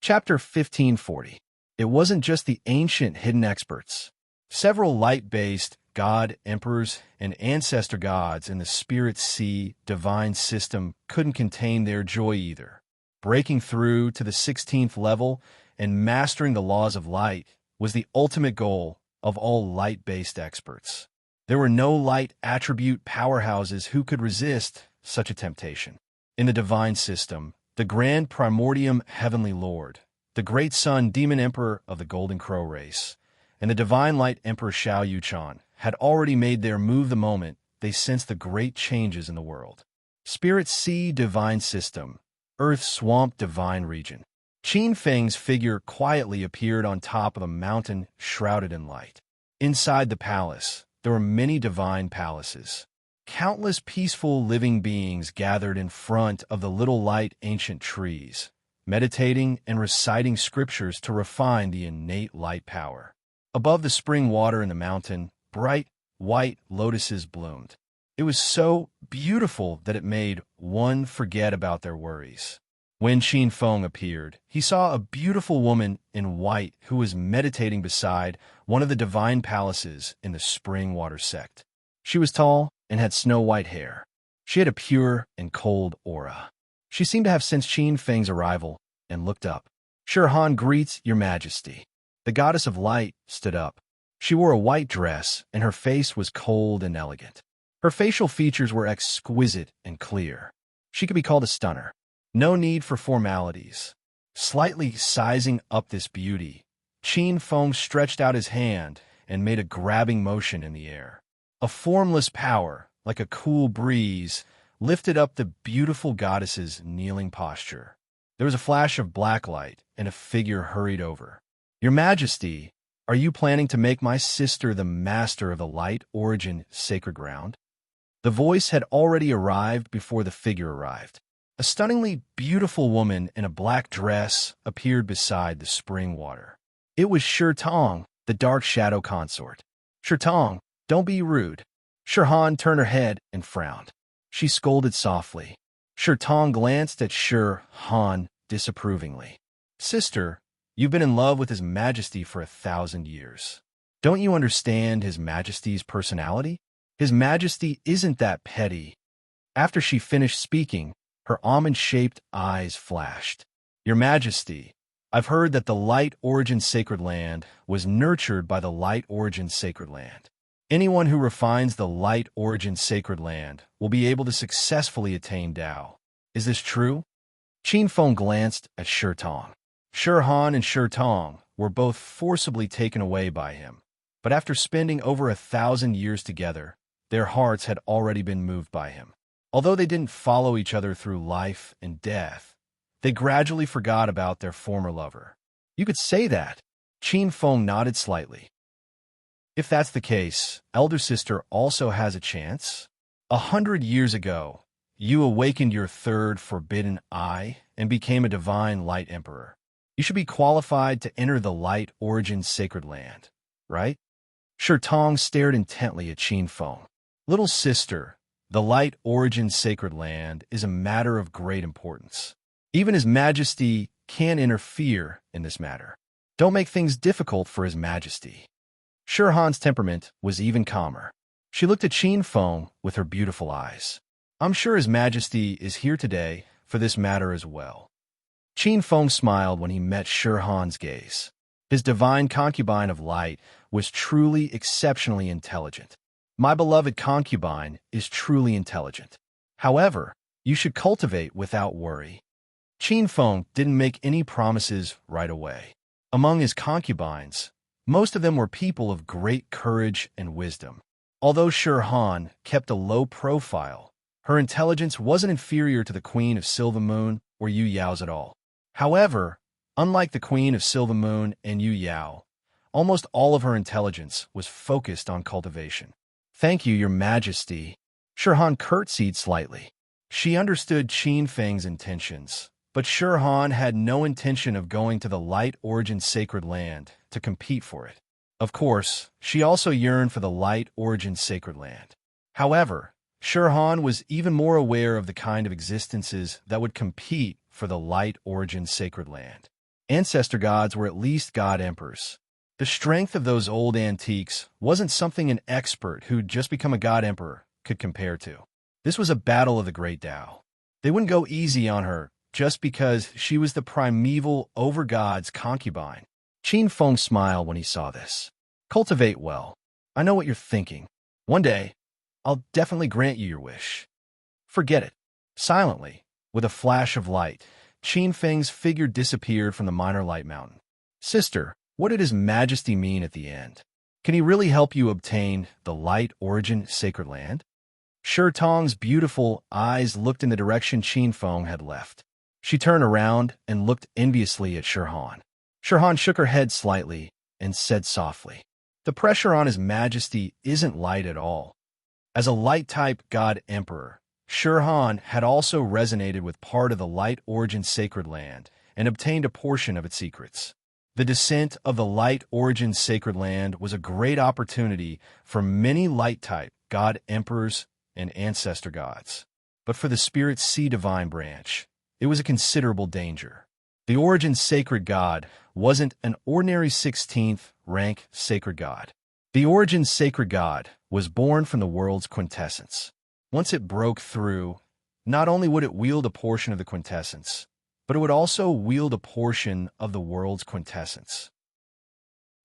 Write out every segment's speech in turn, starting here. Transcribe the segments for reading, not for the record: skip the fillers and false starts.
Chapter 1540. It wasn't just the ancient hidden experts. Several light-based god emperors and ancestor gods in the spirit sea divine system couldn't contain their joy either. Breaking through to the 16th level and mastering the laws of light was the ultimate goal of all light-based experts. There were no light attribute powerhouses who could resist such a temptation. In the divine system, the Grand Primordium Heavenly Lord, the Great Sun Demon Emperor of the Golden Crow race, and the Divine Light Emperor Xiao Yuchan had already made their move the moment they sensed the great changes in the world. Spirit Sea Divine System, Earth Swamp Divine Region. Qin Feng's figure quietly appeared on top of a mountain shrouded in light. Inside the palace, there were many divine palaces. Countless peaceful living beings gathered in front of the little light ancient trees, meditating and reciting scriptures to refine the innate light power. Above the spring water in the mountain, bright white lotuses bloomed. It was so beautiful that it made one forget about their worries. When Qin Feng appeared, he saw a beautiful woman in white who was meditating beside one of the divine palaces in the spring water sect. She was tall and had snow-white hair. She had a pure and cold aura. She seemed to have sensed Qin Feng's arrival and looked up. "Shirhan greets your majesty." The goddess of light stood up. She wore a white dress, and her face was cold and elegant. Her facial features were exquisite and clear. She could be called a stunner. No need for formalities. Slightly sizing up this beauty, Qin Feng stretched out his hand and made a grabbing motion in the air. A formless power, like a cool breeze, lifted up the beautiful goddess's kneeling posture. There was a flash of black light, and a figure hurried over. "Your Majesty, are you planning to make my sister the master of the light origin sacred ground?" The voice had already arrived before the figure arrived. A stunningly beautiful woman in a black dress appeared beside the spring water. It was Shirtong, the dark shadow consort. "Shirtong, don't be rude." Shirhan turned her head and frowned. She scolded softly. Shirtong glanced at Shirhan disapprovingly. "Sister, you've been in love with His Majesty for 1,000 years. Don't you understand His Majesty's personality? His Majesty isn't that petty." After she finished speaking, her almond-shaped eyes flashed. "Your Majesty, I've heard that the Light Origin Sacred Land was nurtured by the Light Origin Sacred Land. Anyone who refines the Light Origin Sacred Land will be able to successfully attain Tao. Is this true?" Qin Feng glanced at Shirtong. Shirhan and Shirtong were both forcibly taken away by him, but after spending over 1,000 years together, their hearts had already been moved by him. Although they didn't follow each other through life and death, they gradually forgot about their former lover. "You could say that." Qin Feng nodded slightly. "If that's the case, elder sister also has a chance. 100 years ago, you awakened your third forbidden eye and became a divine light emperor. You should be qualified to enter the light origin sacred land, right?" Shirtong stared intently at Qin Feng. "Little sister, the light origin sacred land is a matter of great importance. Even His Majesty can interfere in this matter. Don't make things difficult for His Majesty." Shirhan's temperament was even calmer. She looked at Qin Feng with her beautiful eyes. "I'm sure His Majesty is here today for this matter as well." Qin Feng smiled when he met Shirhan's gaze. His divine concubine of light was truly exceptionally intelligent. "My beloved concubine is truly intelligent. However, you should cultivate without worry." Qin Feng didn't make any promises right away. Among his concubines, most of them were people of great courage and wisdom. Although Shirhan kept a low profile, her intelligence wasn't inferior to the Queen of Silver Moon or Yu Yao's at all. However, unlike the Queen of Silver Moon and Yu Yao, almost all of her intelligence was focused on cultivation. "Thank you, Your Majesty." Shirhan curtsied slightly. She understood Qin Feng's intentions, but Shirhan had no intention of going to the Light Origin Sacred Land to compete for it. Of course, she also yearned for the Light Origin Sacred Land. However, Shirhan was even more aware of the kind of existences that would compete for the Light Origin Sacred Land. ancestor gods were at least god emperors. The strength of those old antiques wasn't something an expert who'd just become a god emperor could compare to. This was a battle of the great Tao. They wouldn't go easy on her just because she was the primeval over-god's concubine. Qin Feng smiled when he saw this. Cultivate well. I know what you're thinking. One day, I'll definitely grant you your wish. Forget it. Silently, with a flash of light, Qin Feng's figure disappeared from the minor light mountain. Sister, what did His Majesty mean at the end? Can he really help you obtain the light origin sacred land? Shi Tong's beautiful eyes looked in the direction Qin Feng had left. She turned around and looked enviously at Shi Han. Shi Han shook her head slightly and said softly, "The pressure on His Majesty isn't light at all." As a light-type god emperor, Shi Han had also resonated with part of the light origin sacred land and obtained a portion of its secrets. The descent of the light origin sacred land was a great opportunity for many light-type god emperors and ancestor gods. But for the Spirit Sea Divine branch, it was a considerable danger. The origin sacred god wasn't an ordinary 16th rank sacred god. The origin sacred god was born from the world's quintessence. Once it broke through, not only would it wield a portion of the quintessence, but it would also wield a portion of the world's quintessence.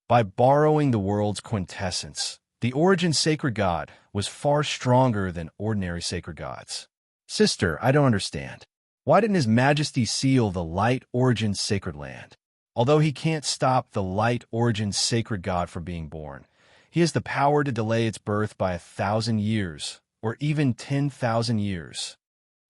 By borrowing the world's quintessence, the origin sacred god was far stronger than ordinary sacred gods. Sister, I don't understand. Why didn't His Majesty seal the light origin sacred land? Although he can't stop the light origin sacred god from being born, he has the power to delay its birth by 1,000 years, or even 10,000 years.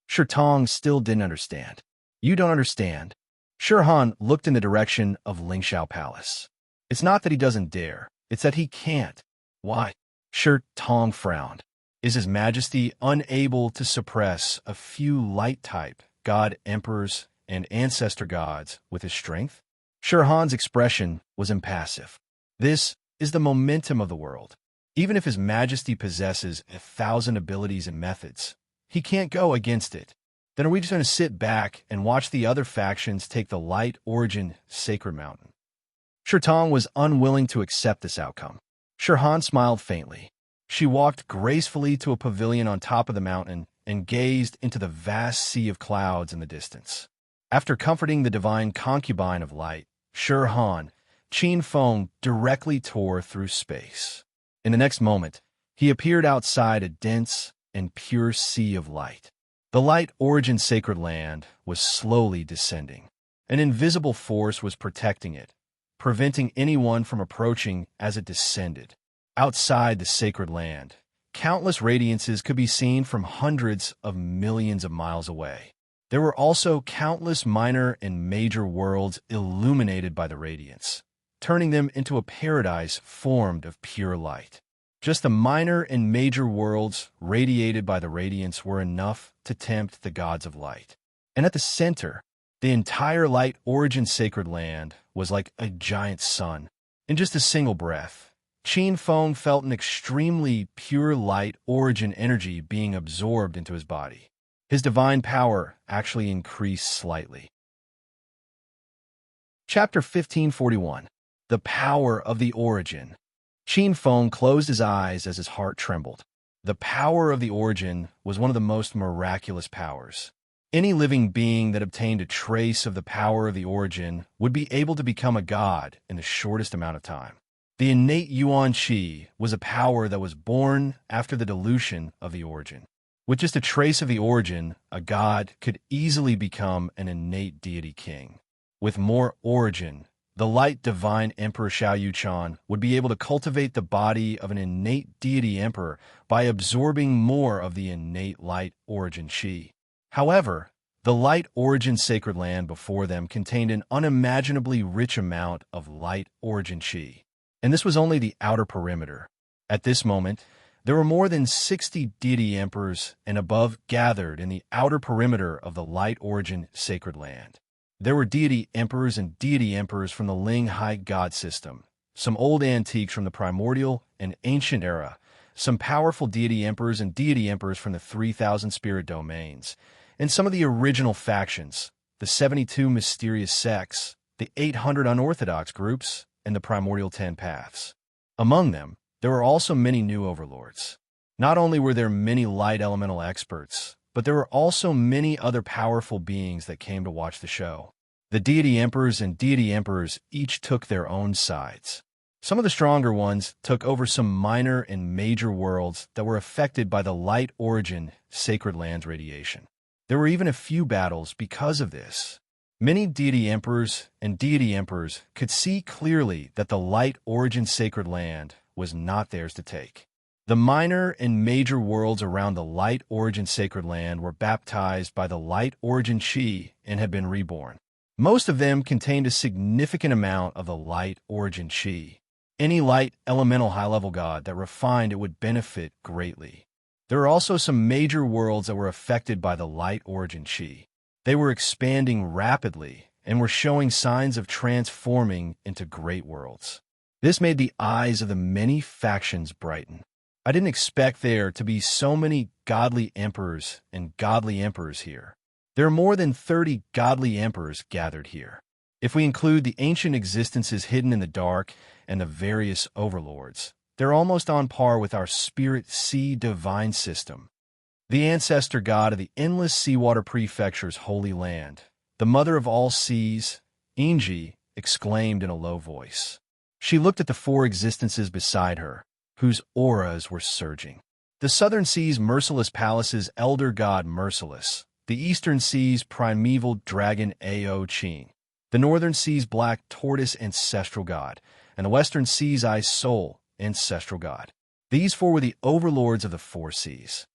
Shi Tong still didn't understand. You don't understand. Shi Han looked in the direction of Lingxiao Palace. It's not that he doesn't dare, it's that he can't. Why? Shi Tong frowned. Is His Majesty unable to suppress a few light-type god emperors and ancestor gods with his strength? Shi Han's expression was impassive. This is the momentum of the world. Even if His Majesty possesses 1,000 abilities and methods, he can't go against it. Then are we just going to sit back and watch the other factions take the light origin sacred mountain? Shi Tong was unwilling to accept this outcome. Shi Han smiled faintly. She walked gracefully to a pavilion on top of the mountain and gazed into the vast sea of clouds in the distance. After comforting the divine concubine of light, Shi Han, Qin Feng directly tore through space. In the next moment, he appeared outside a dense and pure sea of light. The light origin sacred land was slowly descending. An invisible force was protecting it, preventing anyone from approaching as it descended. Outside the sacred land, countless radiances could be seen from hundreds of millions of miles away. There were also countless minor and major worlds illuminated by the radiance, turning them into a paradise formed of pure light. Just the minor and major worlds radiated by the radiance were enough to tempt the gods of light. And at the center, the entire light origin sacred land was like a giant sun. In just a single breath, Qin Feng felt an extremely pure light origin energy being absorbed into his body. His divine power actually increased slightly. Chapter 1541. The Power of the Origin. Qin Feng closed his eyes as his heart trembled. The power of the origin was one of the most miraculous powers. Any living being that obtained a trace of the power of the origin would be able to become a god in the shortest amount of time. The innate Yuan Qi was a power that was born after the dilution of the origin. With just a trace of the origin, a god could easily become an innate deity king. With more origin, the light divine Emperor Xiao Yuchan would be able to cultivate the body of an innate deity emperor by absorbing more of the innate light origin Qi. However, the light origin sacred land before them contained an unimaginably rich amount of light origin Qi. And this was only the outer perimeter. At this moment, there were more than 60 deity emperors and above gathered in the outer perimeter of the light origin sacred land. There were deity emperors and deity emperors from the Ling Hai god system, some old antiques from the primordial and ancient era, some powerful deity emperors and deity emperors from the 3,000 spirit domains, and some of the original factions, the 72 mysterious sects, the 800 unorthodox groups, and the primordial 10 paths. Among them, there were also many new overlords. Not only were there many light elemental experts, but there were also many other powerful beings that came to watch the show. The deity emperors and deity emperors each took their own sides. Some of the stronger ones took over some minor and major worlds that were affected by the light origin sacred lands radiation. There were even a few battles because of this. Many deity emperors and deity emperors could see clearly that the light origin sacred land was not theirs to take. The minor and major worlds around the light origin sacred land were baptized by the light origin chi and had been reborn. Most of them contained a significant amount of the light origin chi. Any light elemental high-level god that refined it would benefit greatly. There are also some major worlds that were affected by the light origin chi. They were expanding rapidly and were showing signs of transforming into great worlds. This made the eyes of the many factions brighten. I didn't expect there to be so many godly emperors and godly emperors here. There are more than 30 godly emperors gathered here. If we include the ancient existences hidden in the dark and the various overlords, they're almost on par with our spirit sea divine system. The ancestor god of the endless seawater prefecture's holy land, the mother of all seas, Inji, exclaimed in a low voice. She looked at the four existences beside her, whose auras were surging. The southern sea's merciless palace's elder god Merciless, the eastern sea's primeval dragon Ao Ching, the northern sea's black tortoise ancestral god, and the western sea's ice soul ancestral god. These four were the overlords of the four seas.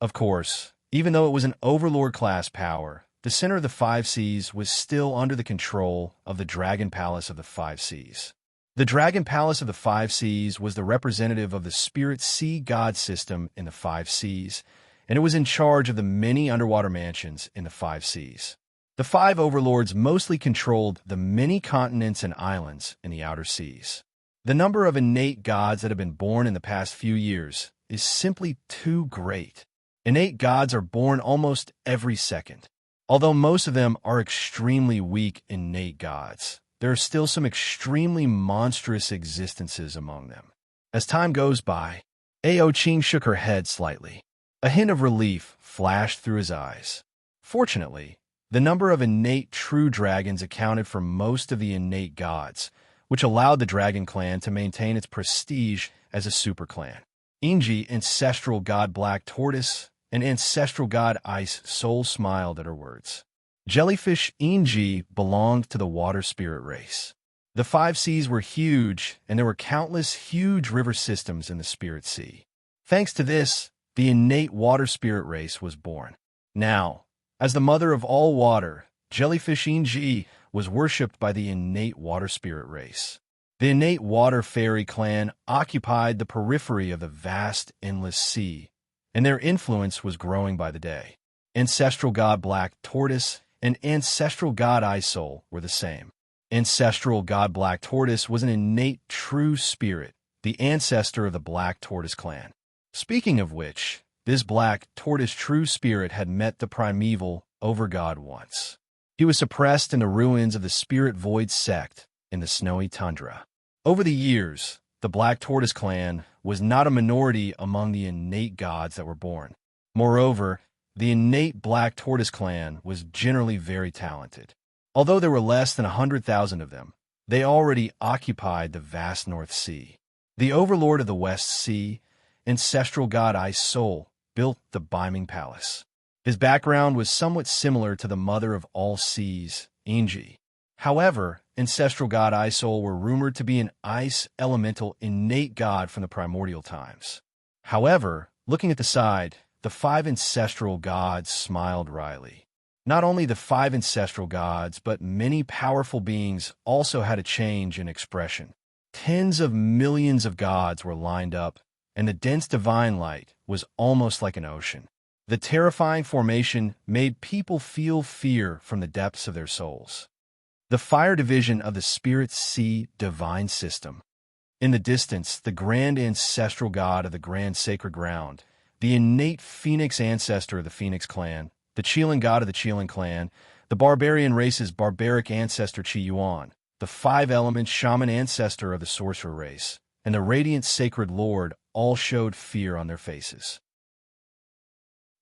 Of course, even though it was an overlord-class power, the center of the five seas was still under the control of the Dragon Palace of the Five Seas. The Dragon Palace of the Five Seas was the representative of the spirit sea god system in the Five Seas, and it was in charge of the many underwater mansions in the Five Seas. The five overlords mostly controlled the many continents and islands in the outer seas. The number of innate gods that have been born in the past few years is simply too great. Innate gods are born almost every second. Although most of them are extremely weak innate gods, there are still some extremely monstrous existences among them. As time goes by, Ao Ching shook her head slightly. A hint of relief flashed through his eyes. Fortunately, the number of innate true dragons accounted for most of the innate gods, which allowed the dragon clan to maintain its prestige as a super clan. Inji, ancestral god Black Tortoise, and ancestral god Ice Soul smiled at her words. Jellyfish Inji belonged to the water spirit race. The five seas were huge, and there were countless huge river systems in the spirit sea. Thanks to this, the innate water spirit race was born. Now, as the mother of all water, Jellyfish Inji was worshipped by the innate water spirit race. The innate water fairy clan occupied the periphery of the vast, endless sea, and their influence was growing by the day. Ancestral god Black Tortoise and ancestral god Isoul were the same. Ancestral god Black Tortoise was an innate true spirit, the ancestor of the Black Tortoise clan. Speaking of which, this Black Tortoise true spirit had met the primeval overgod once. He was suppressed in the ruins of the Spirit Void sect in the snowy tundra. Over the years, the Black Tortoise clan was not a minority among the innate gods that were born. Moreover, the innate Black Tortoise clan was generally very talented. Although there were less than 100,000 of them, they already occupied the vast North Sea. The overlord of the West Sea, ancestral god Ice Soul, built the Beaming Palace. His background was somewhat similar to the mother of all seas, Inji. However, ancestral god Isoul were rumored to be an ice elemental innate god from the primordial times. However, looking at the side, the five ancestral gods smiled wryly. Not only the five ancestral gods, but many powerful beings also had a change in expression. Tens of millions of gods were lined up, and the dense divine light was almost like an ocean. The terrifying formation made people feel fear from the depths of their souls. The fire division of the Spirit Sea divine system. In the distance, the grand ancestral god of the grand sacred ground, the innate phoenix ancestor of the Phoenix clan, the Cheelan god of the Cheelan clan, The barbarian race's barbaric ancestor Qi Yuan, the five-element shaman ancestor of the sorcerer race, and the radiant sacred lord all showed fear on their faces.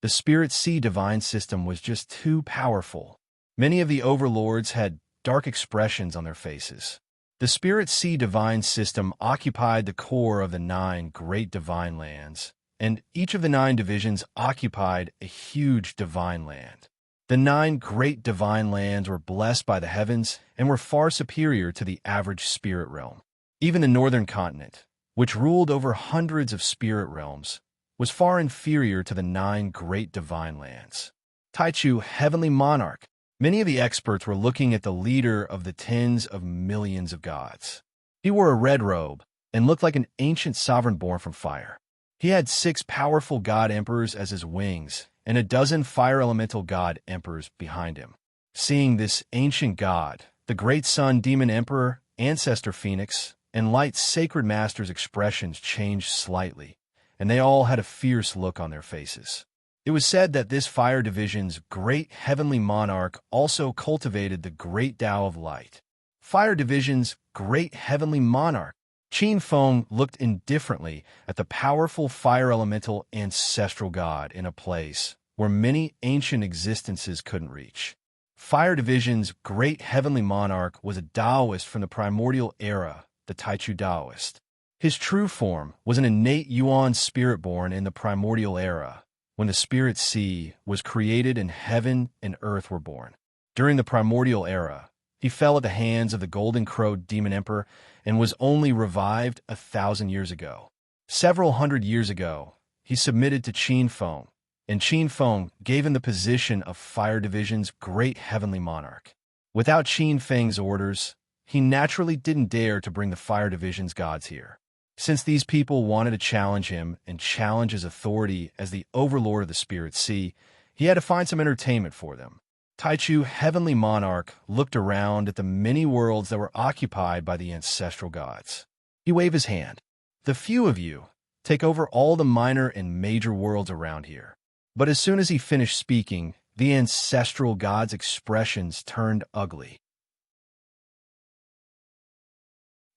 The Spirit Sea divine system was just too powerful. Many of the overlords had dark expressions on their faces. The Spirit Sea divine system occupied the core of the 9 great divine lands, and each of the 9 divisions occupied a huge divine land. The 9 great divine lands were blessed by the heavens and were far superior to the average spirit realm. Even the northern continent, which ruled over hundreds of spirit realms, was far inferior to the 9 great divine lands. Taichu, heavenly monarch. Many of the experts were looking at the leader of the tens of millions of gods. He wore a red robe and looked like an ancient sovereign born from fire. He had 6 powerful god emperors as his wings, and a dozen fire elemental god emperors behind him. Seeing this ancient god, the great sun demon emperor, ancestor phoenix, and light sacred master's expressions changed slightly, and they all had a fierce look on their faces. It was said that this fire division's great heavenly monarch also cultivated the great Tao of light. Fire division's great heavenly monarch, Qin Feng, looked indifferently at the powerful fire elemental ancestral god in a place where many ancient existences couldn't reach. Fire division's great heavenly monarch was a Taoist from the primordial era, the Taichu Taoist. His true form was an innate Yuan spirit born in the primordial era, when the Spirit Sea was created and heaven and earth were born. During the primordial era, he fell at the hands of the Golden Crow Demon Emperor and was only revived 1,000 years ago. Several hundred years ago, he submitted to Qin Feng, and Qin Feng gave him the position of Fire Division's great heavenly monarch. Without Qin Feng's orders, he naturally didn't dare to bring the Fire Division's gods here. Since these people wanted to challenge him and challenge his authority as the overlord of the Spirit Sea, he had to find some entertainment for them. Taichu, heavenly monarch, looked around at the many worlds that were occupied by the ancestral gods. He waved his hand. The few of you take over all the minor and major worlds around here. But as soon as he finished speaking, the ancestral gods' expressions turned ugly.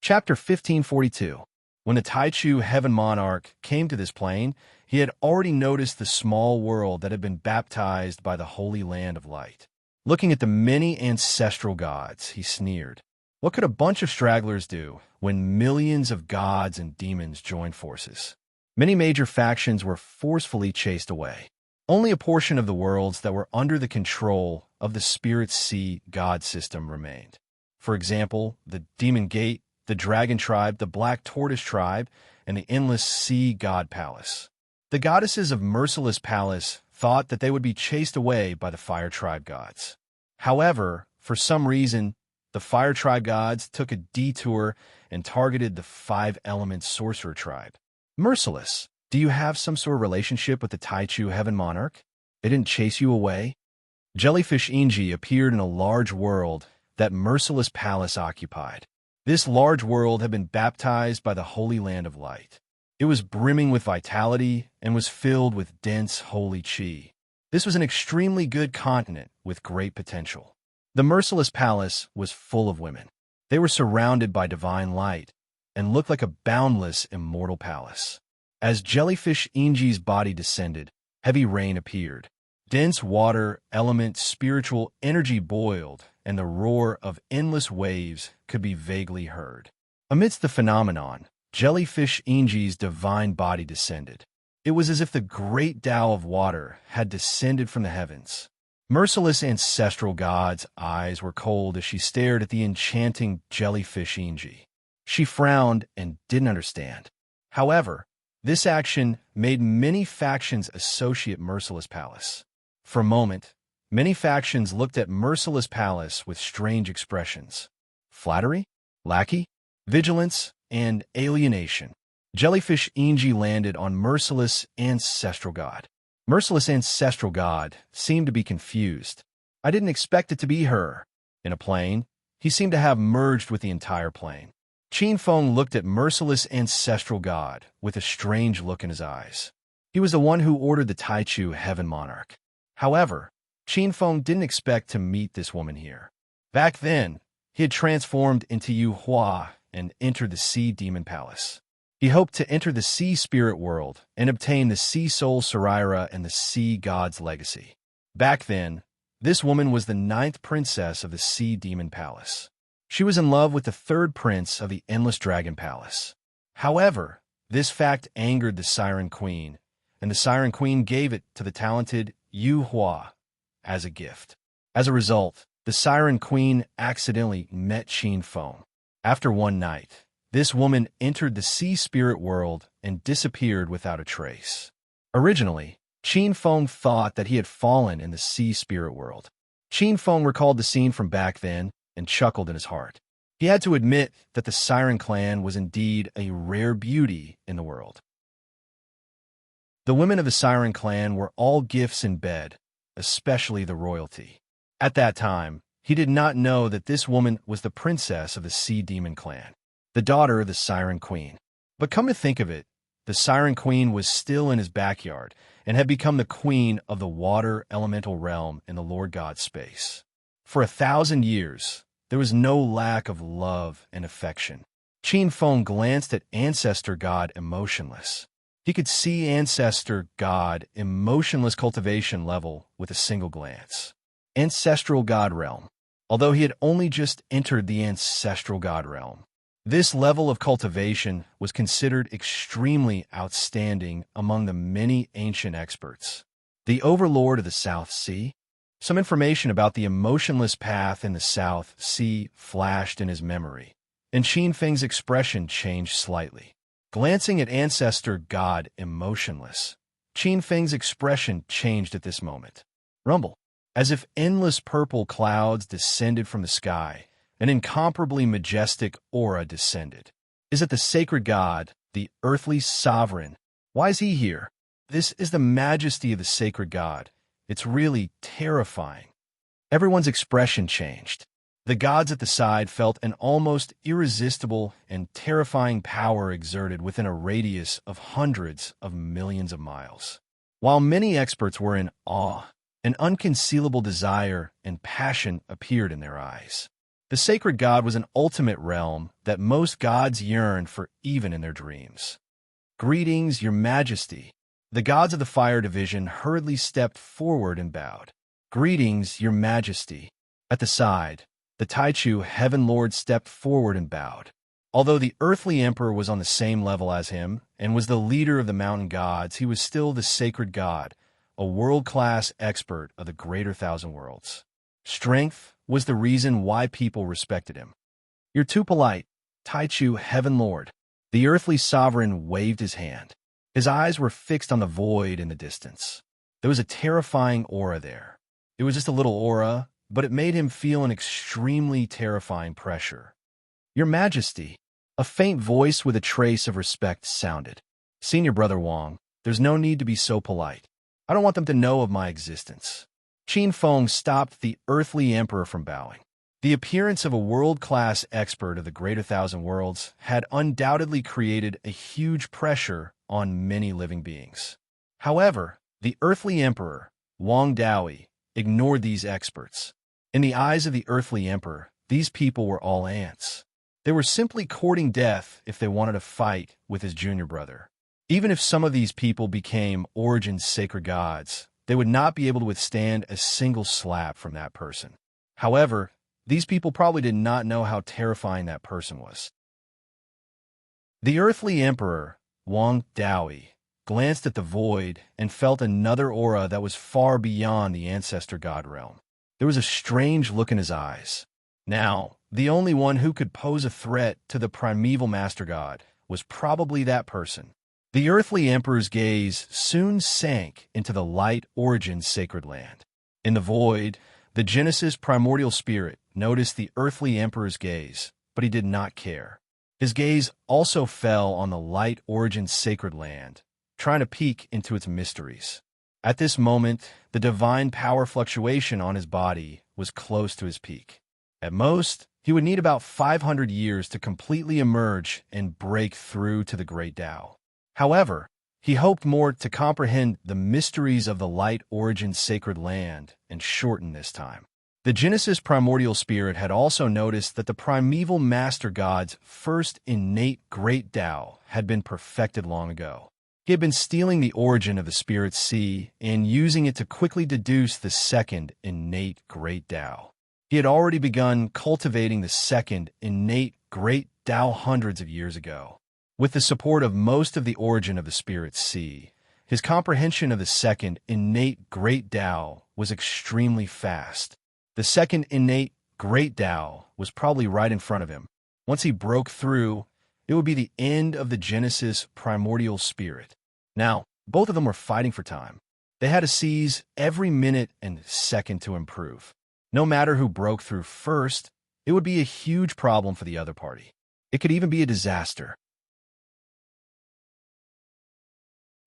Chapter 1542. When the Taichu heaven monarch came to this plane, he had already noticed the small world that had been baptized by the holy land of light. Looking at the many ancestral gods, he sneered. What could a bunch of stragglers do when millions of gods and demons joined forces? Many major factions were forcefully chased away. Only a portion of the worlds that were under the control of the Spirit Sea god system remained. For example, the Demon Gate, the Dragon Tribe, the Black Tortoise Tribe, and the Endless Sea God Palace. The goddesses of Merciless Palace thought that they would be chased away by the Fire Tribe gods. However, for some reason, the Fire Tribe gods took a detour and targeted the 5-element Sorcerer Tribe. Merciless, do you have some sort of relationship with the Taichu Heaven Monarch? They didn't chase you away? Jellyfish Inji appeared in a large world that Merciless Palace occupied. This large world had been baptized by the Holy Land of Light. It was brimming with vitality and was filled with dense holy qi. This was an extremely good continent with great potential. The Merciless Palace was full of women. They were surrounded by divine light and looked like a boundless, immortal palace. As Jellyfish Inji's body descended, heavy rain appeared. Dense water, element, spiritual energy boiled, and the roar of endless waves could be vaguely heard. Amidst the phenomenon, Jellyfish Inji's divine body descended. It was as if the great Tao of water had descended from the heavens. Merciless ancestral god's eyes were cold as she stared at the enchanting Jellyfish Inji. She frowned and didn't understand. However, this action made many factions associate Merciless Palace. For a moment, many factions looked at Merciless Palace with strange expressions. Flattery, lackey, vigilance, and alienation. Jellyfish Inji landed on Merciless Ancestral God. Merciless Ancestral God seemed to be confused. I didn't expect it to be her. In a plane, he seemed to have merged with the entire plane. Qin Feng looked at Merciless Ancestral God with a strange look in his eyes. He was the one who ordered the Taichu Heaven Monarch. However, Qin Feng didn't expect to meet this woman here. Back then, he had transformed into Yu Hua and entered the Sea Demon Palace. He hoped to enter the Sea Spirit world and obtain the Sea Soul Saraira and the Sea God's legacy. Back then, this woman was the 9th princess of the Sea Demon Palace. She was in love with the 3rd prince of the Endless Dragon Palace. However, this fact angered the Siren Queen, and the Siren Queen gave it to the talented Yu Hua as a gift. As a result, the Siren Queen accidentally met Qin Feng. After one night, this woman entered the Sea Spirit world and disappeared without a trace. Originally, Qin Feng thought that he had fallen in the Sea Spirit world. Qin Feng recalled the scene from back then and chuckled in his heart. He had to admit that the Siren clan was indeed a rare beauty in the world. The women of the Siren clan were all gifts in bed, especially the royalty. At that time, he did not know that this woman was the princess of the Sea Demon clan, the daughter of the Siren Queen. But come to think of it, the Siren Queen was still in his backyard and had become the queen of the water elemental realm in the Lord God's space. For 1,000 years, there was no lack of love and affection. Qin Feng glanced at Ancestor God emotionless. He could see Ancestor God emotionless cultivation level with a single glance. Ancestral God realm. Although he had only just entered the Ancestral God realm, this level of cultivation was considered extremely outstanding among the many ancient experts. The Overlord of the South Sea. Some information about the emotionless path in the South Sea flashed in his memory, and Qin Feng's expression changed slightly. Glancing at Ancestor God emotionless, Qin Feng's expression changed at this moment. Rumble. As if endless purple clouds descended from the sky, an incomparably majestic aura descended. Is it the sacred God, the earthly sovereign? Why is he here? This is the majesty of the sacred God. It's really terrifying. Everyone's expression changed. The gods at the side felt an almost irresistible and terrifying power exerted within a radius of hundreds of millions of miles. While many experts were in awe, an unconcealable desire and passion appeared in their eyes. The sacred God was an ultimate realm that most gods yearned for even in their dreams. Greetings, Your Majesty. The gods of the Fire Division hurriedly stepped forward and bowed. Greetings, Your Majesty. At the side, the Taichu Heaven Lord stepped forward and bowed. Although the earthly emperor was on the same level as him and was the leader of the mountain gods, he was still the sacred God, a world-class expert of the greater thousand worlds. Strength was the reason why people respected him. You're too polite, Taichu Heaven Lord. The earthly sovereign waved his hand. His eyes were fixed on the void in the distance. There was a terrifying aura there. It was just a little aura, but it made him feel an extremely terrifying pressure. Your Majesty, a faint voice with a trace of respect sounded. Senior Brother Wang, there's no need to be so polite. I don't want them to know of my existence. Qin Feng stopped the earthly emperor from bowing. The appearance of a world-class expert of the greater thousand worlds had undoubtedly created a huge pressure on many living beings. However, the earthly emperor, Wang Daoyi, ignored these experts. In the eyes of the earthly emperor, these people were all ants. They were simply courting death if they wanted to fight with his junior brother. Even if some of these people became Origin's sacred gods, they would not be able to withstand a single slap from that person. However, these people probably did not know how terrifying that person was. The earthly emperor, Wang Daoyi, glanced at the void and felt another aura that was far beyond the Ancestor God realm. There was a strange look in his eyes. Now, the only one who could pose a threat to the primeval Master God was probably that person. The earthly emperor's gaze soon sank into the light Origin's sacred land. In the void, the Genesis primordial spirit noticed the earthly emperor's gaze, but he did not care. His gaze also fell on the light Origin's sacred land, trying to peek into its mysteries. At this moment, the divine power fluctuation on his body was close to his peak. At most, he would need about 500 years to completely emerge and break through to the great Tao. However, He hoped more to comprehend the mysteries of the light origin sacred land and shorten this time. The Genesis primordial spirit had also noticed that the primeval master god's first innate great Tao had been perfected long ago. He had been stealing the origin of the spirit sea and using it to quickly deduce the second innate great Tao. He had already begun cultivating the second innate great Tao hundreds of years ago. With the support of most of the origin of the spirit sea, his comprehension of the second innate great Tao was extremely fast. The second innate great Tao was probably right in front of him. Once he broke through, it would be the end of the Genesis primordial spirit. Now, both of them were fighting for time. They had to seize every minute and second to improve. No matter who broke through first, it would be a huge problem for the other party. It could even be a disaster.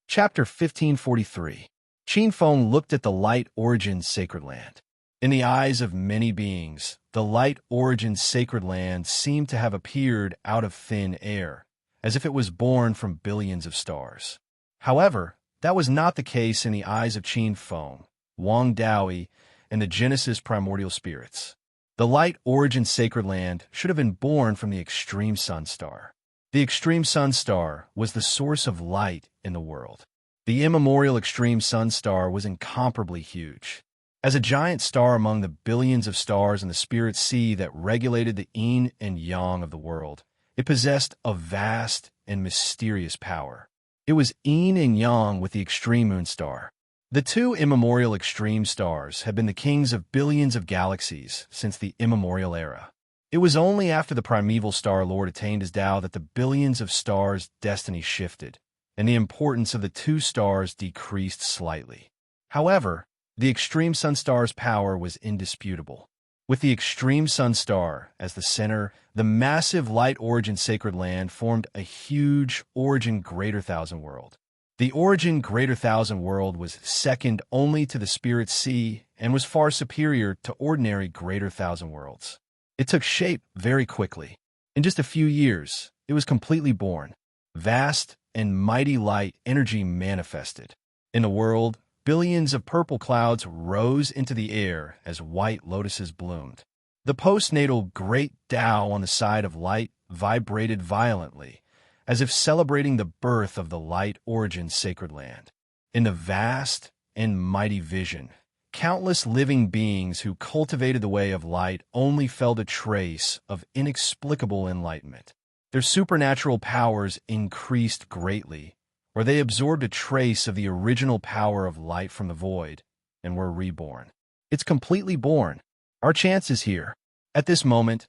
Chapter 1543. Qin Feng looked at the light origin sacred land. In the eyes of many beings, the light origin sacred land seemed to have appeared out of thin air, as if it was born from billions of stars. However, that was not the case in the eyes of Qin Feng, Wang Daoyi, and the Genesis primordial spirits. The light origin sacred land should have been born from the extreme sun star. The extreme sun star was the source of light in the world. The immemorial extreme sun star was incomparably huge. As a giant star among the billions of stars in the spirit sea that regulated the yin and yang of the world, it possessed a vast and mysterious power. It was yin and yang with the extreme moon star. The two immemorial extreme stars had been the kings of billions of galaxies since the immemorial era. It was only after the primeval Star Lord attained his Tao that the billions of stars' destiny shifted, and the importance of the two stars decreased slightly. However, the extreme sun star's power was indisputable. With the extreme sun star as the center, the massive light origin sacred land formed a huge origin greater thousand world. The origin greater thousand world was second only to the spirit sea and was far superior to ordinary greater thousand worlds. It took shape very quickly. In just a few years, it was completely born. Vast and mighty light energy manifested. In the world, billions of purple clouds rose into the air as white lotuses bloomed. The postnatal great Tao on the side of light vibrated violently, as if celebrating the birth of the light origin sacred land. In the vast and mighty vision, countless living beings who cultivated the way of light only felt a trace of inexplicable enlightenment. Their supernatural powers increased greatly, or they absorbed a trace of the original power of light from the void and were reborn. It's completely born. Our chance is here. At this moment,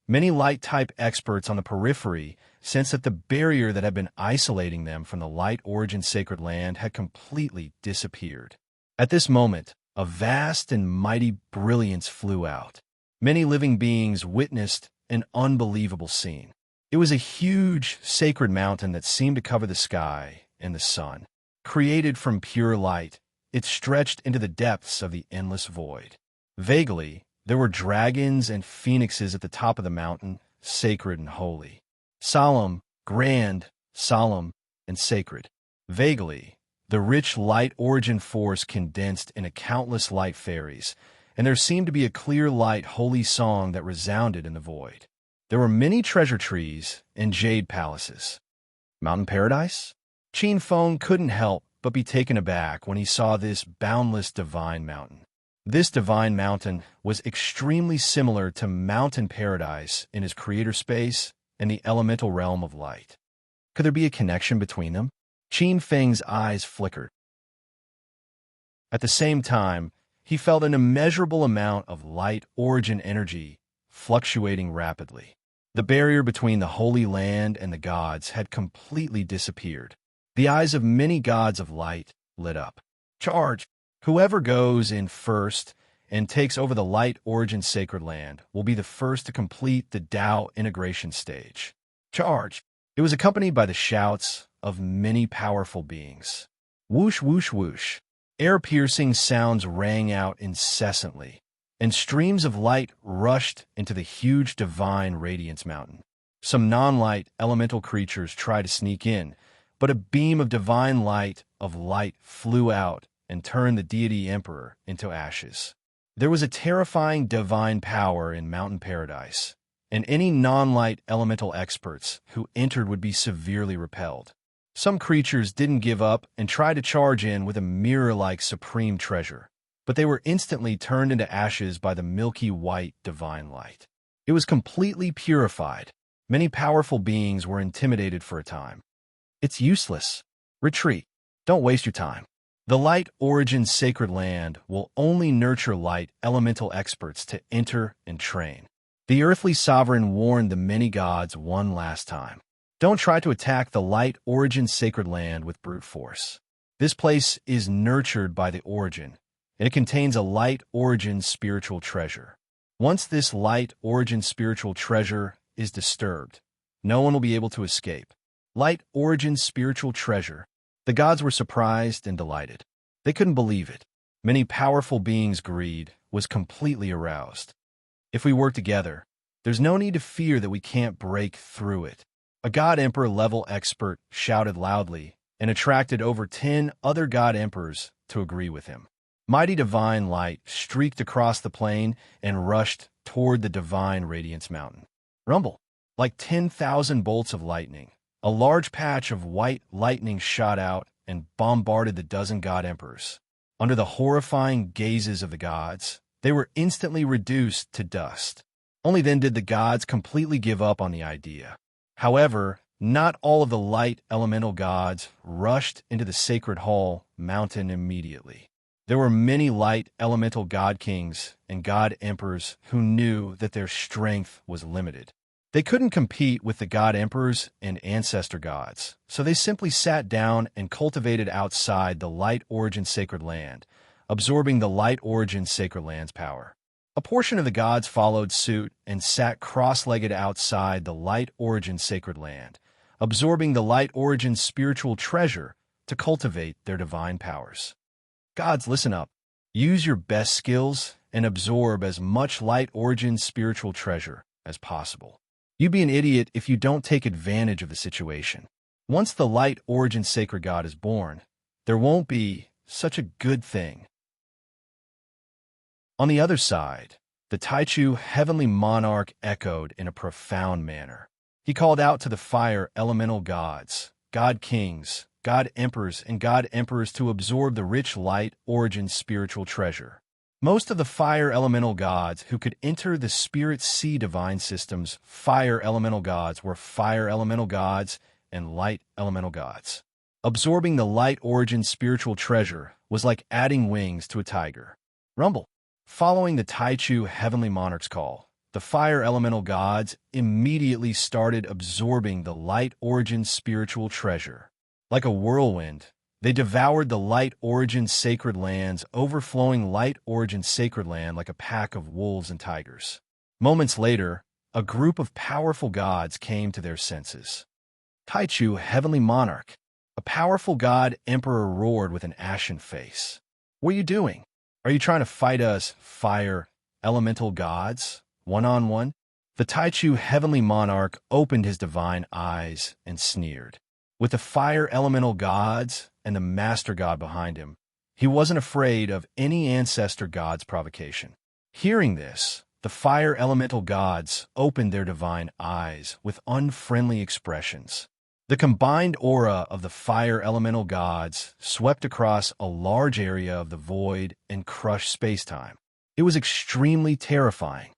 many light-type experts on the periphery sensed that the barrier that had been isolating them from the light origin sacred land had completely disappeared. At this moment, a vast and mighty brilliance flew out. Many living beings witnessed an unbelievable scene. It was a huge, sacred mountain that seemed to cover the sky and the sun. Created from pure light, it stretched into the depths of the endless void. Vaguely, there were dragons and phoenixes at the top of the mountain, sacred and holy. Solemn, grand, solemn, and sacred. Vaguely, the rich light origin force condensed into countless light fairies, and there seemed to be a clear light holy song that resounded in the void. There were many treasure trees and jade palaces. Mountain paradise? Qin Feng couldn't help but be taken aback when he saw this boundless divine mountain. This divine mountain was extremely similar to mountain paradise in his creator space and the elemental realm of light. Could there be a connection between them? Qin Feng's eyes flickered. At the same time, he felt an immeasurable amount of light origin energy fluctuating rapidly. The barrier between the Holy Land and the gods had completely disappeared. The eyes of many gods of light lit up. Charge! Whoever goes in first and takes over the light origin sacred land will be the first to complete the Tao integration stage. Charge! It was accompanied by the shouts of many powerful beings. Whoosh, whoosh, whoosh. Air-piercing sounds rang out incessantly, and streams of light rushed into the huge divine radiance mountain. Some non-light elemental creatures tried to sneak in, but a beam of divine light flew out and turned the deity emperor into ashes. There was a terrifying divine power in Mountain Paradise, and any non-light elemental experts who entered would be severely repelled. Some creatures didn't give up and tried to charge in with a mirror-like supreme treasure, but they were instantly turned into ashes by the milky white divine light. It was completely purified. Many powerful beings were intimidated for a time. It's useless. Retreat. Don't waste your time. The Light Origin's sacred land will only nurture light elemental experts to enter and train. The earthly sovereign warned the many gods one last time. Don't try to attack the Light Origin's sacred land with brute force. This place is nurtured by the Origin, and it contains a Light Origin spiritual treasure. Once this Light Origin spiritual treasure is disturbed, no one will be able to escape. Light Origin spiritual treasure. The gods were surprised and delighted. They couldn't believe it. Many powerful beings' greed was completely aroused. If we work together, there's no need to fear that we can't break through it. A God Emperor level expert shouted loudly and attracted over 10 other God Emperors to agree with him. Mighty divine light streaked across the plain and rushed toward the divine radiance mountain. Rumble! Like 10,000 bolts of lightning, a large patch of white lightning shot out and bombarded the dozen God Emperors. Under the horrifying gazes of the gods, they were instantly reduced to dust. Only then did the gods completely give up on the idea. However, not all of the light elemental gods rushed into the sacred hall mountain immediately. There were many light elemental god kings and God Emperors who knew that their strength was limited. They couldn't compete with the God Emperors and Ancestor gods, so they simply sat down and cultivated outside the Light Origin sacred land, absorbing the Light Origin sacred land's power. A portion of the gods followed suit and sat cross-legged outside the Light Origin sacred land, absorbing the Light Origin spiritual treasure to cultivate their divine powers. Gods, listen up. Use your best skills and absorb as much Light Origin spiritual treasure as possible. You'd be an idiot if you don't take advantage of the situation. Once the Light Origin sacred god is born, there won't be such a good thing. On the other side, the Taichu heavenly monarch echoed in a profound manner. He called out to the fire elemental gods, god kings, God Emperors, and God Emperors to absorb the rich Light Origin spiritual treasure. Most of the fire elemental gods who could enter the Spirit Sea divine system's fire elemental gods were fire elemental gods and light elemental gods. Absorbing the Light Origin spiritual treasure was like adding wings to a tiger. Rumble. Following the Taichu heavenly monarch's call, the fire elemental gods immediately started absorbing the Light Origin spiritual treasure. Like a whirlwind, they devoured the Light Origin sacred land's overflowing Light Origin sacred land like a pack of wolves and tigers. Moments later, a group of powerful gods came to their senses. Taichu, heavenly monarch, a powerful god emperor roared with an ashen face. What are you doing? Are you trying to fight us, fire elemental gods, one-on-one? The Taichu heavenly monarch opened his divine eyes and sneered. With the fire elemental gods and the master god behind him, he wasn't afraid of any ancestor god's provocation. Hearing this, the fire elemental gods opened their divine eyes with unfriendly expressions. The combined aura of the fire elemental gods swept across a large area of the void and crushed spacetime. It was extremely terrifying.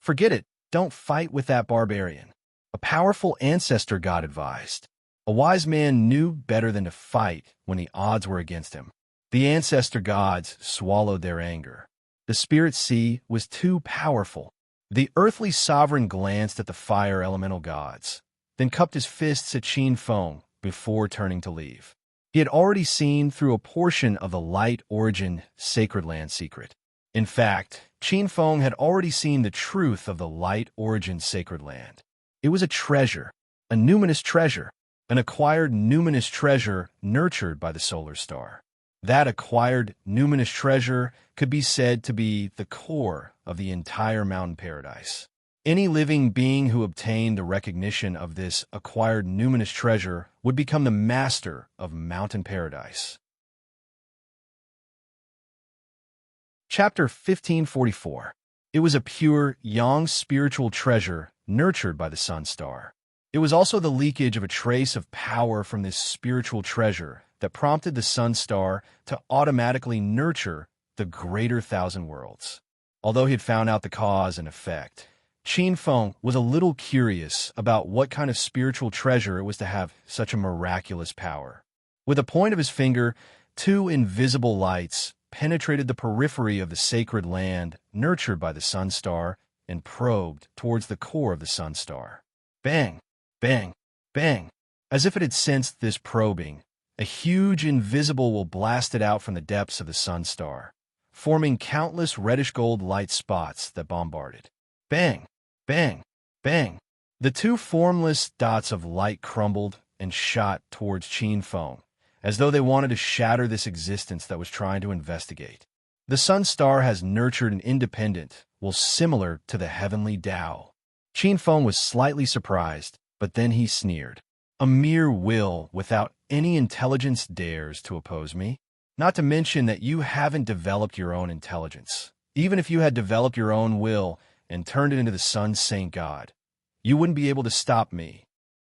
Forget it, don't fight with that barbarian. A powerful ancestor god advised. A wise man knew better than to fight when the odds were against him. The ancestor gods swallowed their anger. The Spirit Sea was too powerful. The earthly sovereign glanced at the fire elemental gods, then cupped his fists at Qin Feng before turning to leave. He had already seen through a portion of the Light Origin sacred land secret. In fact, Qin Feng had already seen the truth of the Light Origin sacred land. It was a treasure, a numinous treasure. An acquired numinous treasure nurtured by the solar star. That acquired numinous treasure could be said to be the core of the entire mountain paradise. Any living being who obtained the recognition of this acquired numinous treasure would become the master of mountain paradise. Chapter 1544. It was a pure, young spiritual treasure nurtured by the sun star. It was also the leakage of a trace of power from this spiritual treasure that prompted the sun star to automatically nurture the greater thousand worlds. Although he had found out the cause and effect, Qin Feng was a little curious about what kind of spiritual treasure it was to have such a miraculous power. With the point of his finger, two invisible lights penetrated the periphery of the sacred land nurtured by the sun star and probed towards the core of the sun star. Bang, bang, bang. As if it had sensed this probing, a huge invisible will blasted out from the depths of the sun star, forming countless reddish-gold light spots that bombarded. Bang, bang, bang. The two formless dots of light crumbled and shot towards Qin Feng, as though they wanted to shatter this existence that was trying to investigate. The sun star has nurtured an independent, will similar to the heavenly Tao. Qin Feng was slightly surprised, but then he sneered. A mere will without any intelligence dares to oppose me? Not to mention that you haven't developed your own intelligence. Even if you had developed your own will and turned it into the sun's saint god, you wouldn't be able to stop me.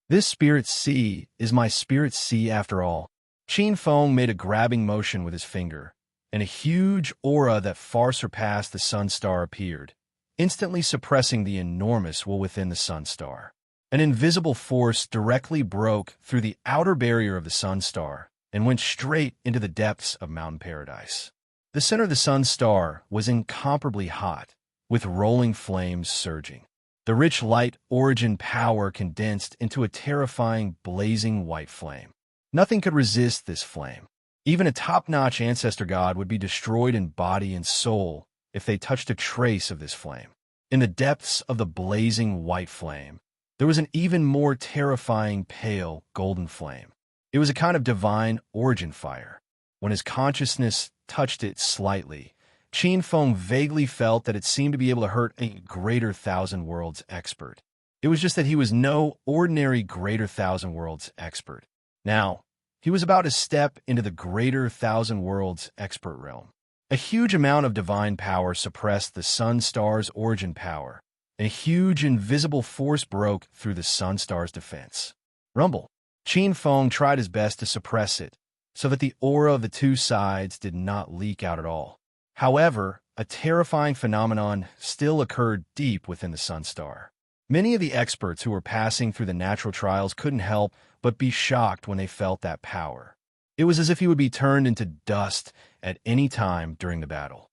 This spirit sea is my spirit sea after all. Qin Feng made a grabbing motion with his finger, and a huge aura that far surpassed the sun star appeared, instantly suppressing the enormous will within the sun star. An invisible force directly broke through the outer barrier of the sun star and went straight into the depths of mountain paradise. The center of the sun star was incomparably hot, with rolling flames surging. The rich light origin power condensed into a terrifying blazing white flame. Nothing could resist this flame. Even a top-notch ancestor god would be destroyed in body and soul if they touched a trace of this flame. In the depths of the blazing white flame, there was an even more terrifying pale golden flame. It was a kind of divine origin fire. When his consciousness touched it slightly, Qin Feng vaguely felt that it seemed to be able to hurt a greater thousand worlds expert. It was just that he was no ordinary greater thousand worlds expert. Now, he was about to step into the greater thousand worlds expert realm. A huge amount of divine power suppressed the sun star's origin power, and a huge invisible force broke through the sun star's defense. Rumble. Qin Feng tried his best to suppress it, so that the aura of the two sides did not leak out at all. However, a terrifying phenomenon still occurred deep within the sun star. Many of the experts who were passing through the natural trials couldn't help but be shocked when they felt that power. It was as if he would be turned into dust at any time during the battle.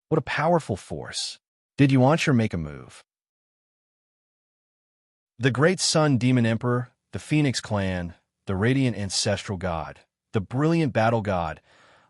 What a powerful force. Did Yuanshi make a move? The great sun demon emperor, the Phoenix clan, the radiant ancestral god, the brilliant battle god,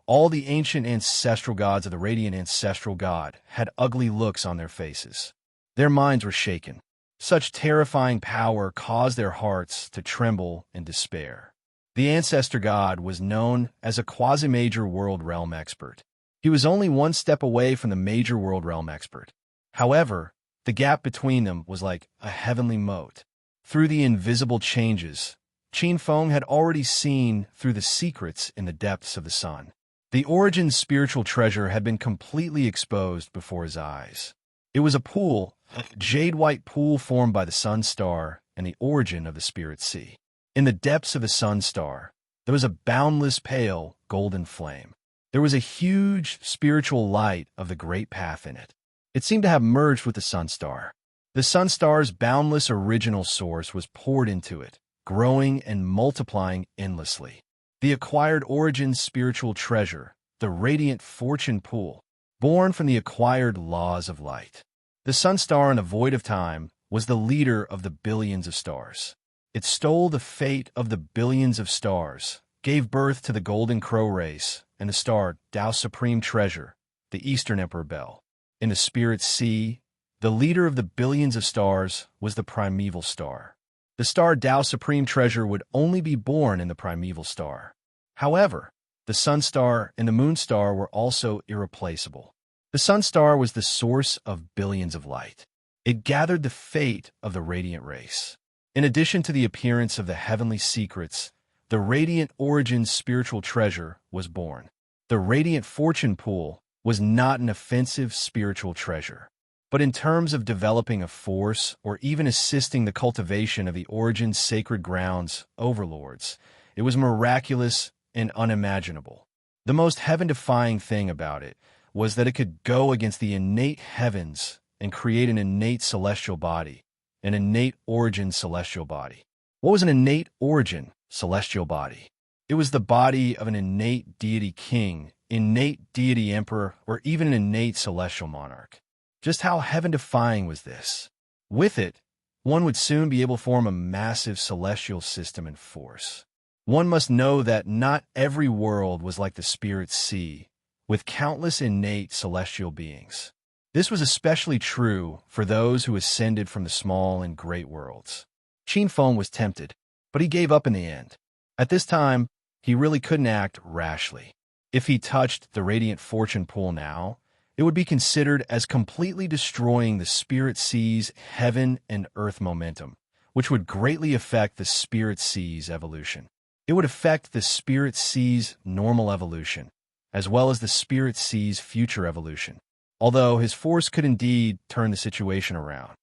all the ancient ancestral gods of the radiant ancestral god had ugly looks on their faces. Their minds were shaken. Such terrifying power caused their hearts to tremble in despair. The ancestor god was known as a quasi-major world realm expert. He was only one step away from the major world realm expert. However, the gap between them was like a heavenly moat. Through the invisible changes, Qin Feng had already seen through the secrets in the depths of the sun. The origin's spiritual treasure had been completely exposed before his eyes. It was a pool, a jade-white pool formed by the sun star and the origin of the spirit sea. In the depths of the sun star, there was a boundless pale golden flame. There was a huge spiritual light of the great path in it. It seemed to have merged with the sun star. The sun star's boundless original source was poured into it, growing and multiplying endlessly. The acquired origin's spiritual treasure, the radiant fortune pool, born from the acquired laws of light. The sun star in the void of time was the leader of the billions of stars. It stole the fate of the billions of stars, gave birth to the golden crow race and the star Tao's supreme treasure, the Eastern Emperor Bell. In the spirit sea, the leader of the billions of stars was the primeval star. The star Tao's supreme treasure would only be born in the primeval star. However, the sun star and the moon star were also irreplaceable. The sun star was the source of billions of light. It gathered the fate of the radiant race. In addition to the appearance of the heavenly secrets, the radiant origins spiritual treasure was born. The radiant fortune pool was not an offensive spiritual treasure, but in terms of developing a force or even assisting the cultivation of the origins sacred grounds overlords, it was miraculous and unimaginable. The most heaven-defying thing about it was that it could go against the innate heavens and create an innate celestial body, an innate origin celestial body. What was an innate origin celestial body? It was the body of an innate deity king, innate deity emperor, or even an innate celestial monarch. Just how heaven-defying was this? With it, one would soon be able to form a massive celestial system and force. One must know that not every world was like the spirit sea, with countless innate celestial beings. This was especially true for those who ascended from the small and great worlds. Qin Feng was tempted, but he gave up in the end. At this time, he really couldn't act rashly. If he touched the radiant fortune pool now, it would be considered as completely destroying the spirit sea's heaven and earth momentum, which would greatly affect the spirit sea's evolution. It would affect the spirit sea's normal evolution, as well as the spirit sea's future evolution, although his force could indeed turn the situation around.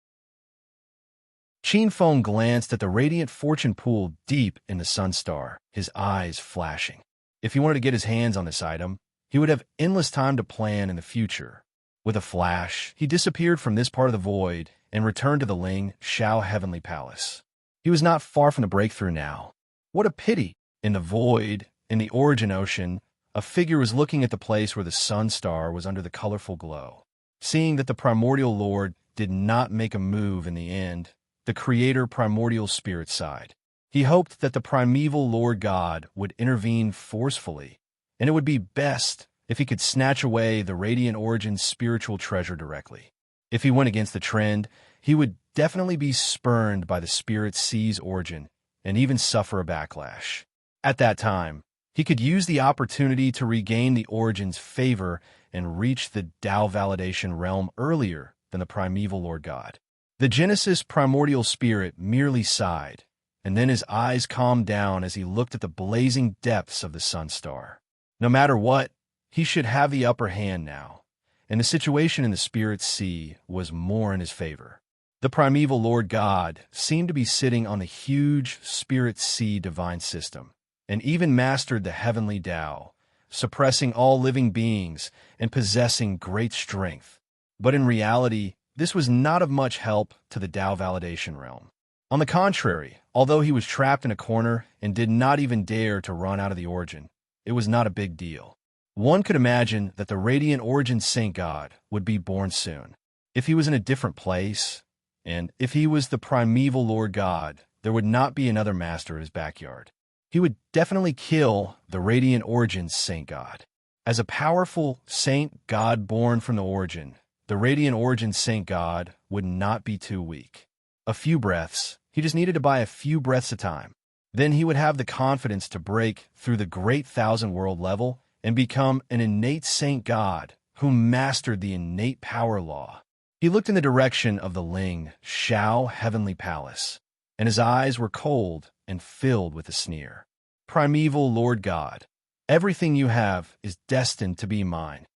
Qin Feng glanced at the radiant fortune pool deep in the sun star, his eyes flashing. If he wanted to get his hands on this item, he would have endless time to plan in the future. With a flash, he disappeared from this part of the void and returned to the Ling Shao Heavenly Palace. He was not far from the breakthrough now. What a pity! In the void, in the origin ocean, a figure was looking at the place where the sun star was under the colorful glow. Seeing that the primordial lord did not make a move in the end, the creator primordial spirit sighed. He hoped that the primeval Lord God would intervene forcefully, and it would be best if he could snatch away the radiant origin's spiritual treasure directly. If he went against the trend, he would definitely be spurned by the spirit sea's origin and even suffer a backlash. At that time, he could use the opportunity to regain the origin's favor and reach the Tao validation realm earlier than the primeval Lord God. The Genesis primordial spirit merely sighed, and then his eyes calmed down as he looked at the blazing depths of the sun star. No matter what, he should have the upper hand now, and the situation in the spirit sea was more in his favor. The primeval Lord God seemed to be sitting on the huge spirit sea divine system, and even mastered the heavenly Tao, suppressing all living beings and possessing great strength. But in reality, this was not of much help to the Tao validation realm. On the contrary, although he was trapped in a corner and did not even dare to run out of the origin, it was not a big deal. One could imagine that the radiant origin saint god would be born soon. If he was in a different place, and if he was the primeval Lord God, there would not be another master in his backyard. He would definitely kill the radiant origin saint god. As a powerful saint god born from the origin, the radiant origin saint god would not be too weak. A few breaths, he just needed to buy a few breaths at a time. Then he would have the confidence to break through the great thousand-world level and become an innate saint god who mastered the innate power law. He looked in the direction of the Ling Shao Heavenly Palace, and his eyes were cold and filled with a sneer. Primeval Lord God, everything you have is destined to be mine.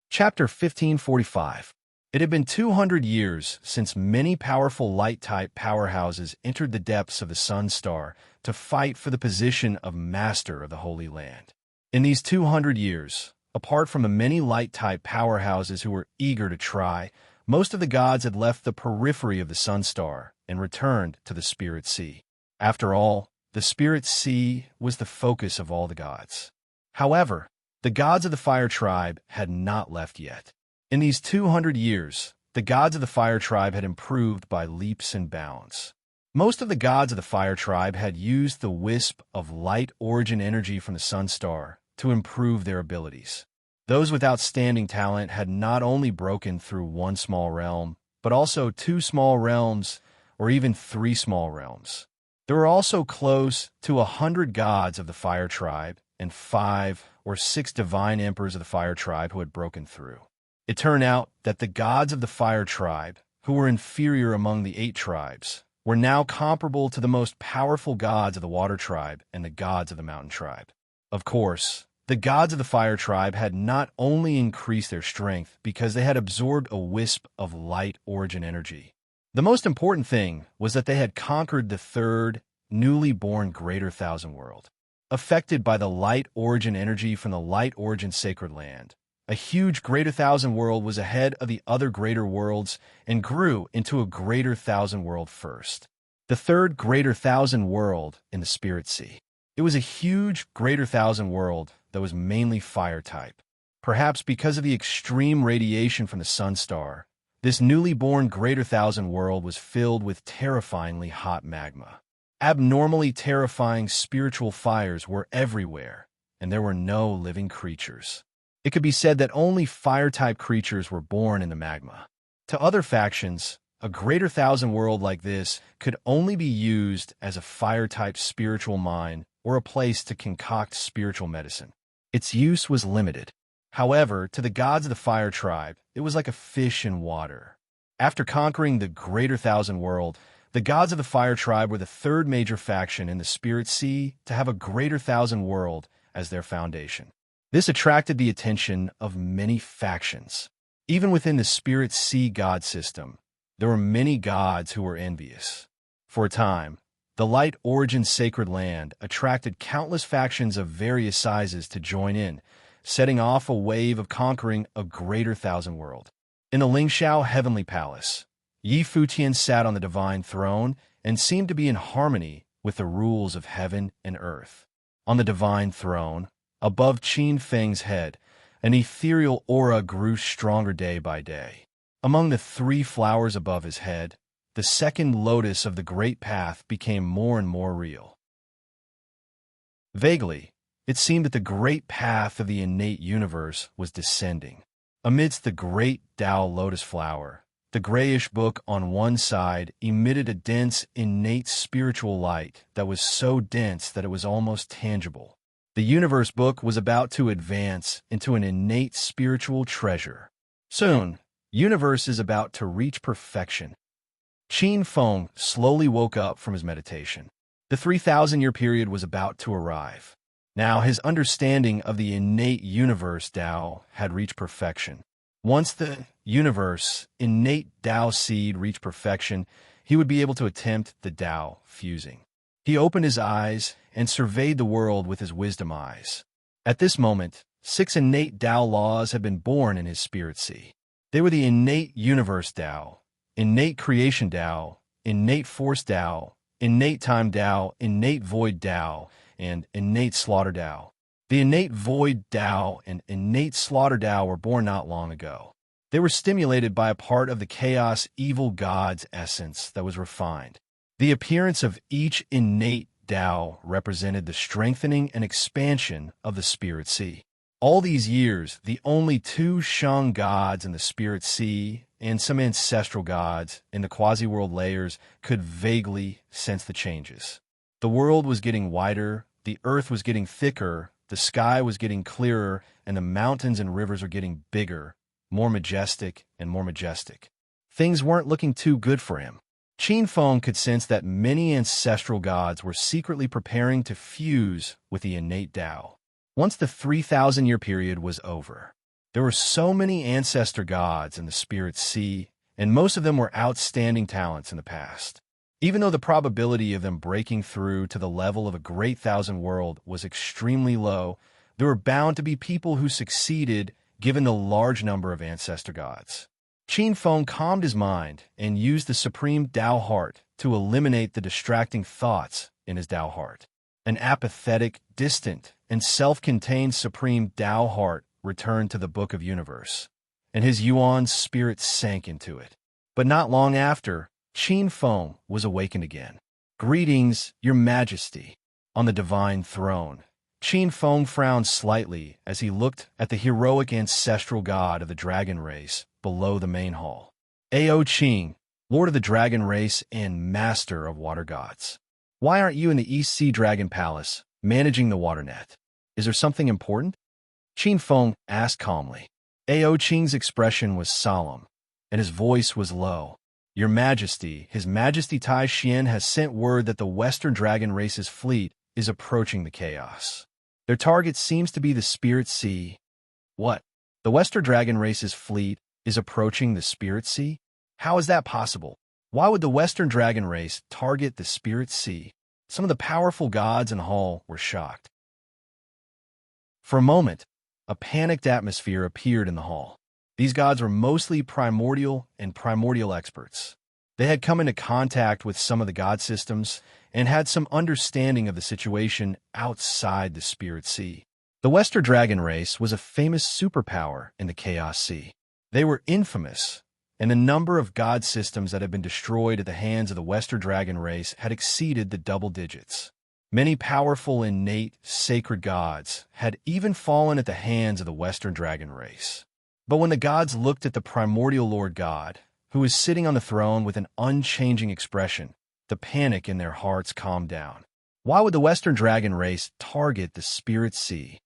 Chapter 1545. It had been 200 years since many powerful light-type powerhouses entered the depths of the sun star to fight for the position of master of the Holy Land. In these 200 years, apart from the many light-type powerhouses who were eager to try, most of the gods had left the periphery of the sun star and returned to the Spirit Sea. After all, the Spirit Sea was the focus of all the gods. However, the gods of the Fire Tribe had not left yet. In these 200 years, the gods of the Fire Tribe had improved by leaps and bounds. Most of the gods of the Fire Tribe had used the wisp of light origin energy from the sun star to improve their abilities. Those with outstanding talent had not only broken through one small realm, but also two small realms, or even three small realms. There were also close to 100 gods of the Fire Tribe and 5 or 6 divine emperors of the Fire Tribe who had broken through. It turned out that the gods of the fire tribe, who were inferior among the 8 tribes, were now comparable to the most powerful gods of the water tribe and the gods of the mountain tribe. Of course, the gods of the fire tribe had not only increased their strength because they had absorbed a wisp of light origin energy. The most important thing was that they had conquered the third, newly born greater thousand world. Affected by the light origin energy from the light origin sacred land, a huge greater thousand world was ahead of the other greater worlds and grew into a greater thousand world first. The third greater thousand world in the spirit sea. It was a huge greater thousand world that was mainly fire type. Perhaps because of the extreme radiation from the sun star, this newly born greater thousand world was filled with terrifyingly hot magma. Abnormally terrifying spiritual fires were everywhere, and there were no living creatures. It could be said that only fire-type creatures were born in the magma. To other factions, a greater thousand world like this could only be used as a fire-type spiritual mine or a place to concoct spiritual medicine. Its use was limited. However, to the gods of the fire tribe, it was like a fish in water. After conquering the greater thousand world, the gods of the fire tribe were the third major faction in the spirit sea to have a greater thousand world as their foundation. This attracted the attention of many factions. Even within the spirit sea god system, there were many gods who were envious. For a time, the light origin sacred land attracted countless factions of various sizes to join in, setting off a wave of conquering a greater thousand world. In the Lingxiao heavenly palace, Yi Futian sat on the divine throne and seemed to be in harmony with the rules of heaven and earth. On the divine throne, above Qin Feng's head, an ethereal aura grew stronger day by day. Among the 3 flowers above his head, the second lotus of the great path became more and more real. Vaguely, it seemed that the great path of the innate universe was descending. Amidst the great Tao lotus flower, the grayish book on one side emitted a dense, innate spiritual light that was so dense that it was almost tangible. The universe book was about to advance into an innate spiritual treasure. Soon, universe is about to reach perfection. Qin Feng slowly woke up from his meditation. The 3,000-year period was about to arrive. Now his understanding of the innate universe Tao had reached perfection. Once the universe innate Tao seed reached perfection, he would be able to attempt the Tao fusing. He opened his eyes and surveyed the world with his wisdom eyes. At this moment, 6 innate Tao laws had been born in his spirit sea. They were the innate universe Tao, innate creation Tao, innate force Tao, innate time Tao, innate void Tao, and innate slaughter Tao. The innate void Tao and innate slaughter Tao were born not long ago. They were stimulated by a part of the chaos evil god's essence that was refined. The appearance of each innate Tao represented the strengthening and expansion of the spirit sea. All these years, the only 2 Shang gods in the spirit sea and some ancestral gods in the quasi-world layers could vaguely sense the changes. The world was getting wider, the earth was getting thicker, the sky was getting clearer, and the mountains and rivers were getting bigger, more majestic and more majestic. Things weren't looking too good for him. Qin Feng could sense that many ancestral gods were secretly preparing to fuse with the innate Tao. Once the 3,000-year period was over, there were so many ancestor gods in the spirit sea, and most of them were outstanding talents in the past. Even though the probability of them breaking through to the level of a great thousand world was extremely low, there were bound to be people who succeeded given the large number of ancestor gods. Qin Feng calmed his mind and used the supreme Tao heart to eliminate the distracting thoughts in his Tao heart. An apathetic, distant, and self-contained supreme Tao heart returned to the Book of Universe, and his Yuan's spirit sank into it. But not long after, Qin Feng was awakened again. "Greetings, Your Majesty." On the divine throne, Qin Feng frowned slightly as he looked at the heroic ancestral god of the dragon race below the main hall. "Ao Qing, Lord of the dragon race and master of water gods. Why aren't you in the East Sea Dragon Palace, managing the water net? Is there something important?" Qin Feng asked calmly. Ao Qing's expression was solemn, and his voice was low. Your Majesty, His Majesty Tai Xian has sent word that the Western Dragon Race's fleet is approaching the chaos. Their target seems to be the Spirit Sea. What? The Western Dragon Race's fleet is approaching the Spirit Sea? How is that possible? Why would the Western Dragon Race target the Spirit Sea? Some of the powerful gods in the hall were shocked. For a moment, a panicked atmosphere appeared in the hall. These gods were mostly primordial and primordial experts. They had come into contact with some of the god systems and had some understanding of the situation outside the Spirit Sea. The Western Dragon Race was a famous superpower in the Chaos Sea. They were infamous, and the number of god systems that had been destroyed at the hands of the Western Dragon Race had exceeded the double digits. Many powerful, innate, sacred gods had even fallen at the hands of the Western Dragon Race. But when the gods looked at the primordial Lord God, who was sitting on the throne with an unchanging expression, the panic in their hearts calmed down. Why would the Western Dragon Race target the Spirit Sea?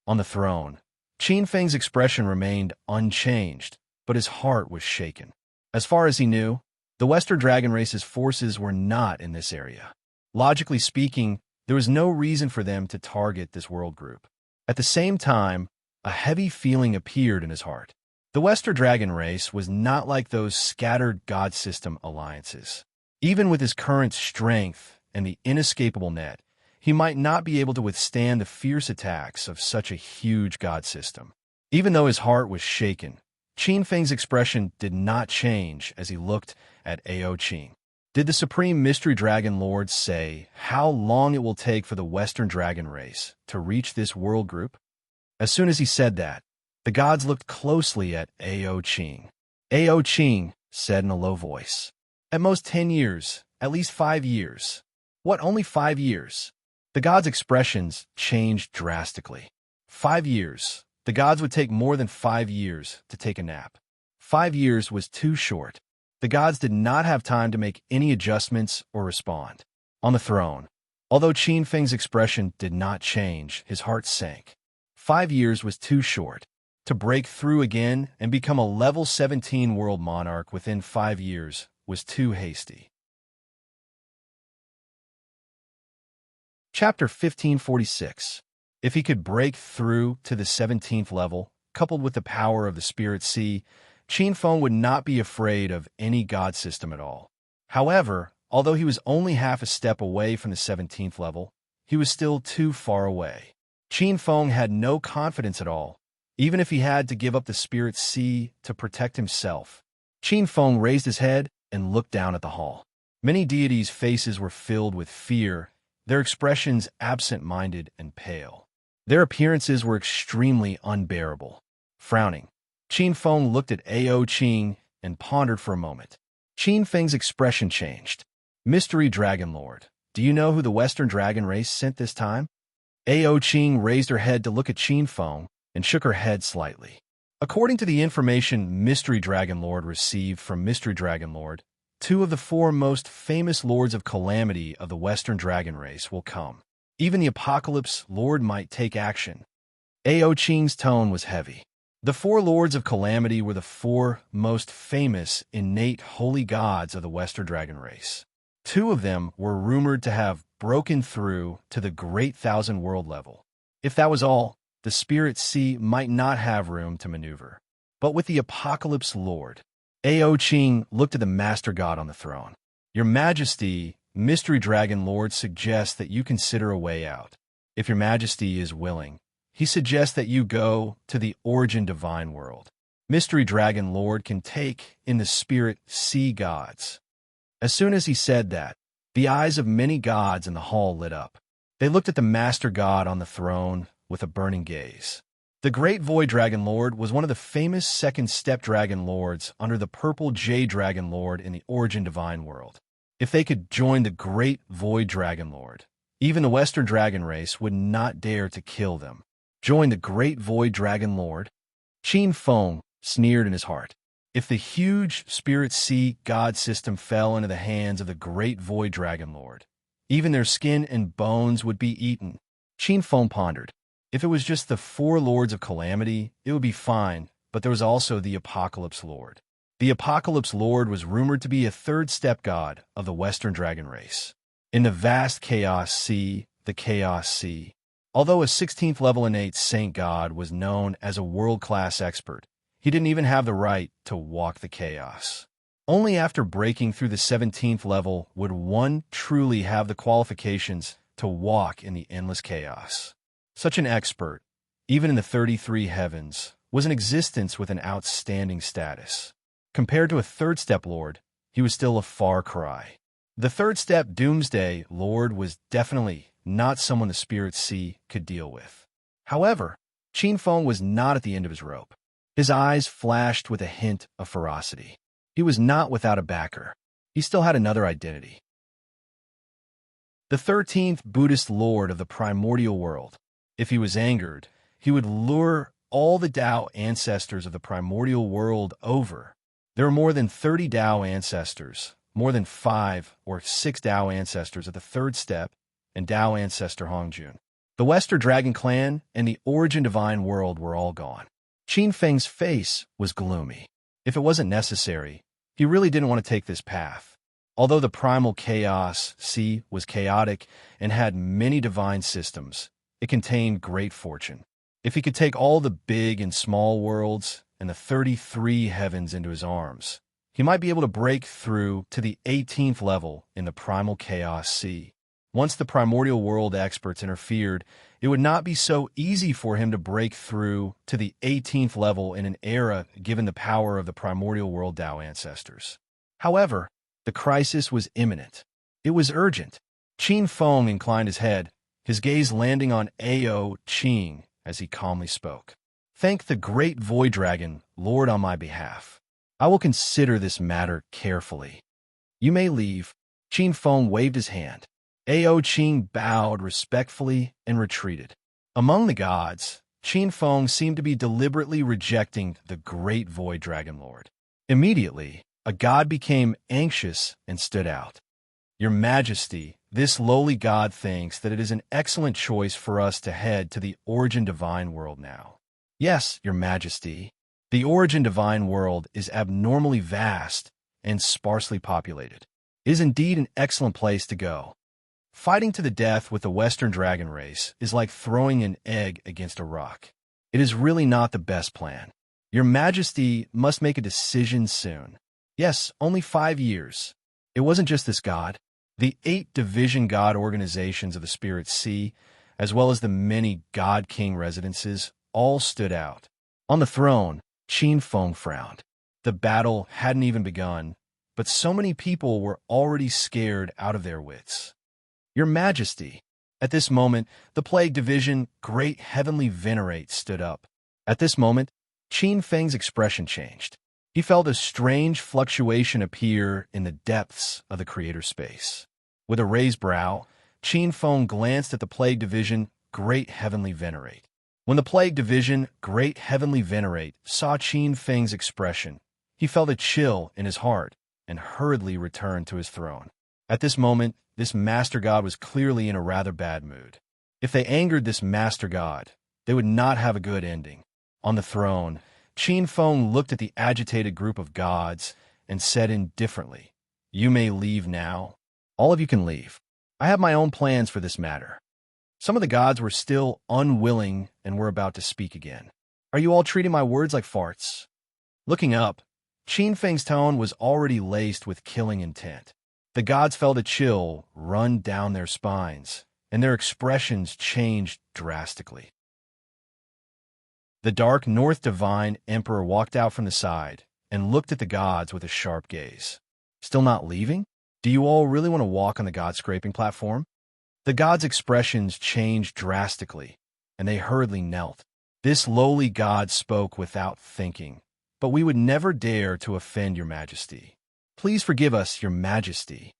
On the throne, Qin Feng's expression remained unchanged, but his heart was shaken. As far as he knew, the Western Dragon Race's forces were not in this area. Logically speaking, there was no reason for them to target this world group. At the same time, a heavy feeling appeared in his heart. The Western Dragon Race was not like those scattered god system alliances. Even with his current strength and the inescapable net, he might not be able to withstand the fierce attacks of such a huge god system. Even though his heart was shaken, Qin Feng's expression did not change as he looked at Ao Qing. Did the Supreme Mystery Dragon Lord say how long it will take for the Western Dragon Race to reach this world group? As soon as he said that, the gods looked closely at Ao Qing. Ao Qing said in a low voice, "At most 10 years, at least 5 years." What, only 5 years? The gods' expressions changed drastically. 5 years. The gods would take more than 5 years to take a nap. 5 years was too short. The gods did not have time to make any adjustments or respond. On the throne, although Qin Feng's expression did not change, his heart sank. 5 years was too short. To break through again and become a level 17 world monarch within 5 years was too hasty. Chapter 1546. If he could break through to the 17th level, coupled with the power of the Spirit Sea, Qin Feng would not be afraid of any god system at all. However, although he was only half a step away from the 17th level, he was still too far away. Qin Feng had no confidence at all, even if he had to give up the Spirit Sea to protect himself. Qin Feng raised his head and looked down at the hall. Many deities' faces were filled with fear, their expressions absent-minded and pale. Their appearances were extremely unbearable. Frowning, Qin Feng looked at Ao Qing and pondered for a moment. Qin Feng's expression changed. Mystery Dragon Lord, do you know who the Western Dragon Race sent this time? Ao Qing raised her head to look at Qin Feng and shook her head slightly. According to the information Mystery Dragon Lord received from Mystery Dragon Lord, 2 of the 4 most famous Lords of Calamity of the Western Dragon Race will come. Even the Apocalypse Lord might take action. Ao Qing's tone was heavy. The 4 Lords of Calamity were the 4 most famous innate holy gods of the Western Dragon Race. 2 of them were rumored to have broken through to the Great Thousand World level. If that was all, the Spirit Sea might not have room to maneuver. But with the Apocalypse Lord, Ao Qing looked at the Master God on the throne. Your Majesty, Mystery Dragon Lord suggests that you consider a way out. If your Majesty is willing, he suggests that you go to the Origin Divine World. Mystery Dragon Lord can take in the Spirit Sea gods. As soon as he said that, the eyes of many gods in the hall lit up. They looked at the Master God on the throne with a burning gaze. The Great Void Dragon Lord was one of the famous Second Step Dragon Lords under the Purple Jade Dragon Lord in the Origin Divine World. If they could join the Great Void Dragon Lord, even the Western Dragon Race would not dare to kill them. Join the Great Void Dragon Lord? Qin Feng sneered in his heart. If the huge Spirit Sea god system fell into the hands of the Great Void Dragon Lord, even their skin and bones would be eaten. Qin Feng pondered. If it was just the 4 Lords of Calamity, it would be fine, but there was also the Apocalypse Lord. The Apocalypse Lord was rumored to be a third-step god of the Western dragon race. In the vast Chaos Sea, the Chaos Sea, although a 16th level innate saint god was known as a world-class expert, he didn't even have the right to walk the chaos. Only after breaking through the 17th level would one truly have the qualifications to walk in the endless chaos. Such an expert, even in the 33 heavens, was in existence with an outstanding status. Compared to a third-step lord, he was still a far cry. The third-step Doomsday Lord was definitely not someone the Spirit Sea could deal with. However, Qin Feng was not at the end of his rope. His eyes flashed with a hint of ferocity. He was not without a backer. He still had another identity. The 13th Buddhist Lord of the primordial world. If he was angered, he would lure all the Tao ancestors of the primordial world over. There are more than 30 Tao ancestors, more than 5 or 6 Tao ancestors of the third step, and Tao ancestor Hongjun. The Western Dragon Clan and the Origin Divine World were all gone. Qin Feng's face was gloomy. If it wasn't necessary, he really didn't want to take this path. Although the primal chaos sea was chaotic and had many divine systems, it contained great fortune. If he could take all the big and small worlds and the 33 heavens into his arms, he might be able to break through to the 18th level in the primal chaos sea. Once the primordial world experts interfered, it would not be so easy for him to break through to the 18th level in an era given the power of the primordial world Tao ancestors. However, the crisis was imminent. It was urgent. Qin Feng inclined his head, his gaze landing on Ao Qing as he calmly spoke. Thank the great Void Dragon, Lord, on my behalf. I will consider this matter carefully. You may leave. Qin Feng waved his hand. Ao Qing bowed respectfully and retreated. Among the gods, Qin Feng seemed to be deliberately rejecting the great Void Dragon Lord. Immediately, a god became anxious and stood out. Your Majesty, this lowly god thinks that it is an excellent choice for us to head to the Origin Divine World now. Yes, Your Majesty, the Origin Divine World is abnormally vast and sparsely populated. It is indeed an excellent place to go. Fighting to the death with the Western Dragon race is like throwing an egg against a rock. It is really not the best plan. Your Majesty must make a decision soon. Yes, only 5 years. It wasn't just this god. The 8 division god organizations of the Spirit Sea, as well as the many God King residences, all stood out. On the throne, Qin Feng frowned. The battle hadn't even begun, but so many people were already scared out of their wits. Your Majesty. At this moment, the Plague Division, Great Heavenly Venerate, stood up. At this moment, Qin Feng's expression changed. He felt a strange fluctuation appear in the depths of the creator space. With a raised brow, Qin Feng glanced at the Plague Division, Great Heavenly Venerate. When the Plague Division, Great Heavenly Venerate, saw Qin Feng's expression, he felt a chill in his heart and hurriedly returned to his throne. At this moment, this Master God was clearly in a rather bad mood. If they angered this Master God, they would not have a good ending. On the throne, Qin Feng looked at the agitated group of gods and said indifferently, "You may leave now. All of you can leave. I have my own plans for this matter." Some of the gods were still unwilling and were about to speak again. "Are you all treating my words like farts?" Looking up, Qin Feng's tone was already laced with killing intent. The gods felt a chill run down their spines, and their expressions changed drastically. The Dark North Divine Emperor walked out from the side and looked at the gods with a sharp gaze. "Still not leaving? Do you all really want to walk on the god-scraping platform?" The gods' expressions changed drastically, and they hurriedly knelt. This lowly god spoke without thinking, "But we would never dare to offend your Majesty. Please forgive us, Your Majesty."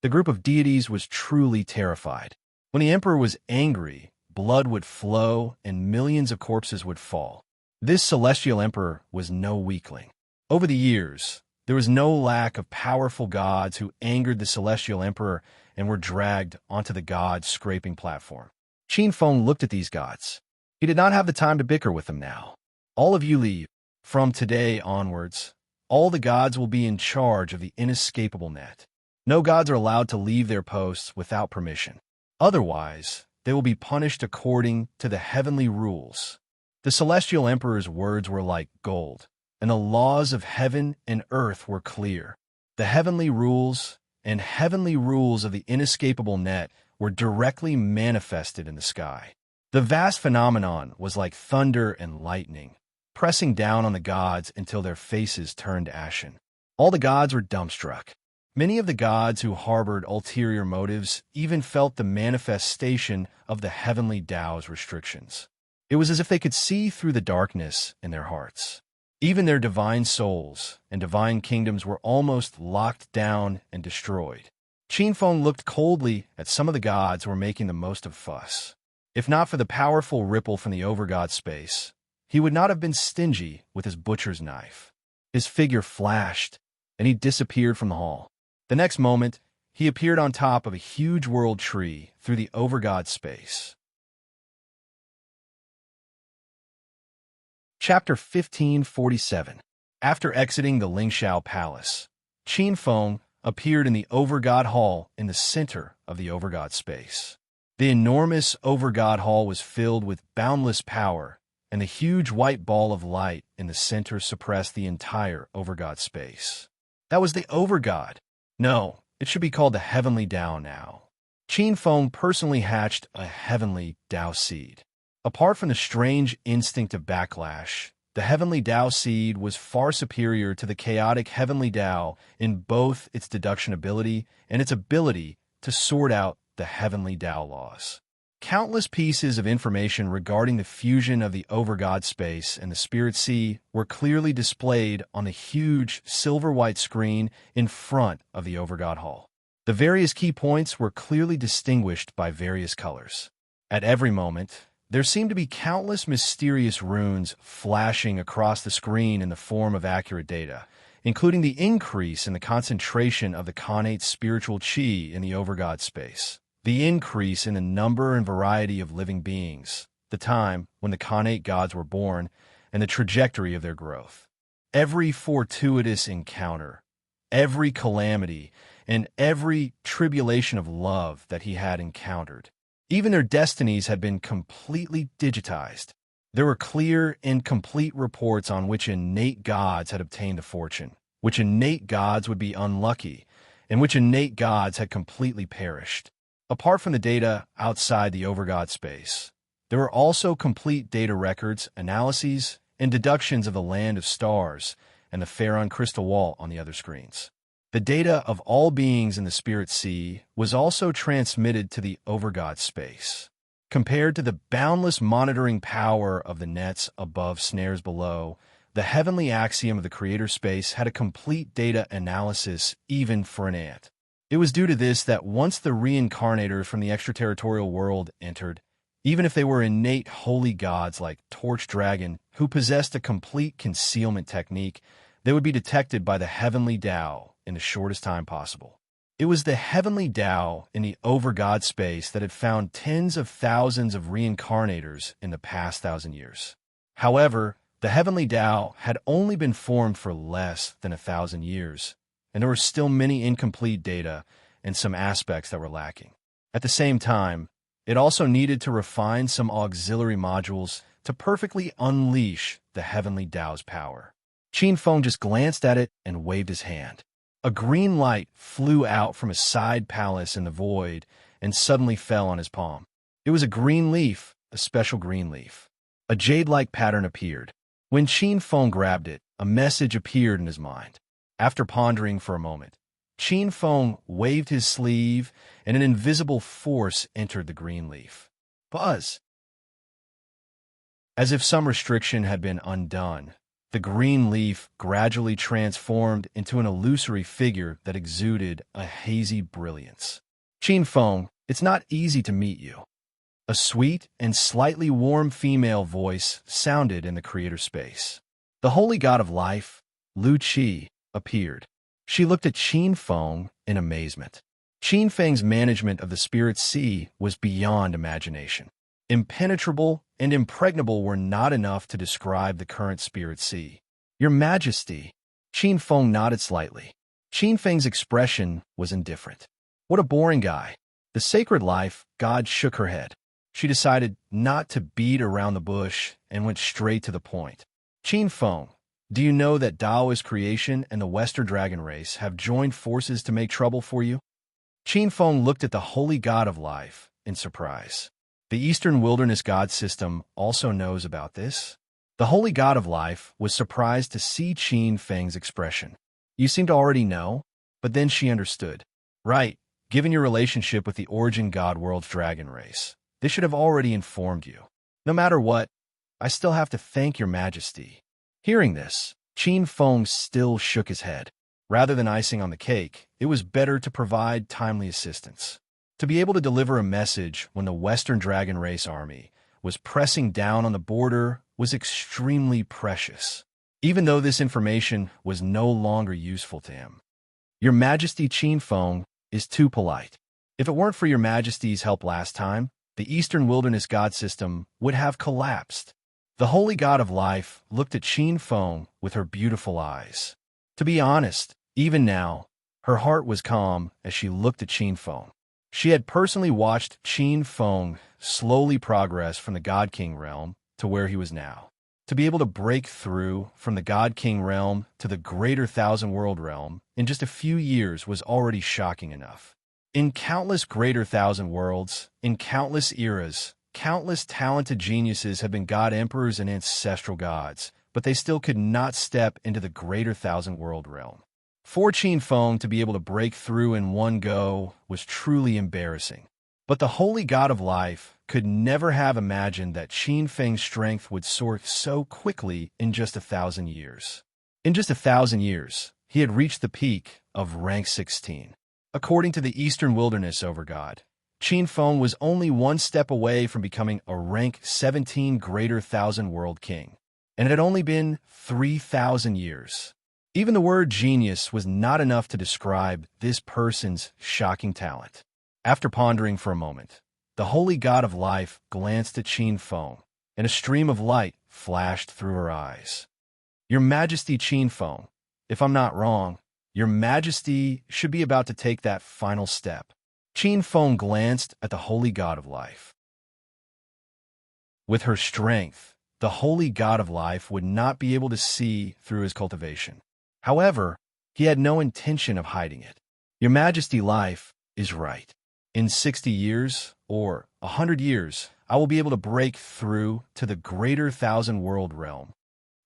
The group of deities was truly terrified. When the emperor was angry, blood would flow and millions of corpses would fall. This celestial emperor was no weakling. Over the years, there was no lack of powerful gods who angered the celestial emperor and were dragged onto the god-scraping platform. Qin Feng looked at these gods. He did not have the time to bicker with them now. "All of you leave." From today onwards, all the gods will be in charge of the inescapable net. No gods are allowed to leave their posts without permission. Otherwise, they will be punished according to the heavenly rules. The celestial emperor's words were like gold, and the laws of heaven and earth were clear. The heavenly rules of the inescapable net were directly manifested in the sky. The vast phenomenon was like thunder and lightning, pressing down on the gods until their faces turned ashen. All the gods were dumbstruck. Many of the gods who harbored ulterior motives even felt the manifestation of the heavenly Tao's restrictions. It was as if they could see through the darkness in their hearts. Even their divine souls and divine kingdoms were almost locked down and destroyed. Qin Feng looked coldly at some of the gods who were making the most of fuss. If not for the powerful ripple from the overgod space, he would not have been stingy with his butcher's knife. His figure flashed, and he disappeared from the hall. The next moment, he appeared on top of a huge world tree through the overgod space. Chapter 1547. After exiting the Lingxiao Palace, Qin Feng appeared in the overgod hall in the center of the overgod space. The enormous overgod hall was filled with boundless power, and the huge white ball of light in the center suppressed the entire overgod space. That was the overgod. No, it should be called the heavenly Tao now. Qin Feng personally hatched a heavenly Tao seed. Apart from the strange instinct of backlash, the heavenly Tao seed was far superior to the chaotic heavenly Tao in both its deduction ability and its ability to sort out the heavenly Tao laws. Countless pieces of information regarding the fusion of the overgod space and the spirit sea were clearly displayed on the huge silver-white screen in front of the overgod hall. The various key points were clearly distinguished by various colors. At every moment, there seemed to be countless mysterious runes flashing across the screen in the form of accurate data, including the increase in the concentration of the connate spiritual qi in the overgod space, the increase in the number and variety of living beings, the time when the connate gods were born, and the trajectory of their growth. Every fortuitous encounter, every calamity, and every tribulation of love that he had encountered. Even their destinies had been completely digitized. There were clear and complete reports on which innate gods had obtained the fortune, which innate gods would be unlucky, and which innate gods had completely perished. Apart from the data outside the overgod space, there were also complete data records, analyses, and deductions of the land of stars and the Pharaon crystal wall on the other screens. The data of all beings in the spirit sea was also transmitted to the overgod space. Compared to the boundless monitoring power of the nets above, snares below, the heavenly axiom of the creator space had a complete data analysis even for an ant. It was due to this that once the reincarnators from the extraterritorial world entered, even if they were innate holy gods like Torch Dragon, who possessed a complete concealment technique, they would be detected by the heavenly Tao in the shortest time possible. It was the heavenly Tao in the overgod space that had found tens of thousands of reincarnators in the past 1,000 years. However, the heavenly Tao had only been formed for less than 1,000 years, and there were still many incomplete data and some aspects that were lacking. At the same time, it also needed to refine some auxiliary modules to perfectly unleash the heavenly Tao's power. Qin Feng just glanced at it and waved his hand. A green light flew out from a side palace in the void and suddenly fell on his palm. It was a green leaf, a special green leaf. A jade-like pattern appeared. When Qin Feng grabbed it, a message appeared in his mind. After pondering for a moment, Qin Feng waved his sleeve and an invisible force entered the green leaf. Buzz! As if some restriction had been undone, the green leaf gradually transformed into an illusory figure that exuded a hazy brilliance. Qin Feng, it's not easy to meet you. A sweet and slightly warm female voice sounded in the creator space. The holy god of life, Lu Qi, appeared. She looked at Qin Feng in amazement. Qin Feng's management of the spirit sea was beyond imagination. Impenetrable and impregnable were not enough to describe the current spirit sea. Your Majesty. Qin Feng nodded slightly. Qin Feng's expression was indifferent. What a boring guy. The sacred life, God shook her head. She decided not to beat around the bush and went straight to the point. Qin Feng, do you know that Taoist creation and the Western dragon race have joined forces to make trouble for you? Qin Feng looked at the holy god of life in surprise. The Eastern wilderness god system also knows about this. The holy god of life was surprised to see Qin Feng's expression. You seem to already know, but then she understood. Right, given your relationship with the origin god world's dragon race, this should have already informed you. No matter what, I still have to thank your Majesty. Hearing this, Qin Feng still shook his head. Rather than icing on the cake, it was better to provide timely assistance. To be able to deliver a message when the Western Dragon Race army was pressing down on the border was extremely precious, even though this information was no longer useful to him. Your Majesty Qin Feng is too polite. If it weren't for your Majesty's help last time, the Eastern Wilderness God system would have collapsed. The holy god of life looked at Qin Feng with her beautiful eyes. To be honest, even now, her heart was calm as she looked at Qin Feng. She had personally watched Qin Feng slowly progress from the God King realm to where he was now. To be able to break through from the God King realm to the greater Thousand World realm in just a few years was already shocking enough. In countless greater Thousand Worlds, in countless eras, countless talented geniuses have been god emperors and ancestral gods, but they still could not step into the greater Thousand World realm. For Qin Feng to be able to break through in one go was truly embarrassing. But the holy god of life could never have imagined that Qin Feng's strength would soar so quickly in just 1,000 years. In just 1,000 years, he had reached the peak of rank 16. According to the Eastern Wilderness Overgod, Qin Feng was only one step away from becoming a rank 17 greater Thousand World king, and it had only been 3,000 years. Even the word genius was not enough to describe this person's shocking talent. After pondering for a moment, the holy god of life glanced at Qin Feng, and a stream of light flashed through her eyes. Your Majesty Qin Feng, if I'm not wrong, your Majesty should be about to take that final step. Qin Feng glanced at the holy god of life. With her strength, the holy god of life would not be able to see through his cultivation. However, he had no intention of hiding it. Your Majesty, life is right. In 60 years, or 100 years, I will be able to break through to the greater Thousand World realm.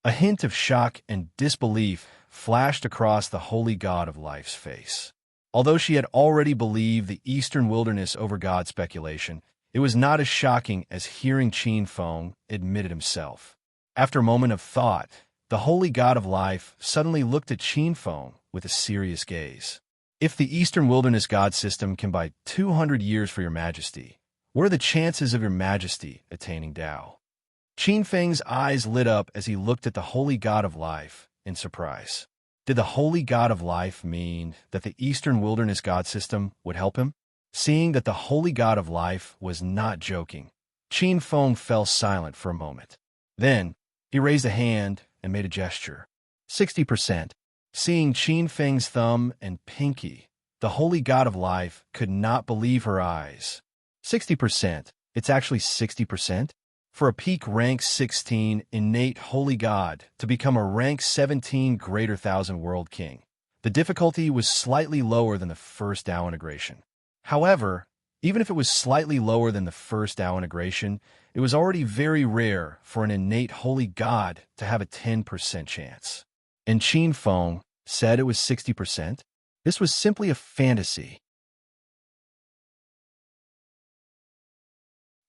A hint of shock and disbelief flashed across the holy god of life's face. Although she had already believed the Eastern Wilderness Overgod speculation, it was not as shocking as hearing Qin Feng admit it himself. After a moment of thought, the holy god of life suddenly looked at Qin Feng with a serious gaze. If the Eastern Wilderness God system can buy 200 years for your Majesty, what are the chances of your Majesty attaining Tao? Qin Feng's eyes lit up as he looked at the holy god of life in surprise. Did the holy god of life mean that the Eastern Wilderness God system would help him? Seeing that the holy god of life was not joking, Qin Feng fell silent for a moment. Then, he raised a hand and made a gesture. 60%. Seeing Qin Feng's thumb and pinky, the holy god of life could not believe her eyes. 60%. It's actually 60%? For a peak rank 16 innate holy god to become a rank 17 greater Thousand World king, the difficulty was slightly lower than the first Tao integration. However, even if it was slightly lower than the first Tao integration, it was already very rare for an innate holy god to have a 10% chance. And Qin Feng said it was 60%. This was simply a fantasy.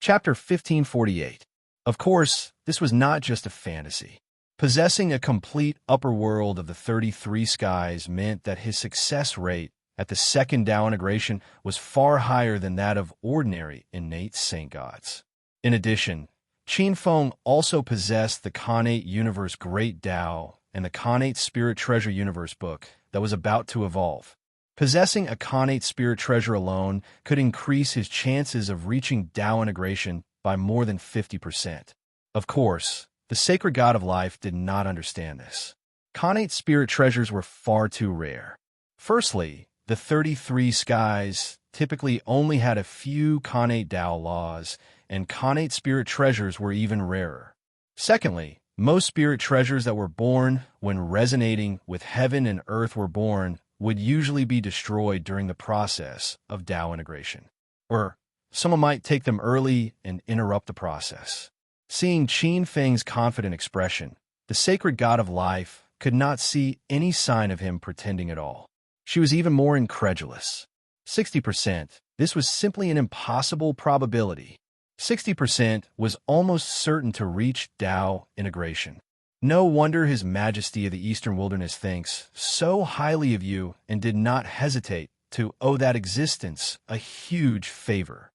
Chapter 1548. Of course, this was not just a fantasy. Possessing a complete upper world of the 33 skies meant that his success rate at the second Tao integration was far higher than that of ordinary innate saint gods. In addition, Qin Feng also possessed the Khanate Universe Great Tao and the Khanate Spirit Treasure Universe book that was about to evolve. Possessing a Khanate Spirit Treasure alone could increase his chances of reaching Tao integration by more than 50%. Of course, the sacred god of life did not understand this. Connate spirit treasures were far too rare. Firstly, the 33 skies typically only had a few Connate Dao laws, and Connate spirit treasures were even rarer. Secondly, most spirit treasures that were born when resonating with heaven and earth were born would usually be destroyed during the process of Dao integration. Or someone might take them early and interrupt the process. Seeing Qin Feng's confident expression, the sacred god of life could not see any sign of him pretending at all. She was even more incredulous. 60%, this was simply an impossible probability. 60% was almost certain to reach Dao integration. No wonder His Majesty of the Eastern Wilderness thinks so highly of you and did not hesitate to owe that existence a huge favor.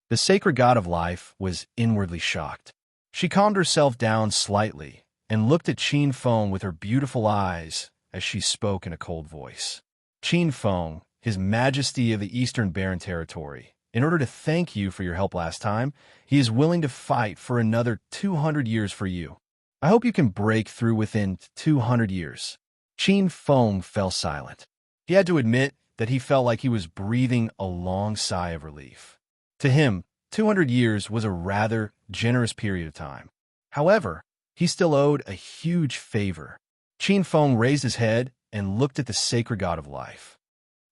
The sacred god of life was inwardly shocked. She calmed herself down slightly and looked at Qin Feng with her beautiful eyes as she spoke in a cold voice. Qin Feng, His Majesty of the Eastern Barren Territory, in order to thank you for your help last time, he is willing to fight for another 200 years for you. I hope you can break through within 200 years. Qin Feng fell silent. He had to admit that he felt like he was breathing a long sigh of relief. To him, 200 years was a rather generous period of time. However, he still owed a huge favor. Qin Feng raised his head and looked at the sacred god of life.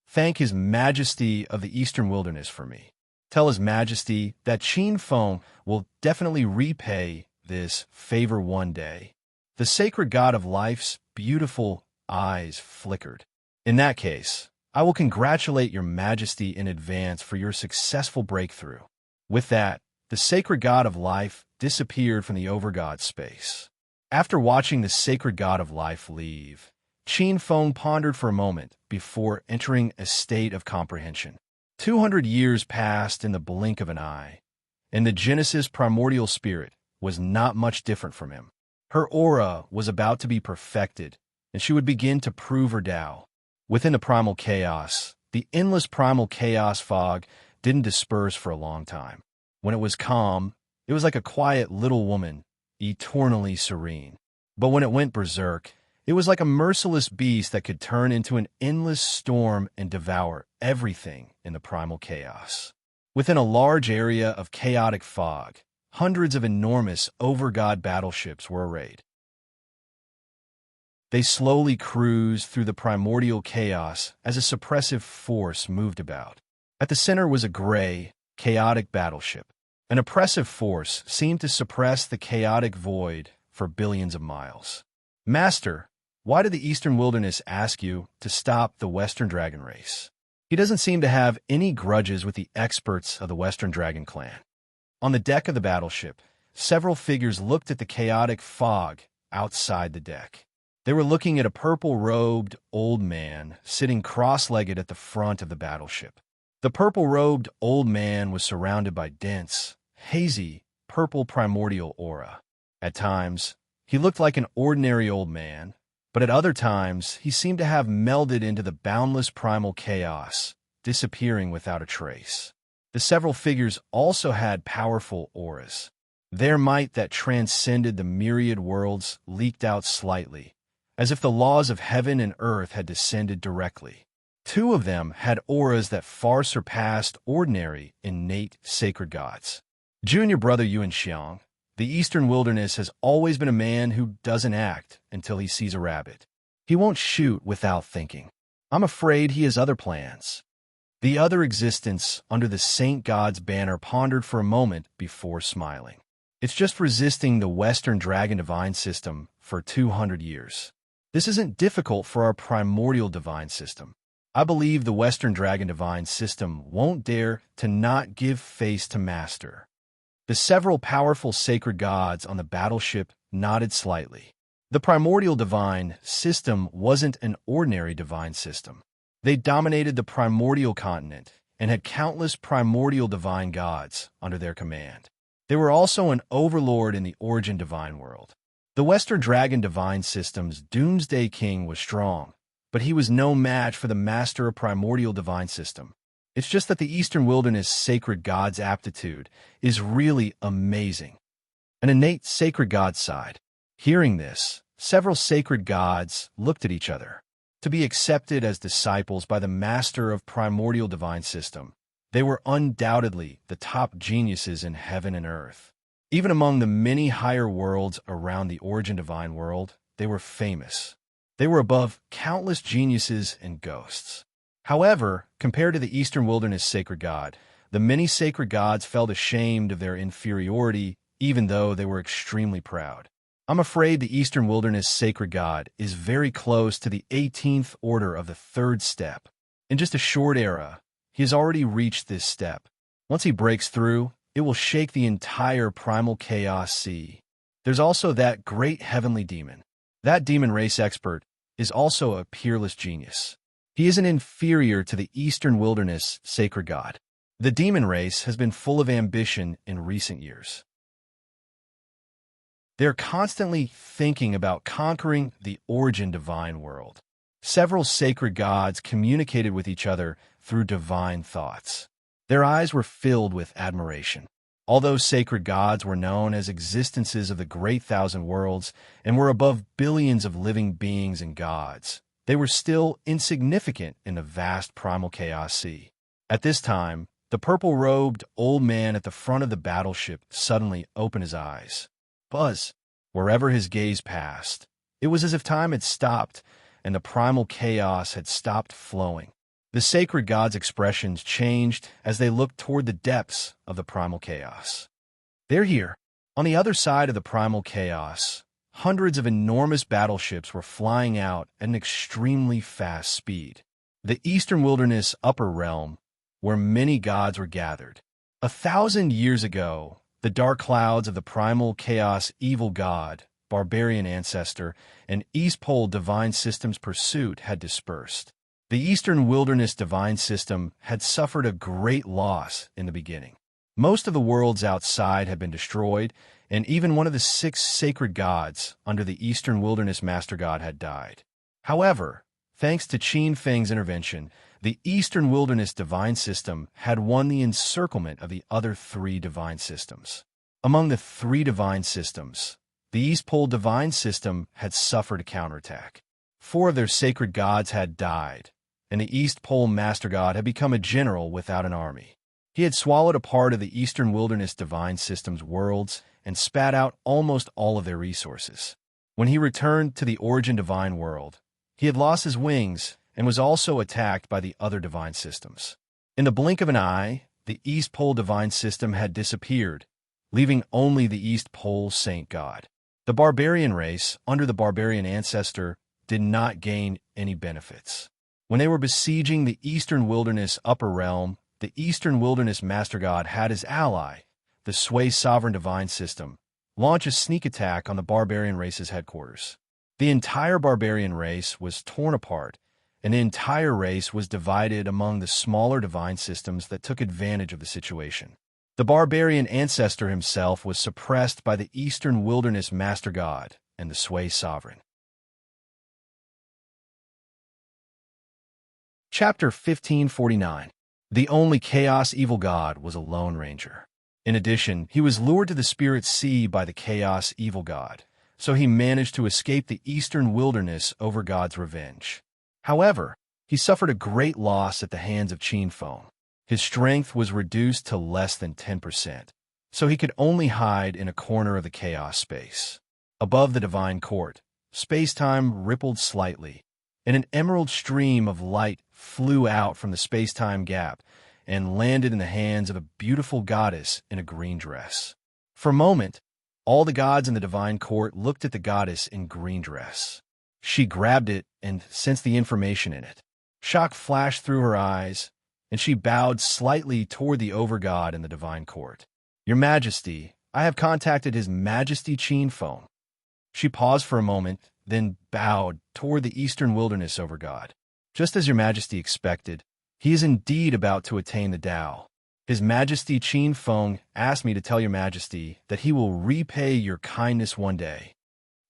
Thank His Majesty of the Eastern Wilderness for me. Tell His Majesty that Qin Feng will definitely repay this favor one day. The sacred god of life's beautiful eyes flickered. In that case, I will congratulate Your Majesty in advance for your successful breakthrough. With that, the sacred god of life disappeared from the overgod space. After watching the sacred god of life leave, Qin Feng pondered for a moment before entering a state of comprehension. 200 years passed in the blink of an eye, and the Genesis primordial spirit was not much different from him. Her aura was about to be perfected, and she would begin to prove her Tao. Within the primal chaos, the endless primal chaos fog didn't disperse for a long time. When it was calm, it was like a quiet little woman, eternally serene. But when it went berserk, it was like a merciless beast that could turn into an endless storm and devour everything in the primal chaos. Within a large area of chaotic fog, hundreds of enormous overgod battleships were arrayed. They slowly cruised through the primordial chaos as a suppressive force moved about. At the center was a gray, chaotic battleship. An oppressive force seemed to suppress the chaotic void for billions of miles. Master, why did the Eastern Wilderness ask you to stop the Western Dragon race? He doesn't seem to have any grudges with the experts of the Western Dragon clan. On the deck of the battleship, several figures looked at the chaotic fog outside the deck. They were looking at a purple-robed old man sitting cross-legged at the front of the battleship. The purple-robed old man was surrounded by dense, hazy, purple primordial aura. At times, he looked like an ordinary old man, but at other times he seemed to have melded into the boundless primal chaos, disappearing without a trace. The several figures also had powerful auras. Their might that transcended the myriad worlds leaked out slightly, as if the laws of heaven and earth had descended directly. Two of them had auras that far surpassed ordinary, innate sacred gods. Junior brother Yuan Xiang, the Eastern Wilderness has always been a man who doesn't act until he sees a rabbit. He won't shoot without thinking. I'm afraid he has other plans. The other existence under the Saint God's banner pondered for a moment before smiling. It's just resisting the Western Dragon Divine System for 200 years. This isn't difficult for our primordial divine system. I believe the Western Dragon Divine System won't dare to not give face to Master. The several powerful sacred gods on the battleship nodded slightly. The primordial divine system wasn't an ordinary divine system. They dominated the primordial continent and had countless primordial divine gods under their command. They were also an overlord in the origin divine world. The Western Dragon Divine System's Doomsday King was strong, but he was no match for the master of primordial divine system. It's just that the Eastern Wilderness sacred god's aptitude is really amazing. An innate sacred god sighed. Hearing this, several sacred gods looked at each other. To be accepted as disciples by the master of primordial divine system, they were undoubtedly the top geniuses in heaven and earth. Even among the many higher worlds around the origin divine world, they were famous. They were above countless geniuses and ghosts. However, compared to the Eastern Wilderness sacred god, the many sacred gods felt ashamed of their inferiority, even though they were extremely proud. I'm afraid the Eastern Wilderness sacred god is very close to the 18th order of the third step. In just a short era, he has already reached this step. Once he breaks through, it will shake the entire primal chaos sea. There's also that great heavenly demon. That demon race expert is also a peerless genius. He isn't inferior to the Eastern Wilderness sacred god. The demon race has been full of ambition in recent years. They're constantly thinking about conquering the origin divine world. Several sacred gods communicated with each other through divine thoughts. Their eyes were filled with admiration. Although sacred gods were known as existences of the great thousand worlds and were above billions of living beings and gods, they were still insignificant in the vast primal chaos sea. At this time, the purple-robed old man at the front of the battleship suddenly opened his eyes. Buzz, wherever his gaze passed, it was as if time had stopped and the primal chaos had stopped flowing. The sacred gods' expressions changed as they looked toward the depths of the primal chaos. They're here. On the other side of the primal chaos, hundreds of enormous battleships were flying out at an extremely fast speed. The Eastern Wilderness upper realm, where many gods were gathered. 1,000 years ago, the dark clouds of the primal chaos evil god, barbarian ancestor, and East Pole divine system's pursuit had dispersed. The Eastern Wilderness divine system had suffered a great loss in the beginning. Most of the worlds outside had been destroyed, and even one of the 6 sacred gods under the Eastern Wilderness master god had died. However, thanks to Qin Feng's intervention, the Eastern Wilderness divine system had won the encirclement of the other 3 divine systems. Among the 3 divine systems, the East Pole divine system had suffered a counterattack. 4 of their sacred gods had died, and the East Pole Master God had become a general without an army. He had swallowed a part of the Eastern Wilderness divine system's worlds and spat out almost all of their resources. When he returned to the origin divine world, he had lost his wings and was also attacked by the other divine systems. In the blink of an eye, the East Pole divine system had disappeared, leaving only the East Pole Saint God. The barbarian race, under the barbarian ancestor, did not gain any benefits. When they were besieging the Eastern Wilderness upper realm, the Eastern Wilderness Master God had his ally, the Sui Sovereign Divine System, launch a sneak attack on the barbarian race's headquarters. The entire barbarian race was torn apart, and the entire race was divided among the smaller divine systems that took advantage of the situation. The barbarian ancestor himself was suppressed by the Eastern Wilderness Master God and the Sui Sovereign. Chapter 1549. The only Chaos Evil God was a Lone Ranger. In addition, he was lured to the Spirit Sea by the Chaos Evil God, so he managed to escape the Eastern Wilderness over God's revenge. However, he suffered a great loss at the hands of Qin Feng. His strength was reduced to less than 10%, so he could only hide in a corner of the chaos space. Above the Divine Court, space-time rippled slightly, and an emerald stream of light flew out from the space-time gap and landed in the hands of a beautiful goddess in a green dress. For a moment, all the gods in the Divine Court looked at the goddess in green dress. She grabbed it and sensed the information in it. Shock flashed through her eyes, and she bowed slightly toward the overgod in the Divine Court. "Your Majesty, I have contacted His Majesty Qin Feng." She paused for a moment, then bowed toward the Eastern Wilderness overgod. "Just as Your Majesty expected, he is indeed about to attain the Tao. His Majesty Qin Feng asked me to tell Your Majesty that he will repay your kindness one day."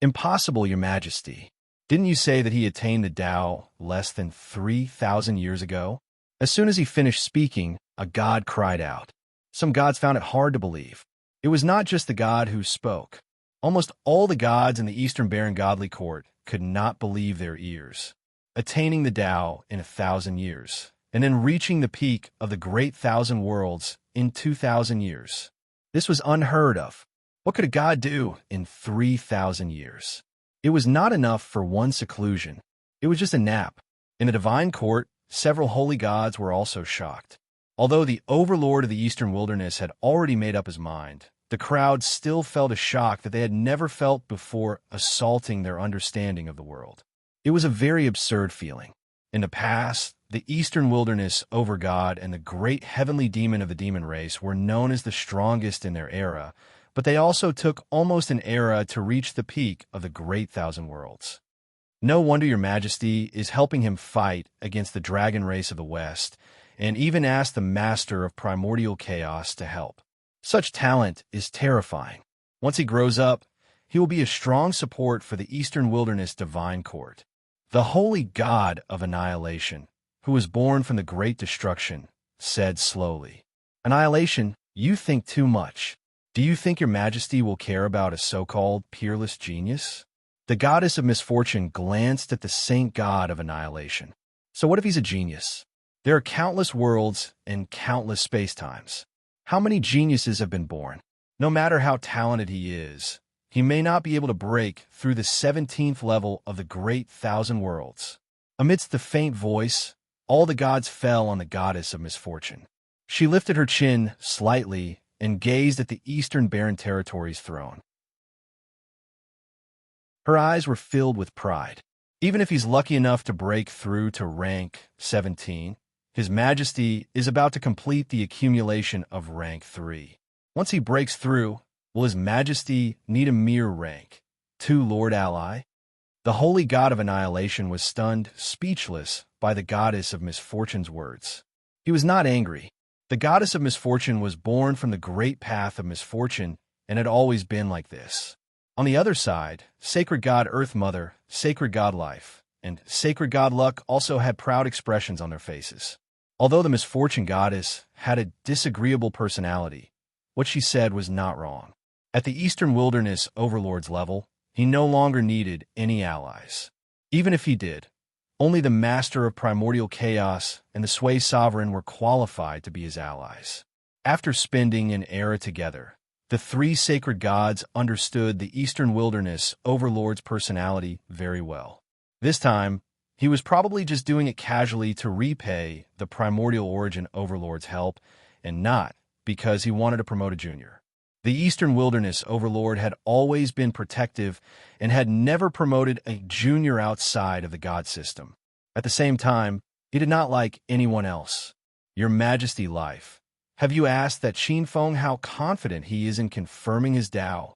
"Impossible, Your Majesty. Didn't you say that he attained the Tao less than 3,000 years ago?" As soon as he finished speaking, a god cried out. Some gods found it hard to believe. It was not just the god who spoke. Almost all the gods in the Eastern Barren godly court could not believe their ears. Attaining the Tao in 1,000 years, and then reaching the peak of the great thousand worlds in 2,000 years. This was unheard of. What could a god do in 3,000 years? It was not enough for one seclusion. It was just a nap. In the divine court, several holy gods were also shocked. Although the overlord of the eastern wilderness had already made up his mind, the crowd still felt a shock that they had never felt before, assaulting their understanding of the world. It was a very absurd feeling. In the past, the eastern wilderness overgod and the great heavenly demon of the demon race were known as the strongest in their era, but they also took almost an era to reach the peak of the great thousand worlds. No wonder your majesty is helping him fight against the dragon race of the west, and even asked the master of primordial chaos to help. Such talent is terrifying. Once he grows up, he will be a strong support for the eastern wilderness divine court. The holy god of annihilation, who was born from the great destruction, said slowly, "Annihilation, you think too much. Do you think your majesty will care about a so-called peerless genius?" The goddess of misfortune glanced at the saint god of annihilation. So what if he's a genius? There are countless worlds and countless space-times. How many geniuses have been born? No matter how talented he is, he may not be able to break through the 17th level of the great thousand worlds. Amidst the faint voice, all the gods fell on the goddess of misfortune. She lifted her chin slightly and gazed at the eastern barren territory's throne. Her eyes were filled with pride. Even if he's lucky enough to break through to rank 17, His Majesty is about to complete the accumulation of rank 3. Once he breaks through, will His Majesty need a mere rank 2 Lord Ally? The holy god of annihilation was stunned, speechless, by the goddess of misfortune's words. He was not angry. The goddess of misfortune was born from the great path of misfortune and had always been like this. On the other side, Sacred God Earth Mother, Sacred God Life, and Sacred God Luck also had proud expressions on their faces. Although the misfortune goddess had a disagreeable personality, what she said was not wrong. At the Eastern Wilderness Overlord's level, he no longer needed any allies. Even if he did, only the Master of Primordial Chaos and the Sway Sovereign were qualified to be his allies. After spending an era together, the 3 sacred gods understood the Eastern Wilderness Overlord's personality very well. This time, he was probably just doing it casually to repay the Primordial Origin Overlord's help, and not because he wanted to promote a junior. The Eastern Wilderness Overlord had always been protective and had never promoted a junior outside of the god system. At the same time, he did not like anyone else. Your Majesty Life, have you asked that Qinfeng how confident he is in confirming his Tao?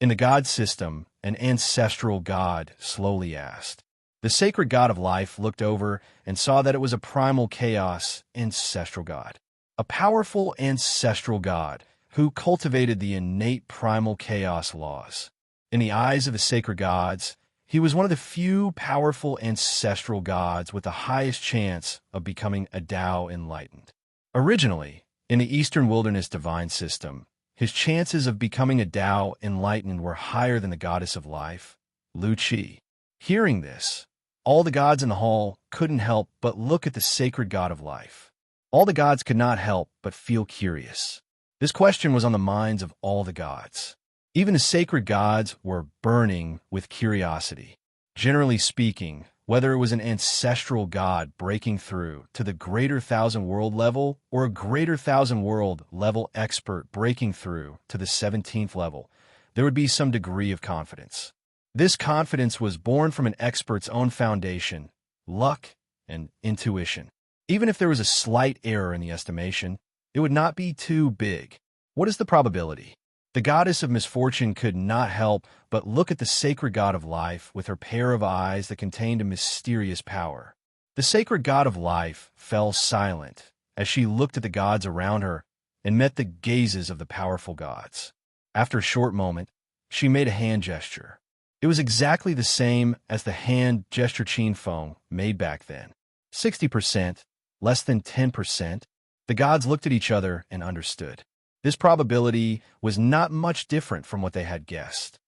In the god system, an ancestral god slowly asked. The sacred god of life looked over and saw that it was a primal chaos ancestral god. A powerful ancestral god who cultivated the innate primal chaos laws. In the eyes of the sacred gods, he was one of the few powerful ancestral gods with the highest chance of becoming a Tao enlightened. Originally, in the Eastern Wilderness divine system, his chances of becoming a Tao enlightened were higher than the goddess of life, Lu Qi. Hearing this, all the gods in the hall couldn't help but look at the sacred god of life. All the gods could not help but feel curious. This question was on the minds of all the gods. Even the sacred gods were burning with curiosity. Generally speaking, whether it was an ancestral god breaking through to the greater thousand world level or a greater thousand world level expert breaking through to the 17th level, there would be some degree of confidence. This confidence was born from an expert's own foundation, luck, and intuition. Even if there was a slight error in the estimation, it would not be too big. What is the probability? The goddess of misfortune could not help but look at the sacred god of life with her pair of eyes that contained a mysterious power. The sacred god of life fell silent as she looked at the gods around her and met the gazes of the powerful gods. After a short moment, she made a hand gesture. It was exactly the same as the hand gesture Qinfeng made back then. 60%, less than 10%. The gods looked at each other and understood. This probability was not much different from what they had guessed.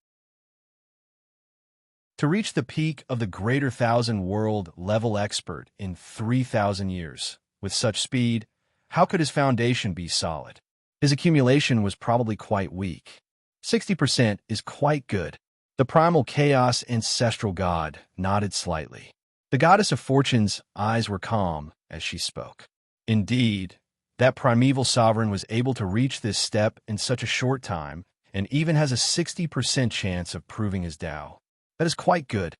To reach the peak of the greater thousand world level expert in 3,000 years, with such speed, how could his foundation be solid? His accumulation was probably quite weak. 60% is quite good. The primal chaos ancestral god nodded slightly. The goddess of fortune's eyes were calm as she spoke. Indeed, that primeval sovereign was able to reach this step in such a short time and even has a 60% chance of proving his Tao. That is quite good.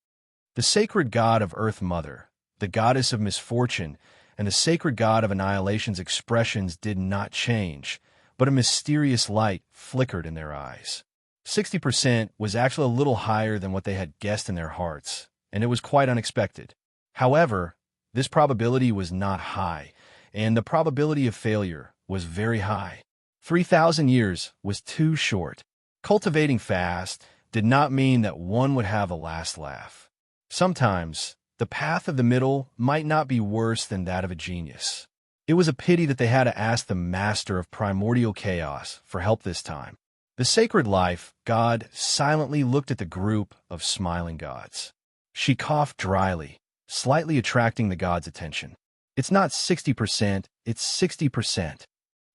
The sacred god of Earth Mother, the goddess of misfortune, and the sacred god of annihilation's expressions did not change, but a mysterious light flickered in their eyes. 60% was actually a little higher than what they had guessed in their hearts, and it was quite unexpected. However, this probability was not high, and the probability of failure was very high. 3,000 years was too short. Cultivating fast did not mean that one would have a last laugh. Sometimes, the path of the middle might not be worse than that of a genius. It was a pity that they had to ask the master of primordial chaos for help this time. The sacred life god silently looked at the group of smiling gods. She coughed dryly, slightly attracting the god's attention. It's not 60%, it's 60%.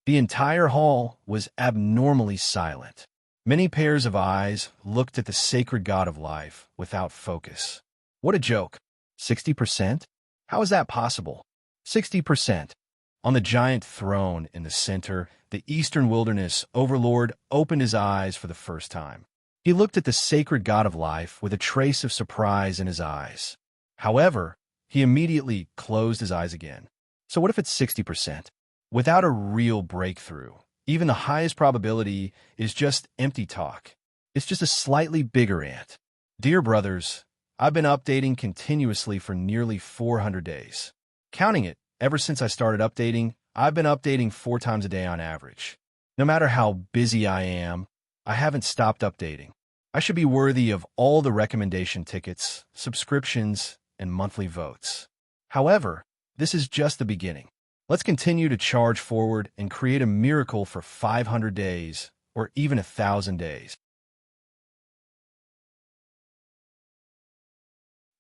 The entire hall was abnormally silent. Many pairs of eyes looked at the sacred god of life without focus. What a joke. 60%? How is that possible? 60%. On the giant throne in the center, the Eastern Wilderness Overlord opened his eyes for the first time. He looked at the sacred god of life with a trace of surprise in his eyes. However, he immediately closed his eyes again. So what if it's 60%? Without a real breakthrough, even the highest probability is just empty talk. It's just a slightly bigger ant. Dear brothers, I've been updating continuously for nearly 400 days. Counting it, ever since I started updating, I've been updating 4 times a day on average. No matter how busy I am, I haven't stopped updating. I should be worthy of all the recommendation tickets, subscriptions, and monthly votes. However, this is just the beginning. Let's continue to charge forward and create a miracle for 500 days, or even 1,000 days.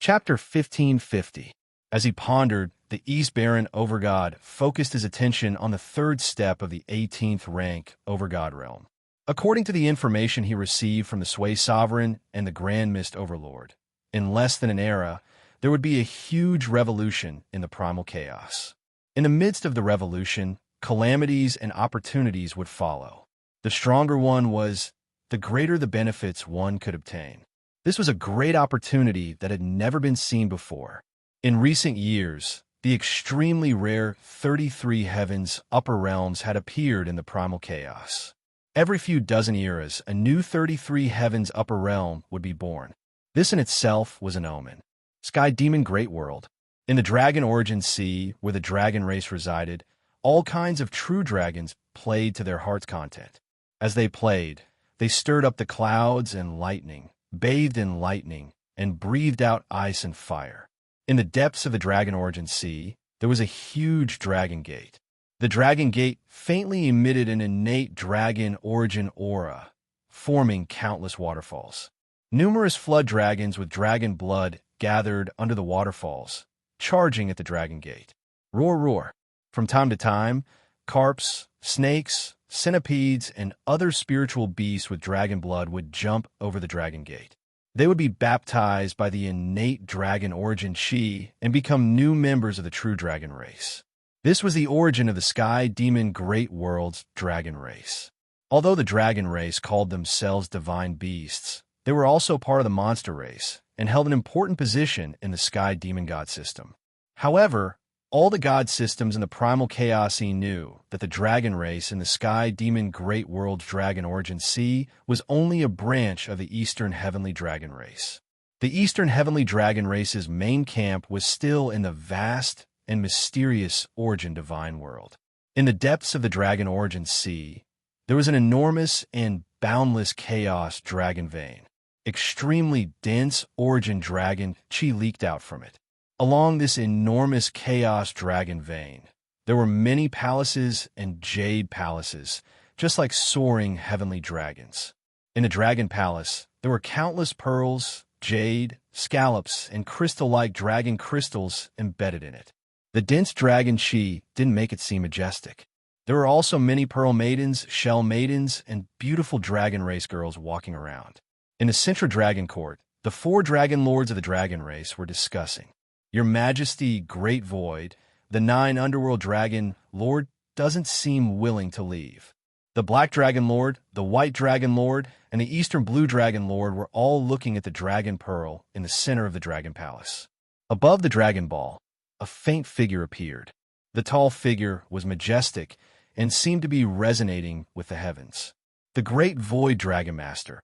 Chapter 1550. As he pondered, the East Baron Overgod focused his attention on the 3rd step of the 18th rank Overgod realm. According to the information he received from the Sway Sovereign and the Grand Mist Overlord, in less than an era, there would be a huge revolution in the primal chaos. In the midst of the revolution, calamities and opportunities would follow. The stronger one was, the greater the benefits one could obtain. This was a great opportunity that had never been seen before. In recent years, the extremely rare 33 heavens upper realms had appeared in the primal chaos. Every few dozen eras, a new 33 heavens upper realm would be born. This in itself was an omen. Sky Demon Great World. In the Dragon Origin Sea, where the dragon race resided, all kinds of true dragons played to their heart's content. As they played, they stirred up the clouds and lightning, bathed in lightning, and breathed out ice and fire. In the depths of the Dragon Origin Sea, there was a huge dragon gate. The dragon gate faintly emitted an innate dragon origin aura, forming countless waterfalls. Numerous flood dragons with dragon blood gathered under the waterfalls, charging at the dragon gate. Roar, roar. From time to time, carps, snakes, centipedes, and other spiritual beasts with dragon blood would jump over the dragon gate. They would be baptized by the innate dragon origin chi and become new members of the true dragon race. This was the origin of the Sky Demon Great World's dragon race. Although the dragon race called themselves divine beasts, they were also part of the monster race and held an important position in the Sky Demon God system. However, all the god systems in the primal chaos knew that the dragon race in the Sky Demon Great World's dragon origin sea was only a branch of the Eastern Heavenly Dragon race. The Eastern Heavenly Dragon race's main camp was still in the vast and mysterious origin divine world. In the depths of the dragon origin sea, there was an enormous and boundless chaos dragon vein. Extremely dense origin dragon chi leaked out from it. Along this enormous chaos dragon vein, there were many palaces and jade palaces, just like soaring heavenly dragons. In the dragon palace, there were countless pearls, jade, scallops, and crystal-like dragon crystals embedded in it. The dense dragon chi didn't make it seem majestic. There were also many pearl maidens, shell maidens, and beautiful dragon race girls walking around. In the central dragon court, the 4 dragon lords of the dragon race were discussing. Your Majesty, Great Void, the 9 underworld dragon lord doesn't seem willing to leave. The Black Dragon Lord, the White Dragon Lord, and the Eastern Blue Dragon Lord were all looking at the Dragon Pearl in the center of the Dragon Palace. Above the Dragon Ball, a faint figure appeared. The tall figure was majestic and seemed to be resonating with the heavens. The Great Void Dragon Master,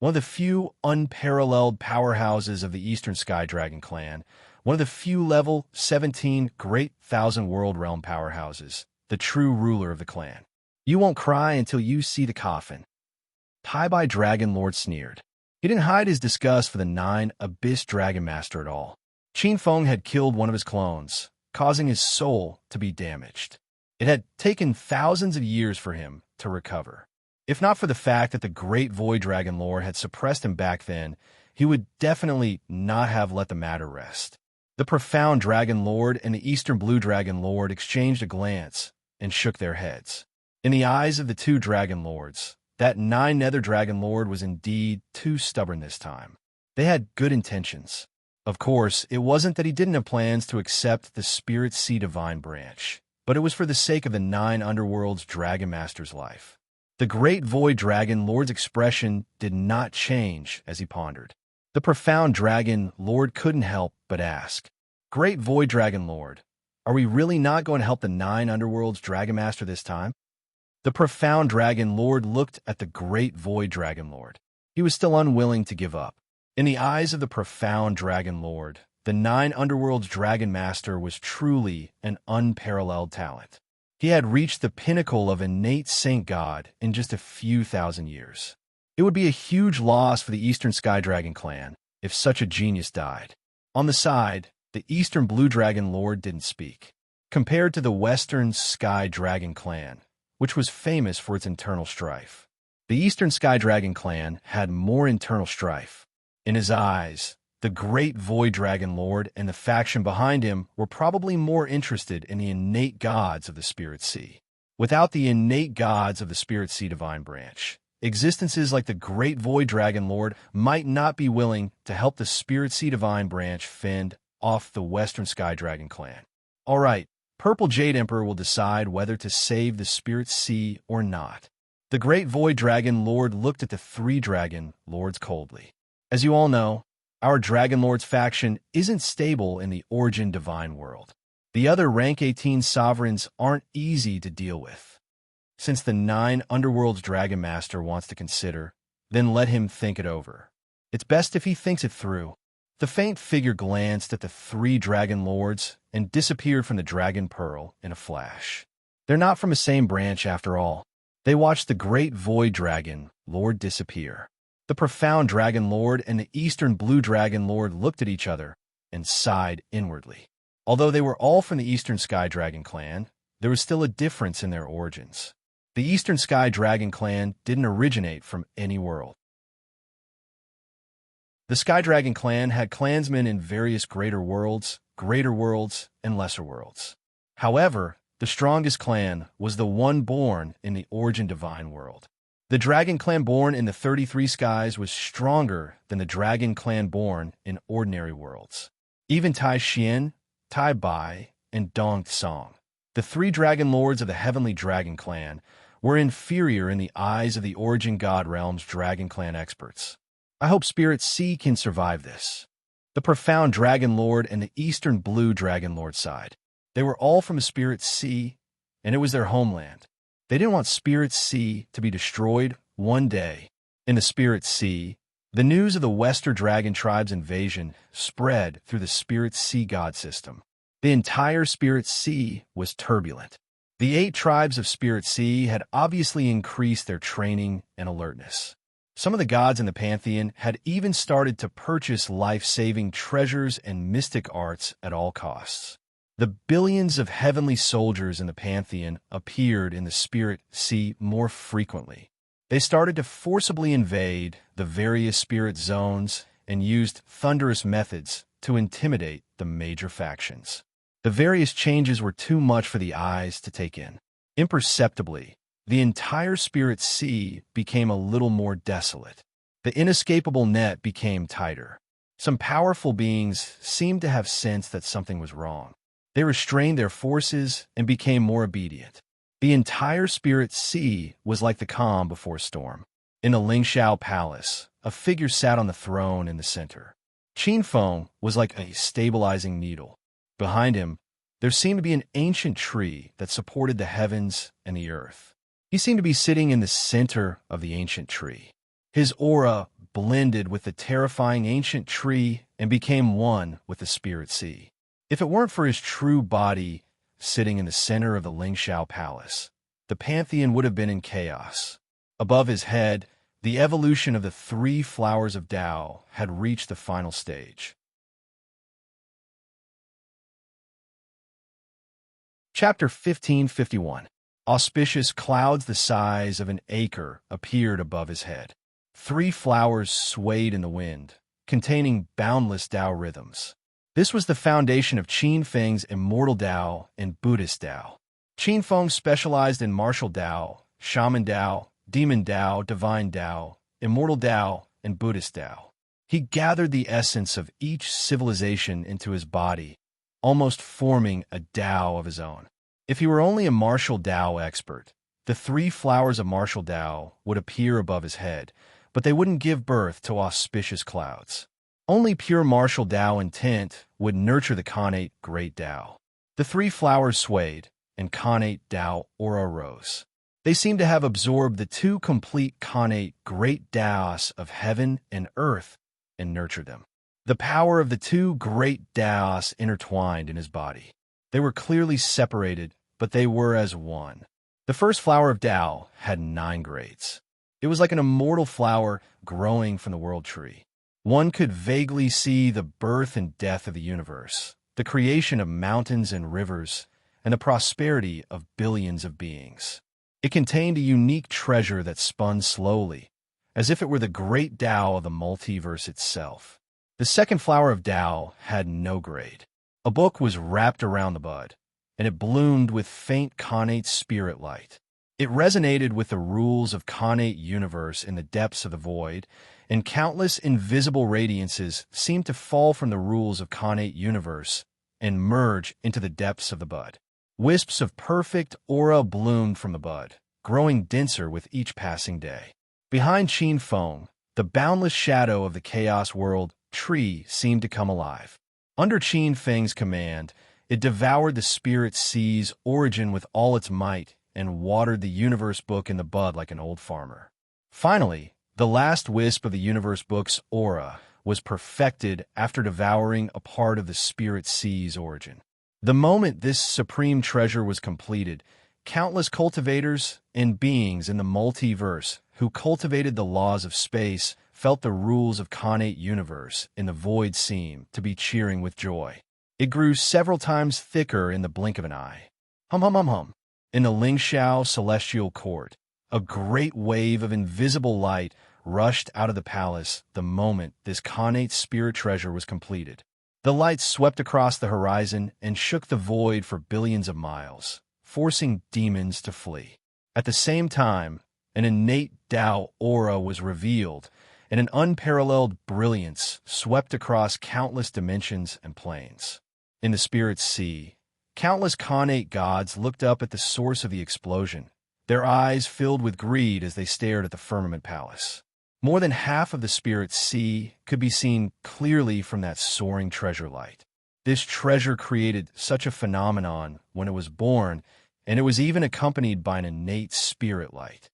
one of the few unparalleled powerhouses of the Eastern Sky Dragon clan, one of the few level 17 Great Thousand World Realm powerhouses, the true ruler of the clan. You won't cry until you see the coffin. Tai-Bai Dragon Lord sneered. He didn't hide his disgust for the 9 Abyss Dragon Master at all. Qin Feng had killed one of his clones, causing his soul to be damaged. It had taken thousands of years for him to recover. If not for the fact that the Great Void Dragon Lord had suppressed him back then, he would definitely not have let the matter rest. The Profound Dragon Lord and the Eastern Blue Dragon Lord exchanged a glance and shook their heads. In the eyes of the 2 Dragon Lords, that 9 Nether Dragon Lord was indeed too stubborn this time. They had good intentions. Of course, it wasn't that he didn't have plans to accept the Spirit Sea Divine branch, but it was for the sake of the 9 Underworld's Dragon Master's life. The Great Void Dragon Lord's expression did not change as he pondered. The Profound Dragon Lord couldn't help but ask, Great Void Dragon Lord, are we really not going to help the 9 Underworld's Dragon Master this time? The Profound Dragon Lord looked at the Great Void Dragon Lord. He was still unwilling to give up. In the eyes of the Profound Dragon Lord, the 9 Underworld's Dragon Master was truly an unparalleled talent. He had reached the pinnacle of innate Saint God in just a few thousand years. It would be a huge loss for the Eastern Sky Dragon clan if such a genius died. On the side, the Eastern Blue Dragon Lord didn't speak. Compared to the Western Sky Dragon clan, which was famous for its internal strife, the Eastern Sky Dragon clan had more internal strife. In his eyes, the Great Void Dragon Lord and the faction behind him were probably more interested in the innate gods of the Spirit Sea. Without the innate gods of the Spirit Sea Divine branch, existences like the Great Void Dragon Lord might not be willing to help the Spirit Sea Divine branch fend off the Western Sky Dragon clan. All right, Purple Jade Emperor will decide whether to save the Spirit Sea or not. The Great Void Dragon Lord looked at the 3 Dragon Lords coldly. As you all know, our Dragon Lords faction isn't stable in the Origin Divine world. The other rank 18 sovereigns aren't easy to deal with. Since the 9 Underworld's Dragon Master wants to consider, then let him think it over. It's best if he thinks it through. The faint figure glanced at the 3 Dragon Lords and disappeared from the Dragon Pearl in a flash. They're not from the same branch after all. They watched the Great Void Dragon Lord disappear. The Profound Dragon Lord and the Eastern Blue Dragon Lord looked at each other and sighed inwardly. Although they were all from the Eastern Sky Dragon clan, there was still a difference in their origins. The Eastern Sky Dragon clan didn't originate from any world. The Sky Dragon clan had clansmen in various greater worlds, and lesser worlds. However, the strongest clan was the one born in the Origin Divine world. The Dragon Clan born in the 33 skies was stronger than the Dragon Clan born in ordinary worlds. Even Tai Xian, Tai Bai, and Dong Tsong, the 3 Dragon Lords of the Heavenly Dragon Clan, were inferior in the eyes of the Origin God Realm's Dragon Clan experts. I hope Spirit Sea can survive this. The Profound Dragon Lord and the Eastern Blue Dragon Lord sighed. They were all from the Spirit Sea, and it was their homeland. They didn't want Spirit Sea to be destroyed one day. In the Spirit Sea, the news of the Western Dragon Tribe's invasion spread through the Spirit Sea god system. The entire Spirit Sea was turbulent. The 8 tribes of Spirit Sea had obviously increased their training and alertness. Some of the gods in the pantheon had even started to purchase life-saving treasures and mystic arts at all costs. The billions of heavenly soldiers in the pantheon appeared in the Spirit Sea more frequently. They started to forcibly invade the various spirit zones and used thunderous methods to intimidate the major factions. The various changes were too much for the eyes to take in. Imperceptibly, the entire spirit sea became a little more desolate. The inescapable net became tighter. Some powerful beings seemed to have sensed that something was wrong. They restrained their forces and became more obedient. The entire spirit sea was like the calm before a storm. In the Lingxiao Palace, a figure sat on the throne in the center. Qin Feng was like a stabilizing needle. Behind him, there seemed to be an ancient tree that supported the heavens and the earth. He seemed to be sitting in the center of the ancient tree. His aura blended with the terrifying ancient tree and became one with the spirit sea. If it weren't for his true body sitting in the center of the Lingxiao Palace, the pantheon would have been in chaos. Above his head, the evolution of the three flowers of Tao had reached the final stage. Chapter 1551. Auspicious clouds the size of an acre appeared above his head. Three flowers swayed in the wind, containing boundless Tao rhythms. This was the foundation of Qin Feng's immortal Tao and Buddhist Tao. Qin Feng specialized in martial Tao, shaman Tao, demon Tao, divine Tao, immortal Tao, and Buddhist Tao. He gathered the essence of each civilization into his body, almost forming a Tao of his own. If he were only a martial Tao expert, the three flowers of martial Tao would appear above his head, but they wouldn't give birth to auspicious clouds. Only pure martial Tao intent would nurture the connate great Tao. The three flowers swayed, and connate Tao aura rose. They seemed to have absorbed the two complete connate great Taos of heaven and earth and nurtured them. The power of the two great Taos intertwined in his body. They were clearly separated, but they were as one. The first flower of Tao had 9 grades. It was like an immortal flower growing from the world tree. One could vaguely see the birth and death of the universe, the creation of mountains and rivers, and the prosperity of billions of beings. It contained a unique treasure that spun slowly, as if it were the great Tao of the multiverse itself. The second flower of Tao had no grade. A book was wrapped around the bud, and it bloomed with faint connate spirit light. It resonated with the rules of connate universe in the depths of the void, and countless invisible radiances seemed to fall from the rules of connate universe and merge into the depths of the bud. Wisps of perfect aura bloomed from the bud, growing denser with each passing day. Behind Qin Feng, the boundless shadow of the chaos world tree seemed to come alive. Under Qin Feng's command, it devoured the spirit sea's origin with all its might and watered the universe book in the bud like an old farmer. Finally, the last wisp of the universe book's aura was perfected after devouring a part of the spirit sea's origin. The moment this supreme treasure was completed, countless cultivators and beings in the multiverse who cultivated the laws of space felt the rules of connate universe in the void seem to be cheering with joy. It grew several times thicker in the blink of an eye. Hum hum hum hum. In the Lingxiao celestial court, a great wave of invisible light rushed out of the palace the moment this connate spirit treasure was completed. The light swept across the horizon and shook the void for billions of miles, forcing demons to flee. At the same time, an innate Tao aura was revealed, and an unparalleled brilliance swept across countless dimensions and planes. In the spirit sea, countless connate gods looked up at the source of the explosion, their eyes filled with greed as they stared at the firmament palace. More than half of the spirit sea could be seen clearly from that soaring treasure light. This treasure created such a phenomenon when it was born, and it was even accompanied by an innate spirit light.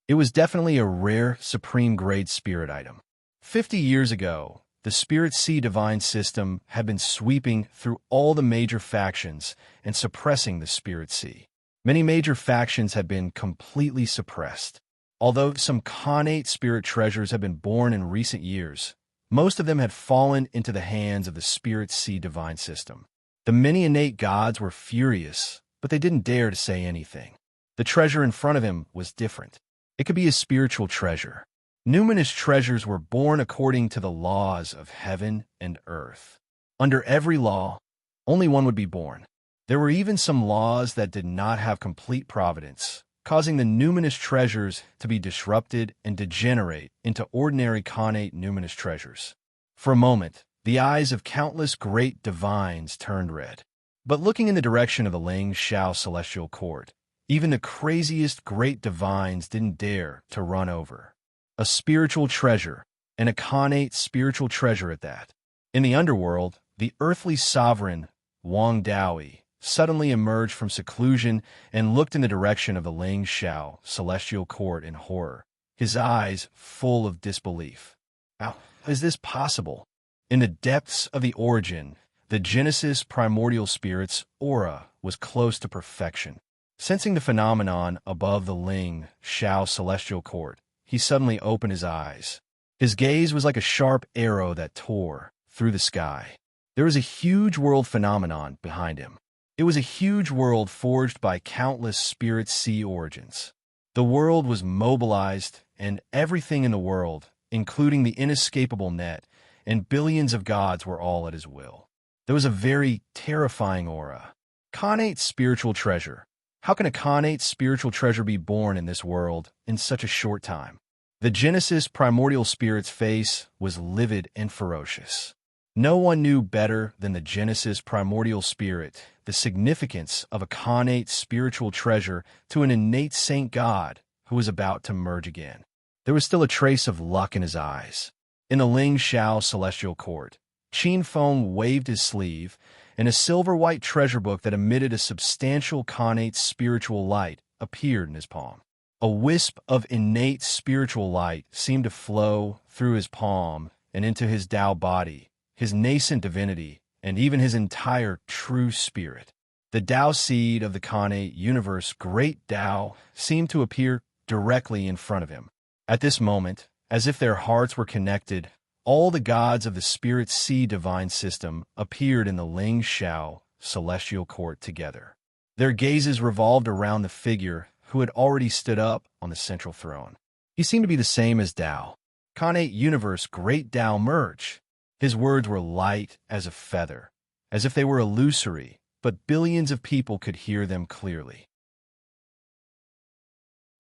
It was definitely a rare, supreme-grade spirit item. 50 years ago, the Spirit Sea divine system had been sweeping through all the major factions and suppressing the Spirit Sea. Many major factions had been completely suppressed. Although some connate spirit treasures had been born in recent years, most of them had fallen into the hands of the Spirit Sea divine system. The many innate gods were furious, but they didn't dare to say anything. The treasure in front of him was different. It could be a spiritual treasure. Numinous treasures were born according to the laws of heaven and earth. Under every law, only one would be born. There were even some laws that did not have complete providence, causing the numinous treasures to be disrupted and degenerate into ordinary connate numinous treasures. For a moment, the eyes of countless great divines turned red. But looking in the direction of the Ling Shao celestial court, even the craziest great divines didn't dare to run over. A spiritual treasure, and a connate spiritual treasure at that. In the underworld, the earthly sovereign, Wang Daoi, suddenly emerged from seclusion and looked in the direction of the Ling Shao celestial court in horror, his eyes full of disbelief. How is this possible? In the depths of the origin, the Genesis primordial spirit's aura was close to perfection. Sensing the phenomenon above the Ling Shao celestial court, he suddenly opened his eyes. His gaze was like a sharp arrow that tore through the sky. There was a huge world phenomenon behind him. It was a huge world forged by countless spirit sea origins. The world was mobilized, and everything in the world, including the inescapable net, and billions of gods were all at his will. There was a very terrifying aura. Connate spiritual treasure. How can a connate spiritual treasure be born in this world in such a short time? The Genesis primordial spirit's face was livid and ferocious. No one knew better than the Genesis primordial spirit the significance of a connate spiritual treasure to an innate saint god who was about to merge again. There was still a trace of luck in his eyes. In the Ling Shao celestial court, Qin Feng waved his sleeve, and a silver-white treasure book that emitted a substantial connate spiritual light appeared in his palm. A wisp of innate spiritual light seemed to flow through his palm and into his Tao body, his nascent divinity, and even his entire true spirit. The Tao seed of the connate universe, great Tao, seemed to appear directly in front of him. At this moment, as if their hearts were connected, all the gods of the spirit sea divine system appeared in the Ling Shao celestial court together. Their gazes revolved around the figure who had already stood up on the central throne. He seemed to be the same as Tao. Connate universe, great Tao, merge. His words were light as a feather, as if they were illusory, but billions of people could hear them clearly.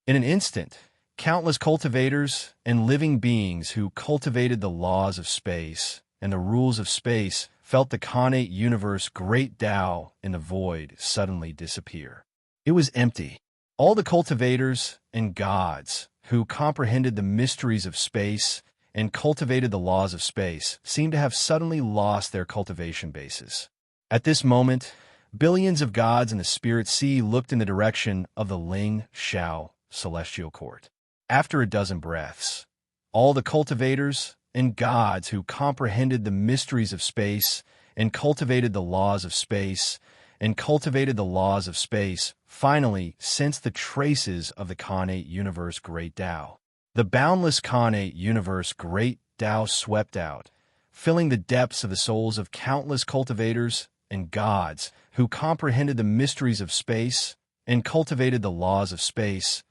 In an instant, countless cultivators and living beings who cultivated the laws of space and the rules of space felt the connate universe, great Tao, in the void suddenly disappear. It was empty. All the cultivators and gods who comprehended the mysteries of space and cultivated the laws of space seemed to have suddenly lost their cultivation bases. At this moment, billions of gods in the spirit sea looked in the direction of the Ling Shao celestial court. After a dozen breaths, all the cultivators and gods who comprehended the mysteries of space and cultivated the laws of space finally sensed the traces of the connate universe, great Tao. The boundless connate universe, great Tao, swept out, filling the depths of the souls of countless cultivators and gods who comprehended the mysteries of space and cultivated the laws of space.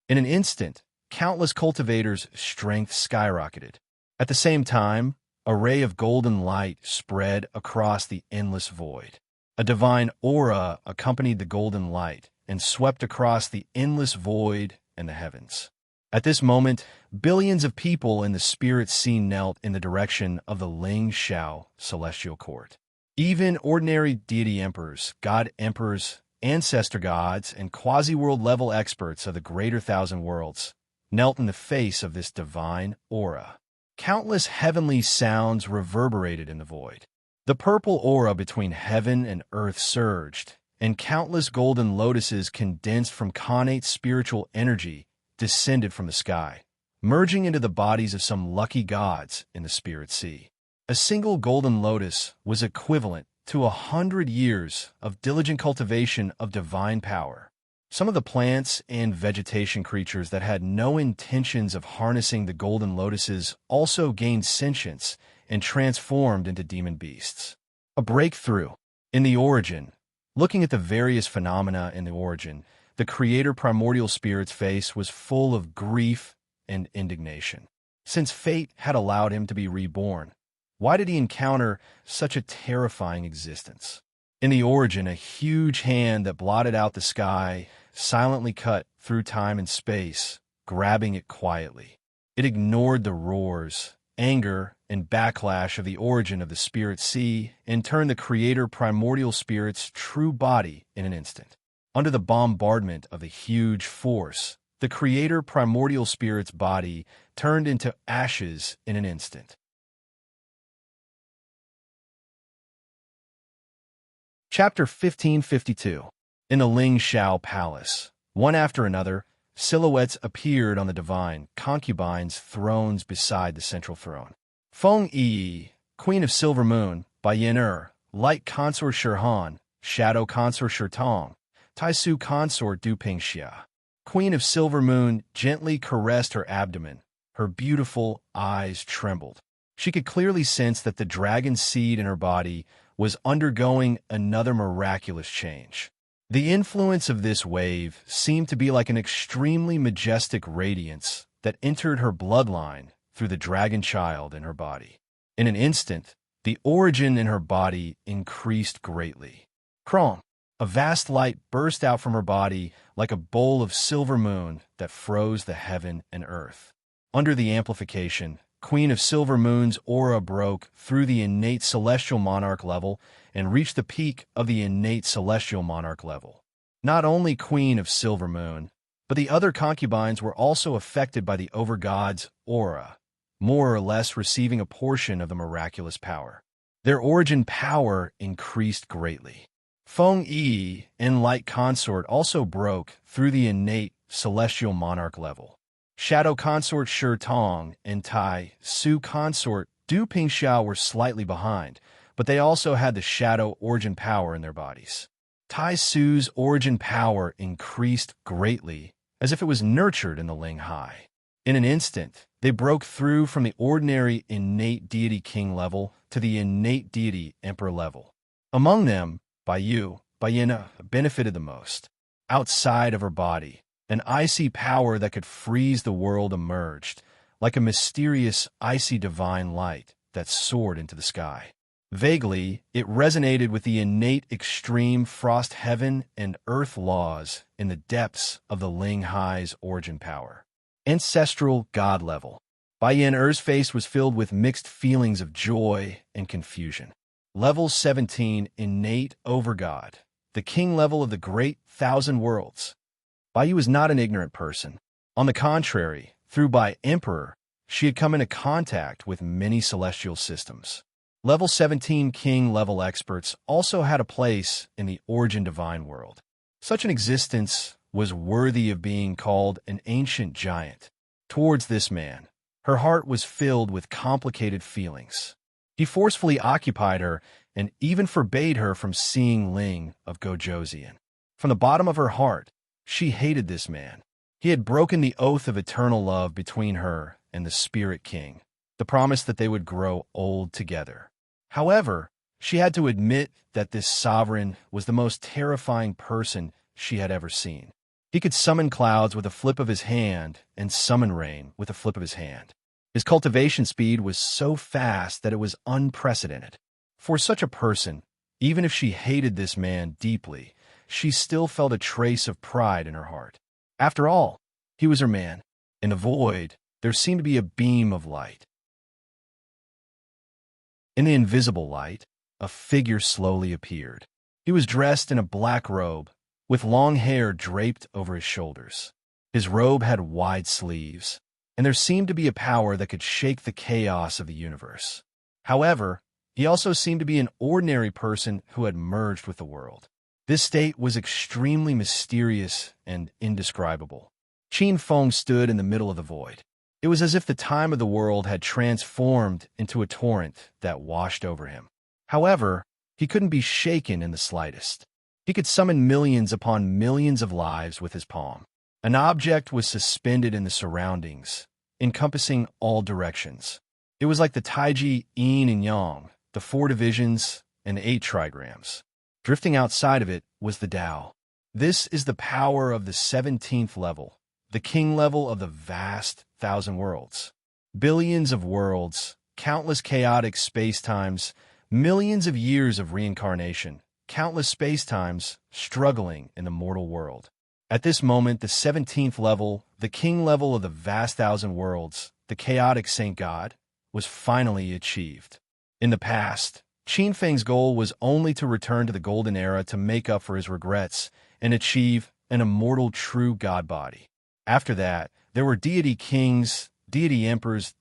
In an instant, countless cultivators' strength skyrocketed. At the same time, a ray of golden light spread across the endless void. A divine aura accompanied the golden light and swept across the endless void and the heavens. At this moment, billions of people in the spirit scene knelt in the direction of the Ling Shao celestial court. Even ordinary deity emperors, god emperors, ancestor gods, and quasi-world level experts of the greater thousand worlds knelt in the face of this divine aura. Countless heavenly sounds reverberated in the void. The purple aura between heaven and earth surged, and countless golden lotuses condensed from connate spiritual energy descended from the sky, merging into the bodies of some lucky gods in the spirit sea. A single golden lotus was equivalent to 100 years of diligent cultivation of divine power. Some of the plants and vegetation creatures that had no intentions of harnessing the golden lotuses also gained sentience and transformed into demon beasts. A breakthrough. In the origin, Looking at the various phenomena in the origin, the creator primordial spirit's face was full of grief and indignation. Since fate had allowed him to be reborn, why did he encounter such a terrifying existence? In the origin, a huge hand that blotted out the sky silently cut through time and space, grabbing it quietly. It ignored the roars, anger, and backlash of the origin of the spirit sea and turned the creator primordial spirit's true body in an instant. Under the bombardment of the huge force, the creator primordial spirit's body turned into ashes in an instant. Chapter 1552. In the Ling Shao Palace, one after another, silhouettes appeared on the divine concubines' thrones beside the central throne. Feng Yi, Queen of Silver Moon, by Yin Light Consort Shirhan, Shadow Consort Shirtong, Taisu Consort Du Pingxia. Queen of Silver Moon gently caressed her abdomen. Her beautiful eyes trembled. She could clearly sense that the dragon seed in her body was undergoing another miraculous change. The influence of this wave seemed to be like an extremely majestic radiance that entered her bloodline through the dragon child in her body. In an instant, the origin in her body increased greatly. Krong, a vast light burst out from her body like a bowl of silver moon that froze the heaven and earth. Under the amplification, Queen of Silver Moon's aura broke through the innate celestial monarch level and reached the peak of the innate celestial monarch level. Not only Queen of Silver Moon, but the other concubines were also affected by the overgod's aura, more or less receiving a portion of the miraculous power. Their origin power increased greatly. Feng Yi and Light Consort also broke through the innate celestial monarch level. Shadow Consort Shi Tong and Tai Su Consort Du Pingxiao were slightly behind, but they also had the shadow origin power in their bodies. Tai Su's origin power increased greatly, as if it was nurtured in the Ling Hai. In an instant, they broke through from the ordinary innate deity king level to the innate deity emperor level. Among them, Yin benefited the most. Outside of her body, an icy power that could freeze the world emerged, like a mysterious, icy divine light that soared into the sky. Vaguely, it resonated with the innate extreme frost heaven and earth laws in the depths of the Ling Hai's origin power. Ancestral God level. Yin Er's face was filled with mixed feelings of joy and confusion. Level 17, Innate Overgod, the king level of the great thousand worlds. Bai was not an ignorant person. On the contrary, through Bai Emperor, she had come into contact with many celestial systems. Level 17 king level experts also had a place in the origin divine world. Such an existence was worthy of being called an ancient giant. Towards this man, her heart was filled with complicated feelings. He forcefully occupied her and even forbade her from seeing Ling of Gojoseon. From the bottom of her heart, she hated this man. He had broken the oath of eternal love between her and the Spirit King, the promise that they would grow old together. However, she had to admit that this sovereign was the most terrifying person she had ever seen. He could summon clouds with a flip of his hand and summon rain with a flip of his hand. His cultivation speed was so fast that it was unprecedented. For such a person, even if she hated this man deeply, she still felt a trace of pride in her heart. After all, he was her man. In the void, there seemed to be a beam of light. In the invisible light, a figure slowly appeared. He was dressed in a black robe, with long hair draped over his shoulders. His robe had wide sleeves, and there seemed to be a power that could shake the chaos of the universe. However, he also seemed to be an ordinary person who had merged with the world. This state was extremely mysterious and indescribable. Qin Feng stood in the middle of the void. It was as if the time of the world had transformed into a torrent that washed over him. However, he couldn't be shaken in the slightest. He could summon millions upon millions of lives with his palm. An object was suspended in the surroundings, encompassing all directions. It was like the Taiji Yin and Yang, the 4 divisions, and 8 trigrams. Drifting outside of it was the Tao. This is the power of the 17th level, the king level of the vast thousand worlds. Billions of worlds, countless chaotic spacetimes, millions of years of reincarnation, countless spacetimes struggling in the mortal world. At this moment, the 17th level, the king level of the vast thousand worlds, the chaotic Saint God, was finally achieved. In the past, Qin Feng's goal was only to return to the Golden Era to make up for his regrets and achieve an immortal true God body. After that, there were deity kings, deity emperors,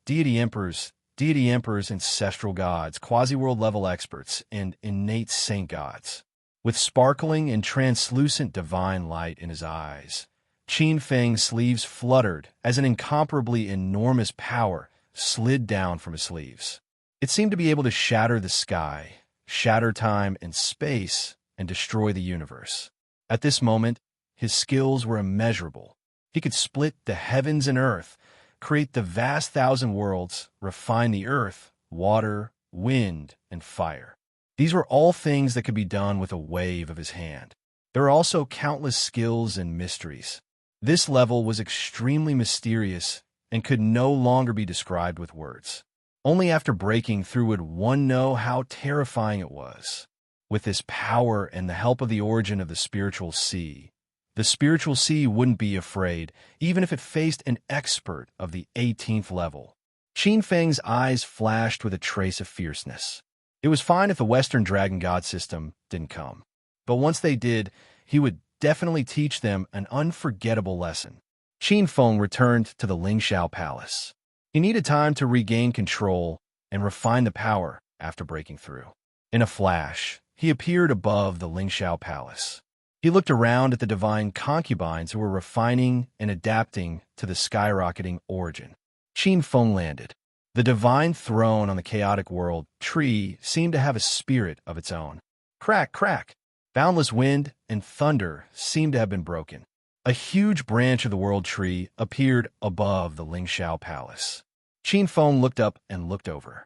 ancestral gods, quasi-world level experts, and innate saint gods. With sparkling and translucent divine light in his eyes, Qin Feng's sleeves fluttered as an incomparably enormous power slid down from his sleeves. It seemed to be able to shatter the sky, shatter time and space, and destroy the universe. At this moment, his skills were immeasurable. He could split the heavens and earth, create the vast thousand worlds, refine the earth, water, wind, and fire. These were all things that could be done with a wave of his hand. There are also countless skills and mysteries. This level was extremely mysterious and could no longer be described with words. Only after breaking through would one know how terrifying it was. With this power and the help of the origin of the spiritual sea, the spiritual sea wouldn't be afraid, even if it faced an expert of the 18th level. Qin Feng's eyes flashed with a trace of fierceness. It was fine if the Western Dragon God system didn't come. But once they did, he would definitely teach them an unforgettable lesson. Qin Feng returned to the Lingxiao Palace. He needed time to regain control and refine the power after breaking through. In a flash, he appeared above the Lingxiao Palace. He looked around at the divine concubines who were refining and adapting to the skyrocketing origin. Qin Feng landed. The divine throne on the chaotic world tree seemed to have a spirit of its own. Crack, crack. Boundless wind and thunder seemed to have been broken. A huge branch of the world tree appeared above the Lingxiao Palace. Qin Feng looked up and looked over.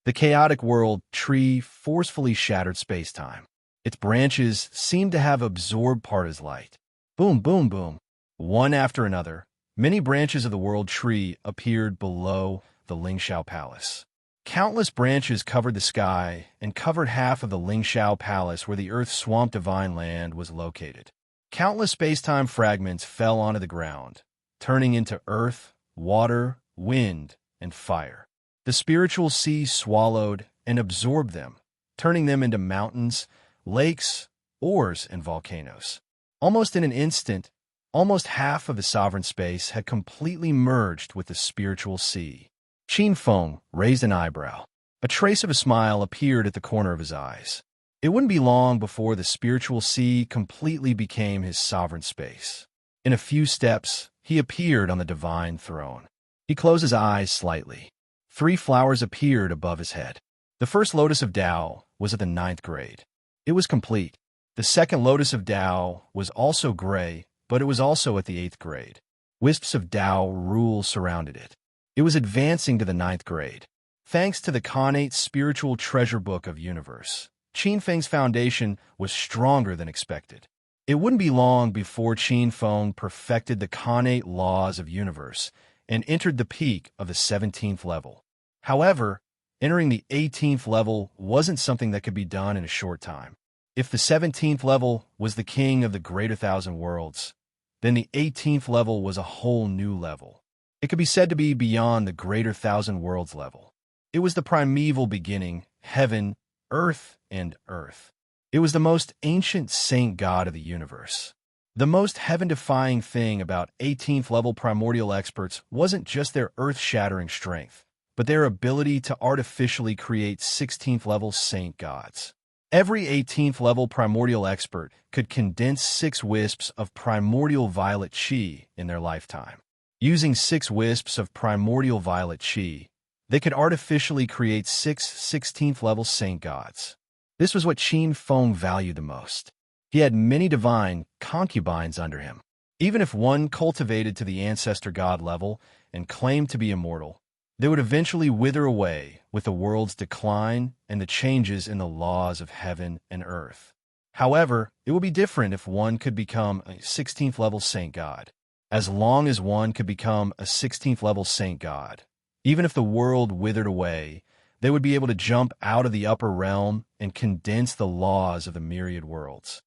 The chaotic world tree forcefully shattered space-time. Its branches seemed to have absorbed part of his light. Boom, boom, boom. One after another, many branches of the world tree appeared below the Lingxiao Palace. Countless branches covered the sky and covered half of the Lingxiao Palace where the earth-swamped divine land was located. Countless space-time fragments fell onto the ground, turning into earth, water, wind, and fire. The spiritual sea swallowed and absorbed them, turning them into mountains, lakes, ores, and volcanoes. Almost in an instant, almost half of the sovereign space had completely merged with the spiritual sea. Qin Feng raised an eyebrow. A trace of a smile appeared at the corner of his eyes. It wouldn't be long before the spiritual sea completely became his sovereign space. In a few steps, he appeared on the divine throne. He closed his eyes slightly. 3 flowers appeared above his head. The first lotus of Tao was at the 9th grade. It was complete. The second lotus of Tao was also gray, but it was also at the 8th grade. Wisps of Tao rule surrounded it. It was advancing to the 9th grade. Thanks to the connate spiritual treasure book of universe, Qin Feng's foundation was stronger than expected. It wouldn't be long before Qin Feng perfected the connate laws of universe and entered the peak of the 17th level. However, entering the 18th level wasn't something that could be done in a short time. If the 17th level was the king of the greater thousand worlds, then the 18th level was a whole new level. It could be said to be beyond the greater thousand worlds level. It was the primeval beginning, heaven, earth, and earth. It was the most ancient saint god of the universe. The most heaven-defying thing about 18th level primordial experts wasn't just their earth-shattering strength, but their ability to artificially create 16th level saint gods. Every 18th level primordial expert could condense 6 wisps of primordial violet chi in their lifetime. Using 6 wisps of primordial violet chi, they could artificially create 6 16th level saint gods. This was what Qin Feng valued the most. He had many divine concubines under him. Even if one cultivated to the ancestor god level and claimed to be immortal, They would eventually wither away with the world's decline and the changes in the laws of heaven and earth. However, it would be different if one could become a 16th level saint god. As long as one could become a 16th level saint god, even if the world withered away, they would be able to jump out of the upper realm and condense the laws of the myriad worlds.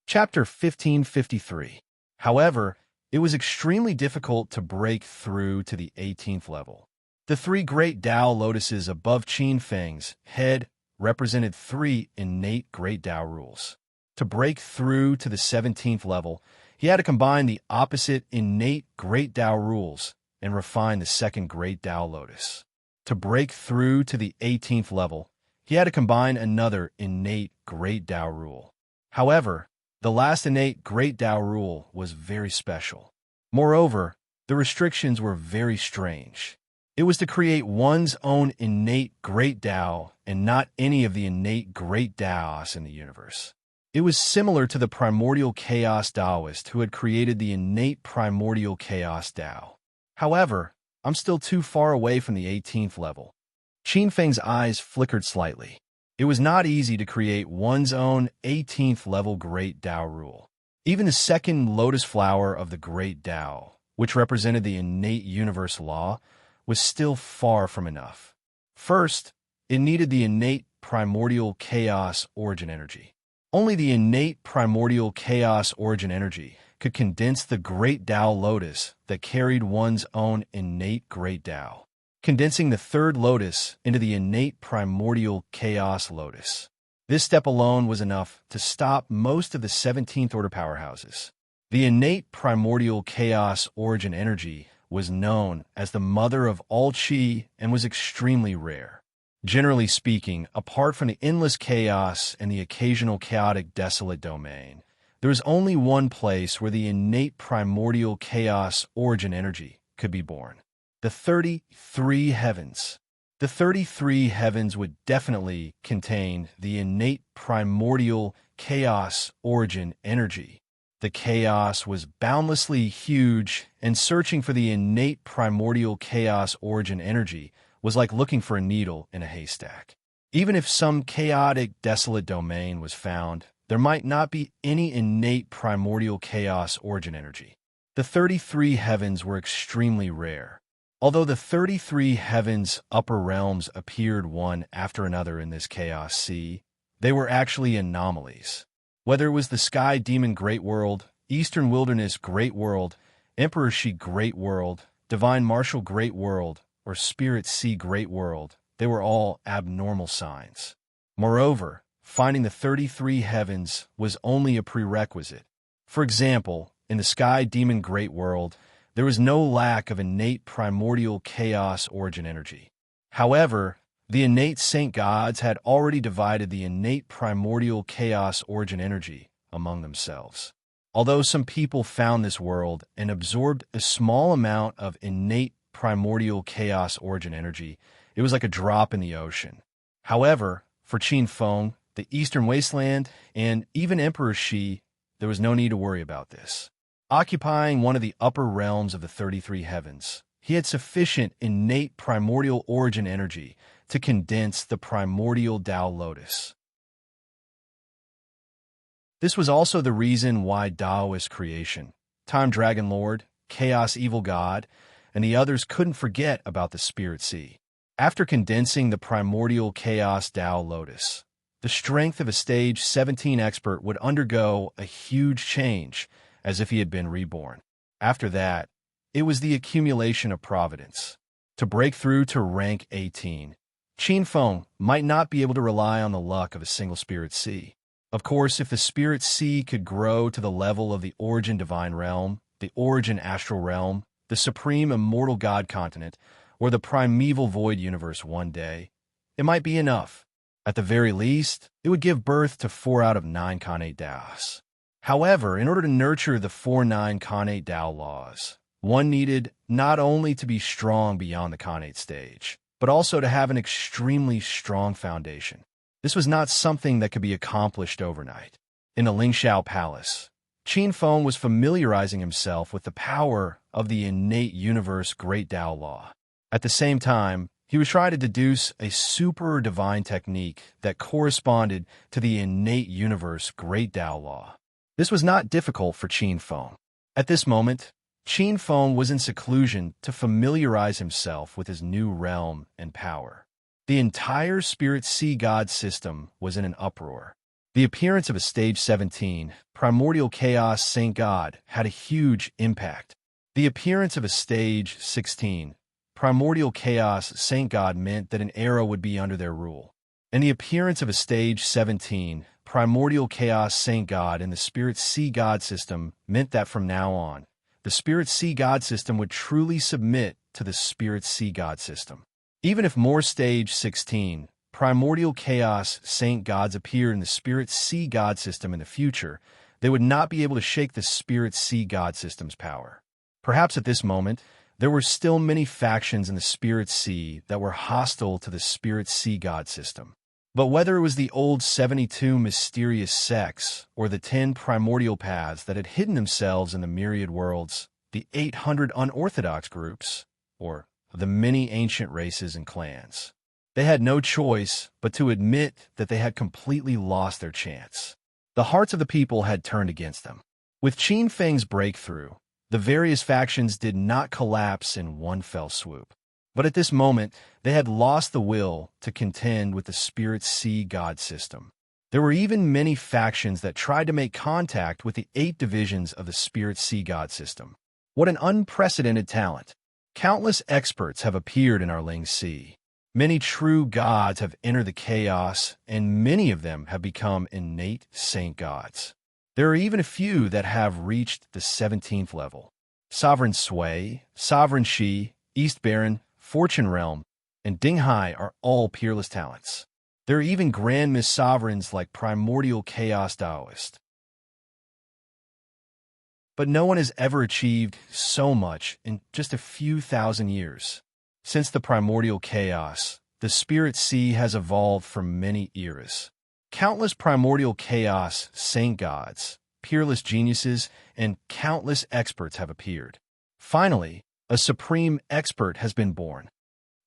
Chapter 1553. However, it was extremely difficult to break through to the 18th level. The three great Tao lotuses above Qin Feng's head represented three innate great Tao rules. To break through to the 17th level, he had to combine the opposite innate great Tao rules and refine the second great Tao lotus. To break through to the 18th level, he had to combine another innate great Tao rule. However, the last innate great Tao rule was very special. Moreover, the restrictions were very strange. It was to create one's own innate great Tao and not any of the innate great Taos in the universe. It was similar to the primordial chaos Taoist who had created the innate primordial chaos Tao. However, I'm still too far away from the 18th level. Qin Feng's eyes flickered slightly. It was not easy to create one's own 18th level great Tao rule. Even the second lotus flower of the great Tao, which represented the innate universe law, was still far from enough. First, it needed the innate primordial chaos origin energy. Only the innate primordial chaos origin energy could condense the great Tao lotus that carried one's own innate great Tao, condensing the third lotus into the innate primordial chaos lotus. This step alone was enough to stop most of the 17th order powerhouses. The innate primordial chaos origin energy was known as the mother of all Qi and was extremely rare. Generally speaking, apart from the endless chaos and the occasional chaotic desolate domain, there is only one place where the innate primordial chaos origin energy could be born: the 33 heavens. The 33 heavens would definitely contain the innate primordial chaos origin energy. The chaos was boundlessly huge, and searching for the innate primordial chaos origin energy was like looking for a needle in a haystack. Even if some chaotic desolate domain was found, there might not be any innate primordial chaos origin energy. The 33 heavens were extremely rare. Although the 33 heavens' upper realms appeared one after another in this chaos sea, they were actually anomalies. Whether it was the Sky Demon Great World, Eastern Wilderness Great World, Emperor Shi Great World, Divine Marshal Great World, or Spirit Sea Great World, they were all abnormal signs. Moreover, finding the 33 heavens was only a prerequisite. For example, in the Sky Demon Great World, there was no lack of innate primordial chaos origin energy. However, the innate saint gods had already divided the innate primordial chaos origin energy among themselves. Although some people found this world and absorbed a small amount of innate primordial chaos origin energy, it was like a drop in the ocean. However, for Qin Feng, the Eastern Wasteland, and even Emperor Shi, there was no need to worry about this. Occupying one of the upper realms of the 33 heavens, he had sufficient innate primordial origin energy to condense the primordial Tao lotus. This was also the reason why Taoist creation, Time Dragon Lord, Chaos Evil God, and the others couldn't forget about the Spirit Sea. After condensing the primordial Chaos Tao lotus, the strength of a stage 17 expert would undergo a huge change, as if he had been reborn. After that, it was the accumulation of providence. To break through to rank 18, Qin Feng might not be able to rely on the luck of a single Spirit Sea. Of course, if the Spirit Sea could grow to the level of the Origin Divine Realm, the Origin Astral Realm, the Supreme Immortal God Continent, or the Primeval Void Universe one day, it might be enough. At the very least, it would give birth to 4 out of 9 Khanate Daos. However, in order to nurture the 4-9 Khanate Dao laws, one needed not only to be strong beyond the Khanate stage, but also to have an extremely strong foundation. This was not something that could be accomplished overnight. In the Lingxiao Palace, Qin Feng was familiarizing himself with the power of the innate universe Great Tao Law. At the same time, he was trying to deduce a super divine technique that corresponded to the innate universe Great Tao Law. This was not difficult for Qin Feng. At this moment, Qin Feng was in seclusion to familiarize himself with his new realm and power. The entire Spirit Sea God system was in an uproar. The appearance of a Stage 17, Primordial Chaos Saint God, had a huge impact. The appearance of a Stage 16, Primordial Chaos Saint God meant that an era would be under their rule. And the appearance of a Stage 17, Primordial Chaos Saint God in the Spirit Sea God system meant that from now on, the Spirit Sea God system would truly submit to the Spirit Sea God system. Even if more Stage 16, Primordial Chaos Saint Gods appeared in the Spirit Sea God system in the future, they would not be able to shake the Spirit Sea God system's power. Perhaps at this moment, there were still many factions in the Spirit Sea that were hostile to the Spirit Sea God system. But whether it was the old 72 mysterious sects or the 10 primordial paths that had hidden themselves in the myriad worlds, the 800 unorthodox groups, or the many ancient races and clans, they had no choice but to admit that they had completely lost their chance. The hearts of the people had turned against them. With Qin Feng's breakthrough, the various factions did not collapse in one fell swoop. But at this moment, they had lost the will to contend with the Spirit Sea God system. There were even many factions that tried to make contact with the 8 divisions of the Spirit Sea God system. What an unprecedented talent! Countless experts have appeared in our Ling Sea. Many true gods have entered the chaos, and many of them have become innate saint gods. There are even a few that have reached the 17th level. Sovereign Sui, Sovereign Shi, East Baron, Fortune Realm, and Dinghai are all peerless talents. There are even grand mis-sovereigns like Primordial Chaos Taoist. But no one has ever achieved so much in just a few thousand years. Since the primordial chaos, the Spirit Sea has evolved for many eras. Countless primordial chaos saint gods, peerless geniuses, and countless experts have appeared. Finally, a supreme expert has been born.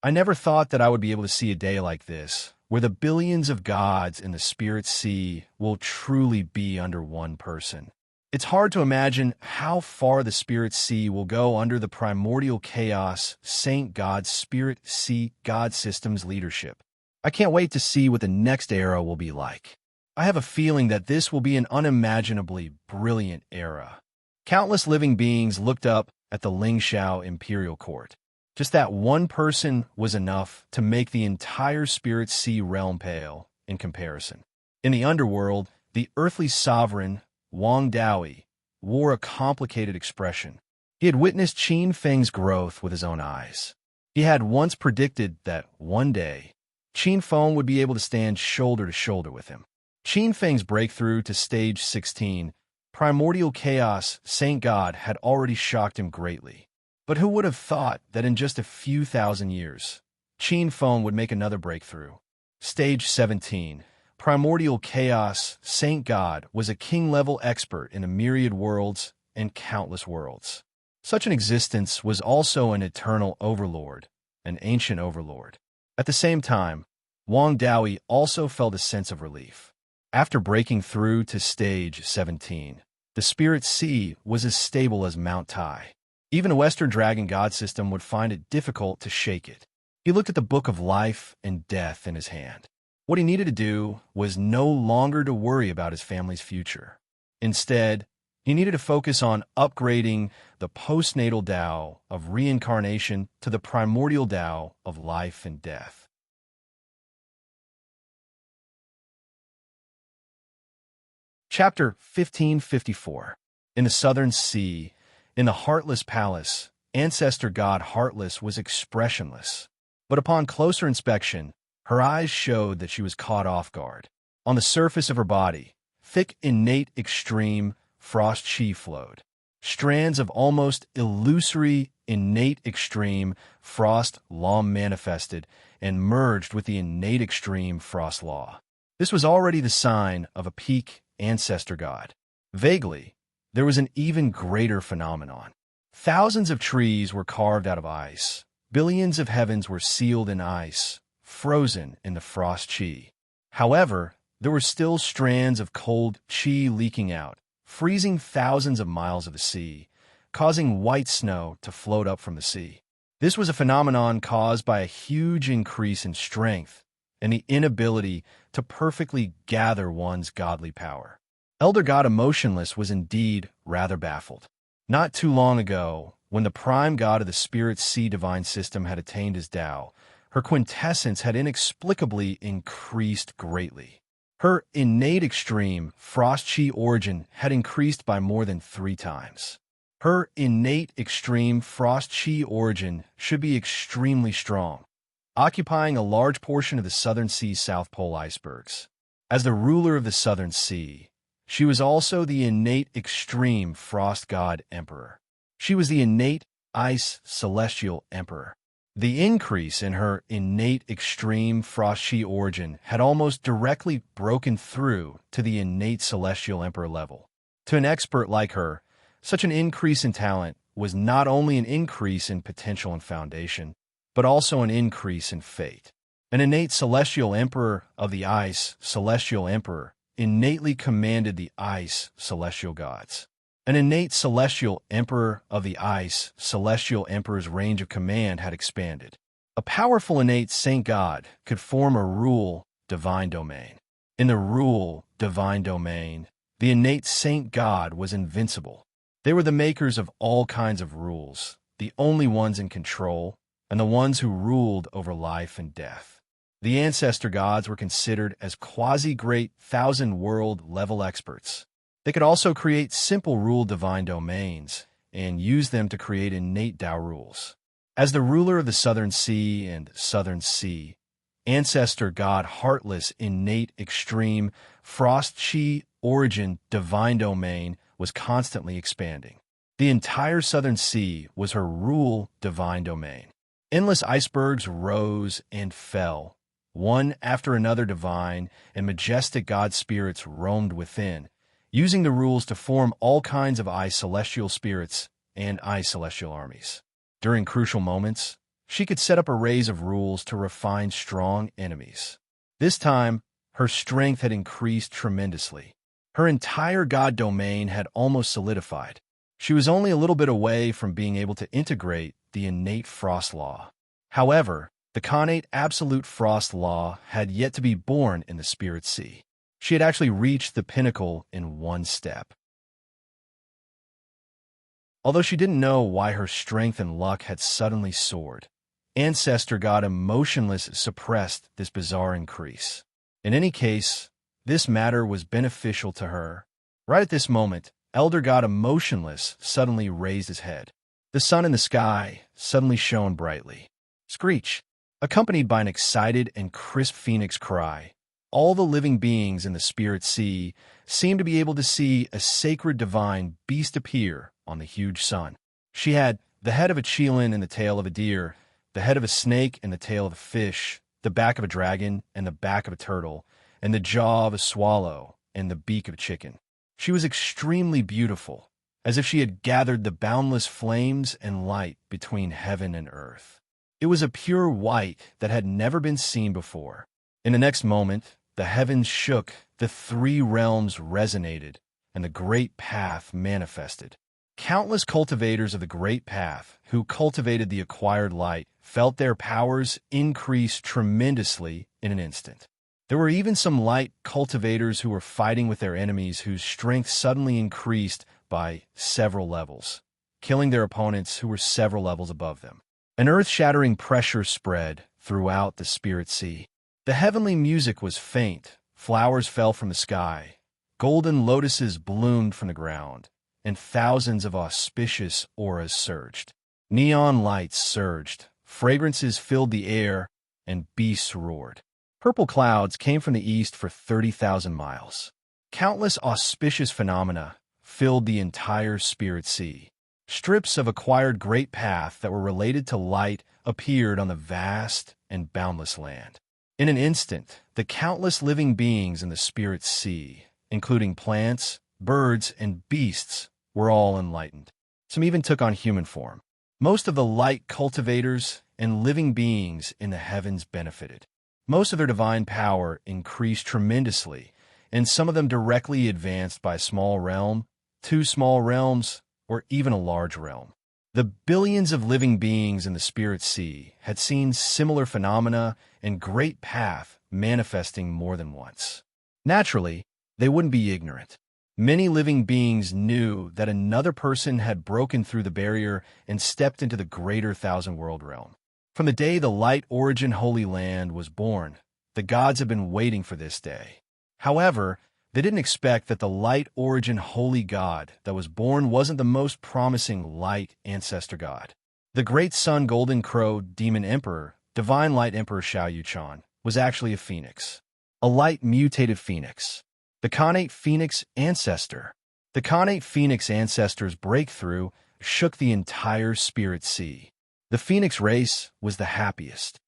I never thought that I would be able to see a day like this, where the billions of gods in the Spirit Sea will truly be under one person. It's hard to imagine how far the Spirit Sea will go under the primordial chaos Saint God's Spirit Sea God system's leadership. I can't wait to see what the next era will be like. I have a feeling that this will be an unimaginably brilliant era. Countless living beings looked up at the Lingxiao Imperial Court. Just that one person was enough to make the entire Spirit Sea realm pale in comparison. In the underworld, the earthly sovereign Wang Daoyi wore a complicated expression. He had witnessed Qin Feng's growth with his own eyes. He had once predicted that one day, Qin Feng would be able to stand shoulder to shoulder with him. Qin Feng's breakthrough to Stage 16, Primordial Chaos Saint God, had already shocked him greatly. But who would have thought that in just a few thousand years, Qin Feng would make another breakthrough? Stage 17, Primordial Chaos Saint God, was a king-level expert in a myriad worlds and countless worlds. Such an existence was also an eternal overlord, an ancient overlord. At the same time, Wang Daoyi also felt a sense of relief. After breaking through to Stage 17, the Spirit Sea was as stable as Mount Tai. Even a Western Dragon God system would find it difficult to shake it. He looked at the Book of Life and Death in his hand. What he needed to do was no longer to worry about his family's future. Instead, he needed to focus on upgrading the postnatal Tao of reincarnation to the primordial Tao of life and death. Chapter 1554. In the Southern Sea, in the Heartless Palace, Ancestor God Heartless was expressionless. But upon closer inspection, her eyes showed that she was caught off guard. On the surface of her body, thick innate extreme frost chi flowed. Strands of almost illusory innate extreme frost law manifested and merged with the innate extreme frost law. This was already the sign of a peak ancestor god. Vaguely, there was an even greater phenomenon. Thousands of trees were carved out of ice. Billions of heavens were sealed in ice, frozen in the frost chi. However, there were still strands of cold chi leaking out, freezing thousands of miles of the sea, causing white snow to float up from the sea. This was a phenomenon caused by a huge increase in strength and the inability to perfectly gather one's godly power. Elder God Emotionless was indeed rather baffled. Not too long ago, when the prime god of the spirit sea divine system had attained his Tao, her quintessence had inexplicably increased greatly. Her innate extreme frost chi origin had increased by more than 3 times. Her innate extreme frost chi origin should be extremely strong, occupying a large portion of the Southern Sea's South Pole icebergs. As the ruler of the Southern Sea, she was also the innate extreme frost god emperor. She was the innate ice celestial emperor. The increase in her innate extreme frost chi origin had almost directly broken through to the innate celestial emperor level. To an expert like her, such an increase in talent was not only an increase in potential and foundation, but also an increase in fate. An innate celestial emperor of the ice celestial emperor innately commanded the ice celestial gods. An innate celestial emperor of the ice celestial emperor's range of command had expanded. A powerful innate saint god could form a rule divine domain. In the rule divine domain, the innate saint god was invincible. They were the makers of all kinds of rules, the only ones in control, and the ones who ruled over life and death. The ancestor gods were considered as quasi-great thousand-world level experts. They could also create simple rule divine domains and use them to create innate Tao rules. As the ruler of the Southern Sea and Southern Sea, ancestor god Heartless innate extreme frost chi origin divine domain was constantly expanding. The entire Southern Sea was her rule divine domain. Endless icebergs rose and fell. One after another divine and majestic god spirits roamed within, using the rules to form all kinds of ice celestial spirits and ice celestial armies. During crucial moments, she could set up arrays of rules to refine strong enemies. This time, her strength had increased tremendously. Her entire god domain had almost solidified. She was only a little bit away from being able to integrate the innate frost law. However, the connate absolute frost law had yet to be born in the spirit sea. She had actually reached the pinnacle in one step. Although she didn't know why her strength and luck had suddenly soared, ancestor god Emotionless suppressed this bizarre increase. In any case, this matter was beneficial to her. Right at this moment, elder god Emotionless suddenly raised his head. The sun in the sky suddenly shone brightly. Screech, accompanied by an excited and crisp phoenix cry, all the living beings in the spirit sea seemed to be able to see a sacred divine beast appear on the huge sun. She had the head of a chielin and the tail of a deer, the head of a snake and the tail of a fish, the back of a dragon and the back of a turtle, and the jaw of a swallow and the beak of a chicken. She was extremely beautiful, as if she had gathered the boundless flames and light between heaven and earth. It was a pure white that had never been seen before. In the next moment, the heavens shook, the 3 realms resonated, and the great path manifested. Countless cultivators of the great path who cultivated the acquired light felt their powers increase tremendously in an instant. There were even some light cultivators who were fighting with their enemies whose strength suddenly increased by several levels, killing their opponents who were several levels above them. An earth-shattering pressure spread throughout the spirit sea. The heavenly music was faint, flowers fell from the sky, golden lotuses bloomed from the ground, and thousands of auspicious auras surged. Neon lights surged, fragrances filled the air, and beasts roared. Purple clouds came from the east for 30,000 miles. Countless auspicious phenomena filled the entire spirit sea. Strips of acquired great path that were related to light appeared on the vast and boundless land. In an instant, the countless living beings in the spirit sea, including plants, birds, and beasts, were all enlightened. Some even took on human form. Most of the light cultivators and living beings in the heavens benefited. Most of their divine power increased tremendously, and some of them directly advanced by a small realm, two small realms, or even a large realm. The billions of living beings in the spirit sea had seen similar phenomena and great path manifesting more than once. Naturally, they wouldn't be ignorant. Many living beings knew that another person had broken through the barrier and stepped into the greater thousand-world realm. From the day the Light Origin Holy Land was born, the gods had been waiting for this day. However, they didn't expect that the Light Origin Holy God that was born wasn't the most promising light ancestor god. The great sun Golden Crow Demon Emperor, Divine Light Emperor Xiao Yuchan, was actually a phoenix. A light mutated phoenix. The Khanate Phoenix Ancestor. The Khanate Phoenix Ancestor's breakthrough shook the entire spirit sea. The Phoenix race was the happiest.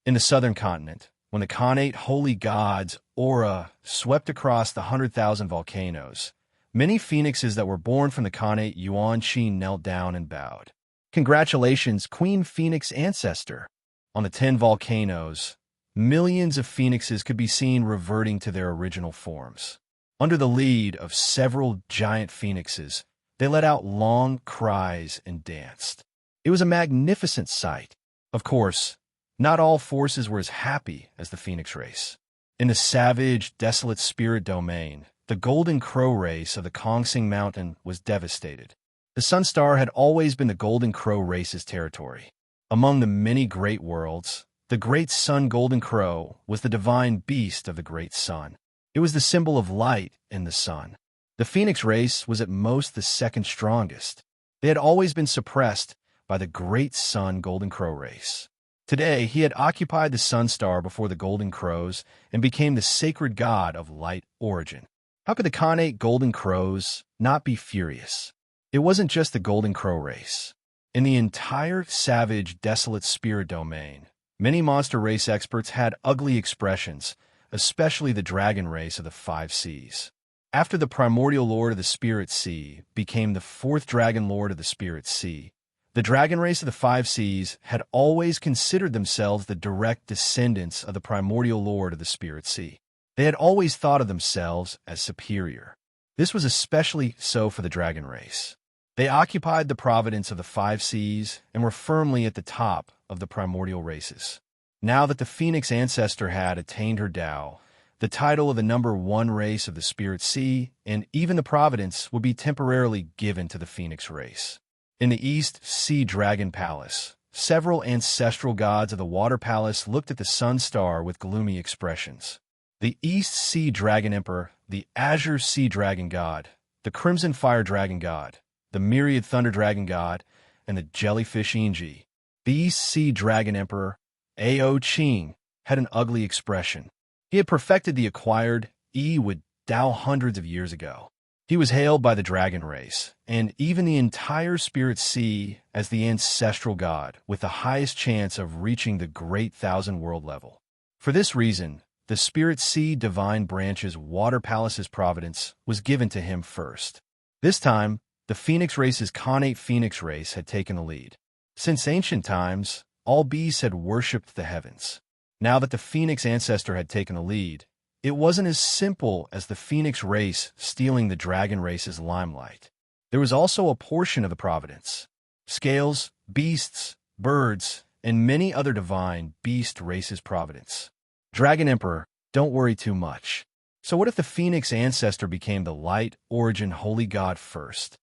In the southern continent, when the Khanate holy god's aura swept across the 100,000 volcanoes, many phoenixes that were born from the Khanate Yuan Qi knelt down and bowed. Congratulations, Queen Phoenix Ancestor! On the 10 volcanoes, millions of phoenixes could be seen reverting to their original forms. Under the lead of several giant phoenixes, they let out long cries and danced. It was a magnificent sight. Of course, not all forces were as happy as the phoenix race. In the savage, desolate spirit domain, the Golden Crow race of the Kongsing Mountain was devastated. The Sun Star had always been the Golden Crow race's territory. Among the many great worlds, the great sun Golden Crow was the divine beast of the great sun. It was the symbol of light in the sun. The Phoenix race was at most the second strongest. They had always been suppressed by the great sun Golden Crow race. Today, he had occupied the Sun Star before the Golden Crows and became the sacred god of light origin. How could the Khanate Golden Crows not be furious? It wasn't just the Golden Crow race. In the entire savage, desolate spirit domain, many monster race experts had ugly expressions, especially the dragon race of the 5 seas. After the primordial lord of the spirit sea became the 4th dragon lord of the spirit sea, the dragon race of the 5 seas had always considered themselves the direct descendants of the primordial lord of the spirit sea. They had always thought of themselves as superior. This was especially so for the dragon race. They occupied the province of the 5 seas and were firmly at the top of the primordial races. Now that the Phoenix Ancestor had attained her Tao, the title of the number 1 race of the Spirit Sea and even the providence would be temporarily given to the Phoenix race. In the East Sea Dragon Palace, several ancestral gods of the Water Palace looked at the Sun Star with gloomy expressions. The East Sea Dragon Emperor, the Azure Sea Dragon God, the Crimson Fire Dragon God, the Myriad Thunder Dragon God, and the Jellyfish Inji. The East Sea Dragon Emperor, Ao Qing, had an ugly expression. He had perfected the acquired Yi with Tao hundreds of years ago. He was hailed by the dragon race, and even the entire Spirit Sea as the ancestral god with the highest chance of reaching the great thousand-world level. For this reason, the Spirit Sea Divine Branch's Water Palace's providence was given to him first. This time, the Phoenix race's Khanate Phoenix race had taken the lead. Since ancient times, all beasts had worshipped the heavens. Now that the Phoenix Ancestor had taken the lead, it wasn't as simple as the Phoenix race stealing the dragon race's limelight. There was also a portion of the providence. Scales, beasts, birds, and many other divine beast races' providence. Dragon Emperor, don't worry too much. So what if the Phoenix Ancestor became the light origin holy god first?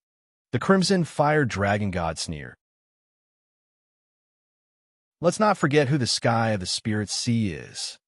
The Crimson Fire Dragon God sneered. Let's not forget who the sky of the Spirit Sea is.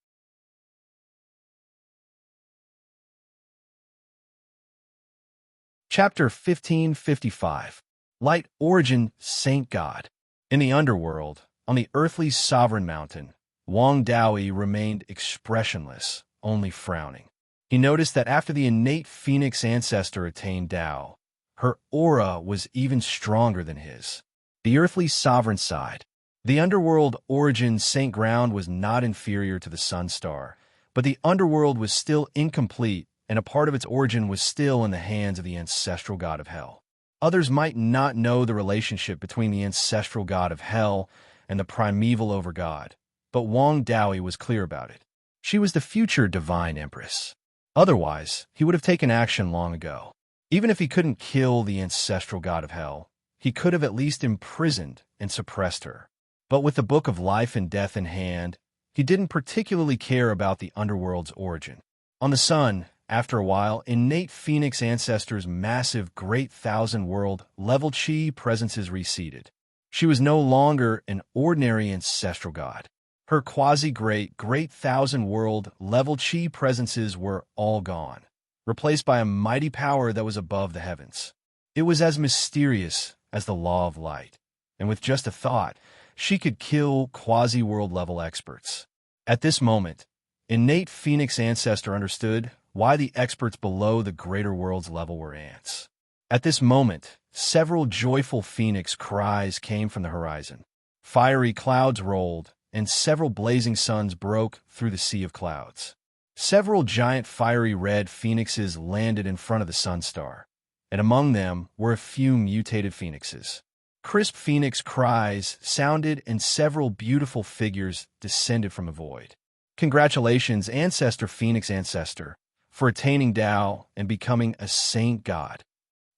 Chapter 1555. Light Origin Saint God. In the underworld, on the earthly sovereign mountain, Wang Daoyi remained expressionless, only frowning. He noticed that after the innate Phoenix Ancestor attained Tao, her aura was even stronger than his. The earthly sovereign side. The underworld origin Saint Ground was not inferior to the Sun Star, but the underworld was still incomplete and a part of its origin was still in the hands of the ancestral god of hell. Others might not know the relationship between the ancestral god of hell and the primeval overgod, but Wang Daoyi was clear about it. She was the future divine empress. Otherwise, he would have taken action long ago. Even if he couldn't kill the ancestral god of hell, he could have at least imprisoned and suppressed her. But with the book of life and death in hand, he didn't particularly care about the underworld's origin. On the sun, after a while, innate Phoenix ancestors' massive Great Thousand World level chi presences receded. She was no longer an ordinary ancestral god. Her Great Thousand World level chi presences were all gone, replaced by a mighty power that was above the heavens. It was as mysterious as the law of light, and with just a thought, she could kill quasi-world level experts. At this moment, innate Phoenix ancestor understood why the experts below the greater world's level were ants. At this moment, several joyful Phoenix cries came from the horizon. Fiery clouds rolled, and several blazing suns broke through the sea of clouds. Several giant fiery red phoenixes landed in front of the sun star, and among them were a few mutated phoenixes. Crisp phoenix cries sounded, and several beautiful figures descended from a void. Congratulations, Ancestor Phoenix Ancestor, for attaining Tao and becoming a saint god.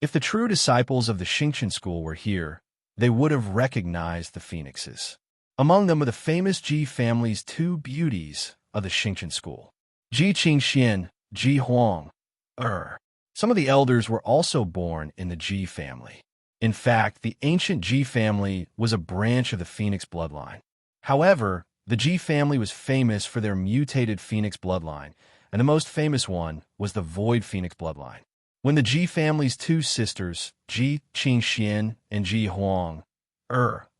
If the true disciples of the Xingqian school were here, they would have recognized the phoenixes. Among them were the famous Ji family's two beauties of the Xingqian school, Ji Qingxian, Ji Huang, Some of the elders were also born in the Ji family. In fact, the ancient Ji family was a branch of the Phoenix bloodline. However, the Ji family was famous for their mutated Phoenix bloodline, and the most famous one was the Void Phoenix bloodline. When the Ji family's two sisters, Ji Qingxian and Ji Huang,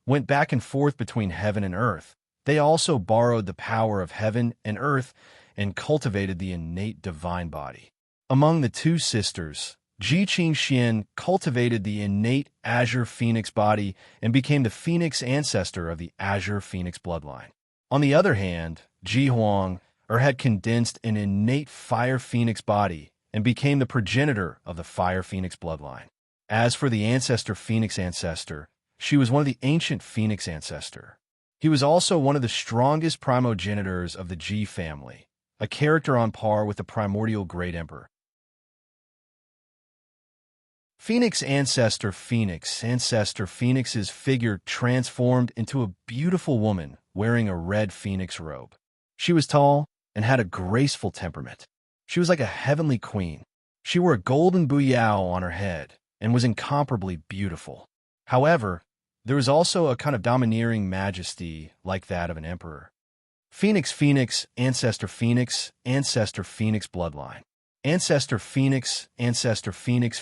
went back and forth between heaven and earth, they also borrowed the power of heaven and earth and cultivated the innate divine body. Among the two sisters, Ji Qingxian cultivated the innate Azure Phoenix body and became the Phoenix ancestor of the Azure Phoenix bloodline. On the other hand, Ji Huang had condensed an innate Fire Phoenix body and became the progenitor of the Fire Phoenix bloodline. As for the Ancestor Phoenix ancestor, she was one of the ancient Phoenix ancestor. He was also one of the strongest primogenitors of the Ji family, a character on par with the primordial Great Emperor. Phoenix Phoenix's figure transformed into a beautiful woman wearing a red phoenix robe. She was tall and had a graceful temperament. She was like a heavenly queen. She wore a golden buyao on her head and was incomparably beautiful. However, there was also a kind of domineering majesty like that of an emperor. Ancestor Phoenix bloodline. Ancestor Phoenix, Ancestor Phoenix,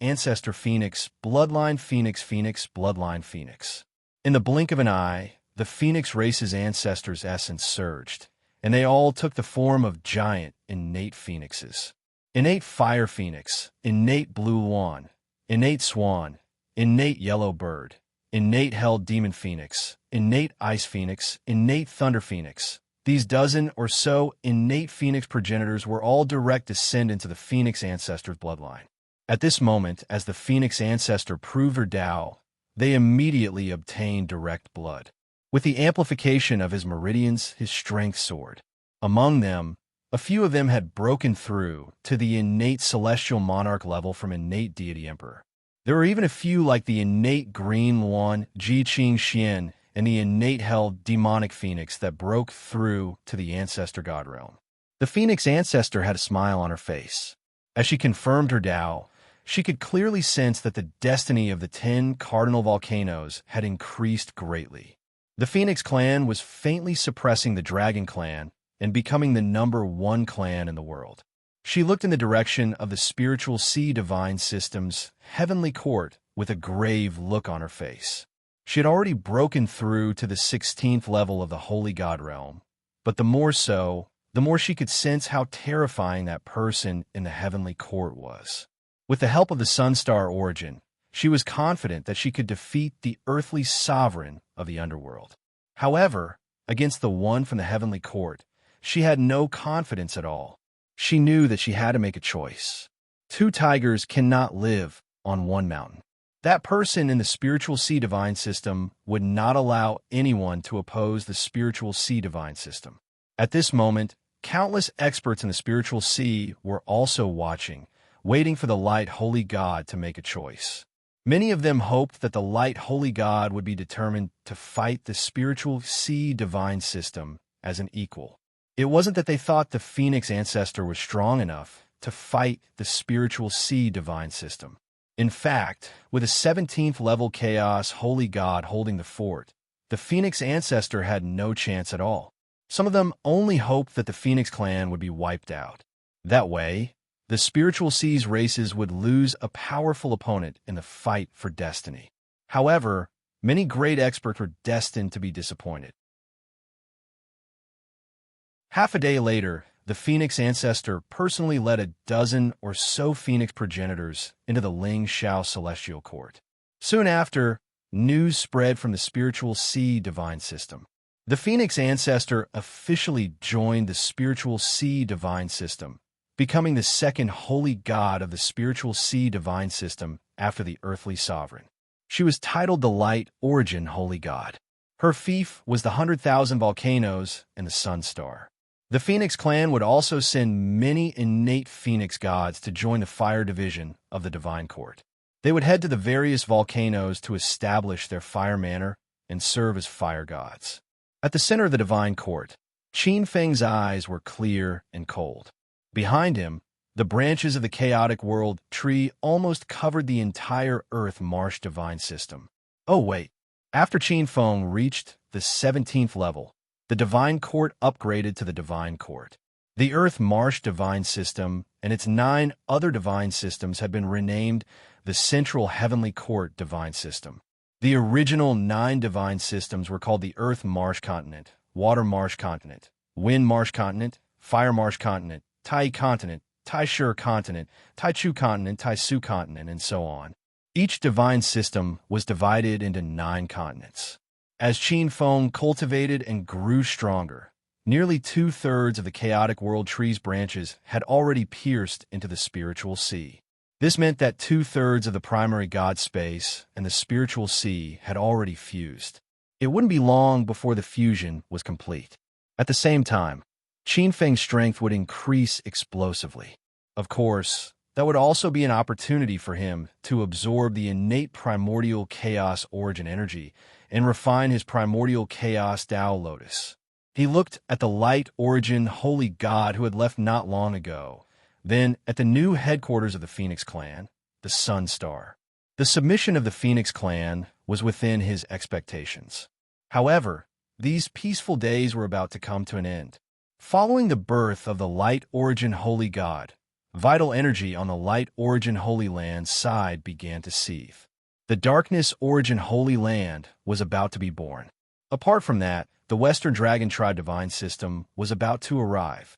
Ancestor Phoenix, Bloodline Phoenix. In the blink of an eye, the Phoenix race's ancestors' essence surged, and they all took the form of giant, innate phoenixes. Innate Fire Phoenix, innate Blue Swan, innate Swan, innate Yellow Bird, innate Hell Demon Phoenix, innate Ice Phoenix, innate Thunder Phoenix. These dozen or so innate Phoenix progenitors were all direct descendants of the Phoenix ancestor's bloodline. At this moment, as the Phoenix ancestor proved her Tao, they immediately obtained direct blood. With the amplification of his meridians, his strength soared. Among them, a few of them had broken through to the innate celestial monarch level from innate deity emperor. There were even a few like the innate green Luan, Ji Qingxian, and the innate hell demonic phoenix that broke through to the ancestor god realm. The Phoenix ancestor had a smile on her face. As she confirmed her Tao, she could clearly sense that the destiny of the 10 cardinal volcanoes had increased greatly. The Phoenix clan was faintly suppressing the Dragon clan and becoming the #1 clan in the world. She looked in the direction of the spiritual sea divine system's heavenly court with a grave look on her face. She had already broken through to the 16th level of the Holy God realm, but the more she could sense how terrifying that person in the heavenly court was. With the help of the Sunstar origin, she was confident that she could defeat the earthly sovereign of the underworld. However, against the one from the heavenly court, she had no confidence at all. She knew that she had to make a choice. Two tigers cannot live on one mountain. That person in the spiritual sea divine system would not allow anyone to oppose the spiritual sea divine system. At this moment, countless experts in the spiritual sea were also watching, waiting for the light holy God to make a choice. Many of them hoped that the light holy God would be determined to fight the spiritual sea divine system as an equal. It wasn't that they thought the Phoenix ancestor was strong enough to fight the spiritual sea divine system. In fact, with a 17th level chaos holy God holding the fort, the Phoenix ancestor had no chance at all. Some of them only hoped that the Phoenix clan would be wiped out. That way, the spiritual seas races would lose a powerful opponent in the fight for destiny. However, many great experts were destined to be disappointed. Half a day later, the Phoenix ancestor personally led a dozen or so Phoenix progenitors into the Ling Shao celestial court. Soon after, news spread from the spiritual sea divine system. The Phoenix ancestor officially joined the spiritual sea divine system, becoming the second holy god of the spiritual sea divine system after the earthly sovereign. She was titled the Light Origin Holy God. Her fief was the 100,000 volcanoes and the Sun Star. The Phoenix clan would also send many innate Phoenix gods to join the fire division of the Divine Court. They would head to the various volcanoes to establish their fire manor and serve as fire gods. At the center of the Divine Court, Qin Feng's eyes were clear and cold. Behind him, the branches of the chaotic world tree almost covered the entire Earth Marsh divine system. Oh wait, after Qin Feng reached the 17th level, the Divine Court upgraded to the Divine Court. The Earth Marsh divine system and its 9 other divine systems had been renamed the Central Heavenly Court divine system. The original 9 divine systems were called the Earth Marsh Continent, Water Marsh Continent, Wind Marsh Continent, Fire Marsh Continent, Tai Continent, Tai Shur Continent, Tai Chu Continent, Tai Su Continent, and so on. Each divine system was divided into 9 continents. As Qin Feng cultivated and grew stronger, nearly 2/3 of the chaotic world tree's branches had already pierced into the spiritual sea. This meant that 2/3 of the primary god space and the spiritual sea had already fused. It wouldn't be long before the fusion was complete. At the same time, Qin Feng's strength would increase explosively. Of course, that would also be an opportunity for him to absorb the innate primordial chaos origin energy and refine his primordial chaos Tao Lotus. He looked at the light origin holy god who had left not long ago, then at the new headquarters of the Phoenix clan, the Sun Star. The submission of the Phoenix clan was within his expectations. However, these peaceful days were about to come to an end. Following the birth of the light origin holy god, vital energy on the light origin holy land side began to seethe. The darkness origin holy land was about to be born. Apart from that, the Western Dragon Tribe divine system was about to arrive.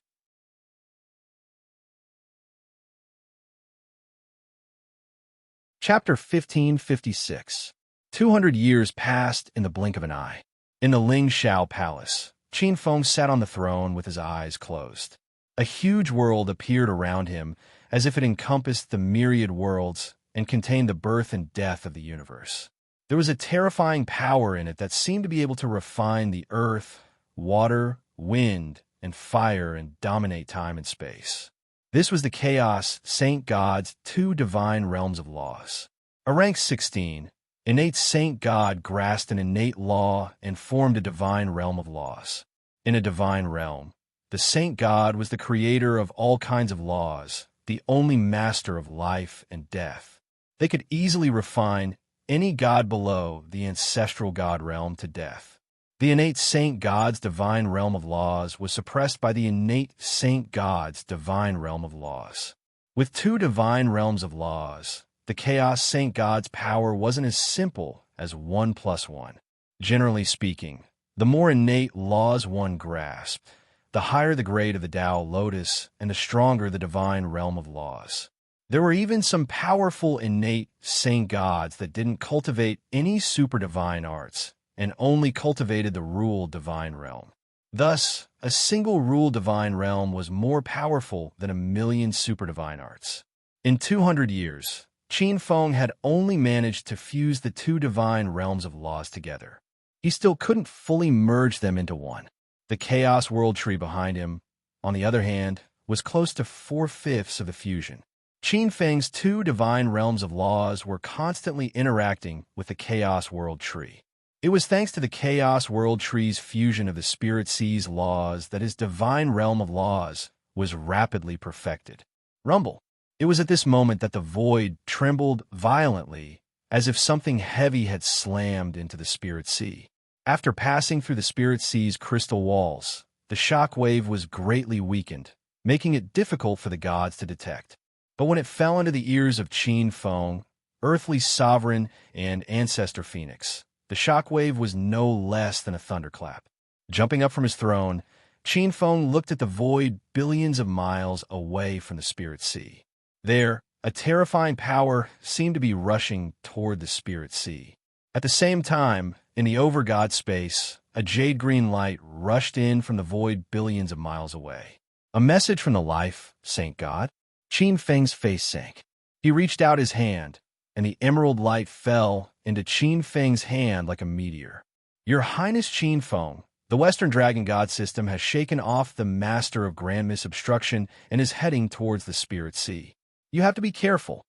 Chapter 1556. 200 years passed in the blink of an eye. In the Ling Shao Palace, Qin Feng sat on the throne with his eyes closed. A huge world appeared around him as if it encompassed the myriad worlds and contained the birth and death of the universe. There was a terrifying power in it that seemed to be able to refine the earth, water, wind, and fire and dominate time and space. This was the Chaos Saint God's 2 divine realms of laws. A rank 16, innate Saint God grasped an innate law and formed a divine realm of laws. In a divine realm, the Saint God was the creator of all kinds of laws, the only master of life and death. They could easily refine any god below the ancestral god realm to death. The innate Saint God's divine realm of laws was suppressed by the innate Saint God's divine realm of laws. With 2 divine realms of laws, the Chaos Saint God's power wasn't as simple as 1 + 1. Generally speaking, the more innate laws one grasped, the higher the grade of the Tao Lotus and the stronger the divine realm of laws. There were even some powerful innate saint gods that didn't cultivate any super divine arts and only cultivated the rule divine realm. Thus, a single rule divine realm was more powerful than a million super divine arts. In 200 years, Qin Feng had only managed to fuse the two divine realms of laws together. He still couldn't fully merge them into one. The Chaos World Tree behind him, on the other hand, was close to 4/5 of the fusion. Qin Feng's two divine realms of laws were constantly interacting with the Chaos World Tree. It was thanks to the Chaos World Tree's fusion of the Spirit Sea's laws that his divine realm of laws was rapidly perfected. Rumble. It was at this moment that the void trembled violently, as if something heavy had slammed into the Spirit Sea. After passing through the Spirit Sea's crystal walls, the shock wave was greatly weakened, making it difficult for the gods to detect. But when it fell into the ears of Qin Feng, earthly sovereign and ancestor phoenix, the shock wave was no less than a thunderclap. Jumping up from his throne, Qin Feng looked at the void billions of miles away from the Spirit Sea. There, a terrifying power seemed to be rushing toward the Spirit Sea. At the same time, in the over-god space, a jade-green light rushed in from the void billions of miles away. A message from the life, Saint God? Qin Feng's face sank. He reached out his hand, and the emerald light fell into Qin Feng's hand like a meteor. Your Highness Qin Feng, the Western Dragon God System has shaken off the Master of Grand Misobstruction and is heading towards the Spirit Sea. You have to be careful.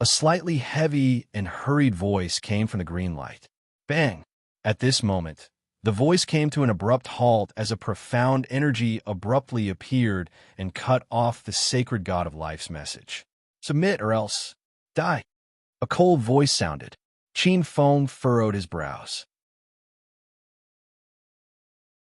A slightly heavy and hurried voice came from the green light. Bang! At this moment, the voice came to an abrupt halt as a profound energy abruptly appeared and cut off the sacred God of Life's message. Submit or else die. A cold voice sounded. Qin Feng furrowed his brows.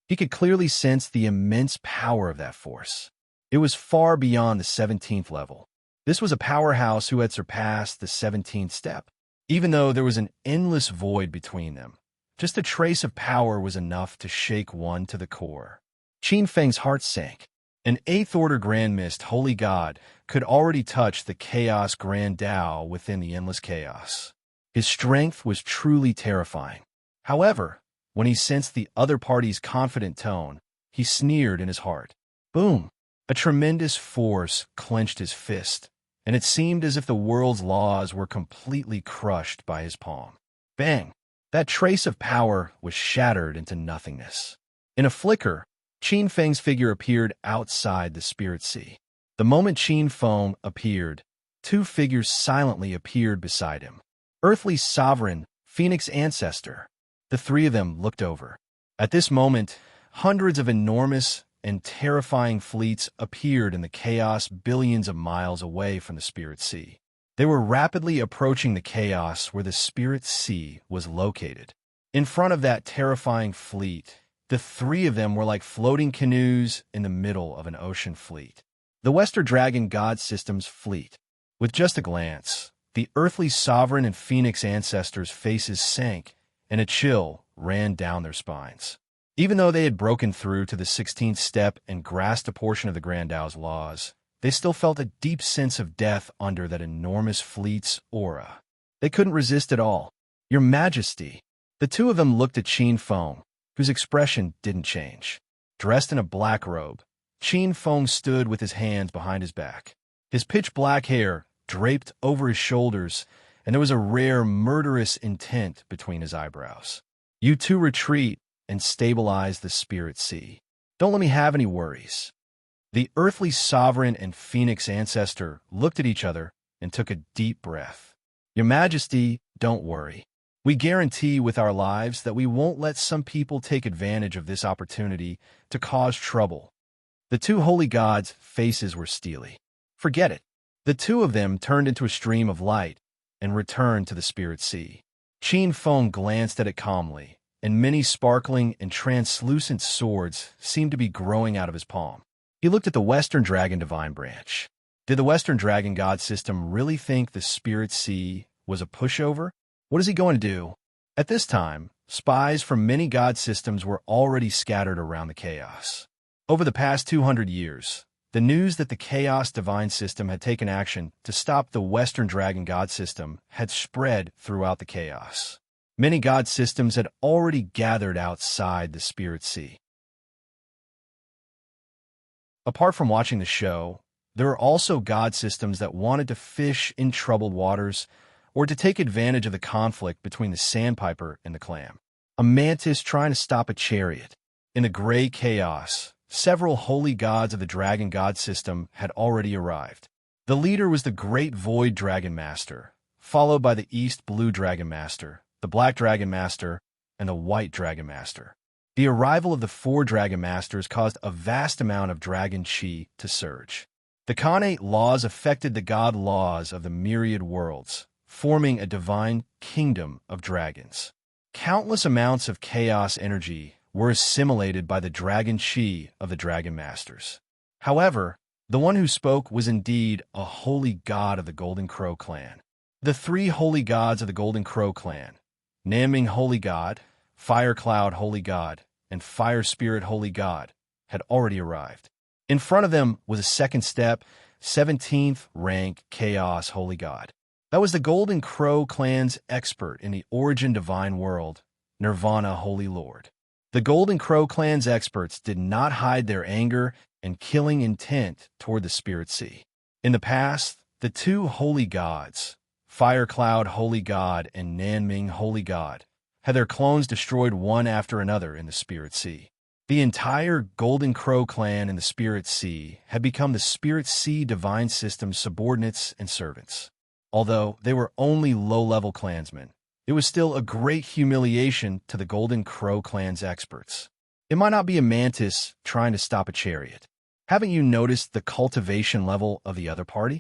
He could clearly sense the immense power of that force. It was far beyond the 17th level. This was a powerhouse who had surpassed the 17th step. Even though there was an endless void between them, just a trace of power was enough to shake one to the core. Qin Feng's heart sank. An 8th Order Grand Mist Holy God could already touch the Chaos Grand Tao within the endless chaos. His strength was truly terrifying. However, when he sensed the other party's confident tone, he sneered in his heart. Boom! A tremendous force clenched his fist, and it seemed as if the world's laws were completely crushed by his palm. Bang! That trace of power was shattered into nothingness. In a flicker, Qin Feng's figure appeared outside the Spirit Sea. The moment Qin Feng appeared, two figures silently appeared beside him. Earthly Sovereign, Phoenix Ancestor. The three of them looked over. At this moment, hundreds of enormous and terrifying fleets appeared in the chaos billions of miles away from the Spirit Sea. They were rapidly approaching the chaos where the Spirit Sea was located. In front of that terrifying fleet, the three of them were like floating canoes in the middle of an ocean fleet. The Western Dragon God System's fleet. With just a glance, the earthly sovereign and phoenix ancestors' faces sank, and a chill ran down their spines. Even though they had broken through to the 16th step and grasped a portion of the Grand Tao's laws, they still felt a deep sense of death under that enormous fleet's aura. They couldn't resist at all. Your Majesty. The two of them looked at Qin Feng, whose expression didn't change. Dressed in a black robe, Qin Feng stood with his hands behind his back. His pitch-black hair draped over his shoulders, and there was a rare murderous intent between his eyebrows. You two retreat and stabilize the Spirit Sea. Don't let me have any worries. The earthly sovereign and phoenix ancestor looked at each other and took a deep breath. Your Majesty, don't worry. We guarantee with our lives that we won't let some people take advantage of this opportunity to cause trouble. The two holy gods' faces were steely. Forget it. The two of them turned into a stream of light and returned to the Spirit Sea. Qin Feng glanced at it calmly, and many sparkling and translucent swords seemed to be growing out of his palm. He looked at the Western Dragon Divine Branch. Did the Western Dragon God System really think the Spirit Sea was a pushover? What is he going to do? At this time, spies from many god systems were already scattered around the chaos. Over the past 200 years, the news that the Chaos Divine System had taken action to stop the Western Dragon God System had spread throughout the chaos. Many god systems had already gathered outside the Spirit Sea. Apart from watching the show, there are also god systems that wanted to fish in troubled waters or to take advantage of the conflict between the sandpiper and the clam. A mantis trying to stop a chariot. In the gray chaos, several holy gods of the dragon god system had already arrived. The leader was the Great Void Dragon Master, followed by the East Blue Dragon Master, the Black Dragon Master, and the White Dragon Master. The arrival of the four Dragon Masters caused a vast amount of dragon chi to surge. The Khanate laws affected the god laws of the myriad worlds, forming a divine kingdom of dragons. Countless amounts of chaos energy were assimilated by the dragon chi of the Dragon Masters. However, the one who spoke was indeed a holy god of the Golden Crow clan. The three holy gods of the Golden Crow clan, Nanming Holy God, Fire Cloud Holy God, and Fire Spirit Holy God, had already arrived. In front of them was a second step, 17th rank Chaos Holy God. That was the Golden Crow clan's expert in the origin divine world, Nirvana Holy Lord. The Golden Crow clan's experts did not hide their anger and killing intent toward the Spirit Sea. In the past, the two holy gods, Fire Cloud Holy God and Nanming Holy God, had their clones destroyed one after another in the Spirit Sea. The entire Golden Crow clan in the Spirit Sea had become the Spirit Sea divine system's subordinates and servants. Although they were only low-level clansmen, it was still a great humiliation to the Golden Crow clan's experts. It might not be a mantis trying to stop a chariot. Haven't you noticed the cultivation level of the other party?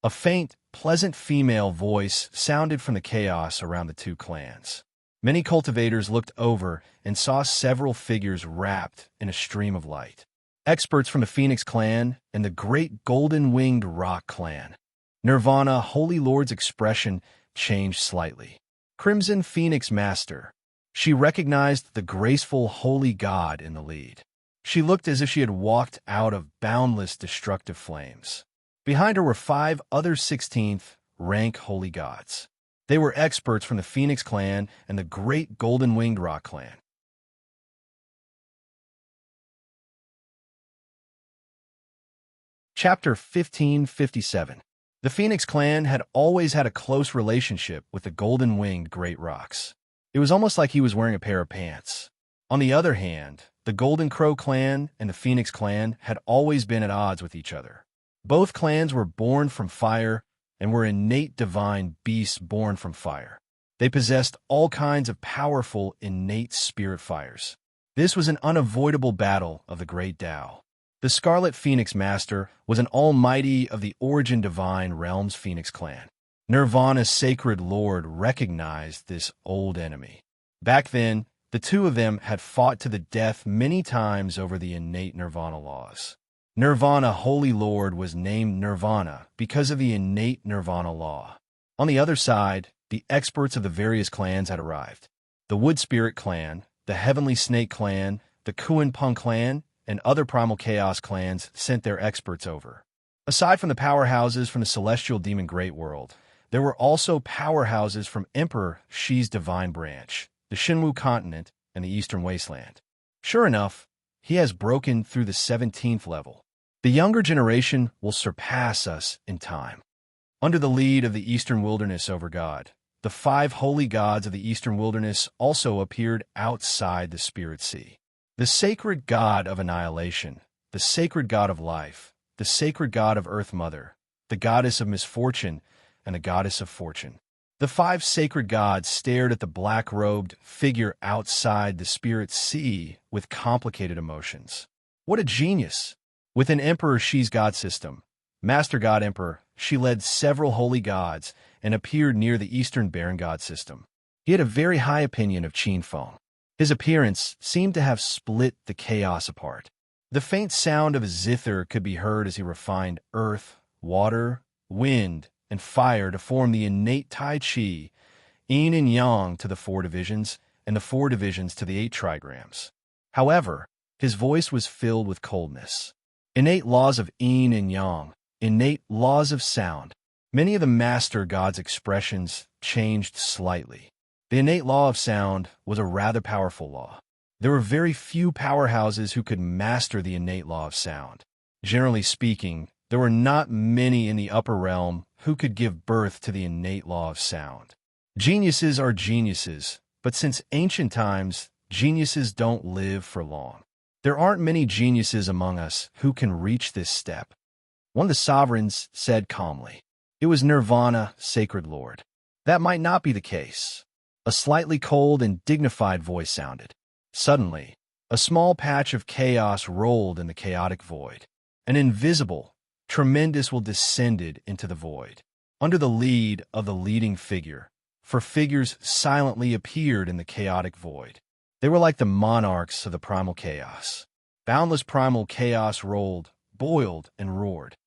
A faint, pleasant female voice sounded from the chaos around the two clans. Many cultivators looked over and saw several figures wrapped in a stream of light. Experts from the Phoenix clan and the Great Golden-Winged Rock clan. Nirvana Holy Lord's expression changed slightly. Crimson Phoenix Master. She recognized the graceful holy god in the lead. She looked as if she had walked out of boundless destructive flames. Behind her were 5 other 16th rank holy gods. They were experts from the Phoenix clan and the Great Golden-Winged Rock clan. Chapter 1557. The Phoenix clan had always had a close relationship with the golden-winged Great Rocks. It was almost like he was wearing a pair of pants. On the other hand, the Golden Crow clan and the Phoenix clan had always been at odds with each other. Both clans were born from fire and were innate divine beasts born from fire. They possessed all kinds of powerful innate spirit fires. This was an unavoidable battle of the Great Tao. The Scarlet Phoenix Master was an almighty of the Origin Divine Realms Phoenix clan. Nirvana's Sacred Lord recognized this old enemy. Back then, the two of them had fought to the death many times over the innate Nirvana laws. Nirvana Holy Lord was named Nirvana because of the innate Nirvana law. On the other side, the experts of the various clans had arrived. The Wood Spirit clan, the Heavenly Snake clan, the Kuan Pung clan, and other Primal Chaos clans sent their experts over. Aside from the powerhouses from the Celestial Demon Great World, there were also powerhouses from Emperor Shi's Divine Branch, the Shinwu Continent, and the Eastern Wasteland. Sure enough, he has broken through the 17th level. The younger generation will surpass us in time. Under the lead of the Eastern Wilderness over God, the 5 holy gods of the Eastern Wilderness also appeared outside the Spirit Sea. The sacred god of annihilation, the sacred god of life, the sacred god of Earth Mother, the goddess of misfortune, and the goddess of fortune. The 5 sacred gods stared at the black-robed figure outside the Spirit Sea with complicated emotions. What a genius! Within Emperor Shi's god system, Master God Emperor, she led several holy gods and appeared near the Eastern Baron god system. He had a very high opinion of Qin Feng. His appearance seemed to have split the chaos apart. The faint sound of a zither could be heard as he refined earth, water, wind, and fire to form the innate Tai Chi, yin and yang to the 4 divisions, and the 4 divisions to the 8 trigrams. However, his voice was filled with coldness. Innate laws of yin and yang, innate laws of sound. Many of the Master God's expressions changed slightly. The innate law of sound was a rather powerful law. There were very few powerhouses who could master the innate law of sound. Generally speaking, there were not many in the upper realm who could give birth to the innate law of sound. Geniuses are geniuses, but since ancient times, geniuses don't live for long. There aren't many geniuses among us who can reach this step. One of the sovereigns said calmly, "It was nirvana, sacred lord." That might not be the case. A slightly cold and dignified voice sounded. Suddenly, a small patch of chaos rolled in the chaotic void. An invisible, tremendous will descended into the void. Under the lead of the leading figure, for figures silently appeared in the chaotic void. They were like the monarchs of the primal chaos. Boundless primal chaos rolled, boiled, and roared.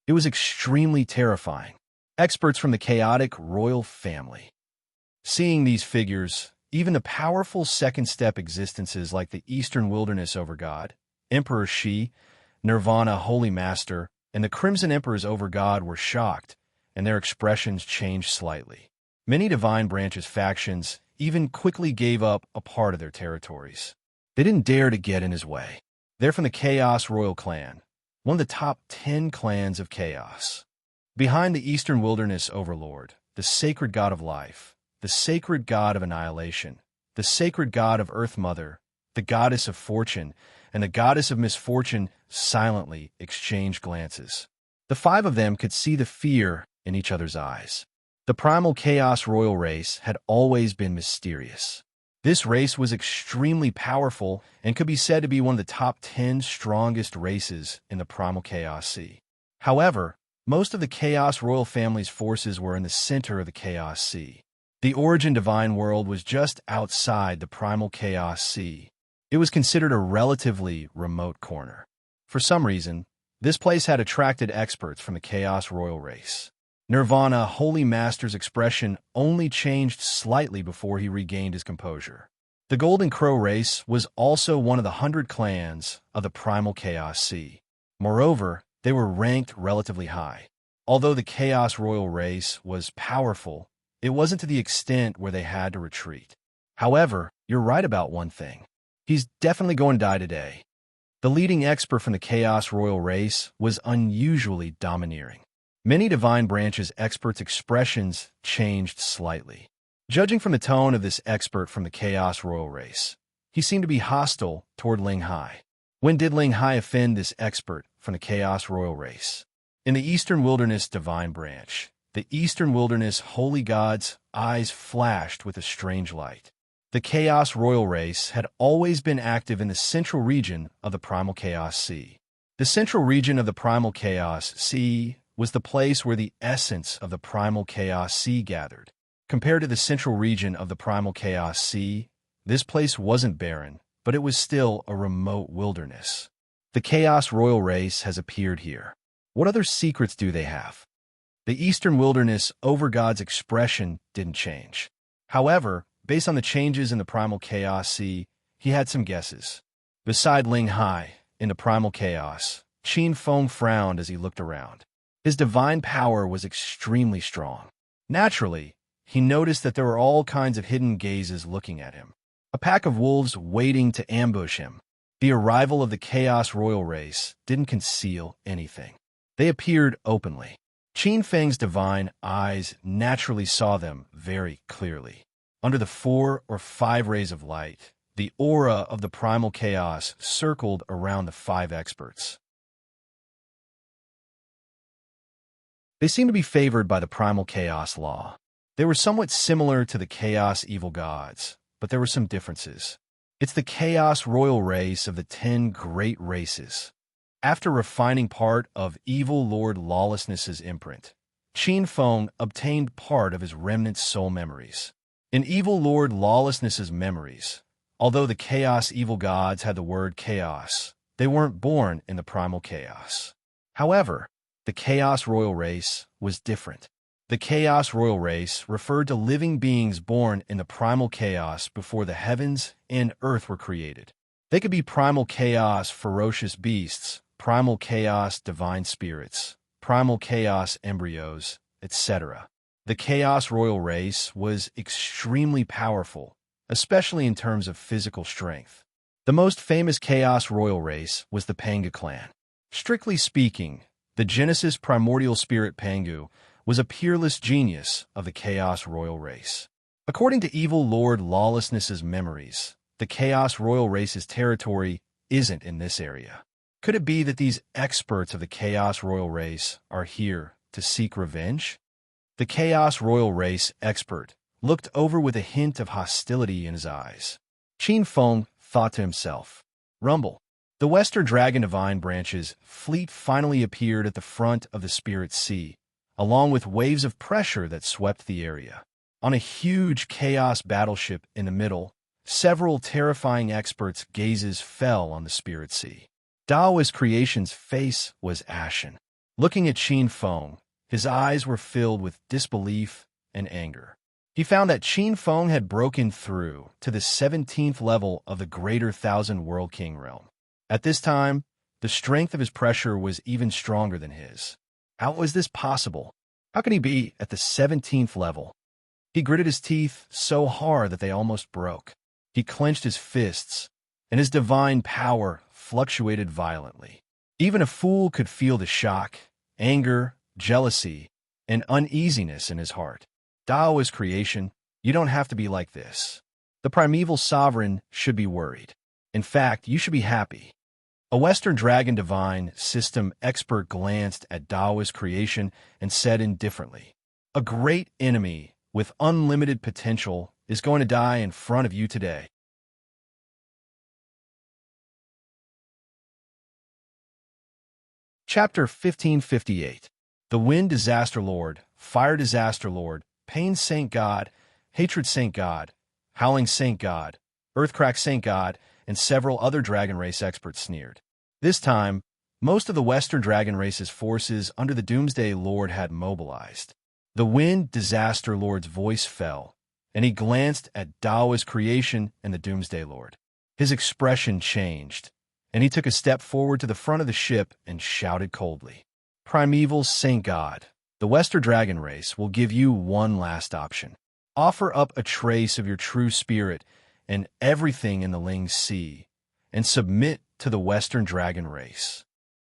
It was extremely terrifying. Experts from the chaotic royal family. Seeing these figures, even the powerful second-step existences like the Eastern Wilderness over God, Emperor Shi, Nirvana Holy Master, and the Crimson Emperors over God were shocked, and their expressions changed slightly. Many Divine Branches factions even quickly gave up a part of their territories. They didn't dare to get in his way. They're from the Chaos Royal Clan, one of the top 10 clans of chaos. Behind the Eastern Wilderness Overlord, the sacred god of life, the sacred god of annihilation, the sacred god of Earth Mother, the goddess of fortune, and the goddess of misfortune silently exchanged glances. The five of them could see the fear in each other's eyes. The primal chaos royal race had always been mysterious. This race was extremely powerful and could be said to be one of the top 10 strongest races in the primal chaos sea. However, most of the chaos royal family's forces were in the center of the chaos sea. The origin divine world was just outside the primal chaos sea. It was considered a relatively remote corner. For some reason, this place had attracted experts from the chaos royal race. Nirvana Holy Master's expression only changed slightly before he regained his composure. The Golden Crow race was also one of the 100 clans of the primal chaos sea. Moreover, they were ranked relatively high. Although the chaos royal race was powerful, it wasn't to the extent where they had to retreat. However, you're right about one thing. He's definitely going to die today. The leading expert from the chaos royal race was unusually domineering. Many Divine Branches experts' expressions changed slightly. Judging from the tone of this expert from the Chaos Royal race, he seemed to be hostile toward Ling Hai. When did Ling Hai offend this expert from the Chaos Royal race? In the Eastern Wilderness Divine Branch, the Eastern Wilderness Holy God's eyes flashed with a strange light. The Chaos Royal race had always been active in the central region of the Primal Chaos Sea. The central region of the Primal Chaos Sea was the place where the essence of the Primal Chaos Sea gathered. Compared to the central region of the Primal Chaos Sea, this place wasn't barren, but it was still a remote wilderness. The Chaos Royal race has appeared here. What other secrets do they have? The Eastern Wilderness over God's expression didn't change. However, based on the changes in the Primal Chaos Sea, he had some guesses. Beside Ling Hai, in the Primal Chaos, Qin Feng frowned as he looked around. His divine power was extremely strong. Naturally, he noticed that there were all kinds of hidden gazes looking at him. A pack of wolves waiting to ambush him. The arrival of the Chaos Royal race didn't conceal anything. They appeared openly. Qin Feng's divine eyes naturally saw them very clearly. Under the 4 or 5 rays of light, the aura of the primal chaos circled around the 5 experts. They seemed to be favored by the primal chaos law. They were somewhat similar to the chaos evil gods, but there were some differences. It's the chaos royal race of the 10 great races. After refining part of evil Lord Lawlessness's imprint, Qin Feng obtained part of his remnant soul memories. In evil Lord Lawlessness's memories, although the chaos evil gods had the word chaos, they weren't born in the primal chaos. However, the Chaos Royal race was different. The Chaos Royal race referred to living beings born in the primal chaos before the heavens and earth were created. They could be primal chaos ferocious beasts, primal chaos divine spirits, primal chaos embryos, etc. The Chaos Royal race was extremely powerful, especially in terms of physical strength. The most famous Chaos royal race was the Pangu clan. Strictly speaking, the Genesis primordial spirit Pangu was a peerless genius of the Chaos royal race. According to Evil Lord Lawlessness's memories, the Chaos royal race's territory isn't in this area. Could it be that these experts of the Chaos royal race are here to seek revenge? The Chaos royal race expert looked over with a hint of hostility in his eyes. Qin Feng thought to himself, "Rumble." The Western Dragon Divine Branch's fleet finally appeared at the front of the Spirit Sea, along with waves of pressure that swept the area. On a huge Chaos battleship in the middle, several terrifying experts' gazes fell on the Spirit Sea. Daoist Creation's face was ashen. Looking at Qin Feng, his eyes were filled with disbelief and anger. He found that Qin Feng had broken through to the 17th level of the Greater Thousand World King realm. At this time, the strength of his pressure was even stronger than his. How was this possible? How could he be at the 17th level? He gritted his teeth so hard that they almost broke. He clenched his fists, and his divine power fluctuated violently. Even a fool could feel the shock, anger, jealousy, and uneasiness in his heart. Daoist Creation, you don't have to be like this. The primeval sovereign should be worried. In fact, you should be happy. A Western Dragon Divine System expert glanced at Daoist Creation and said indifferently, "A great enemy with unlimited potential is going to die in front of you today." Chapter 1558. The Wind Disaster Lord, Fire Disaster Lord, Pain Saint God, Hatred Saint God, Howling Saint God, Earthcrack Saint God, and several other dragon race experts sneered. This time, most of the Western Dragon race's forces under the Doomsday Lord had mobilized. The Wind Disaster Lord's voice fell, and he glanced at Daoist Creation and the Doomsday Lord. His expression changed, and he took a step forward to the front of the ship and shouted coldly, "Primeval Saint God, the Western Dragon race will give you one last option. Offer up a trace of your true spirit and everything in the Ling Sea, and submit to the Western Dragon race."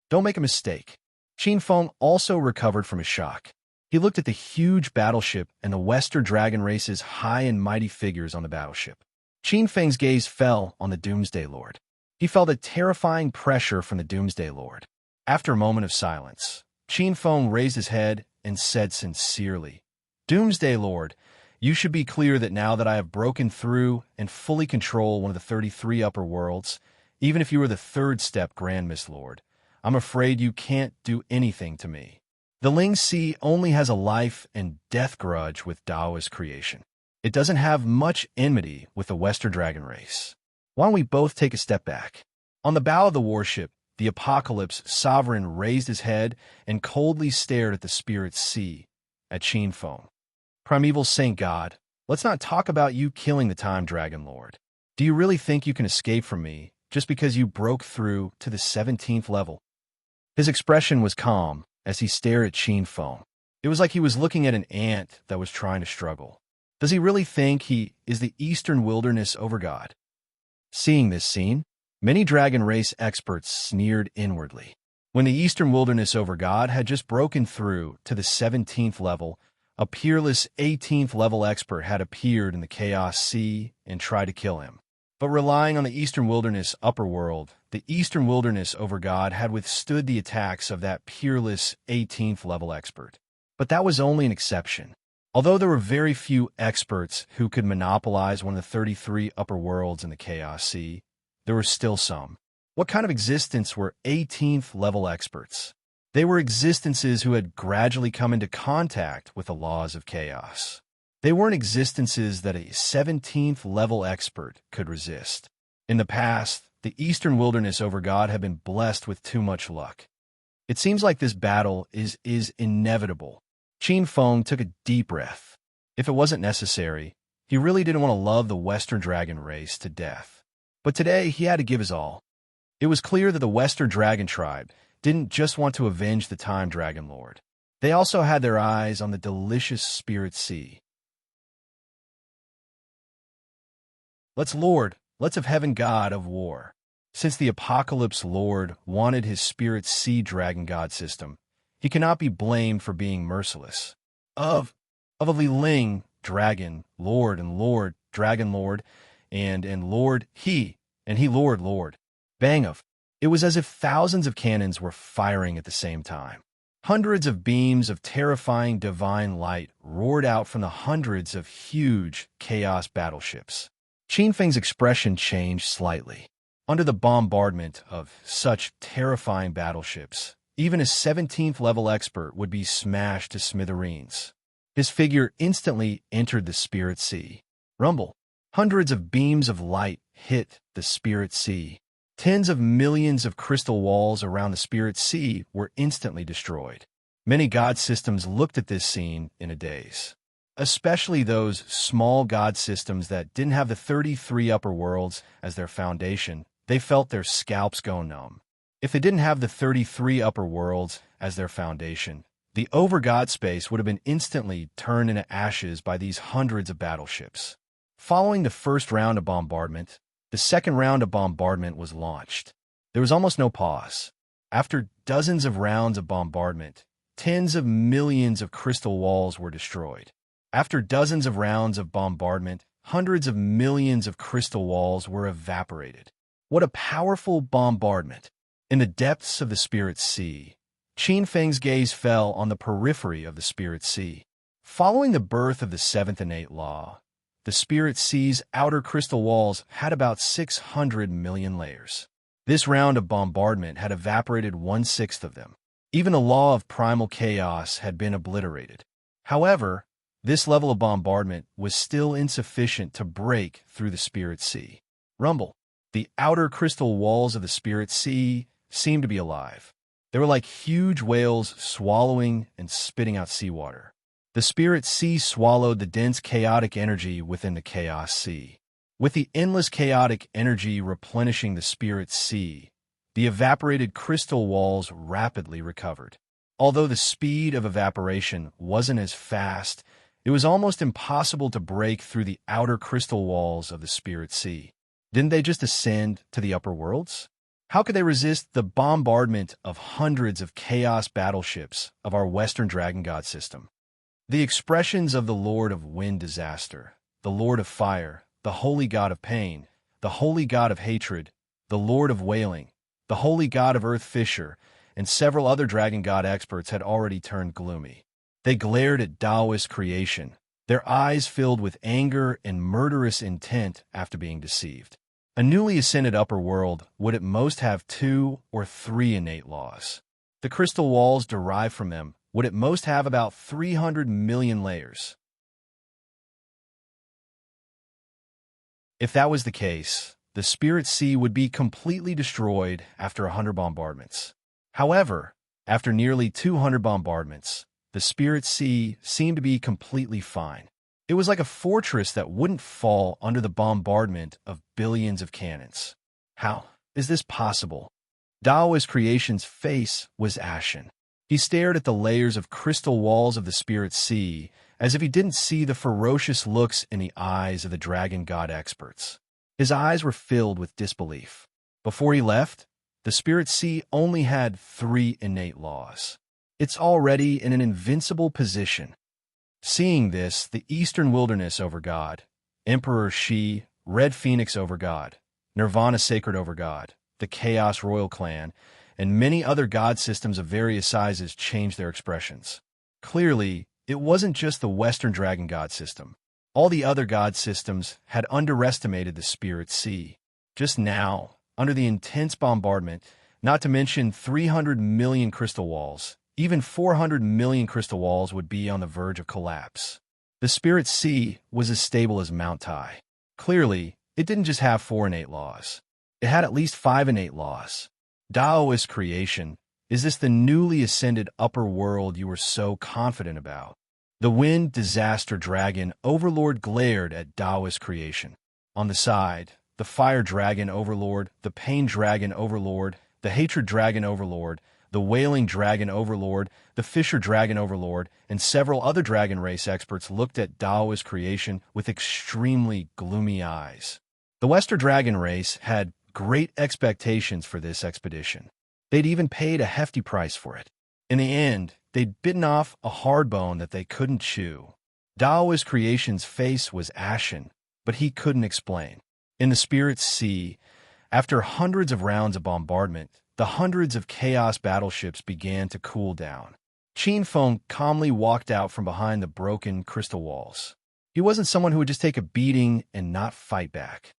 Don't make a mistake. Qin Feng also recovered from his shock. He looked at the huge battleship and the Western Dragon race's high and mighty figures on the battleship. Qin Feng's gaze fell on the Doomsday Lord. He felt a terrifying pressure from the Doomsday Lord. After a moment of silence, Qin Feng raised his head and said sincerely, "Doomsday Lord, you should be clear that now that I have broken through and fully control one of the 33 upper worlds, even if you were the third step Grand Mist Lord, I'm afraid you can't do anything to me. The Ling Sea only has a life and death grudge with Daoist Creation. It doesn't have much enmity with the Western Dragon race. Why don't we both take a step back?" On the bow of the warship, the Apocalypse Sovereign raised his head and coldly stared at the Spirit Sea, at Qin Feng. "Primeval Saint God, let's not talk about you killing the Time Dragon Lord. Do you really think you can escape from me just because you broke through to the 17th level?" His expression was calm as he stared at Qin Feng. It was like he was looking at an ant that was trying to struggle. Does he really think he is the Eastern Wilderness Overgod? Seeing this scene, many Dragon Race experts sneered inwardly. When the Eastern Wilderness Overgod had just broken through to the 17th level, a peerless 18th level expert had appeared in the Chaos Sea and tried to kill him. But relying on the Eastern Wilderness Upper World, the Eastern Wilderness Overgod had withstood the attacks of that peerless 18th level expert. But that was only an exception. Although there were very few experts who could monopolize one of the 33 upper worlds in the Chaos Sea, there were still some. What kind of existence were 18th level experts? They were existences who had gradually come into contact with the laws of chaos. They weren't existences that a 17th level expert could resist. In the past, the Eastern Wilderness Overgod had been blessed with too much luck. It seems like this battle is inevitable. Qin Feng took a deep breath. If it wasn't necessary, he really didn't want to love the Western Dragon race to death. But today, he had to give his all. It was clear that the Western Dragon tribe didn't just want to avenge the Time Dragon Lord. They also had their eyes on the delicious Spirit Sea. "Let's lord Let's have heaven god of war. Since the Apocalypse Lord wanted his spirit sea dragon god system, he cannot be blamed for being merciless. Of a Ling, dragon, lord, and lord, dragon lord, and lord, he, and he lord, lord. Bang of. It was as if thousands of cannons were firing at the same time. Hundreds of beams of terrifying divine light roared out from the hundreds of huge chaos battleships. Qin Feng's expression changed slightly. Under the bombardment of such terrifying battleships, even a 17th level expert would be smashed to smithereens. His figure instantly entered the spirit sea. Rumble. Hundreds of beams of light hit the spirit sea. Tens of millions of crystal walls around the spirit sea were instantly destroyed. Many god systems looked at this scene in a daze. Especially those small god systems that didn't have the 33 upper worlds as their foundation, they felt their scalps go numb. If they didn't have the 33 upper worlds as their foundation, the over-god space would have been instantly turned into ashes by these hundreds of battleships. Following the first round of bombardment, the second round of bombardment was launched. There was almost no pause. After dozens of rounds of bombardment, tens of millions of crystal walls were destroyed. After dozens of rounds of bombardment, hundreds of millions of crystal walls were evaporated. What a powerful bombardment! In the depths of the spirit sea, Qin Feng's gaze fell on the periphery of the spirit sea. Following the birth of the seventh innate law, the spirit sea's outer crystal walls had about 600 million layers. This round of bombardment had evaporated 1/6 of them. Even the law of primal chaos had been obliterated. However, this level of bombardment was still insufficient to break through the spirit sea. Rumble. The outer crystal walls of the spirit sea seemed to be alive. They were like huge whales swallowing and spitting out seawater. The spirit sea swallowed the dense chaotic energy within the chaos sea. With the endless chaotic energy replenishing the spirit sea, the evaporated crystal walls rapidly recovered. Although the speed of evaporation wasn't as fast, it was almost impossible to break through the outer crystal walls of the spirit sea. Didn't they just ascend to the upper worlds? How could they resist the bombardment of hundreds of chaos battleships of our Western Dragon God system? The expressions of the Lord of Wind Disaster, the Lord of Fire, the Holy God of Pain, the Holy God of Hatred, the Lord of Wailing, the Holy God of Earth Fisher, and several other Dragon God experts had already turned gloomy. They glared at Taoist creation, their eyes filled with anger and murderous intent after being deceived. A newly ascended upper world would at most have 2 or 3 innate laws. The crystal walls derived from them would at most have about 300 million layers. If that was the case, the spirit sea would be completely destroyed after 100 bombardments. However, after nearly 200 bombardments, the spirit sea seemed to be completely fine. It was like a fortress that wouldn't fall under the bombardment of billions of cannons. How is this possible? Taoist creation's face was ashen. He stared at the layers of crystal walls of the spirit sea as if he didn't see the ferocious looks in the eyes of the dragon god experts. His eyes were filled with disbelief. Before he left, the spirit sea only had 3 innate laws. It's already in an invincible position. Seeing this, the Eastern Wilderness over God, Emperor Shi, Red Phoenix over God, Nirvana Sacred over God, the Chaos Royal Clan, and many other god systems of various sizes changed their expressions. Clearly, it wasn't just the Western Dragon God system. All the other god systems had underestimated the spirit sea. Just now, under the intense bombardment, not to mention 300 million crystal walls, even 400 million crystal walls would be on the verge of collapse. The spirit sea was as stable as Mount Tai. Clearly, it didn't just have 4 innate laws. It had at least 5 innate laws. Taoist creation, is this the newly ascended upper world you were so confident about? The Wind Disaster Dragon Overlord glared at Taoist creation. On the side, the Fire Dragon Overlord, the Pain Dragon Overlord, the Hatred Dragon Overlord, the Wailing Dragon Overlord, the Fisher Dragon Overlord, and several other dragon race experts looked at Taoist creation with extremely gloomy eyes. The Western Dragon race had great expectations for this expedition. They'd even paid a hefty price for it. In the end, they'd bitten off a hard bone that they couldn't chew. Dao's creation's face was ashen, but he couldn't explain. In the Spirit Sea, after hundreds of rounds of bombardment, the hundreds of chaos battleships began to cool down. Qin Feng calmly walked out from behind the broken crystal walls. He wasn't someone who would just take a beating and not fight back.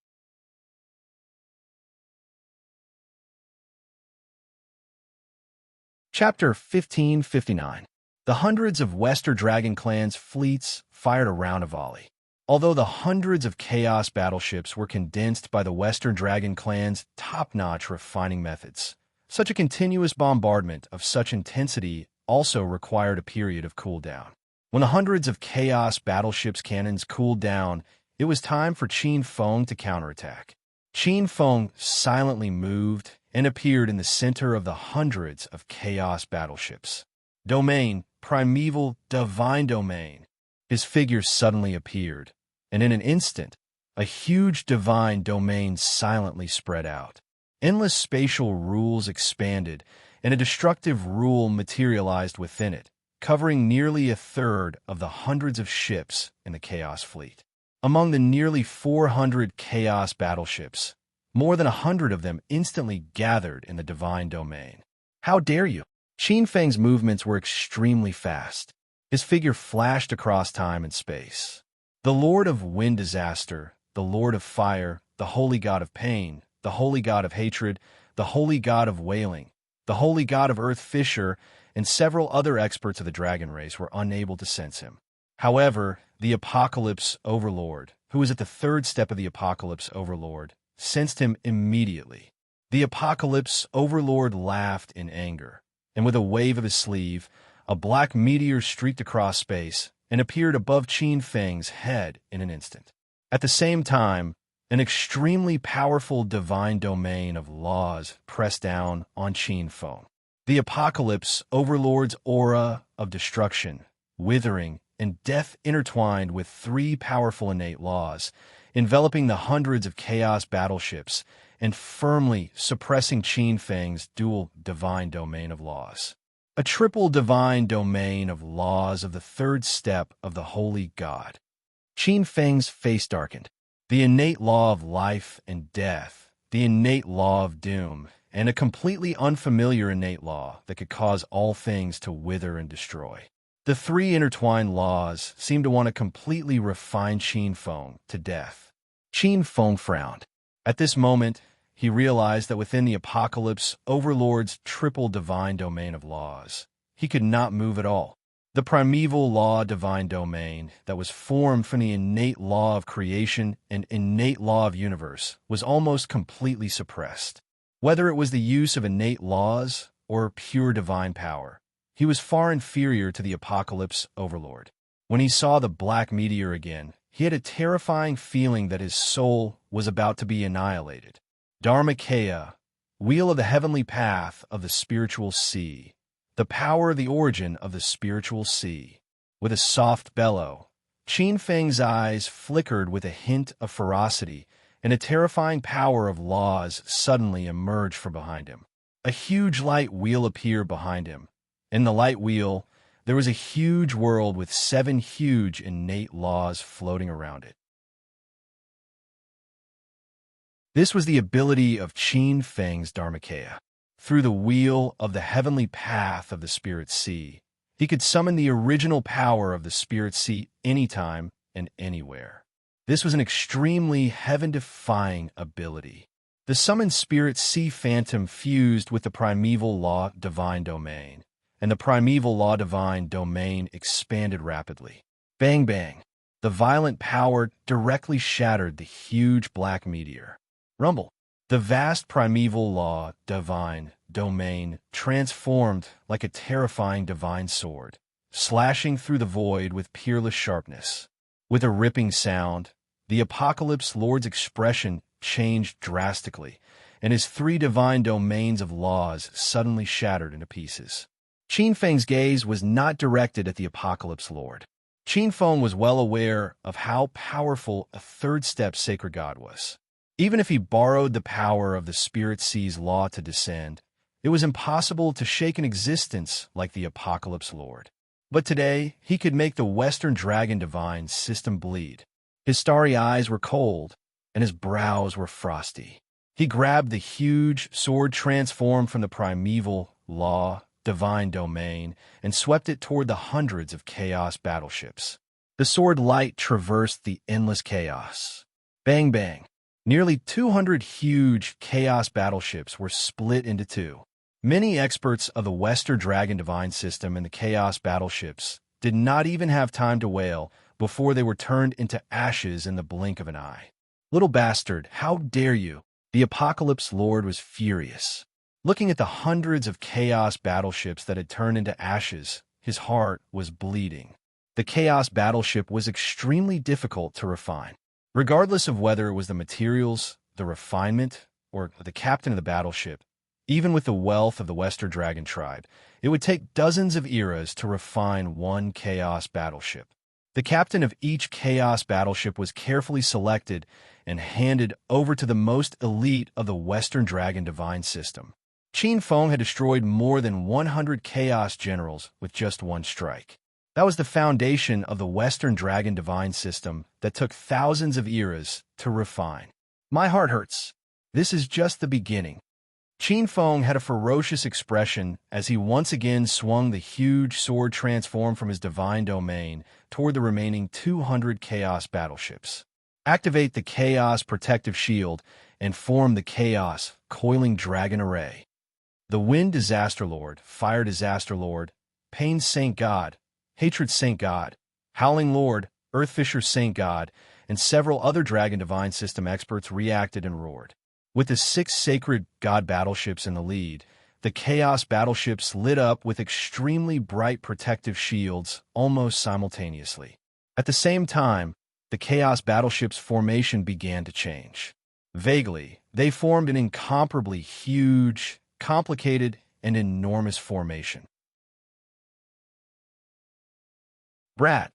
Chapter 1559. The hundreds of Western Dragon Clan's fleets fired around a volley. Although the hundreds of Chaos battleships were condensed by the Western Dragon Clan's top-notch refining methods, such a continuous bombardment of such intensity also required a period of cool-down. When the hundreds of Chaos battleships' cannons cooled down, it was time for Qin Feng to counterattack. Qin Feng silently moved and appeared in the center of the hundreds of Chaos battleships. Domain, primeval, divine domain. His figure suddenly appeared, and in an instant, a huge divine domain silently spread out. Endless spatial rules expanded, and a destructive rule materialized within it, covering nearly a third of the hundreds of ships in the Chaos fleet. Among the nearly 400 Chaos battleships, more than 100 of them instantly gathered in the divine domain. How dare you? Qin Feng's movements were extremely fast. His figure flashed across time and space. The Lord of Wind Disaster, the Lord of Fire, the Holy God of Pain, the Holy God of Hatred, the Holy God of Wailing, the Holy God of Earth Fisher, and several other experts of the dragon race were unable to sense him. However, the Apocalypse Overlord, who was at the third step of the Apocalypse Overlord, sensed him immediately. The Apocalypse Overlord laughed in anger, and with a wave of his sleeve, a black meteor streaked across space and appeared above Qin Feng's head in an instant. At the same time, an extremely powerful divine domain of laws pressed down on Qin Feng. The Apocalypse Overlord's aura of destruction, withering, and death intertwined with three powerful innate laws, enveloping the hundreds of Chaos battleships and firmly suppressing Qin Feng's dual divine domain of laws. A triple divine domain of laws of the third step of the Holy God. Qin Feng's face darkened. The innate law of life and death, the innate law of doom, and a completely unfamiliar innate law that could cause all things to wither and destroy. The three intertwined laws seemed to want to completely refine Qin Feng to death. Qin Feng frowned. At this moment, he realized that within the Apocalypse Overlord's triple divine domain of laws, he could not move at all. The primeval law divine domain that was formed from the innate law of creation and innate law of universe was almost completely suppressed. Whether it was the use of innate laws or pure divine power, he was far inferior to the Apocalypse Overlord. When he saw the black meteor again, he had a terrifying feeling that his soul was about to be annihilated. Dharmakaya, wheel of the heavenly path of the spiritual sea, the power of the origin of the spiritual sea. With a soft bellow, Qin Feng's eyes flickered with a hint of ferocity, and a terrifying power of laws suddenly emerged from behind him. A huge light wheel appeared behind him. In the light wheel, there was a huge world with 7 huge innate laws floating around it. This was the ability of Qin Feng's Dharmakaya. Through the wheel of the heavenly path of the Spirit Sea, he could summon the original power of the Spirit Sea anytime and anywhere. This was an extremely heaven-defying ability. The summoned Spirit Sea Phantom fused with the Primeval Law Divine Domain, and the Primeval Law Divine Domain expanded rapidly. Bang bang! The violent power directly shattered the huge black meteor. Rumble! The vast primeval law, divine, domain, transformed like a terrifying divine sword, slashing through the void with peerless sharpness. With a ripping sound, the Apocalypse Lord's expression changed drastically, and his 3 divine domains of laws suddenly shattered into pieces. Qin Feng's gaze was not directed at the Apocalypse Lord. Qin Feng was well aware of how powerful a third-step sacred god was. Even if he borrowed the power of the Spirit Sea's law to descend, it was impossible to shake an existence like the Apocalypse Lord. But today, he could make the Western Dragon Divine system bleed. His starry eyes were cold, and his brows were frosty. He grabbed the huge sword transformed from the primeval law, divine domain, and swept it toward the hundreds of chaos battleships. The sword light traversed the endless chaos. Bang, bang. Nearly 200 huge chaos battleships were split into two. Many experts of the Western Dragon Divine system and the chaos battleships did not even have time to wail before they were turned into ashes in the blink of an eye. Little bastard, how dare you? The Apocalypse Lord was furious. Looking at the hundreds of chaos battleships that had turned into ashes, his heart was bleeding. The chaos battleship was extremely difficult to refine. Regardless of whether it was the materials, the refinement, or the captain of the battleship, even with the wealth of the Western Dragon tribe, it would take dozens of eras to refine one chaos battleship. The captain of each chaos battleship was carefully selected and handed over to the most elite of the Western Dragon Divine system. Qin Feng had destroyed more than 100 chaos generals with just one strike. That was the foundation of the Western Dragon Divine system that took thousands of eras to refine. My heart hurts. This is just the beginning. Qin Feng had a ferocious expression as he once again swung the huge sword transformed from his divine domain toward the remaining 200 Chaos battleships. Activate the Chaos Protective Shield and form the Chaos Coiling Dragon Array. The Wind Disaster Lord, Fire Disaster Lord, Pain Saint God, Hatred Saint God, Howling Lord, Earthfisher Saint God, and several other Dragon Divine System experts reacted and roared. With the 6 sacred god battleships in the lead, the Chaos battleships lit up with extremely bright protective shields almost simultaneously. At the same time, the Chaos battleships' formation began to change. Vaguely, they formed an incomparably huge, complicated, and enormous formation. Brat,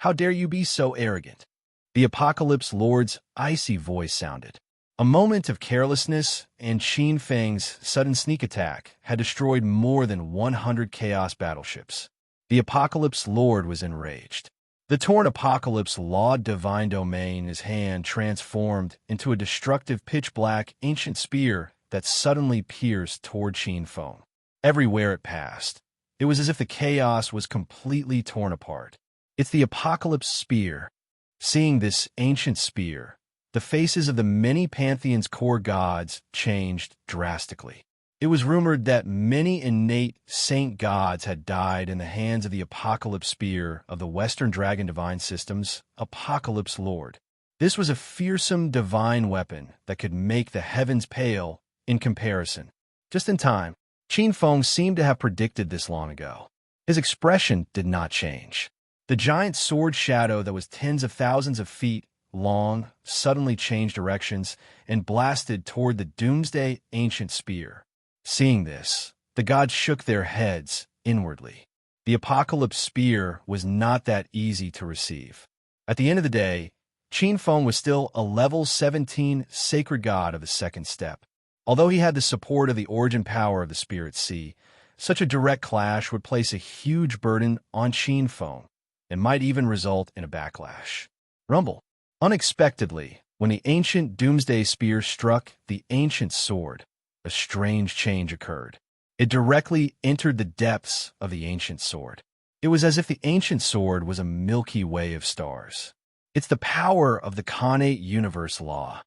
how dare you be so arrogant? The Apocalypse Lord's icy voice sounded. A moment of carelessness, and Qin Feng's sudden sneak attack had destroyed more than 100 Chaos battleships. The Apocalypse Lord was enraged. The torn Apocalypse Law divine domain in his hand transformed into a destructive pitch-black ancient spear that suddenly pierced toward Qin Feng. Everywhere it passed, it was as if the chaos was completely torn apart. It's the Apocalypse Spear. Seeing this ancient spear, the faces of the many pantheon's core gods changed drastically. It was rumored that many innate saint gods had died in the hands of the Apocalypse Spear of the Western Dragon Divine System's Apocalypse Lord. This was a fearsome divine weapon that could make the heavens pale in comparison. Just in time, Qin Feng seemed to have predicted this long ago. His expression did not change. The giant sword shadow that was tens of thousands of feet long suddenly changed directions and blasted toward the doomsday ancient spear. Seeing this, the gods shook their heads inwardly. The Apocalypse Spear was not that easy to receive. At the end of the day, Qin Feng was still a level 17 sacred god of the second step. Although he had the support of the origin power of the Spirit Sea, such a direct clash would place a huge burden on Qin Feng and might even result in a backlash. Rumble. Unexpectedly, when the ancient doomsday spear struck the ancient sword, a strange change occurred. It directly entered the depths of the ancient sword. It was as if the ancient sword was a Milky Way of stars. It's the power of the Khanate universe law.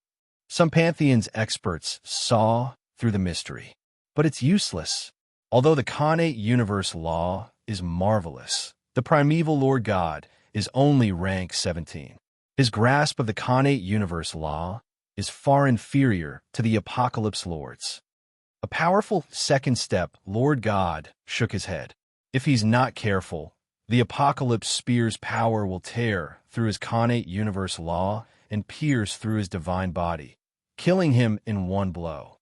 Some pantheon's experts saw through the mystery, but it's useless. Although the Khanate universe law is marvelous, the primeval Lord God is only rank 17. His grasp of the Khanate universe law is far inferior to the Apocalypse Lord's. A powerful second step Lord God shook his head. If he's not careful, the Apocalypse Spear's power will tear through his Khanate universe law and pierce through his divine body, killing him in one blow.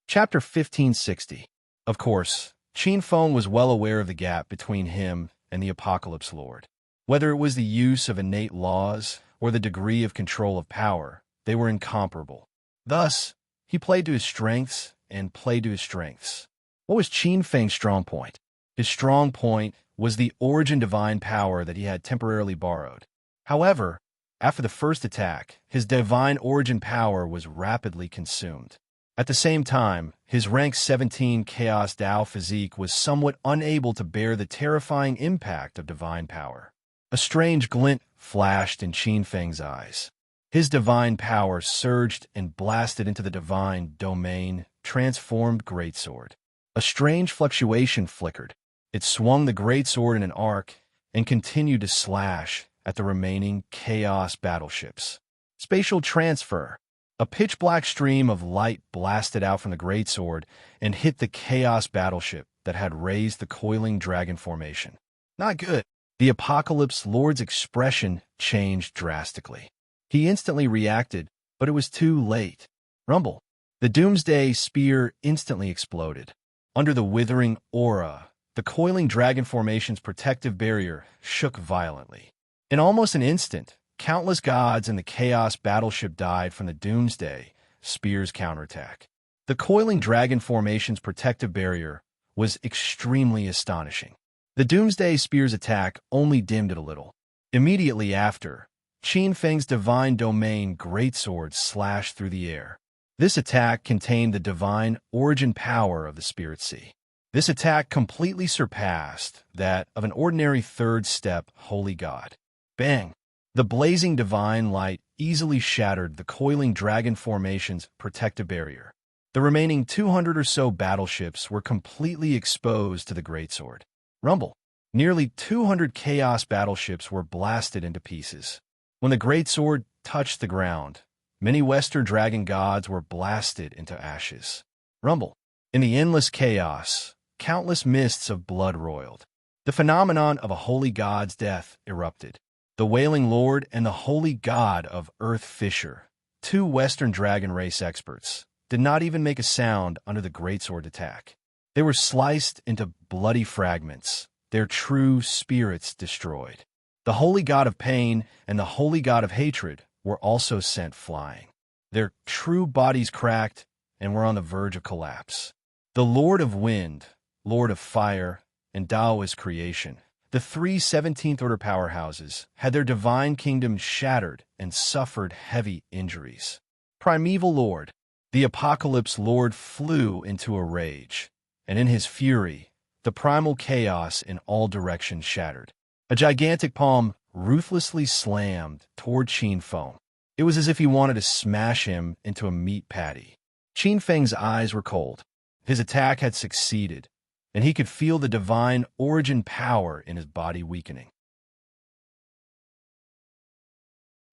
Chapter 1560. Of course, Qin Feng was well aware of the gap between him and the Apocalypse Lord. Whether it was the use of innate laws or the degree of control of power, they were incomparable. Thus, he played to his strengths and played to his strengths. What was Qin Feng's strong point? His strong point was the origin divine power that he had temporarily borrowed. However, after the first attack, his divine origin power was rapidly consumed. At the same time, his rank 17 Chaos Dao physique was somewhat unable to bear the terrifying impact of divine power. A strange glint flashed in Qin Feng's eyes. His divine power surged and blasted into the divine domain, transformed greatsword. A strange fluctuation flickered. It swung the greatsword in an arc and continued to slash at the remaining chaos battleships. Spatial transfer. A pitch-black stream of light blasted out from the greatsword and hit the chaos battleship that had raised the coiling dragon formation. Not good. The Apocalypse Lord's expression changed drastically. He instantly reacted, but it was too late. Rumble. The Doomsday Spear instantly exploded. Under the withering aura, the coiling dragon formation's protective barrier shook violently. In almost an instant, countless gods in the Chaos battleship died from the Doomsday Spear's counterattack. The coiling dragon formation's protective barrier was extremely astonishing. The Doomsday Spear's attack only dimmed it a little. Immediately after, Qin Feng's divine domain greatsword slashed through the air. This attack contained the divine origin power of the Spirit Sea. This attack completely surpassed that of an ordinary third-step holy god. Bang! The blazing divine light easily shattered the coiling dragon formation's protective barrier. The remaining 200 or so battleships were completely exposed to the greatsword. Rumble. Nearly 200 chaos battleships were blasted into pieces. When the greatsword touched the ground, many Western dragon gods were blasted into ashes. Rumble. In the endless chaos, countless mists of blood roiled. The phenomenon of a holy god's death erupted. The Wailing Lord and the Holy God of Earth Fisher, two Western dragon race experts, did not even make a sound under the greatsword attack. They were sliced into bloody fragments, their true spirits destroyed. The Holy God of Pain and the Holy God of Hatred were also sent flying. Their true bodies cracked and were on the verge of collapse. The Lord of Wind, Lord of Fire, and Taoist creation, the three 17th Order powerhouses, had their divine kingdoms shattered and suffered heavy injuries. Primeval Lord. The Apocalypse Lord flew into a rage, and in his fury, the primal chaos in all directions shattered. A gigantic palm ruthlessly slammed toward Qin Feng. It was as if he wanted to smash him into a meat patty. Qin Feng's eyes were cold. His attack had succeeded, and he could feel the divine origin power in his body weakening.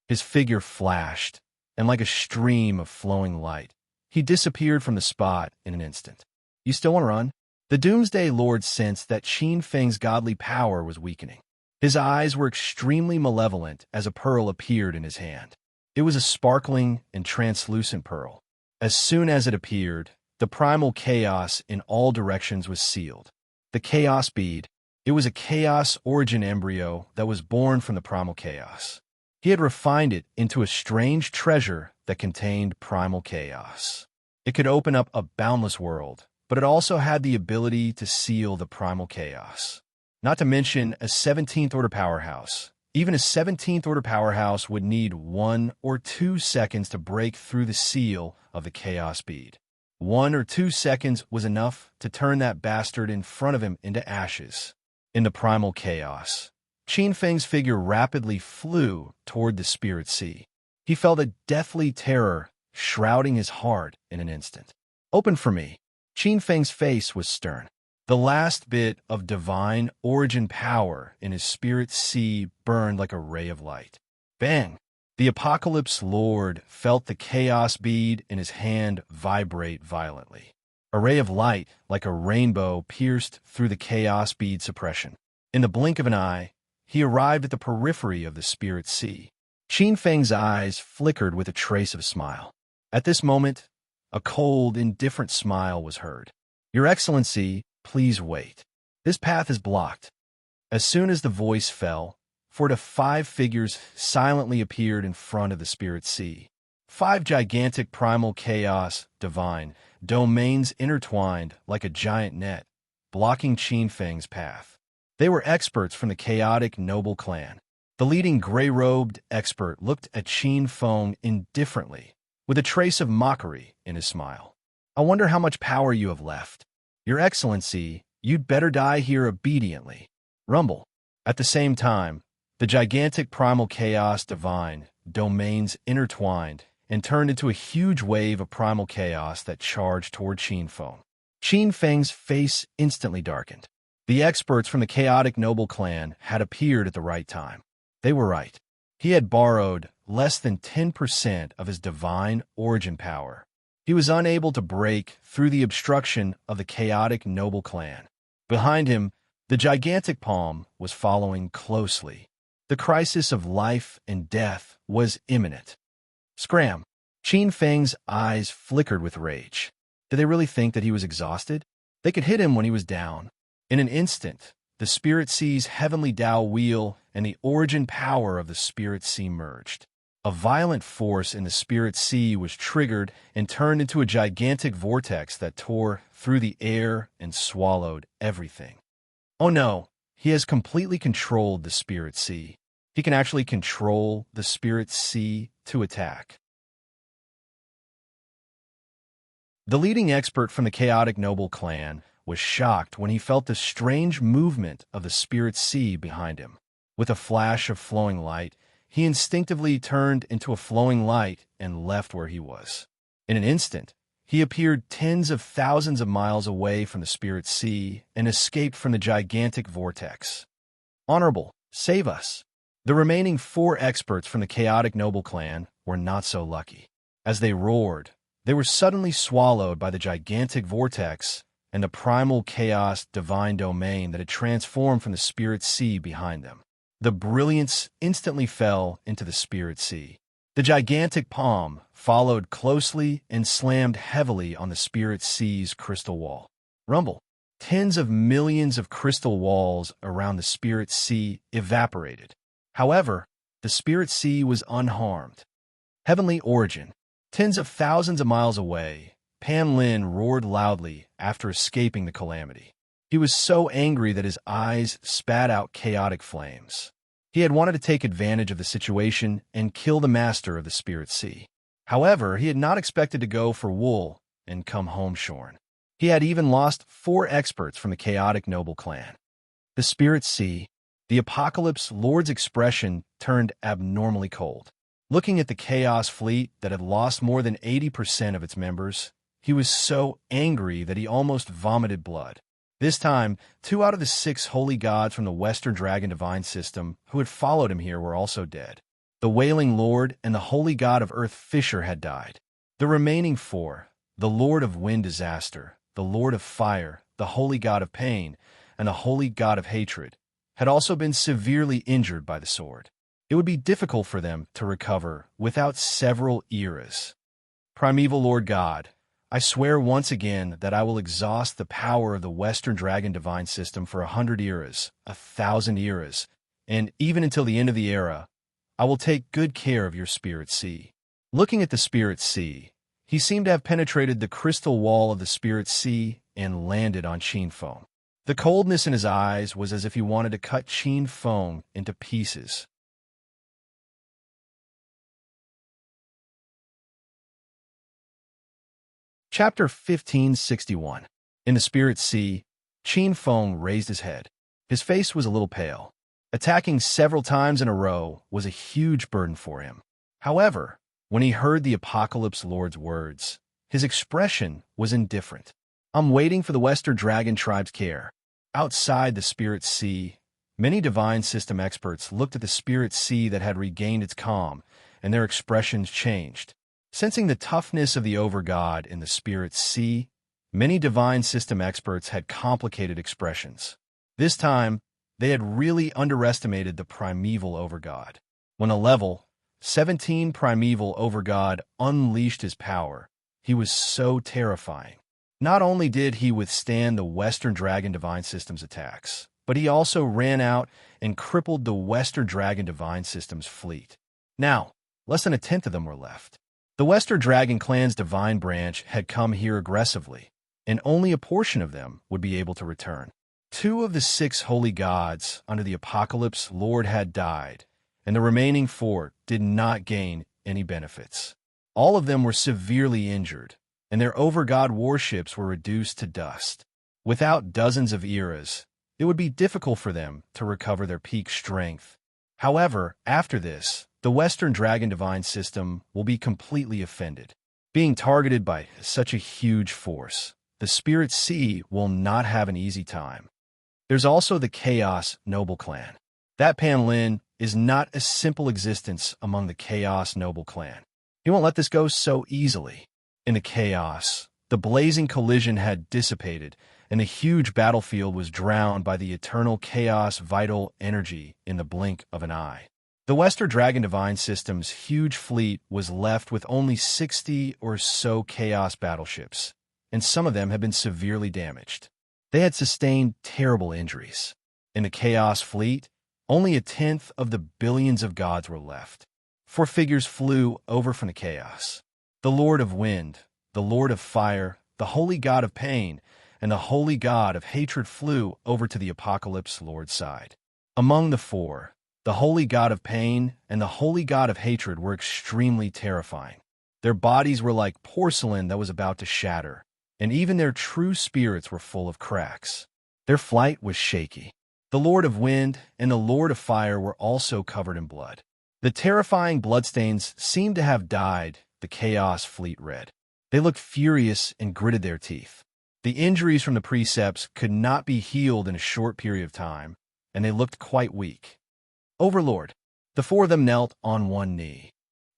His figure flashed, and like a stream of flowing light, he disappeared from the spot in an instant. You still want to run? The Doomsday Lord sensed that Qin Feng's godly power was weakening. His eyes were extremely malevolent as a pearl appeared in his hand. It was a sparkling and translucent pearl. As soon as it appeared, the primal chaos in all directions was sealed. The chaos bead. It was a chaos origin embryo that was born from the primal chaos. He had refined it into a strange treasure that contained primal chaos. It could open up a boundless world, but it also had the ability to seal the primal chaos. Not to mention a 17th Order powerhouse. Even a 17th Order powerhouse would need 1 or 2 seconds to break through the seal of the chaos bead. 1 or 2 seconds was enough to turn that bastard in front of him into ashes. In the primal chaos, Qin Feng's figure rapidly flew toward the Spirit Sea. He felt a deathly terror shrouding his heart in an instant. Open for me. Qin Feng's face was stern. The last bit of divine origin power in his Spirit Sea burned like a ray of light. Bang! The Apocalypse Lord felt the chaos bead in his hand vibrate violently. A ray of light, like a rainbow, pierced through the chaos bead suppression. In the blink of an eye, he arrived at the periphery of the Spirit Sea. Qin Feng's eyes flickered with a trace of a smile. At this moment, a cold, indifferent smile was heard. Your Excellency, please wait. This path is blocked. As soon as the voice fell, 4 to 5 figures silently appeared in front of the spirit sea. 5 gigantic primal chaos, divine, domains intertwined like a giant net, blocking Qin Feng's path. They were experts from the chaotic noble clan. The leading gray-robed expert looked at Qin Feng indifferently, with a trace of mockery in his smile. "I wonder how much power you have left. Your Excellency, you'd better die here obediently." Rumble. At the same time, the gigantic primal chaos divine domains intertwined and turned into a huge wave of primal chaos that charged toward Qin Feng. Qin Feng's face instantly darkened. The experts from the chaotic noble clan had appeared at the right time. They were right. He had borrowed less than 10% of his divine origin power. He was unable to break through the obstruction of the chaotic noble clan. Behind him, the gigantic palm was following closely. The crisis of life and death was imminent. Scram! Qin Feng's eyes flickered with rage. Did they really think that he was exhausted? They could hit him when he was down. In an instant, the Spirit Sea's heavenly Tao wheel and the origin power of the Spirit Sea merged. A violent force in the Spirit Sea was triggered and turned into a gigantic vortex that tore through the air and swallowed everything. Oh no, he has completely controlled the Spirit Sea. He can actually control the Spirit Sea to attack. The leading expert from the chaotic noble clan was shocked when he felt the strange movement of the Spirit Sea behind him. With a flash of flowing light, he instinctively turned into a flowing light and left where he was. In an instant, he appeared tens of thousands of miles away from the Spirit Sea and escaped from the gigantic vortex. "Honorable, save us!" The remaining 4 experts from the chaotic noble clan were not so lucky. As they roared, they were suddenly swallowed by the gigantic vortex and the primal chaos divine domain that had transformed from the Spirit Sea behind them. The brilliance instantly fell into the Spirit Sea. The gigantic palm followed closely and slammed heavily on the Spirit Sea's crystal wall. Rumble. Tens of millions of crystal walls around the Spirit Sea evaporated. However, the Spirit Sea was unharmed. Heavenly origin. Tens of thousands of miles away, Pan Lin roared loudly after escaping the calamity. He was so angry that his eyes spat out chaotic flames. He had wanted to take advantage of the situation and kill the master of the Spirit Sea. However, he had not expected to go for wool and come home shorn. He had even lost 4 experts from the chaotic noble clan. The Spirit Sea, the Apocalypse Lord's expression turned abnormally cold. Looking at the Chaos Fleet that had lost more than 80% of its members, he was so angry that he almost vomited blood. This time, 2 out of the 6 holy gods from the Western Dragon Divine System who had followed him here were also dead. The Wailing Lord and the Holy God of Earth Fisher had died. The remaining 4, the Lord of Wind Disaster, the Lord of Fire, the Holy God of Pain, and the Holy God of Hatred, had also been severely injured by the sword. It would be difficult for them to recover without several eras. Primeval Lord God, I swear once again that I will exhaust the power of the Western Dragon Divine System for 100 eras, 1,000 eras, and even until the end of the era, I will take good care of your Spirit Sea. Looking at the Spirit Sea, he seemed to have penetrated the crystal wall of the Spirit Sea and landed on Qin Feng. The coldness in his eyes was as if he wanted to cut Qin Feng into pieces. Chapter 1561. In the Spirit Sea, Qin Feng raised his head. His face was a little pale. Attacking several times in a row was a huge burden for him. However, when he heard the Apocalypse Lord's words, his expression was indifferent. I'm waiting for the Western Dragon Tribe's care. Outside the Spirit Sea, many Divine System experts looked at the Spirit Sea that had regained its calm, and their expressions changed. Sensing the toughness of the Overgod in the Spirit Sea, many Divine System experts had complicated expressions. This time, they had really underestimated the Primeval Overgod. When a level 17 Primeval Overgod unleashed his power, he was so terrifying. Not only did he withstand the Western Dragon Divine System's attacks, but he also ran out and crippled the Western Dragon Divine System's fleet. Now, less than a tenth of them were left. The Western Dragon clan's divine branch had come here aggressively, and only a portion of them would be able to return. 2 of the 6 holy gods under the Apocalypse Lord had died, and the remaining 4 did not gain any benefits. All of them were severely injured, and their overgod warships were reduced to dust. Without dozens of eras, it would be difficult for them to recover their peak strength. However, after this, the Western Dragon Divine System will be completely offended. Being targeted by such a huge force, the Spirit Sea will not have an easy time. There's also the Chaos Noble Clan. That Panlin is not a simple existence among the Chaos Noble Clan. He won't let this go so easily. In the chaos, the blazing collision had dissipated, and the huge battlefield was drowned by the eternal chaos vital energy in the blink of an eye. The Western Dragon Divine System's huge fleet was left with only 60 or so chaos battleships, and some of them had been severely damaged. They had sustained terrible injuries. In the chaos fleet, only a tenth of the billions of gods were left. 4 figures flew over from the chaos. The Lord of Wind, the Lord of Fire, the Holy God of Pain, and the Holy God of Hatred flew over to the Apocalypse Lord's side. Among the 4, the Holy God of Pain and the Holy God of Hatred were extremely terrifying. Their bodies were like porcelain that was about to shatter, and even their true spirits were full of cracks. Their flight was shaky. The Lord of Wind and the Lord of Fire were also covered in blood. The terrifying bloodstains seemed to have dyed the Chaos Fleet red. They looked furious and gritted their teeth. The injuries from the precepts could not be healed in a short period of time, and they looked quite weak. Overlord, the 4 of them knelt on one knee.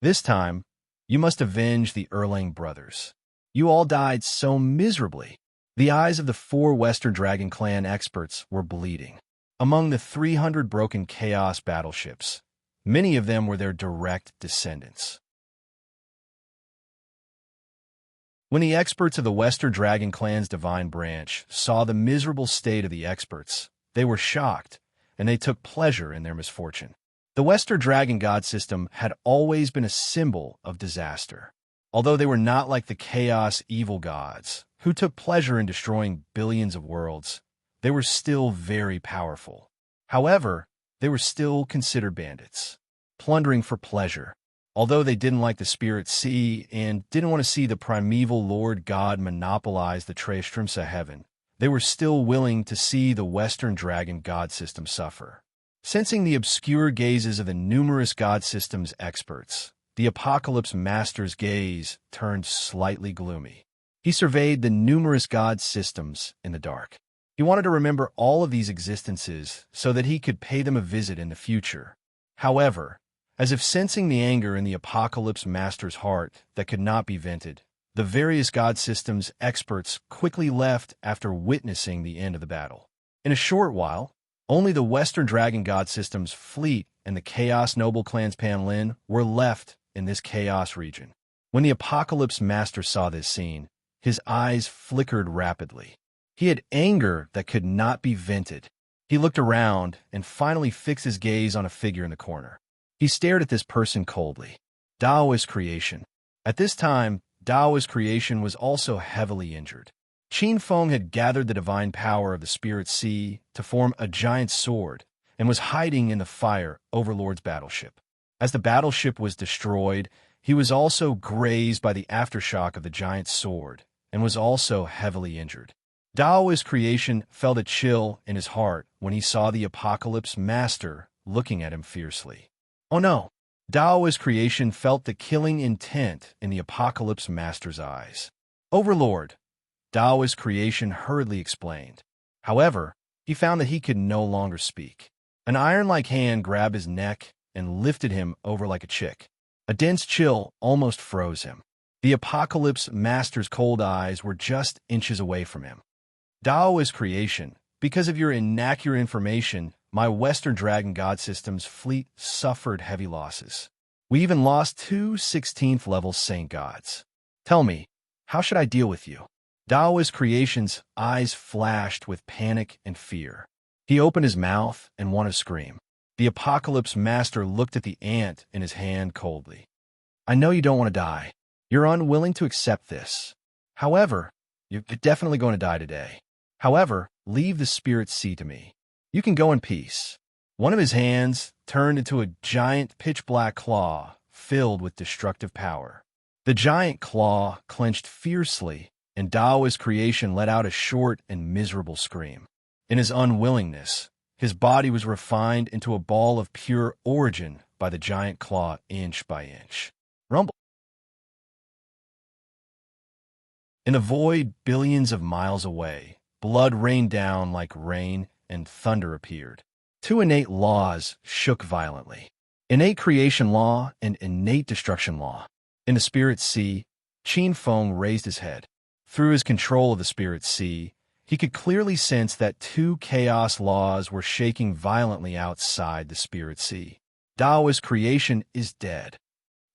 This time, you must avenge the Erlang brothers. You all died so miserably. The eyes of the 4 Western Dragon Clan experts were bleeding. Among the 300 broken Chaos battleships, many of them were their direct descendants. When the experts of the Western Dragon Clan's divine branch saw the miserable state of the experts, they were shocked, and they took pleasure in their misfortune. The Western Dragon God System had always been a symbol of disaster. Although they were not like the Chaos evil gods, who took pleasure in destroying billions of worlds, they were still very powerful. However, they were still considered bandits, plundering for pleasure. Although they didn't like the Spirit Sea and didn't want to see the primeval Lord God monopolize the Trestrimsa heaven, they were still willing to see the Western Dragon God System suffer. Sensing the obscure gazes of the numerous God System's experts, the Apocalypse Master's gaze turned slightly gloomy. He surveyed the numerous God Systems in the dark. He wanted to remember all of these existences so that he could pay them a visit in the future. However, as if sensing the anger in the Apocalypse Master's heart that could not be vented, the various God Systems experts quickly left after witnessing the end of the battle. In a short while, only the Western Dragon God System's fleet and the Chaos Noble Clan's Panlin were left in this chaos region. When the Apocalypse Master saw this scene, his eyes flickered rapidly. He had anger that could not be vented. He looked around and finally fixed his gaze on a figure in the corner. He stared at this person coldly. Daoist Creation. At this time, Daoist Creation was also heavily injured. Qin Feng had gathered the divine power of the Spirit Sea to form a giant sword and was hiding in the fire Overlord's battleship. As the battleship was destroyed, he was also grazed by the aftershock of the giant sword and was also heavily injured. Daoist Creation felt a chill in his heart when he saw the Apocalypse Master looking at him fiercely. Oh no! Daoist Creation felt the killing intent in the Apocalypse Master's eyes. Overlord, Daoist Creation hurriedly explained. However, he found that he could no longer speak. An iron-like hand grabbed his neck and lifted him over like a chick. A dense chill almost froze him. The Apocalypse Master's cold eyes were just inches away from him. Daoist Creation, because of your inaccurate information, my Western Dragon God System's fleet suffered heavy losses. We even lost 2 16th level Saint Gods. Tell me, how should I deal with you? Daoist Creation's eyes flashed with panic and fear. He opened his mouth and wanted to scream. The Apocalypse Master looked at the ant in his hand coldly. I know you don't want to die. You're unwilling to accept this. However, you're definitely going to die today. However, leave the spirit sea to me. You can go in peace. One of his hands turned into a giant pitch-black claw filled with destructive power. The giant claw clenched fiercely, and Dao's creation let out a short and miserable scream. In his unwillingness, his body was refined into a ball of pure origin by the giant claw inch by inch. Rumble. In a void billions of miles away, blood rained down like rain and thunder appeared. Two innate laws shook violently. Innate creation law and innate destruction law. In the spirit sea, Qin Feng raised his head. Through his control of the spirit sea, he could clearly sense that two chaos laws were shaking violently outside the spirit sea. Dao's creation is dead.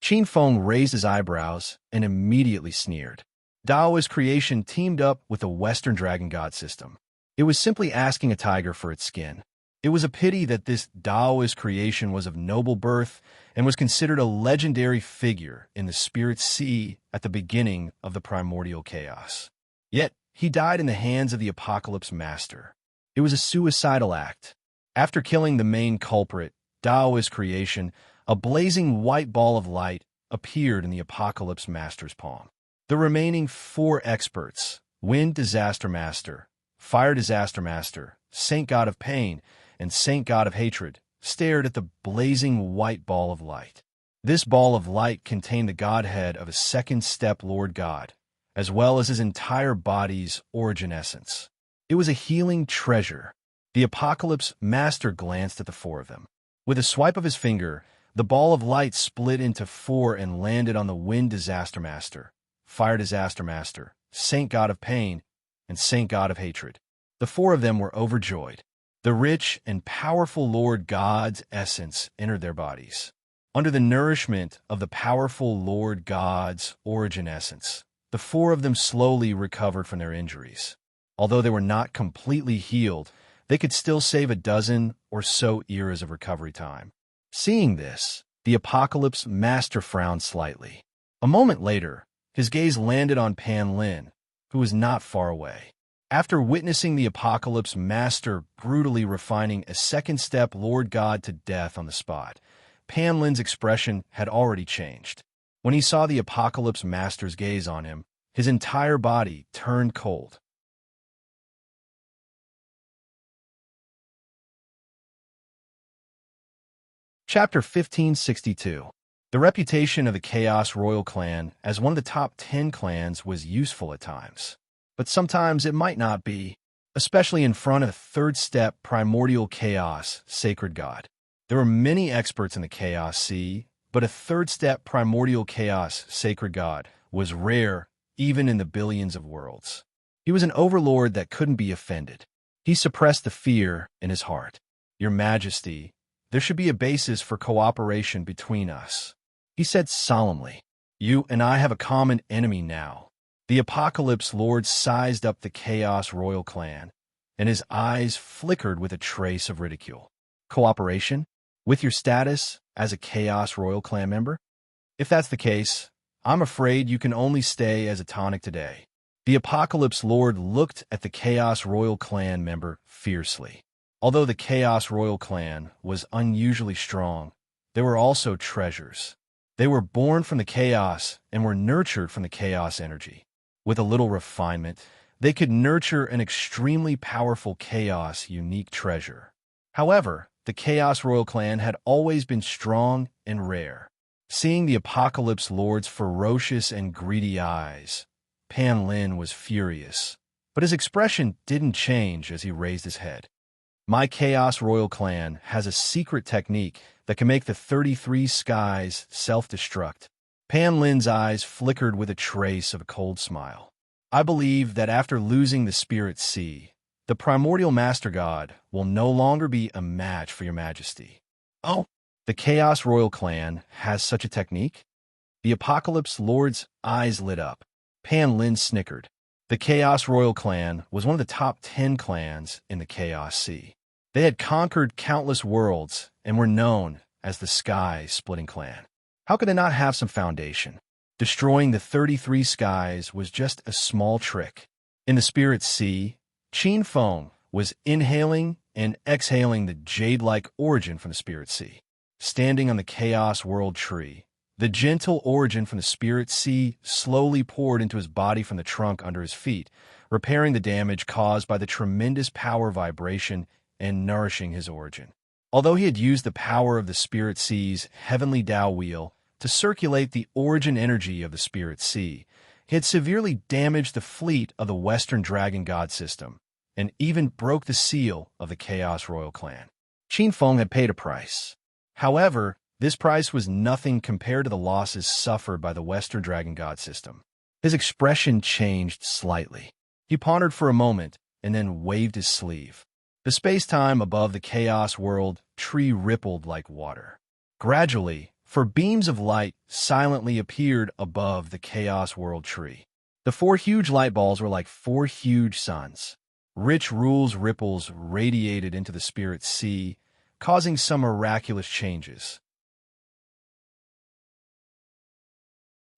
Qin Feng raised his eyebrows and immediately sneered. Dao's creation teamed up with the Western dragon god system. It was simply asking a tiger for its skin. It was a pity that this Daoist creation was of noble birth and was considered a legendary figure in the spirit sea at the beginning of the primordial chaos. Yet, he died in the hands of the Apocalypse Master. It was a suicidal act. After killing the main culprit, Daoist creation, a blazing white ball of light appeared in the Apocalypse Master's palm. The remaining 4 experts, Wind Disaster Master, Fire Disaster Master, Saint God of Pain, and Saint God of Hatred, stared at the blazing white ball of light. This ball of light contained the godhead of a second-step Lord God, as well as his entire body's origin essence. It was a healing treasure. The Apocalypse Master glanced at the 4 of them. With a swipe of his finger, the ball of light split into 4 and landed on the Wind Disaster Master, Fire Disaster Master, Saint God of Pain, and Saint God of Hatred. The 4 of them were overjoyed. The rich and powerful Lord God's essence entered their bodies. Under the nourishment of the powerful Lord God's origin essence, the 4 of them slowly recovered from their injuries. Although they were not completely healed, they could still save a dozen or so eras of recovery time. Seeing this, the Apocalypse Master frowned slightly. A moment later, his gaze landed on Pan Lin, who was not far away. After witnessing the Apocalypse Master brutally refining a second-step Lord God to death on the spot, Pan Lin's expression had already changed. When he saw the Apocalypse Master's gaze on him, his entire body turned cold. Chapter 1562. The reputation of the Chaos Royal Clan as one of the top 10 clans was useful at times. But sometimes it might not be, especially in front of a third-step primordial chaos sacred god. There were many experts in the Chaos Sea, but a third-step primordial chaos sacred god was rare even in the billions of worlds. He was an overlord that couldn't be offended. He suppressed the fear in his heart. Your Majesty, there should be a basis for cooperation between us, he said solemnly. You and I have a common enemy now. The Apocalypse Lord sized up the Chaos Royal Clan, and his eyes flickered with a trace of ridicule. Cooperation? With your status as a Chaos Royal Clan member? If that's the case, I'm afraid you can only stay as a tonic today. The Apocalypse Lord looked at the Chaos Royal Clan member fiercely. Although the Chaos Royal Clan was unusually strong, there were also treasures. They were born from the chaos and were nurtured from the chaos energy. With a little refinement, they could nurture an extremely powerful chaos unique treasure. However, the Chaos Royal Clan had always been strong and rare. Seeing the Apocalypse Lord's ferocious and greedy eyes, Pan Lin was furious, but his expression didn't change as he raised his head. My Chaos Royal Clan has a secret technique that can make the 33 skies self-destruct. Pan Lin's eyes flickered with a trace of a cold smile. I believe that after losing the Spirit Sea, the Primordial Master God will no longer be a match for your Majesty. Oh, the Chaos Royal Clan has such a technique? The Apocalypse Lord's eyes lit up. Pan Lin snickered. The Chaos Royal Clan was one of the top 10 clans in the Chaos Sea. They had conquered countless worlds and were known as the Sky-Splitting Clan. How could they not have some foundation? Destroying the 33 skies was just a small trick. In the Spirit Sea, Qin Feng was inhaling and exhaling the jade-like origin from the Spirit Sea. Standing on the Chaos World Tree, the gentle origin from the Spirit Sea slowly poured into his body from the trunk under his feet, repairing the damage caused by the tremendous power vibration and nourishing his origin. Although he had used the power of the Spirit Sea's heavenly Tao wheel to circulate the origin energy of the Spirit Sea, he had severely damaged the fleet of the Western Dragon God system, and even broke the seal of the Chaos Royal Clan. Qin Feng had paid a price. However, this price was nothing compared to the losses suffered by the Western Dragon God system. His expression changed slightly. He pondered for a moment, and then waved his sleeve. The space-time above the Chaos World Tree rippled like water. Gradually, four beams of light silently appeared above the Chaos World Tree. The four huge light balls were like four huge suns. Rich rules ripples radiated into the Spirit Sea, causing some miraculous changes.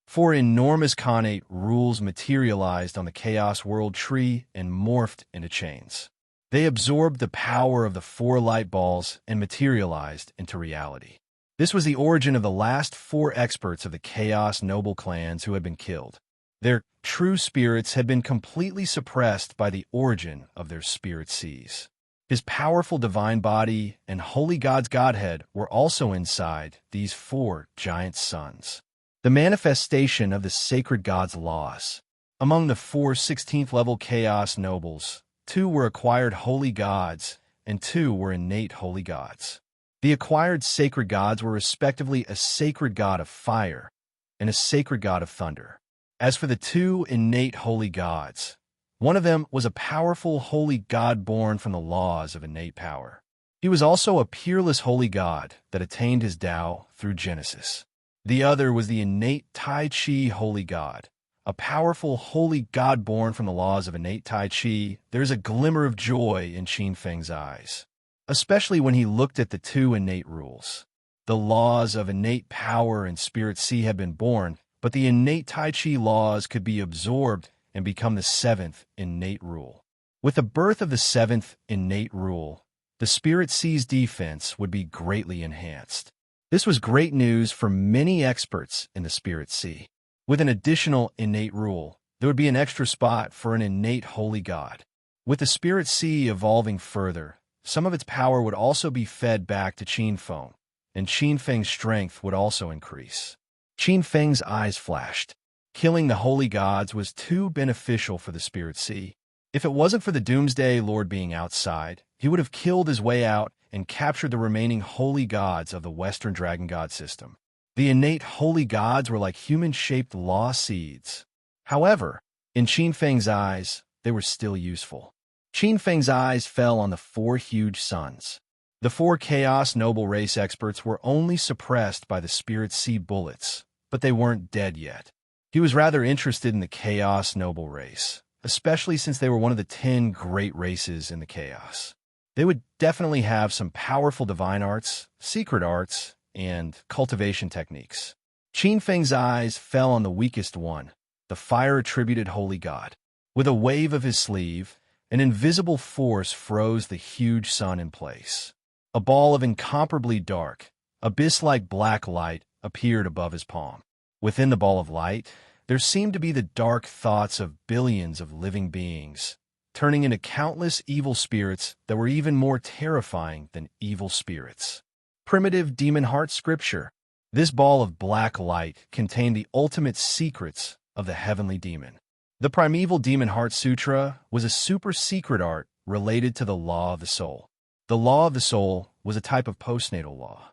Four enormous connate rules materialized on the Chaos World Tree and morphed into chains. They absorbed the power of the four light balls and materialized into reality. This was the origin of the last four experts of the Chaos Noble clans who had been killed. Their true spirits had been completely suppressed by the origin of their Spirit Seas. His powerful divine body and Holy God's Godhead were also inside these four giant suns. The manifestation of the sacred God's laws. Among the four 16th level Chaos Nobles, 2 were acquired holy gods, and 2 were innate holy gods. The acquired sacred gods were respectively a sacred god of fire and a sacred god of thunder. As for the 2 innate holy gods, one of them was a powerful holy god born from the laws of innate power. He was also a peerless holy god that attained his Tao through Genesis. The other was the innate Tai Chi holy god, a powerful holy god born from the laws of innate Tai Chi. There is a glimmer of joy in Qin Feng's eyes, especially when he looked at the 2 innate rules. The laws of innate power and Spirit Sea had been born, but the innate Tai Chi laws could be absorbed and become the 7th innate rule. With the birth of the 7th innate rule, the Spirit Sea's defense would be greatly enhanced. This was great news for many experts in the Spirit Sea. With an additional innate rule, there would be an extra spot for an innate holy god. With the Spirit Sea evolving further, some of its power would also be fed back to Qin Feng, and Qin Feng's strength would also increase. Qin Feng's eyes flashed. Killing the holy gods was too beneficial for the Spirit Sea. If it wasn't for the Doomsday Lord being outside, he would have killed his way out and captured the remaining holy gods of the Western Dragon God system. The innate holy gods were like human-shaped law seeds. However, in Qin Feng's eyes, they were still useful. Qin Feng's eyes fell on the 4 huge suns. The 4 Chaos Noble race experts were only suppressed by the Spirit Sea bullets, but they weren't dead yet. He was rather interested in the Chaos Noble race, especially since they were one of the 10 great races in the Chaos. They would definitely have some powerful divine arts, secret arts, and cultivation techniques. Qin Feng's eyes fell on the weakest one, the fire-attributed holy god. With a wave of his sleeve, an invisible force froze the huge sun in place. A ball of incomparably dark, abyss-like black light appeared above his palm. Within the ball of light, there seemed to be the dark thoughts of billions of living beings, turning into countless evil spirits that were even more terrifying than evil spirits. Primitive demon heart scripture. This ball of black light contained the ultimate secrets of the heavenly demon. The primeval demon heart sutra was a super secret art related to the law of the soul. The law of the soul was a type of postnatal law.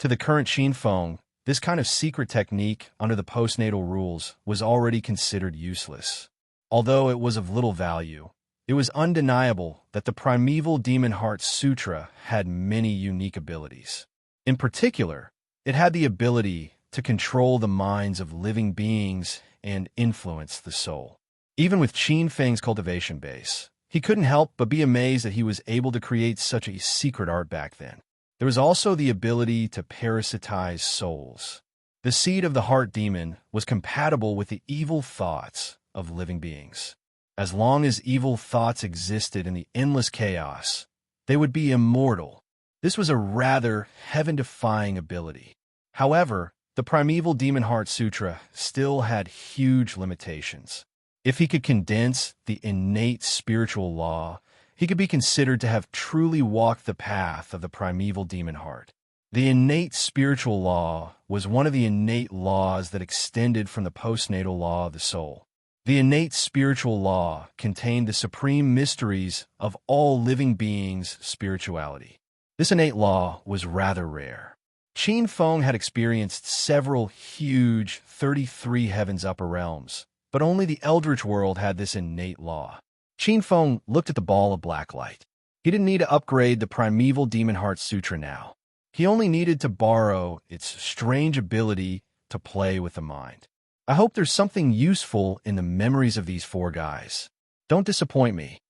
To the current Qin Feng, this kind of secret technique under the postnatal rules was already considered useless. Although it was of little value, it was undeniable that the primeval demon heart sutra had many unique abilities. In particular, it had the ability to control the minds of living beings and influence the soul. Even with Qin Feng's cultivation base, he couldn't help but be amazed that he was able to create such a secret art back then. There was also the ability to parasitize souls. The seed of the heart demon was compatible with the evil thoughts of living beings. As long as evil thoughts existed in the endless chaos, they would be immortal. This was a rather heaven-defying ability. However, the Primeval Demon Heart Sutra still had huge limitations. If he could condense the innate spiritual law, he could be considered to have truly walked the path of the primeval demon heart. The innate spiritual law was one of the innate laws that extended from the postnatal law of the soul. The innate spiritual law contained the supreme mysteries of all living beings' spirituality. This innate law was rather rare. Qin Feng had experienced several huge 33 heavens upper realms, but only the Eldritch world had this innate law. Qin Feng looked at the ball of black light. He didn't need to upgrade the Primeval Demon Heart Sutra now. He only needed to borrow its strange ability to play with the mind. I hope there's something useful in the memories of these four guys. Don't disappoint me.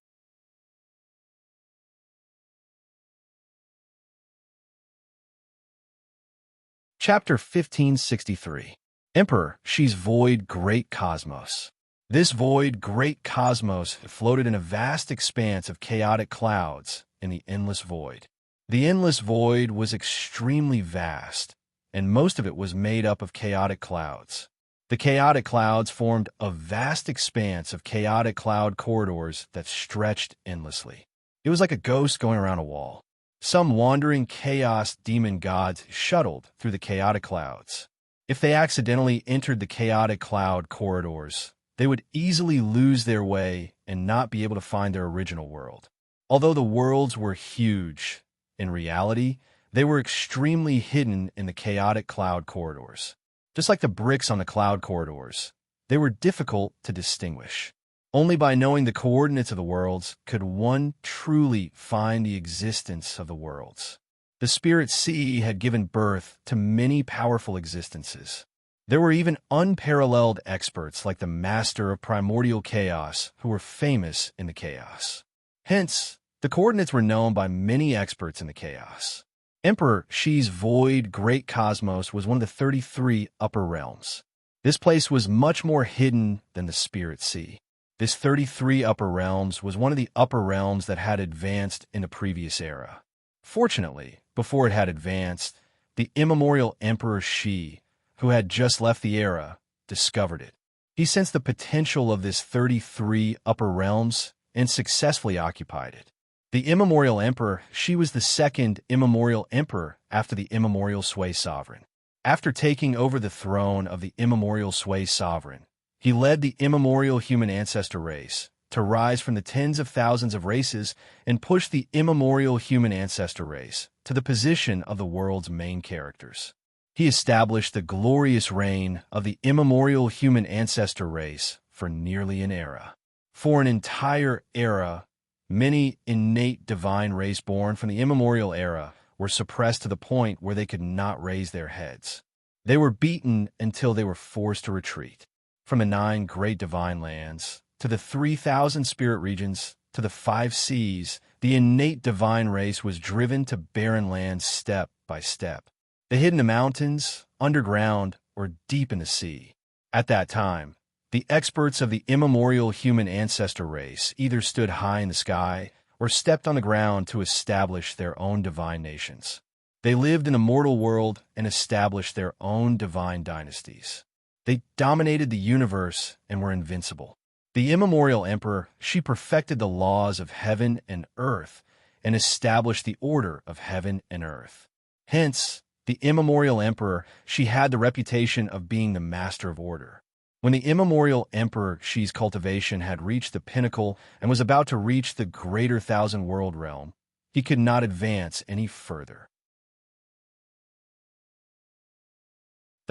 Chapter 1563. Emperor, She's Void Great Cosmos. This void, great cosmos, floated in a vast expanse of chaotic clouds in the endless void. The endless void was extremely vast, and most of it was made up of chaotic clouds. The chaotic clouds formed a vast expanse of chaotic cloud corridors that stretched endlessly. It was like a ghost going around a wall. Some wandering chaos demon gods shuttled through the chaotic clouds. If they accidentally entered the chaotic cloud corridors, they would easily lose their way and not be able to find their original world. Although the worlds were huge, in reality, they were extremely hidden in the chaotic cloud corridors. Just like the bricks on the cloud corridors, they were difficult to distinguish. Only by knowing the coordinates of the worlds could one truly find the existence of the worlds. The Spirit Sea had given birth to many powerful existences. There were even unparalleled experts like the Master of Primordial Chaos who were famous in the chaos. Hence, the coordinates were known by many experts in the chaos. Emperor She's Void Great Cosmos was one of the 33 upper realms. This place was much more hidden than the Spirit Sea. This 33 upper realms was one of the upper realms that had advanced in the previous era. Fortunately, before it had advanced, the immemorial Emperor Shi, who had just left the era, discovered it. He sensed the potential of this 33 upper realms and successfully occupied it. The immemorial Emperor Shi was the second immemorial emperor after the immemorial Sui sovereign. After taking over the throne of the immemorial Sui sovereign, he led the immemorial human ancestor race to rise from the tens of thousands of races and push the immemorial human ancestor race to the position of the world's main characters. He established the glorious reign of the immemorial human ancestor race for nearly an era. For an entire era, many innate divine race born from the immemorial era were suppressed to the point where they could not raise their heads. They were beaten until they were forced to retreat. From the 9 great divine lands, to the 3,000 spirit regions, to the 5 seas, the innate divine race was driven to barren lands step by step. They hid in the mountains, underground, or deep in the sea. At that time, the experts of the immemorial human ancestor race either stood high in the sky or stepped on the ground to establish their own divine nations. They lived in a mortal world and established their own divine dynasties. They dominated the universe and were invincible. The immemorial emperor, She perfected the laws of heaven and earth and established the order of heaven and earth. Hence, the immemorial emperor, She had the reputation of being the master of order. When the immemorial emperor, She's cultivation had reached the pinnacle and was about to reach the greater thousand-world realm, he could not advance any further.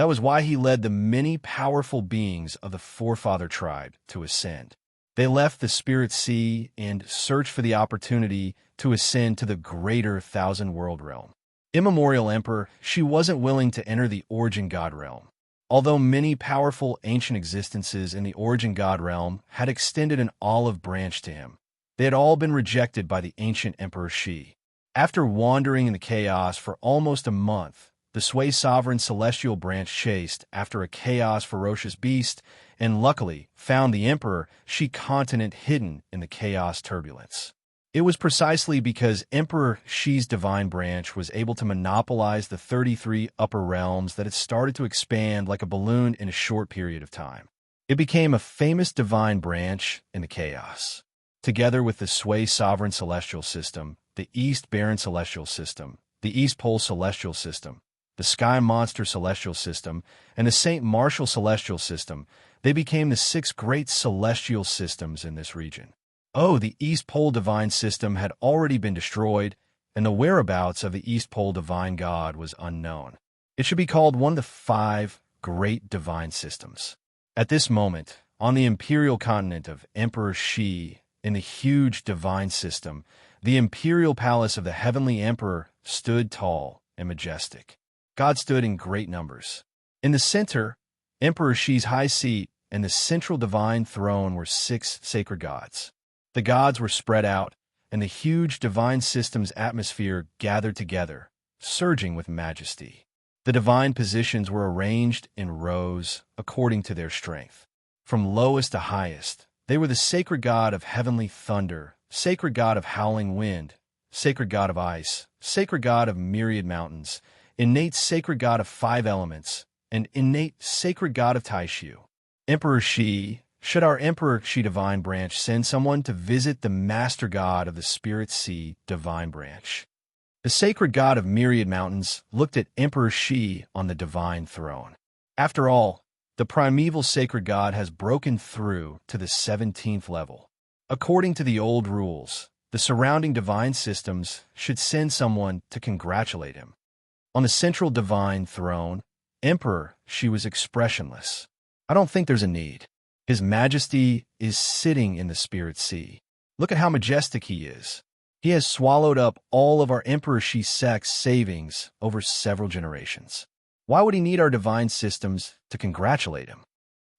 That was why he led the many powerful beings of the forefather tribe to ascend. They left the Spirit Sea and searched for the opportunity to ascend to the greater thousand-world realm. Immemorial Emperor, She wasn't willing to enter the Origin God realm. Although many powerful ancient existences in the origin god realm had extended an olive branch to him, they had all been rejected by the ancient Emperor Shi. After wandering in the chaos for almost a month, the Sui sovereign celestial branch chased after a chaos ferocious beast and luckily found the Emperor Shi continent hidden in the chaos turbulence. It was precisely because Emperor Shi's divine branch was able to monopolize the 33 upper realms that it started to expand like a balloon in a short period of time. It became a famous divine branch in the chaos. Together with the Sui sovereign celestial system, the East Barren celestial system, the East Pole celestial system, the Sky Monster celestial system, and the St. Martial celestial system, they became the 6 great celestial systems in this region. Oh, the East Pole divine system had already been destroyed, and the whereabouts of the East Pole divine god was unknown. It should be called one of the 5 great divine systems. At this moment, on the imperial continent of Emperor Shi, in the huge divine system, the imperial palace of the heavenly emperor stood tall and majestic. God stood in great numbers. In the center, Emperor Shi's high seat and the central divine throne were 6 sacred gods. The gods were spread out, and the huge divine system's atmosphere gathered together, surging with majesty. The divine positions were arranged in rows according to their strength. From lowest to highest, they were the sacred god of heavenly thunder, sacred god of howling wind, sacred god of ice, sacred god of myriad mountains, innate sacred god of 5 elements, and innate sacred god of Taishu. Emperor Shi, should our Emperor Shi divine branch send someone to visit the master god of the Spirit Sea divine branch? The sacred god of myriad mountains looked at Emperor Shi on the divine throne. After all, the primeval sacred god has broken through to the 17th level. According to the old rules, the surrounding divine systems should send someone to congratulate him. On the central divine throne, Emperor Shi was expressionless. I don't think there's a need. His Majesty is sitting in the Spirit Sea. Look at how majestic he is. He has swallowed up all of our Emperor Shi sect's savings over several generations. Why would he need our divine systems to congratulate him?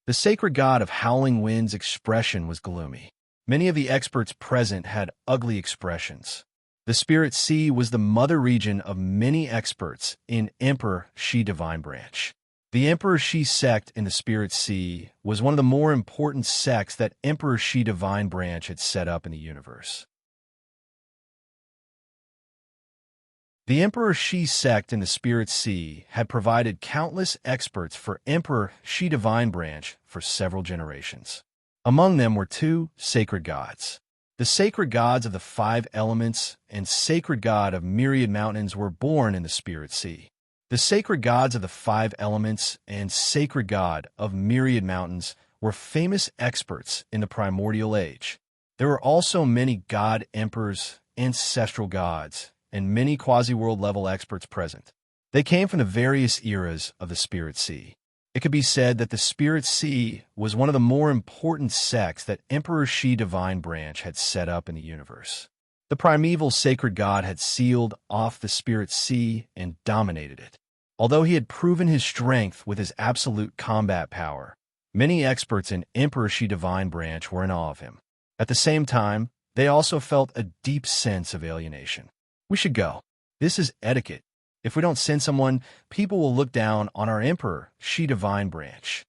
The sacred god of howling wind's expression was gloomy. Many of the experts present had ugly expressions. The Spirit Sea was the mother region of many experts in Emperor Shi divine branch. The Emperor Shi sect in the Spirit Sea was one of the more important sects that Emperor Shi divine branch had set up in the universe. The Emperor Shi sect in the Spirit Sea had provided countless experts for Emperor Shi divine branch for several generations. Among them were 2 sacred gods. The sacred gods of the 5 elements and sacred god of myriad mountains were born in the Spirit Sea. The sacred gods of the 5 elements and sacred god of myriad mountains were famous experts in the primordial age. There were also many god emperors, ancestral gods, and many quasi-world level experts present. They came from the various eras of the Spirit Sea. It could be said that the Spirit Sea was one of the more important sects that Emperor Shi divine branch had set up in the universe. The primeval sacred god had sealed off the Spirit Sea and dominated it. Although he had proven his strength with his absolute combat power, many experts in Emperor Shi divine branch were in awe of him. At the same time, they also felt a deep sense of alienation. We should go. This is etiquette. If we don't send someone, people will look down on our Emperor Shi divine branch.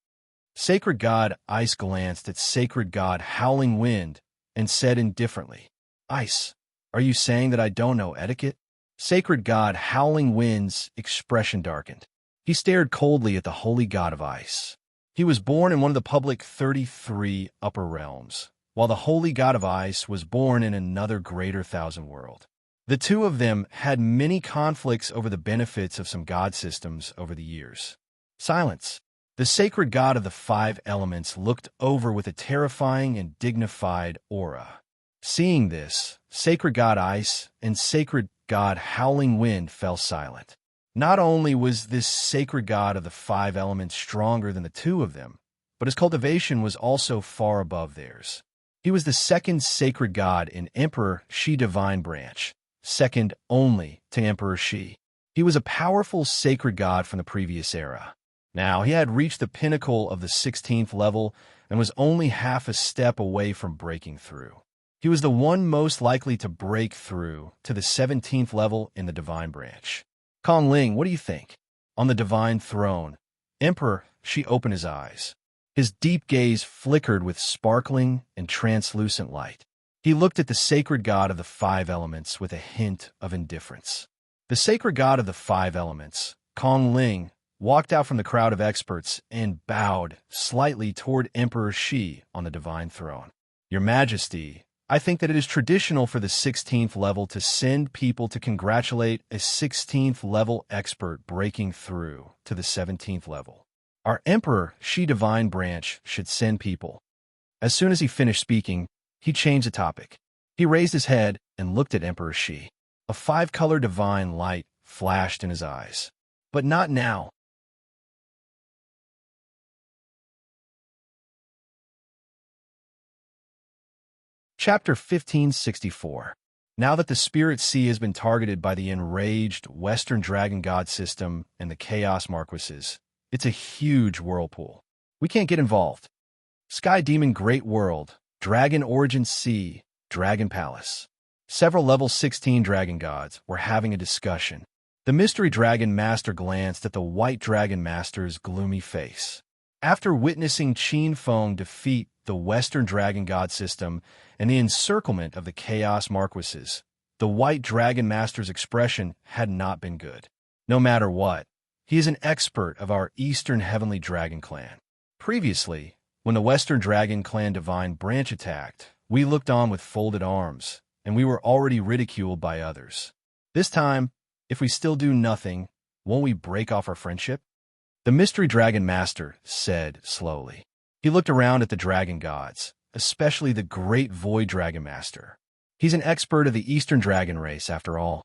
Sacred god Ice glanced at sacred god Howling Wind and said indifferently, "Ice, are you saying that I don't know etiquette?" Sacred god Howling Wind's expression darkened. He stared coldly at the holy god of ice. He was born in one of the public 33 upper realms, while the holy god of ice was born in another greater thousand world. The 2 of them had many conflicts over the benefits of some god systems over the years. Silence. The sacred god of the 5 elements looked over with a terrifying and dignified aura. Seeing this, sacred god Ice and sacred god Howling Wind fell silent. Not only was this sacred god of the 5 elements stronger than the 2 of them, but his cultivation was also far above theirs. He was the 2nd sacred god in Emperor Shi divine branch, second only to Emperor Shi. He was a powerful sacred god from the previous era. Now, he had reached the pinnacle of the 16th level and was only half a step away from breaking through. He was the one most likely to break through to the 17th level in the Divine Branch. Kong Ling, what do you think? On the Divine Throne, Emperor Shi opened his eyes. His deep gaze flickered with sparkling and translucent light. He looked at the sacred god of the five elements with a hint of indifference. The sacred god of the five elements, Kong Ling, walked out from the crowd of experts and bowed slightly toward Emperor Shi on the Divine Throne. Your Majesty, I think that it is traditional for the 16th level to send people to congratulate a 16th level expert breaking through to the 17th level. Our Emperor Shi Divine Branch should send people. As soon as he finished speaking, he changed the topic. He raised his head and looked at Emperor Shi. A five-color divine light flashed in his eyes. But not now. Chapter 1564. Now that the Spirit Sea has been targeted by the enraged Western Dragon God system and the Chaos Marquises, it's a huge whirlpool. We can't get involved. Sky Demon Great World, Dragon Origin Sea, Dragon Palace. Several level 16 dragon gods were having a discussion. The Mystery Dragon Master glanced at the White Dragon Master's gloomy face. After witnessing Qin Feng defeat the Western Dragon God system and the encirclement of the Chaos Marquises, the White Dragon Master's expression had not been good. No matter what, he is an expert of our Eastern Heavenly Dragon Clan. Previously, when the Western Dragon Clan Divine Branch attacked, we looked on with folded arms, and we were already ridiculed by others. This time, if we still do nothing, won't we break off our friendship? The Mystery Dragon Master said slowly. He looked around at the dragon gods, especially the Great Void Dragon Master. He's an expert of the Eastern Dragon race, after all.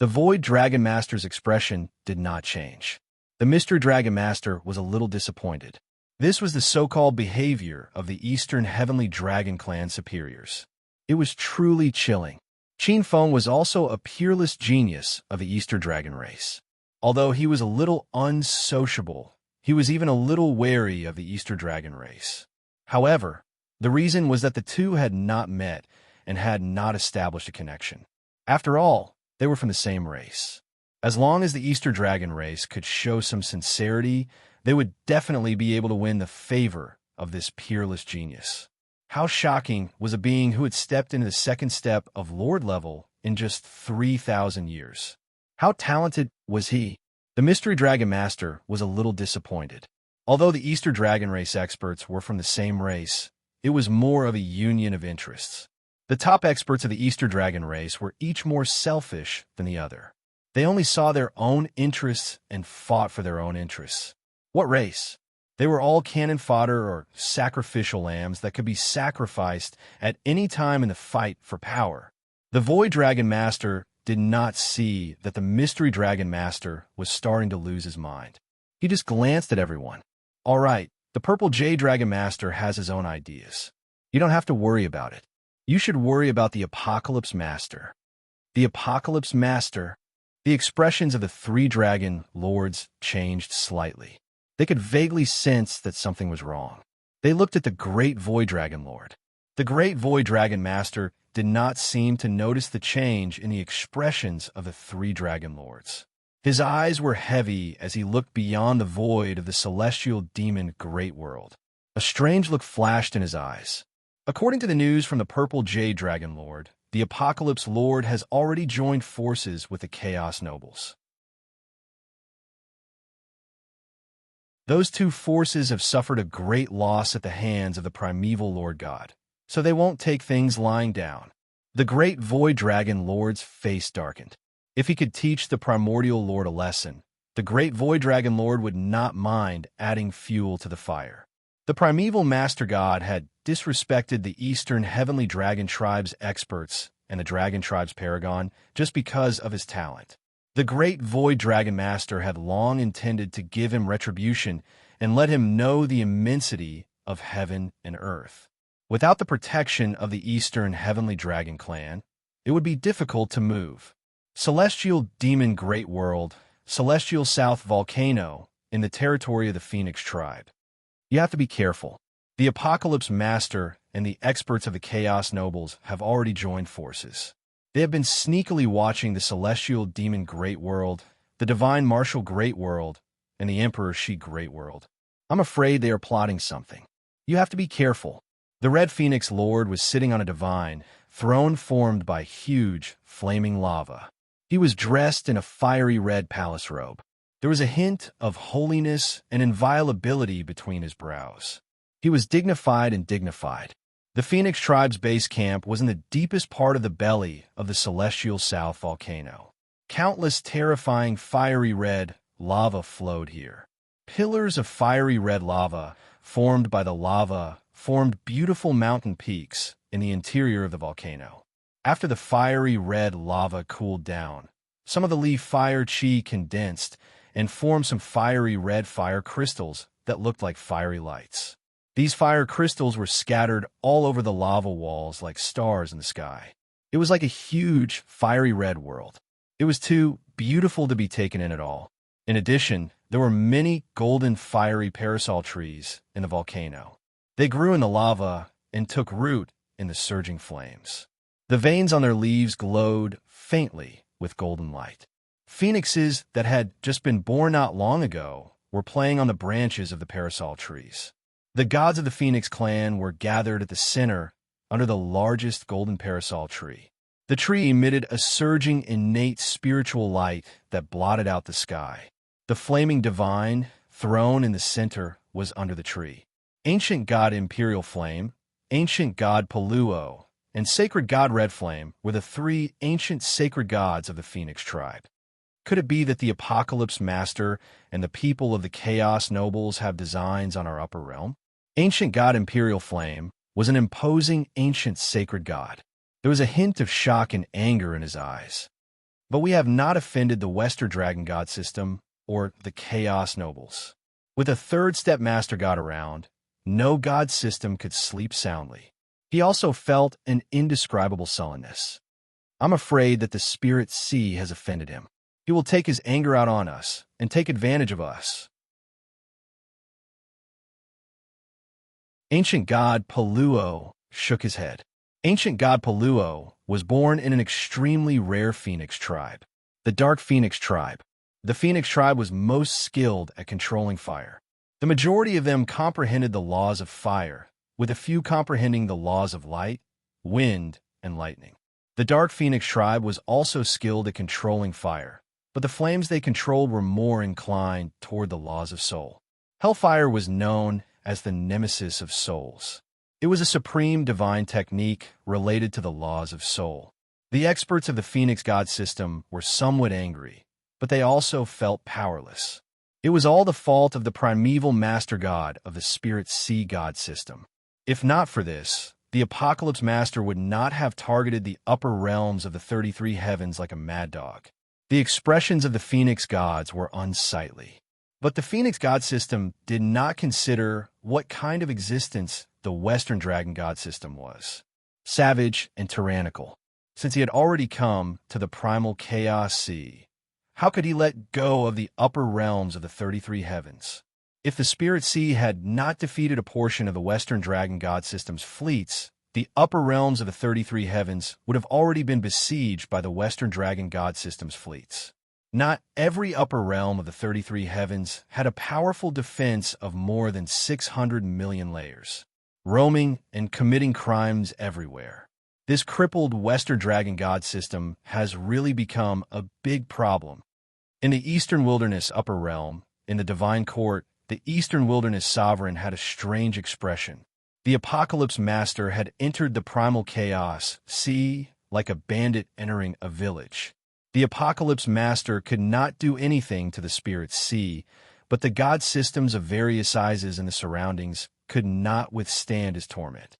The Void Dragon Master's expression did not change. The Mystery Dragon Master was a little disappointed. This was the so-called behavior of the Eastern Heavenly Dragon Clan superiors. It was truly chilling. Qin Feng was also a peerless genius of the Eastern Dragon race. Although he was a little unsociable, he was even a little wary of the Eastern Dragon race. However, the reason was that the two had not met and had not established a connection. After all, they were from the same race. As long as the Eastern Dragon race could show some sincerity, they would definitely be able to win the favor of this peerless genius. How shocking was a being who had stepped into the second step of Lord level in just 3,000 years. How talented was he? The Mystery Dragon Master was a little disappointed. Although the Eastern Dragon race experts were from the same race, it was more of a union of interests. The top experts of the Eastern Dragon race were each more selfish than the other. They only saw their own interests and fought for their own interests. What race? They were all cannon fodder or sacrificial lambs that could be sacrificed at any time in the fight for power. The Void Dragon Master did not see that the Mystery Dragon Master was starting to lose his mind. He just glanced at everyone. All right, the Purple Jade Dragon Master has his own ideas. You don't have to worry about it. You should worry about the Apocalypse Master. The Apocalypse Master. The expressions of the three dragon lords changed slightly. They could vaguely sense that something was wrong. They looked at the Great Void Dragon Lord. The Great Void Dragon Master did not seem to notice the change in the expressions of the three dragon lords. His eyes were heavy as he looked beyond the void of the celestial demon Great World. A strange look flashed in his eyes. According to the news from the Purple Jade Dragon Lord, the Apocalypse Lord has already joined forces with the Chaos Nobles. Those two forces have suffered a great loss at the hands of the primeval Lord God, so they won't take things lying down. The Great Void Dragon Lord's face darkened. If he could teach the Primordial Lord a lesson, the Great Void Dragon Lord would not mind adding fuel to the fire. The Primeval Master God had disrespected the Eastern Heavenly Dragon Tribe's experts and the Dragon Tribe's Paragon just because of his talent. The Great Void Dragon Master had long intended to give him retribution and let him know the immensity of heaven and earth. Without the protection of the Eastern Heavenly Dragon Clan, it would be difficult to move. Celestial Demon Great World, Celestial South Volcano, in the territory of the Phoenix tribe. You have to be careful. The Apocalypse Master and the experts of the Chaos Nobles have already joined forces. They have been sneakily watching the Celestial Demon Great World, the Divine Martial Great World, and the Emperor She Great World. I'm afraid they are plotting something. You have to be careful. The Red Phoenix Lord was sitting on a divine throne formed by huge, flaming lava. He was dressed in a fiery red palace robe. There was a hint of holiness and inviolability between his brows. He was dignified and dignified. The Phoenix tribe's base camp was in the deepest part of the belly of the celestial South volcano. Countless terrifying fiery red lava flowed here. Pillars of fiery red lava formed by the lava formed beautiful mountain peaks in the interior of the volcano. After the fiery red lava cooled down, some of the leaf fire chi condensed and formed some fiery red fire crystals that looked like fiery lights. These fire crystals were scattered all over the lava walls like stars in the sky. It was like a huge, fiery red world. It was too beautiful to be taken in at all. In addition, there were many golden fiery parasol trees in the volcano. They grew in the lava and took root in the surging flames. The veins on their leaves glowed faintly with golden light. Phoenixes that had just been born not long ago were playing on the branches of the parasol trees. The gods of the Phoenix clan were gathered at the center under the largest golden parasol tree. The tree emitted a surging innate spiritual light that blotted out the sky. The flaming divine throne in the center was under the tree. Ancient god Imperial Flame, ancient god Paluo, and sacred god Red Flame were the three ancient sacred gods of the Phoenix tribe. Could it be that the Apocalypse Master and the people of the Chaos Nobles have designs on our upper realm? Ancient god Imperial Flame was an imposing ancient sacred god. There was a hint of shock and anger in his eyes. But we have not offended the Western Dragon God system or the Chaos Nobles. With a third step master god around, no god system could sleep soundly. He also felt an indescribable sullenness. I'm afraid that the spirit sea has offended him. He will take his anger out on us and take advantage of us. Ancient god Paluo shook his head. Ancient god Paluo was born in an extremely rare Phoenix tribe, the Dark Phoenix tribe. The Phoenix tribe was most skilled at controlling fire. The majority of them comprehended the laws of fire, with a few comprehending the laws of light, wind, and lightning. The Dark Phoenix tribe was also skilled at controlling fire, but the flames they controlled were more inclined toward the laws of soul. Hellfire was known as the nemesis of souls. It was a supreme divine technique related to the laws of soul. The experts of the Phoenix god system were somewhat angry, but they also felt powerless. It was all the fault of the primeval master god of the spirit sea god system. If not for this, the Apocalypse Master would not have targeted the upper realms of the 33 heavens like a mad dog. The expressions of the Phoenix gods were unsightly. But the Phoenix god system did not consider what kind of existence the Western Dragon god system was. Savage and tyrannical. Since he had already come to the primal chaos sea, how could he let go of the upper realms of the 33 heavens? If the Spirit Sea had not defeated a portion of the Western Dragon god system's fleets, the upper realms of the 33 heavens would have already been besieged by the Western Dragon god system's fleets. Not every upper realm of the 33 heavens had a powerful defense of more than 600 million layers, roaming and committing crimes everywhere. This crippled Western Dragon god system has really become a big problem. In the Eastern Wilderness upper realm, in the Divine Court, the Eastern Wilderness Sovereign had a strange expression. The Apocalypse Master had entered the primal chaos sea like a bandit entering a village. The Apocalypse Master could not do anything to the Spirit Sea, but the god systems of various sizes in the surroundings could not withstand his torment.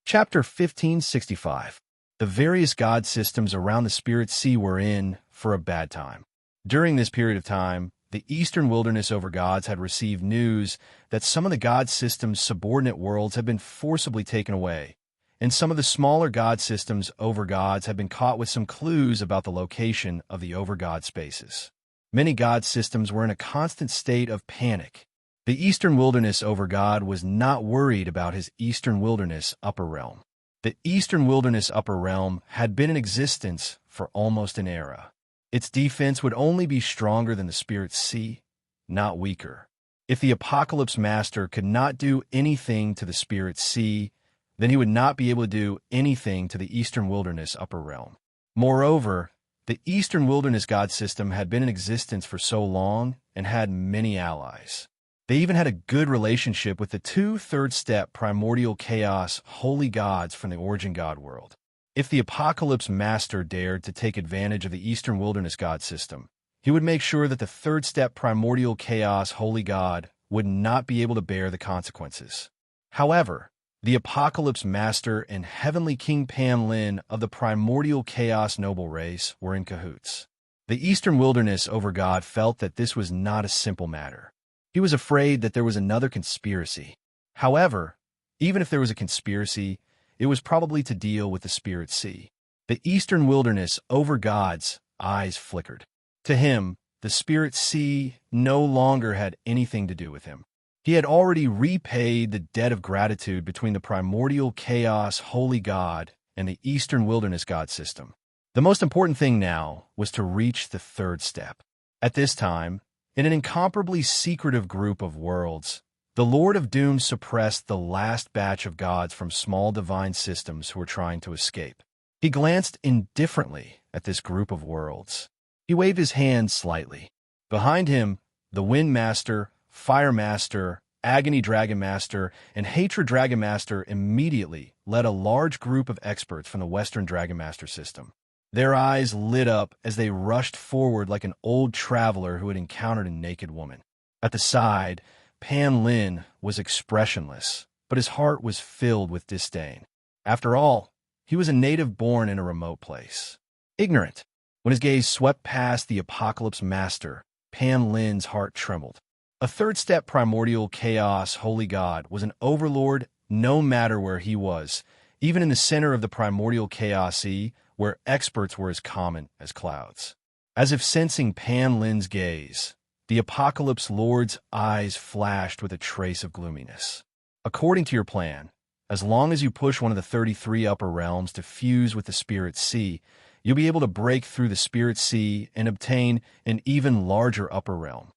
Chapter 1565. The various god systems around the Spirit Sea were in for a bad time. During this period of time, the Eastern Wilderness Overgods had received news that some of the god system's subordinate worlds had been forcibly taken away, and some of the smaller god systems over gods have been caught with some clues about the location of the over god spaces. Many god systems were in a constant state of panic. The Eastern Wilderness over god was not worried about his Eastern Wilderness upper realm. The Eastern Wilderness upper realm had been in existence for almost an era. Its defense would only be stronger than the Spirit Sea, not weaker. If the Apocalypse Master could not do anything to the Spirit Sea, then he would not be able to do anything to the Eastern Wilderness upper realm. Moreover, the Eastern Wilderness god system had been in existence for so long and had many allies. They even had a good relationship with the two third-step primordial chaos holy gods from the origin god world. If the Apocalypse Master dared to take advantage of the Eastern Wilderness god system, he would make sure that the third-step primordial chaos holy god would not be able to bear the consequences. However, the Apocalypse Master and Heavenly King Pan Lin of the primordial chaos noble race were in cahoots. The Eastern Wilderness over god felt that this was not a simple matter. He was afraid that there was another conspiracy. However, even if there was a conspiracy, it was probably to deal with the Spirit Sea. The Eastern Wilderness over god's eyes flickered. To him, the Spirit Sea no longer had anything to do with him. He had already repaid the debt of gratitude between the primordial chaos holy god and the Eastern Wilderness god system. The most important thing now was to reach the third step. At this time, in an incomparably secretive group of worlds, the Lord of Doom suppressed the last batch of gods from small divine systems who were trying to escape. He glanced indifferently at this group of worlds. He waved his hand slightly. Behind him, the Wind Master, Fire Master, Agony Dragon Master, and Hatred Dragon Master immediately led a large group of experts from the Western Dragon Master system. Their eyes lit up as they rushed forward like an old traveler who had encountered a naked woman. At the side, Pan Lin was expressionless, but his heart was filled with disdain. After all, he was a native born in a remote place. Ignorant. When his gaze swept past the Apocalypse Master, Pan Lin's heart trembled. A third-step primordial chaos holy god was an overlord no matter where he was, even in the center of the primordial chaos sea, where experts were as common as clouds. As if sensing Pan Lin's gaze, the Apocalypse Lord's eyes flashed with a trace of gloominess. According to your plan, as long as you push one of the 33 upper realms to fuse with the Spirit Sea, you'll be able to break through the Spirit Sea and obtain an even larger upper realm.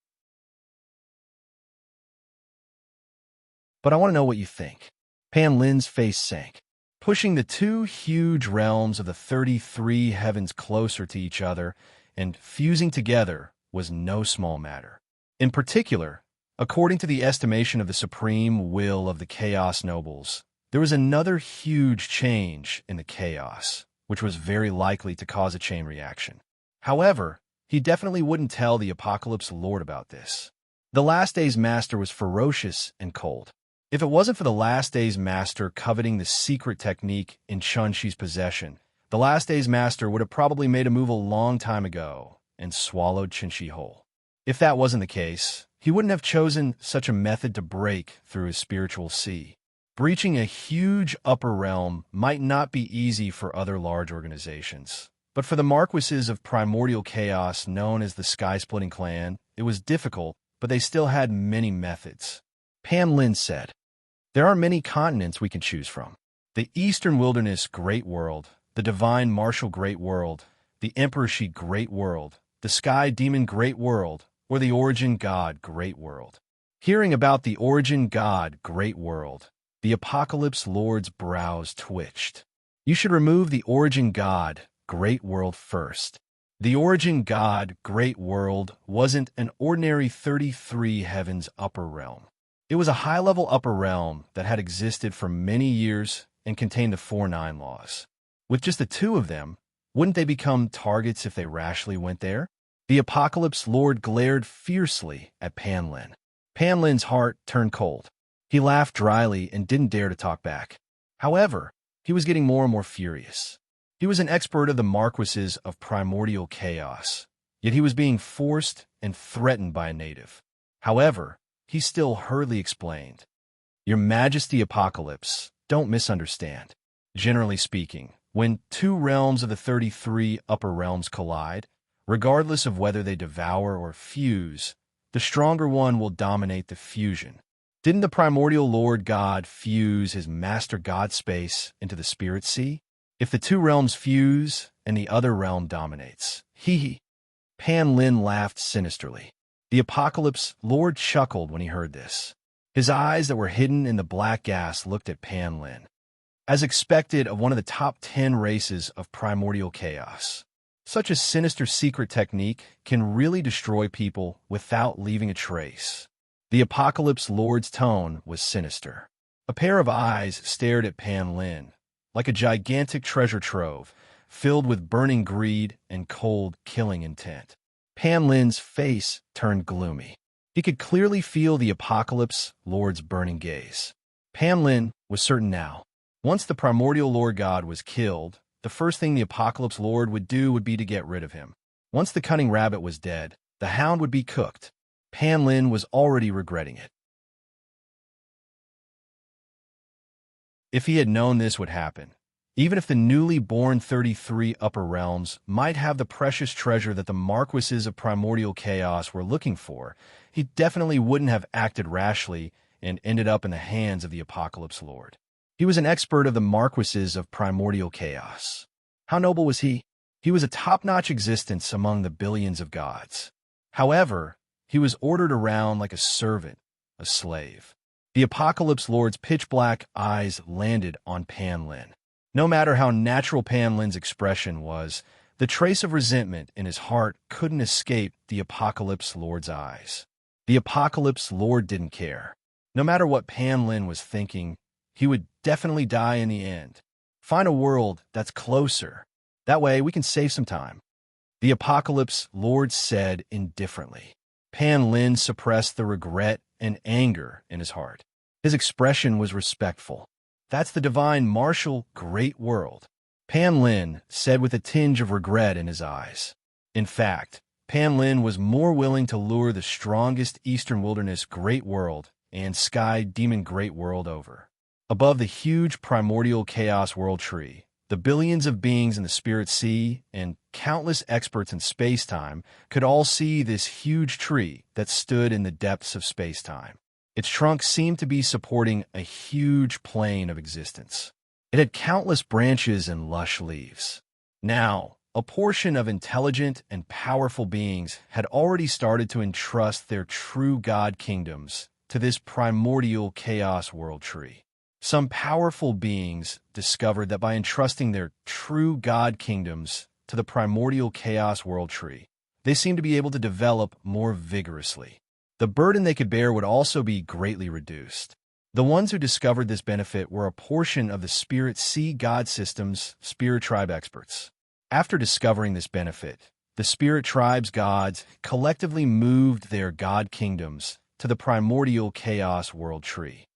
But I want to know what you think. Pan Lin's face sank. Pushing the two huge realms of the 33 heavens closer to each other and fusing together was no small matter. In particular, according to the estimation of the supreme will of the Chaos Nobles, there was another huge change in the chaos, which was very likely to cause a chain reaction. However, he definitely wouldn't tell the Apocalypse Lord about this. The Last Days Master was ferocious and cold. If it wasn't for the Last Days Master coveting the secret technique in Chun-Chi's possession, the Last Days Master would have probably made a move a long time ago and swallowed Chun-Chi whole. If that wasn't the case, he wouldn't have chosen such a method to break through his spiritual sea. Breaching a huge upper realm might not be easy for other large organizations, but for the Marquises of primordial chaos known as the Sky-Splitting Clan, it was difficult, but they still had many methods. Pan Lin said, "There are many continents we can choose from. The Eastern Wilderness Great World, the Divine Martial Great World, the Emperor Shi Great World, the Sky Demon Great World, or the Origin God Great World." Hearing about the Origin God Great World, the Apocalypse Lord's brows twitched. You should remove the Origin God Great World first. The Origin God Great World wasn't an ordinary 33 heavens upper realm. It was a high-level upper realm that had existed for many years and contained the 4-9 laws. With just the two of them, wouldn't they become targets if they rashly went there? The Apocalypse Lord glared fiercely at Pan Lin. Pan Lin's heart turned cold. He laughed dryly and didn't dare to talk back. However, he was getting more and more furious. He was an expert of the Marquises of primordial chaos, yet he was being forced and threatened by a native. However, he still hurriedly explained, "Your Majesty Apocalypse, don't misunderstand. Generally speaking, when two realms of the 33 upper realms collide, regardless of whether they devour or fuse, the stronger one will dominate the fusion. Didn't the primordial Lord God fuse his master God space into the spirit sea? If the two realms fuse and the other realm dominates, Pan Lin laughed sinisterly. The Apocalypse Lord chuckled when he heard this. His eyes that were hidden in the black gas looked at Pan Lin. As expected of one of the top 10 races of primordial chaos, such a sinister secret technique can really destroy people without leaving a trace. The Apocalypse Lord's tone was sinister. A pair of eyes stared at Pan Lin, like a gigantic treasure trove, filled with burning greed and cold, killing intent. Pan Lin's face turned gloomy. He could clearly feel the Apocalypse Lord's burning gaze. Pan Lin was certain now. Once the primordial Lord God was killed, the first thing the Apocalypse Lord would do would be to get rid of him. Once the cunning rabbit was dead, the hound would be cooked. Pan Lin was already regretting it. If he had known this would happen, even if the newly born 33 upper realms might have the precious treasure that the marquises of primordial chaos were looking for, he definitely wouldn't have acted rashly and ended up in the hands of the Apocalypse Lord. He was an expert of the marquises of primordial chaos. How noble was he? He was a top-notch existence among the billions of gods. However, he was ordered around like a servant, a slave. The Apocalypse Lord's pitch-black eyes landed on Pan Lin. No matter how natural Pan Lin's expression was, the trace of resentment in his heart couldn't escape the Apocalypse Lord's eyes. The Apocalypse Lord didn't care. No matter what Pan Lin was thinking, he would definitely die in the end. Find a world that's closer. That way we can save some time. The Apocalypse Lord said indifferently. Pan Lin suppressed the regret and anger in his heart. His expression was respectful. That's the divine martial great world, Pan Lin said with a tinge of regret in his eyes. In fact, Pan Lin was more willing to lure the strongest eastern wilderness great world and sky demon great world over. Above the huge primordial chaos world tree, the billions of beings in the spirit sea and countless experts in space-time could all see this huge tree that stood in the depths of space-time. Its trunk seemed to be supporting a huge plane of existence. It had countless branches and lush leaves. Now, a portion of intelligent and powerful beings had already started to entrust their true god kingdoms to this primordial chaos world tree. Some powerful beings discovered that by entrusting their true god kingdoms to the primordial chaos world tree, they seemed to be able to develop more vigorously. The burden they could bear would also be greatly reduced. The ones who discovered this benefit were a portion of the Spirit Sea God System's Spirit Tribe experts. After discovering this benefit, the Spirit Tribe's gods collectively moved their god kingdoms to the primordial chaos world tree.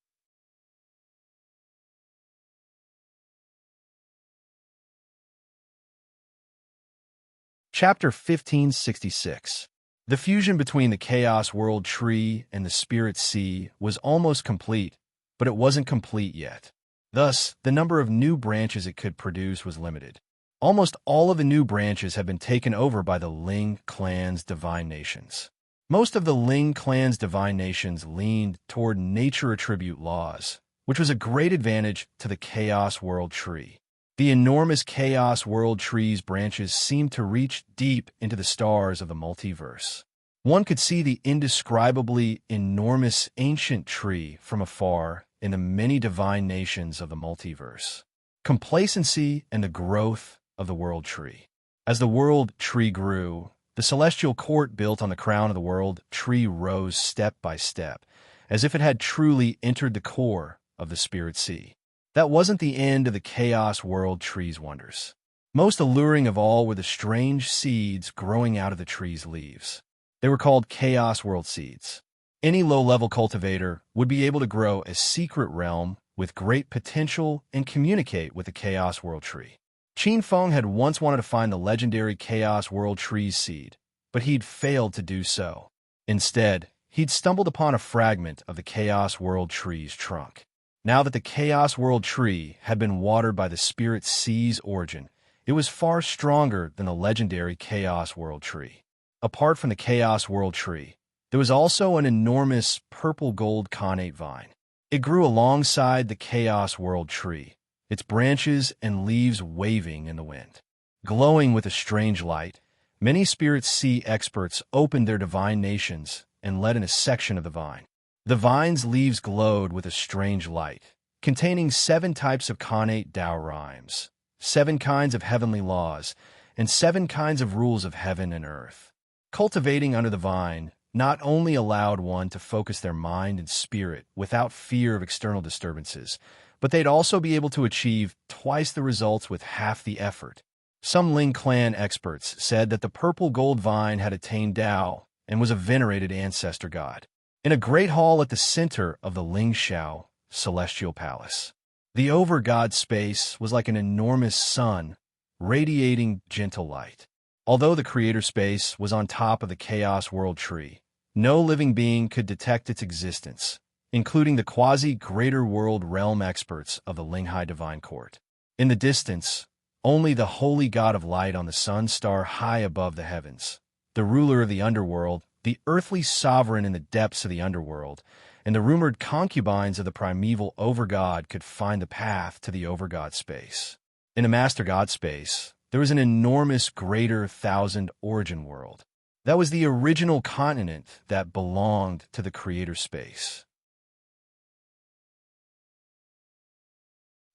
Chapter 1566. The fusion between the Chaos World Tree and the Spirit Sea was almost complete, but it wasn't complete yet. Thus, the number of new branches it could produce was limited. Almost all of the new branches had been taken over by the Ling clan's divine nations. Most of the Ling clan's divine nations leaned toward nature attribute laws, which was a great advantage to the Chaos World Tree. The enormous Chaos World Tree's branches seemed to reach deep into the stars of the multiverse. One could see the indescribably enormous ancient tree from afar in the many divine nations of the multiverse. Complacency and the growth of the world tree. As the world tree grew, the celestial court built on the crown of the world tree rose step by step, as if it had truly entered the core of the Spirit Sea. That wasn't the end of the Chaos World Tree's wonders. Most alluring of all were the strange seeds growing out of the tree's leaves. They were called Chaos World Seeds. Any low-level cultivator would be able to grow a secret realm with great potential and communicate with the Chaos World Tree. Qin Feng had once wanted to find the legendary Chaos World Tree's seed, but he'd failed to do so. Instead, he'd stumbled upon a fragment of the Chaos World Tree's trunk. Now that the Chaos World Tree had been watered by the Spirit Sea's origin, it was far stronger than the legendary Chaos World Tree. Apart from the Chaos World Tree, there was also an enormous purple-gold connate vine. It grew alongside the Chaos World Tree, its branches and leaves waving in the wind. Glowing with a strange light, many Spirit Sea experts opened their divinations and led in a section of the vine. The vine's leaves glowed with a strange light, containing 7 types of connate Tao rhymes, 7 kinds of heavenly laws, and 7 kinds of rules of heaven and earth. Cultivating under the vine not only allowed one to focus their mind and spirit without fear of external disturbances, but they'd also be able to achieve twice the results with half the effort. Some Ling clan experts said that the purple gold vine had attained Tao and was a venerated ancestor god. In a great hall at the center of the Ling Shao celestial palace, the over-god space was like an enormous sun, radiating gentle light. Although the creator space was on top of the Chaos World Tree, no living being could detect its existence, including the quasi-greater world realm experts of the Linghai Divine Court. In the distance, only the holy god of light on the sun star high above the heavens, the ruler of the underworld, the earthly sovereign in the depths of the underworld, and the rumored concubines of the primeval overgod could find the path to the overgod space. In the master god space, there was an enormous greater thousand origin world. That was the original continent that belonged to the creator space.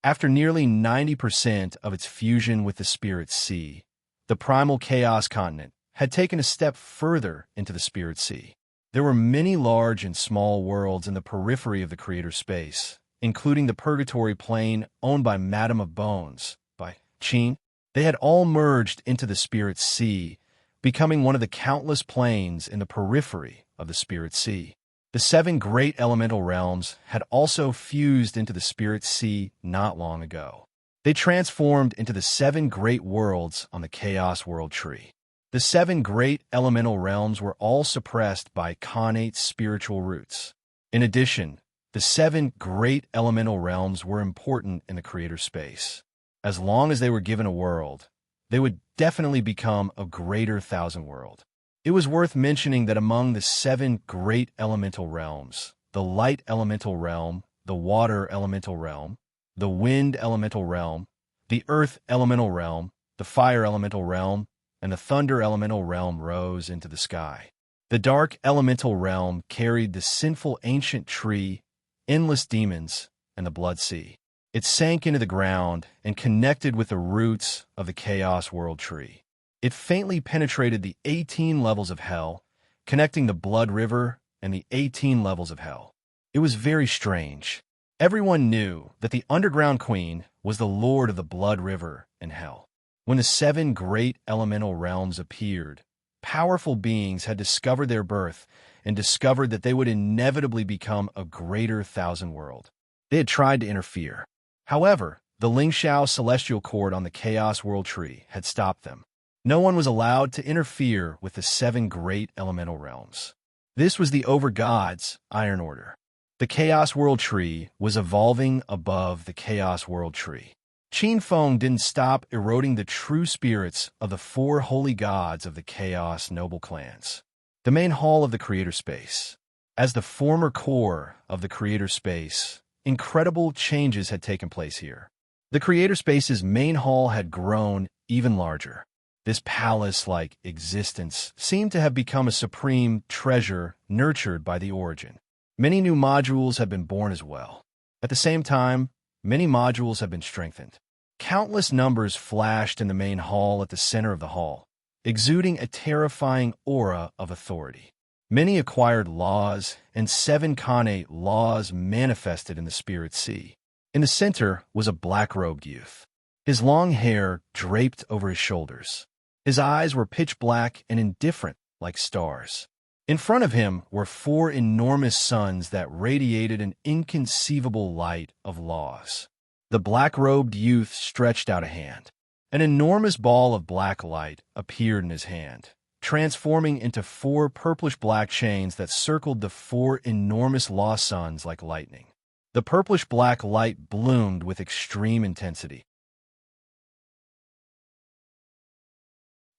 After nearly 90% of its fusion with the Spirit Sea, the primal chaos continent had taken a step further into the Spirit Sea. There were many large and small worlds in the periphery of the creator space, including the Purgatory Plane owned by Madame of Bones, by Qin. They had all merged into the Spirit Sea, becoming one of the countless planes in the periphery of the Spirit Sea. The 7 great elemental realms had also fused into the Spirit Sea not long ago. They transformed into the 7 great worlds on the Chaos World Tree. The 7 great elemental realms were all suppressed by connate spiritual roots. In addition, the 7 great elemental realms were important in the creator space. As long as they were given a world, they would definitely become a greater thousand world. It was worth mentioning that among the 7 great elemental realms, the light elemental realm, the water elemental realm, the wind elemental realm, the earth elemental realm, the fire elemental realm, and the thunder elemental realm rose into the sky. The dark elemental realm carried the sinful ancient tree, endless demons, and the blood sea. It sank into the ground and connected with the roots of the Chaos World Tree. It faintly penetrated the 18 levels of hell, connecting the Blood River and the 18 levels of hell. It was very strange. Everyone knew that the Underground Queen was the lord of the Blood River and hell. When the 7 great elemental realms appeared, powerful beings had discovered their birth and discovered that they would inevitably become a greater thousand world. They had tried to interfere. However, the Lingshao Celestial Court on the Chaos World Tree had stopped them. No one was allowed to interfere with the 7 great elemental realms. This was the Overgod's Iron Order. The Chaos World Tree was evolving above the Chaos World Tree. Qin Feng didn't stop eroding the true spirits of the 4 holy gods of the Chaos noble clans. The main hall of the creator space. As the former core of the creator space, incredible changes had taken place here. The creator space's main hall had grown even larger. This palace-like existence seemed to have become a supreme treasure nurtured by the origin. Many new modules have been born as well. At the same time, many modules have been strengthened. Countless numbers flashed in the main hall at the center of the hall, exuding a terrifying aura of authority. Many acquired laws, and 7 connate laws manifested in the Spirit Sea. In the center was a black-robed youth. His long hair draped over his shoulders. His eyes were pitch black and indifferent like stars. In front of him were 4 enormous suns that radiated an inconceivable light of laws. The black-robed youth stretched out a hand. An enormous ball of black light appeared in his hand, transforming into 4 purplish-black chains that circled the 4 enormous law suns like lightning. The purplish-black light bloomed with extreme intensity.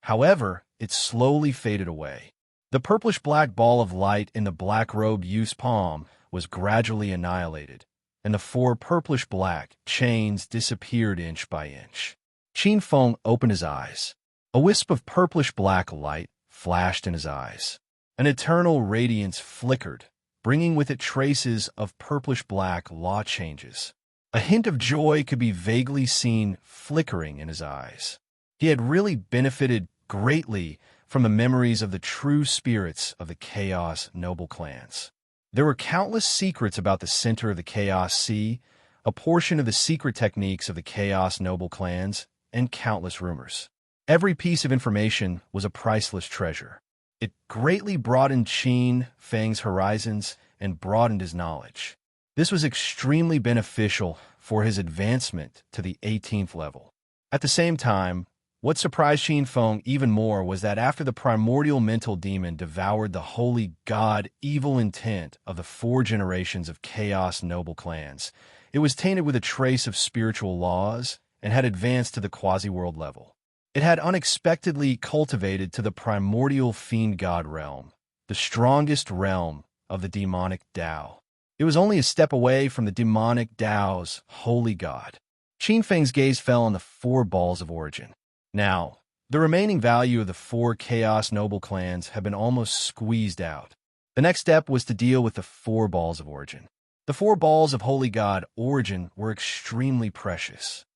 However, it slowly faded away. The purplish-black ball of light in the black-robed youth's palm was gradually annihilated, and the four purplish-black chains disappeared inch by inch. Qin Feng opened his eyes. A wisp of purplish-black light flashed in his eyes. An eternal radiance flickered, bringing with it traces of purplish-black law changes. A hint of joy could be vaguely seen flickering in his eyes. He had really benefited greatly from the memories of the true spirits of the Chaos Noble clans. There were countless secrets about the center of the Chaos Sea, a portion of the secret techniques of the Chaos Noble clans, and countless rumors. Every piece of information was a priceless treasure. It greatly broadened Qin Feng's horizons and broadened his knowledge. This was extremely beneficial for his advancement to the 18th level. At the same time, what surprised Qin Feng even more was that after the primordial mental demon devoured the holy god evil intent of the 4 generations of Chaos Noble clans, it was tainted with a trace of spiritual laws and had advanced to the quasi-world level. It had unexpectedly cultivated to the primordial fiend god realm, the strongest realm of the demonic Tao. It was only a step away from the demonic Tao's holy god. Qin Feng's gaze fell on the 4 balls of origin. Now, the remaining value of the 4 Chaos Noble clans had been almost squeezed out. The next step was to deal with the 4 balls of origin. The 4 balls of holy god origin were extremely precious.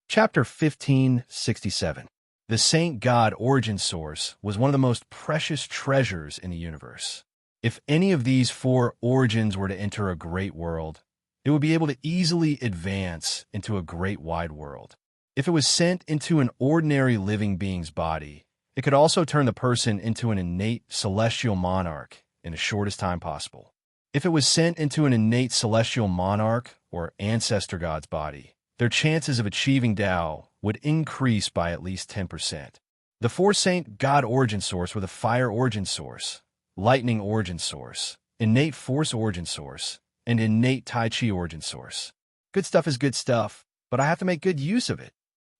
Chapter 1567. The Saint God Origin Source was one of the most precious treasures in the universe. If any of these 4 origins were to enter a great world, it would be able to easily advance into a great wide world. If it was sent into an ordinary living being's body, it could also turn the person into an innate celestial monarch in the shortest time possible. If it was sent into an innate celestial monarch or ancestor god's body, their chances of achieving Tao would increase by at least 10%. The 4 Saint God Origin Source were the Fire Origin Source, Lightning Origin Source, Innate Force Origin Source, and Innate Tai Chi Origin Source. Good stuff is good stuff, but I have to make good use of it.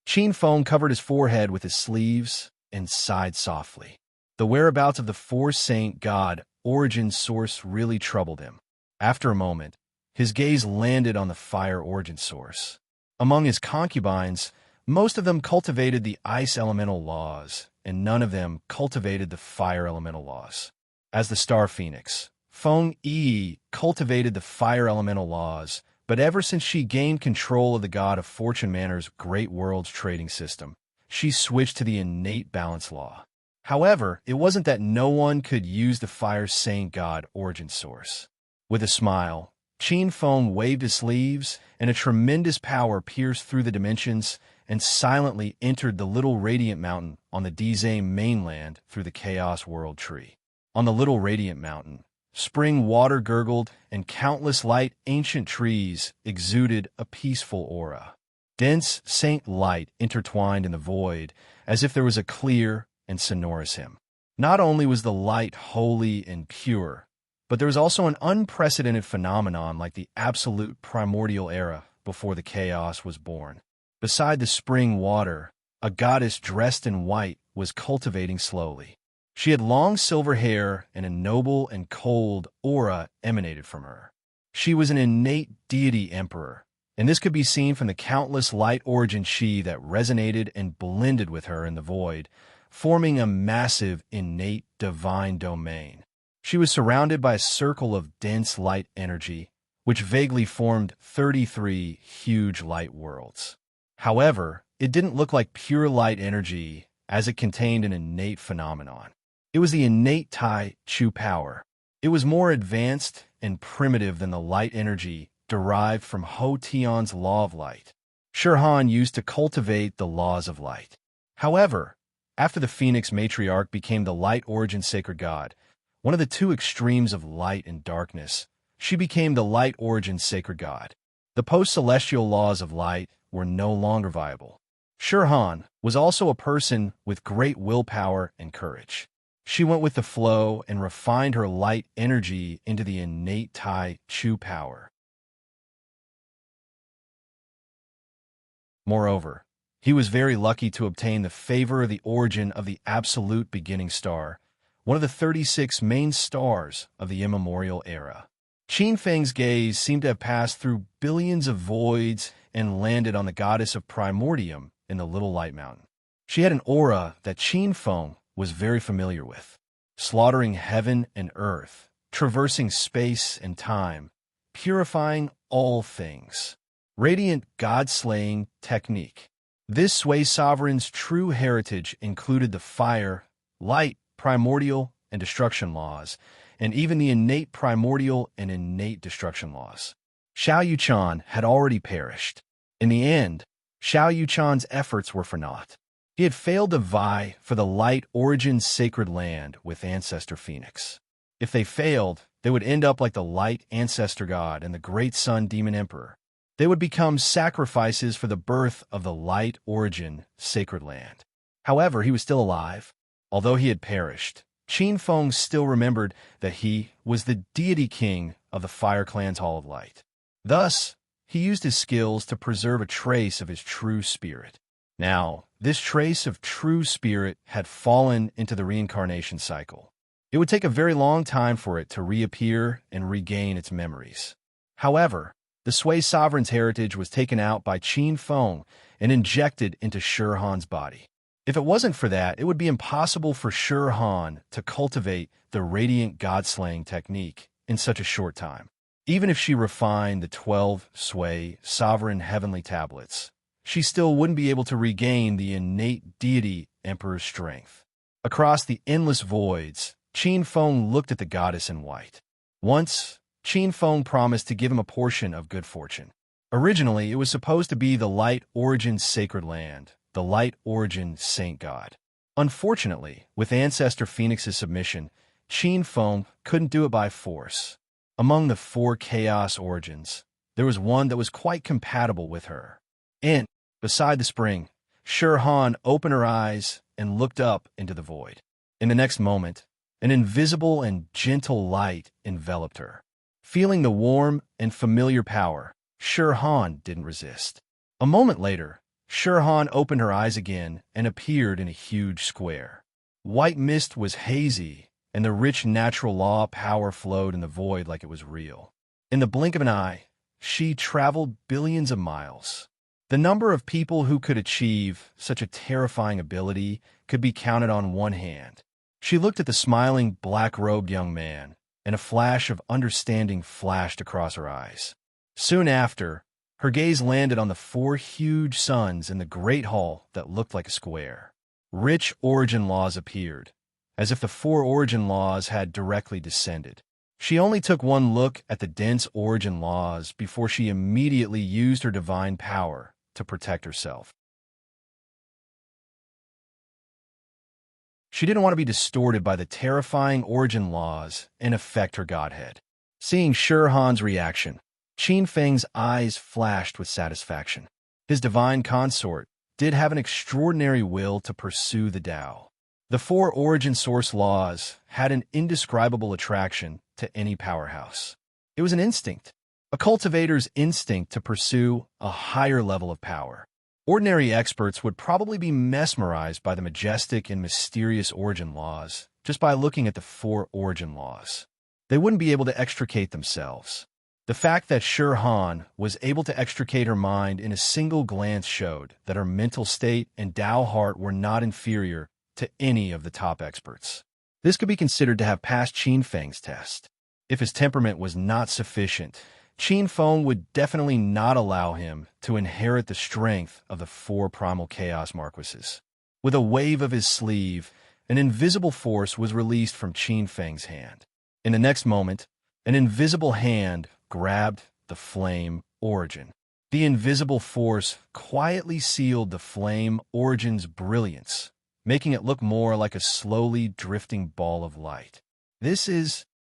Qin Feng covered his forehead with his sleeves and sighed softly. The whereabouts of the 4 Saint God Origin Source really troubled him. After a moment, his gaze landed on the Fire Origin Source. Among his concubines, most of them cultivated the ice elemental laws, and none of them cultivated the fire elemental laws. As the Star Phoenix, Feng Yi cultivated the fire elemental laws, but ever since she gained control of the God of Fortune Manor's Great Worlds trading system, she switched to the innate balance law. However, it wasn't that no one could use the Fire Saint God Origin Source. With a smile, Qin Feng waved his sleeves, and a tremendous power pierced through the dimensions and silently entered the little radiant mountain on the Dizame mainland through the Chaos World Tree. On the little radiant mountain, spring water gurgled and countless light ancient trees exuded a peaceful aura. Dense saint light intertwined in the void as if there was a clear and sonorous hymn. Not only was the light holy and pure, but there was also an unprecedented phenomenon like the absolute primordial era before the chaos was born. Beside the spring water, a goddess dressed in white was cultivating slowly. She had long silver hair, and a noble and cold aura emanated from her. She was an innate deity emperor, and this could be seen from the countless light origin chi that resonated and blended with her in the void, forming a massive innate divine domain. She was surrounded by a circle of dense light energy, which vaguely formed 33 huge light worlds. However, it didn't look like pure light energy, as it contained an innate phenomenon. It was the innate Tai Chi power. It was more advanced and primitive than the light energy derived from Ho Tian's law of light. Shirhan used to cultivate the laws of light. However, after the Phoenix Matriarch became the light origin sacred god, one of the 2 extremes of light and darkness, she became the light origin sacred god. The post-celestial laws of light were no longer viable. Shirhan was also a person with great willpower and courage. She went with the flow and refined her light energy into the innate Tai Chu power. Moreover, he was very lucky to obtain the favor of the origin of the absolute beginning star, one of the 36 main stars of the immemorial era. Qin Feng's gaze seemed to have passed through billions of voids and landed on the goddess of primordium in the Little Light Mountain. She had an aura that Qin Feng was very familiar with, slaughtering heaven and earth, traversing space and time, purifying all things. Radiant god-slaying technique. This Sui sovereign's true heritage included the fire, light, primordial, and destruction laws, and even the innate primordial and innate destruction laws. Xiao Yuchan had already perished. In the end, Xiao Yuchan's efforts were for naught. He had failed to vie for the light origin's sacred land with Ancestor Phoenix. If they failed, they would end up like the light ancestor god and the great sun demon emperor. They would become sacrifices for the birth of the light origin sacred land. However, he was still alive. Although he had perished, Qin Feng still remembered that he was the deity king of the Fire Clan's Hall of Light. Thus, he used his skills to preserve a trace of his true spirit. Now, this trace of true spirit had fallen into the reincarnation cycle. It would take a very long time for it to reappear and regain its memories. However, the Sui sovereign's heritage was taken out by Qin Feng and injected into Shirhan's body. If it wasn't for that, it would be impossible for Shirhan to cultivate the radiant god-slaying technique in such a short time. Even if she refined the 12 Sui sovereign heavenly tablets, she still wouldn't be able to regain the innate deity emperor's strength. Across the endless voids, Qin Feng looked at the goddess in white. Once, Qin Feng promised to give him a portion of good fortune. Originally, it was supposed to be the light origin sacred land, the light origin saint god. Unfortunately, with Ancestor Phoenix's submission, Qin Feng couldn't do it by force. Among the 4 chaos origins, there was one that was quite compatible with her. And, beside the spring, Shirhan opened her eyes and looked up into the void. In the next moment, an invisible and gentle light enveloped her. Feeling the warm and familiar power, Shirhan didn't resist. A moment later, Shirhan opened her eyes again and appeared in a huge square. White mist was hazy, and the rich natural law power flowed in the void like it was real. In the blink of an eye, she traveled billions of miles. The number of people who could achieve such a terrifying ability could be counted on one hand. She looked at the smiling, black-robed young man, and a flash of understanding flashed across her eyes. Soon after, her gaze landed on the 4 huge suns in the great hall that looked like a square. Rich origin laws appeared, as if the 4 origin laws had directly descended. She only took one look at the dense origin laws before she immediately used her divine power to protect herself. She didn't want to be distorted by the terrifying origin laws and affect her godhead. Seeing Shirhan's reaction, Qin Feng's eyes flashed with satisfaction. His divine consort did have an extraordinary will to pursue the Tao. The 4 origin source laws had an indescribable attraction to any powerhouse. It was an instinct, a cultivator's instinct to pursue a higher level of power. Ordinary experts would probably be mesmerized by the majestic and mysterious origin laws just by looking at the 4 origin laws. They wouldn't be able to extricate themselves. The fact that Shirhan was able to extricate her mind in a single glance showed that her mental state and Tao heart were not inferior to any of the top experts. This could be considered to have passed Qin Feng's test. If his temperament was not sufficient, Qin Feng would definitely not allow him to inherit the strength of the 4 primal chaos marquises. With a wave of his sleeve, an invisible force was released from Qin Feng's hand. In the next moment, an invisible hand grabbed the flame origin. The invisible force quietly sealed the flame origin's brilliance, making it look more like a slowly drifting ball of light.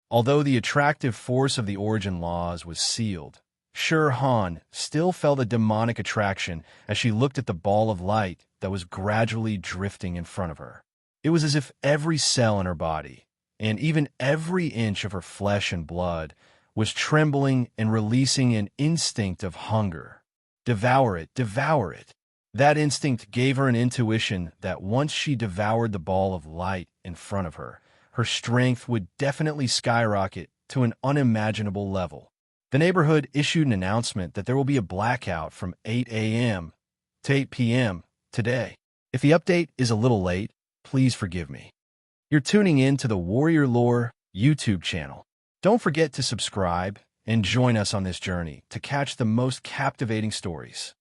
Although the attractive force of the origin laws was sealed, Sure, Han still felt a demonic attraction as she looked at the ball of light that was gradually drifting in front of her. It was as if every cell in her body, and even every inch of her flesh and blood, was trembling and releasing an instinct of hunger. Devour it, devour it. That instinct gave her an intuition that once she devoured the ball of light in front of her, her strength would definitely skyrocket to an unimaginable level. The neighborhood issued an announcement that there will be a blackout from 8 a.m. to 8 p.m. today. If the update is a little late, please forgive me. You're tuning in to the Warrior Lore YouTube channel. Don't forget to subscribe and join us on this journey to catch the most captivating stories.